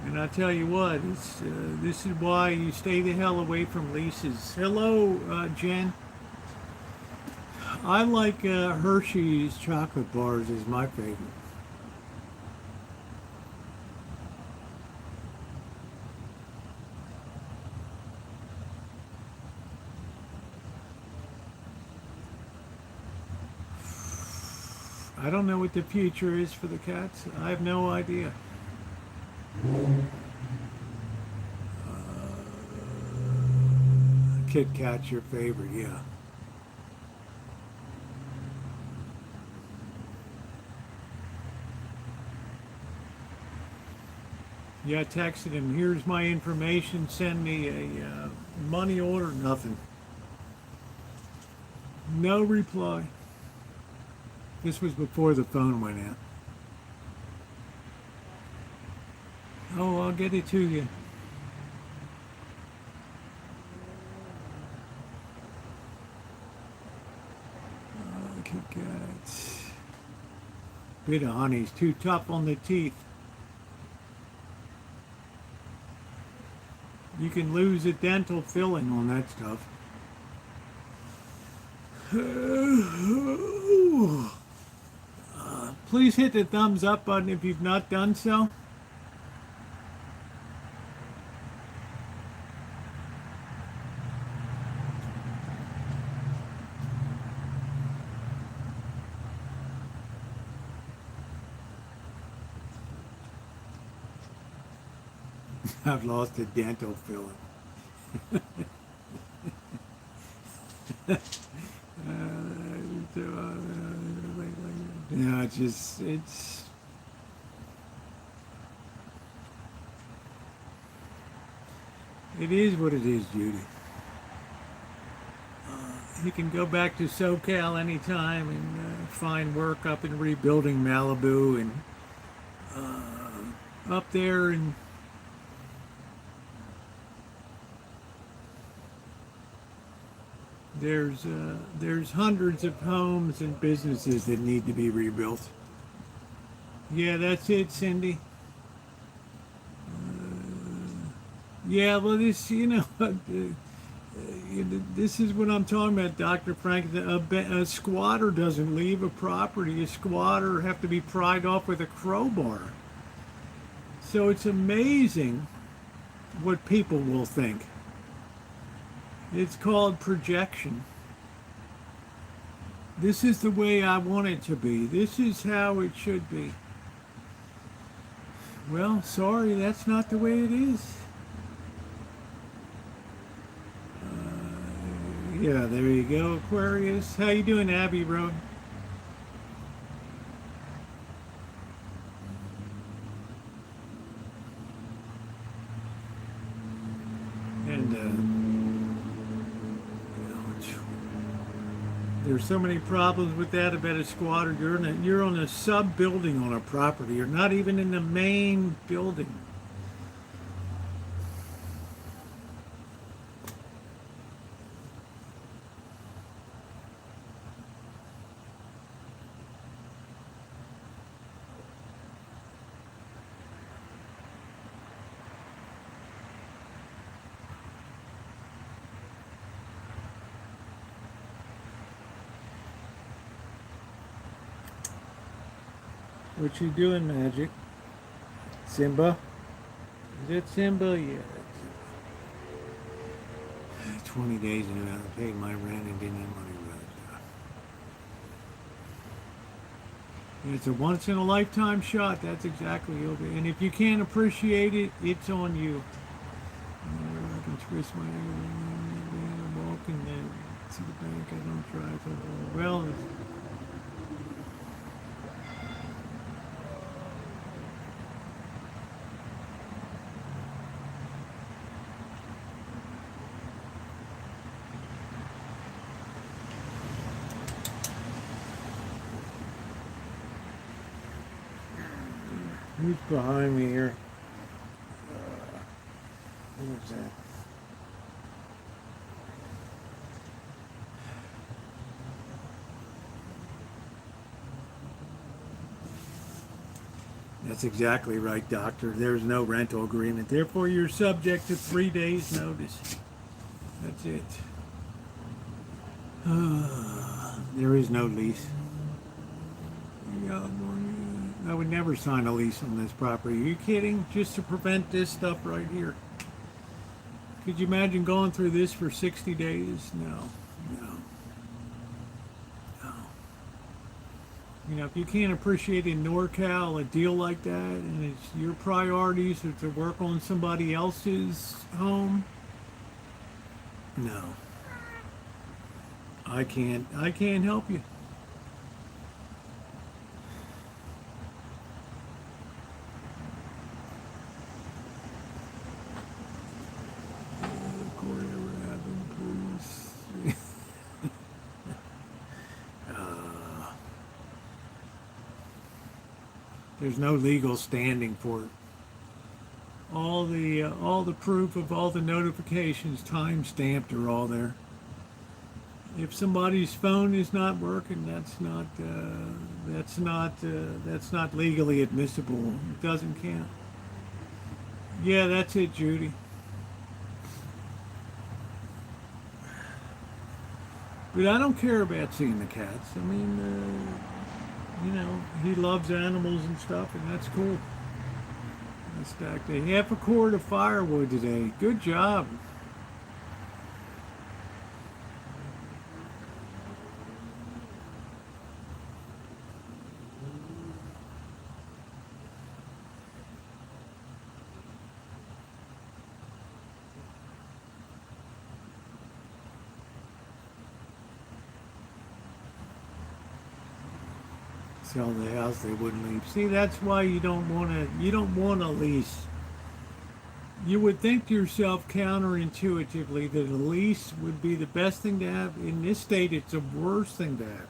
And I tell you what, it's this is why you stay the hell away from leases. Hello, Jen. I like Hershey's chocolate bars is my favorite. I don't know what the future is for the cats. I have no idea. Kit Kat's your favorite, yeah. Yeah, I texted him, here's my information, send me a money order, nothing. No reply. This was before the phone went out. Oh, I'll get it to you. Kit Kats. Bit of honey's too tough on the teeth. You can lose a dental filling on that stuff. Please hit the thumbs up button if you've not done so. I've lost a dental filling. No, it is what it is, Judy. You can go back to SoCal anytime and find work up in rebuilding Malibu and up there and there's hundreds of homes and businesses that need to be rebuilt. Yeah, that's it, Cindy. Yeah, well, this, this is what I'm talking about, Dr. Frank. A squatter doesn't leave a property. A squatter have to be pried off with a crowbar. So it's amazing what people will think. It's called projection. This is the way I want it to be. This is how it should be. Well, sorry, that's not the way it is. Yeah, there you go, Aquarius. How you doing, Abbey Road? And there's so many problems with that about a squatter. You're on a sub building on a property. You're not even in the main building. What you doing, Magic? Simba? Is it Simba? Yeah. 20 days and I haven't paid my rent and didn't have money left. It's a once in a lifetime shot. That's exactly it. And if you can't appreciate it, it's on you. I can twist my walk and then to the bank. I don't drive. Well, who's behind me here? Who's that? That's exactly right, Doctor. There's no rental agreement. Therefore, you're subject to 3 days' notice. That's it. There is no lease. Yeah, I would never sign a lease on this property. Are you kidding? Just to prevent this stuff right here. Could you imagine going through this for 60 days? No. You know, if you can't appreciate in NorCal a deal like that, and it's your priorities are to work on somebody else's home, no. I can't help you. There's no legal standing for it. All the proof of all the notifications, time stamped, are all there. If somebody's phone is not working, that's not legally admissible. It doesn't count. Yeah, that's it, Judy. But I don't care about seeing the cats. I mean, you know, he loves animals and stuff, and that's cool. I stacked a half a cord of firewood today. Good job. Sell the house, they wouldn't leave. See, that's why you don't want a lease. You would think to yourself counterintuitively that a lease would be the best thing to have. In this state, it's the worst thing to have.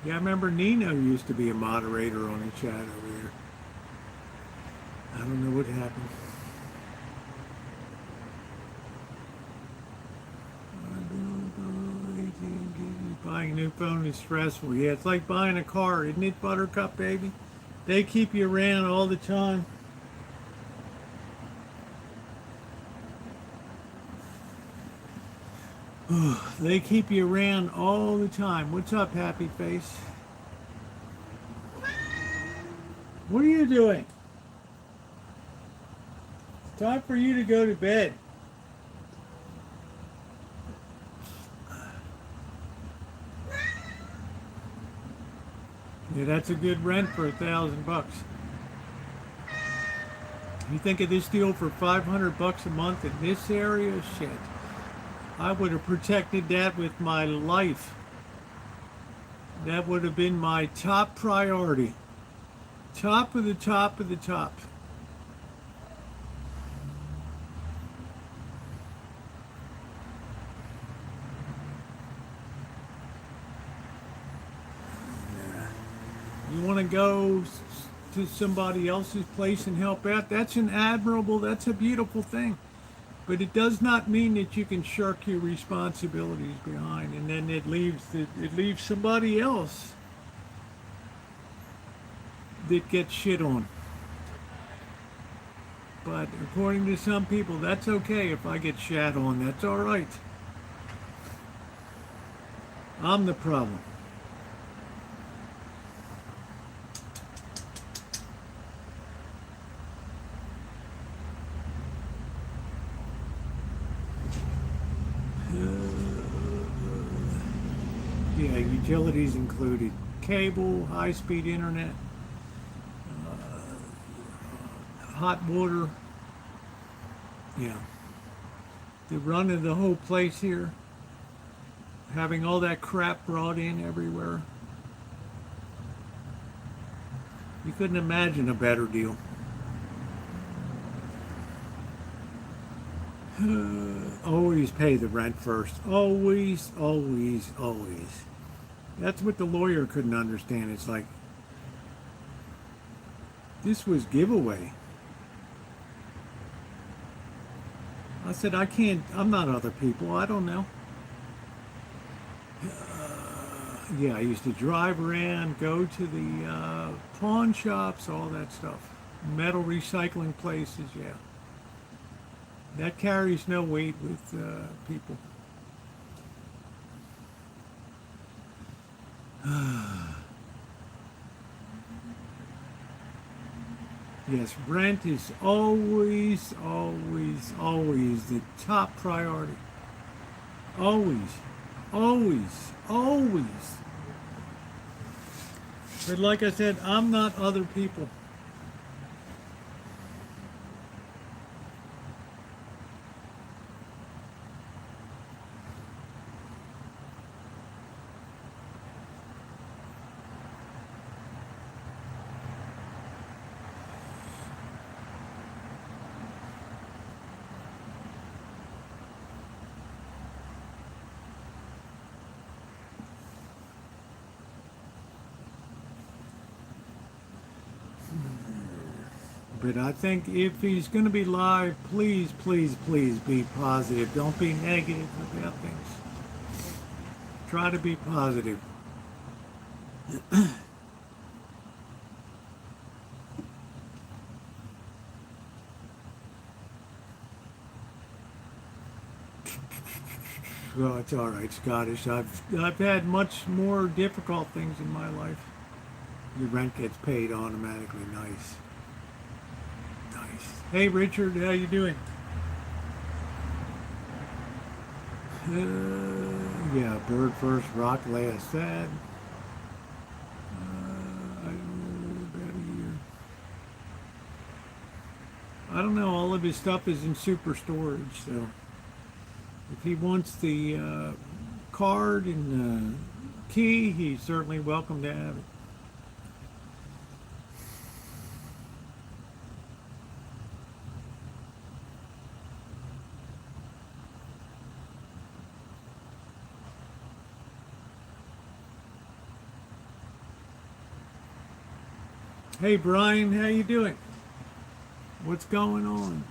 Yeah, I remember Nino used to be a moderator on the chat over there. I don't know what happened. Buying a new phone is stressful. Yeah, it's like buying a car, isn't it, Buttercup, baby? They keep you around all the time. They keep you around all the time. What's up, happy face? What are you doing? It's time for you to go to bed. Yeah, that's a good rent for $1,000. You think of this deal for $500 a month in this area? Shit. I would have protected that with my life. That would have been my top priority. Top of the top of the top. You want to go to somebody else's place and help out? That's that's a beautiful thing. But it does not mean that you can shirk your responsibilities behind, and then it leaves somebody else that gets shit on. But according to some people, that's okay if I get shat on. That's all right. I'm the problem. Yeah, utilities included cable, high-speed internet, hot water. Yeah, the run of the whole place here, having all that crap brought in everywhere. You couldn't imagine a better deal. Always pay the rent first. Always, always, always. That's what the lawyer couldn't understand. It's like, this was giveaway. I said, I can't, I'm not other people. I don't know. Yeah, I used to drive around, go to the pawn shops, all that stuff. Metal recycling places, yeah. That carries no weight with people. Yes, rent is always, always, always the top priority. Always, always, always. But like I said, I'm not other people. But I think if he's going to be live, please, please, please be positive. Don't be negative about things. Try to be positive. Well, it's all right, Scottish. I've had much more difficult things in my life. Your rent gets paid automatically. Nice. Hey Richard, how you doing? Yeah, bird first, rock last. Sad. I don't know, about a year. I don't know. All of his stuff is in super storage, so if he wants the card and the key, he's certainly welcome to have it. Hey Brian, how you doing? What's going on?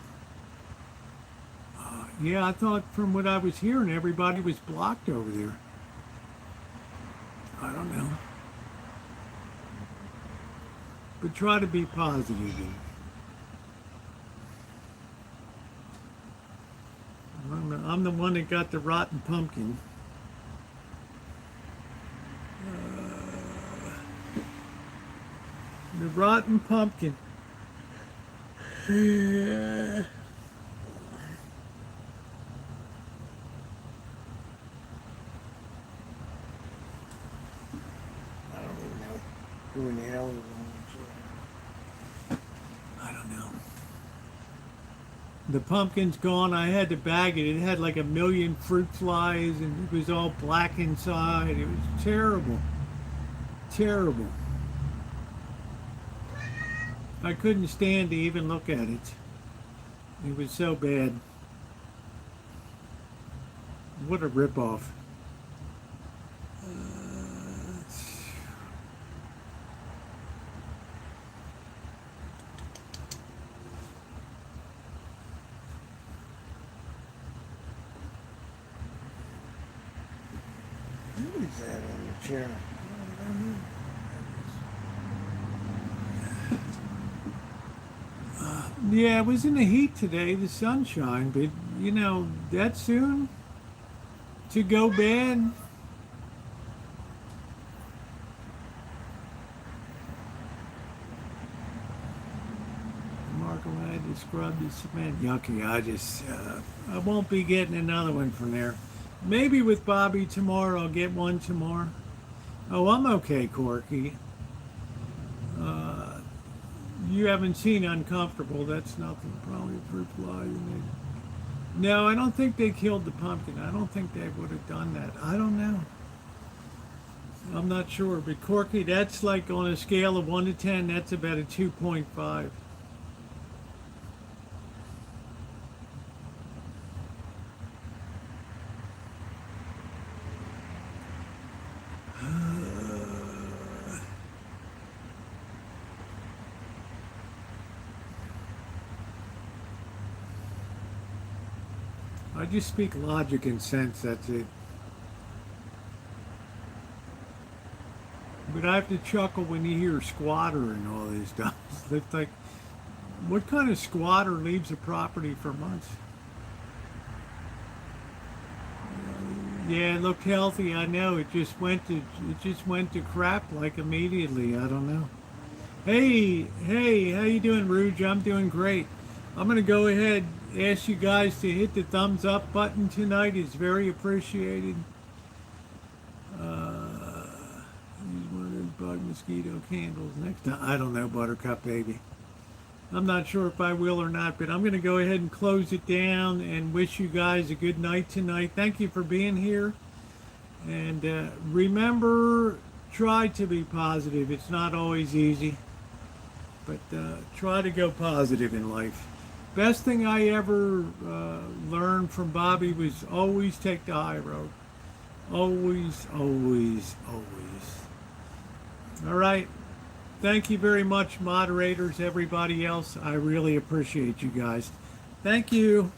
Yeah, I thought from what I was hearing, everybody was blocked over there. I don't know. But try to be positive. I'm the one that got the rotten pumpkin. The rotten pumpkin. Yeah. I don't even know who in the hell is on. I don't know. The pumpkin's gone. I had to bag it. It had like 1 million fruit flies and it was all black inside. It was terrible. Terrible. I couldn't stand to even look at it. It was so bad. What a ripoff. Who is that on the chair? Yeah, it was in the heat today, the sunshine, but you know, that soon to go bad. Marco, I had to scrub the cement. Yucky, I won't be getting another one from there. Maybe with Bobby tomorrow, I'll get one tomorrow. Oh, I'm okay, Corky. You haven't seen Uncomfortable. That's nothing. Probably a fruit fly. No, I don't think they killed the pumpkin. I don't think they would have done that. I don't know. I'm not sure. But Corky, that's like on a scale of 1 to 10, that's about a 2.5. I just speak logic and sense, that's it. But I have to chuckle when you hear squatter and all this stuff. It's like, what kind of squatter leaves a property for months? Yeah, it looked healthy. I know. It just went to crap like immediately. I don't know. Hey, how you doing, Rouge? I'm doing great. I'm gonna go ahead ask you guys to hit the thumbs up button tonight. It's very appreciated. Use one of those bug mosquito candles next time. I don't know, Buttercup baby. I'm not sure if I will or not, but I'm going to go ahead and close it down and wish you guys a good night tonight. Thank you for being here. And remember, try to be positive. It's not always easy, but try to go positive in life. Best thing I ever learned from Bobby was always take the high road. Always, always, always. All right. Thank you very much, moderators, everybody else. I really appreciate you guys. Thank you.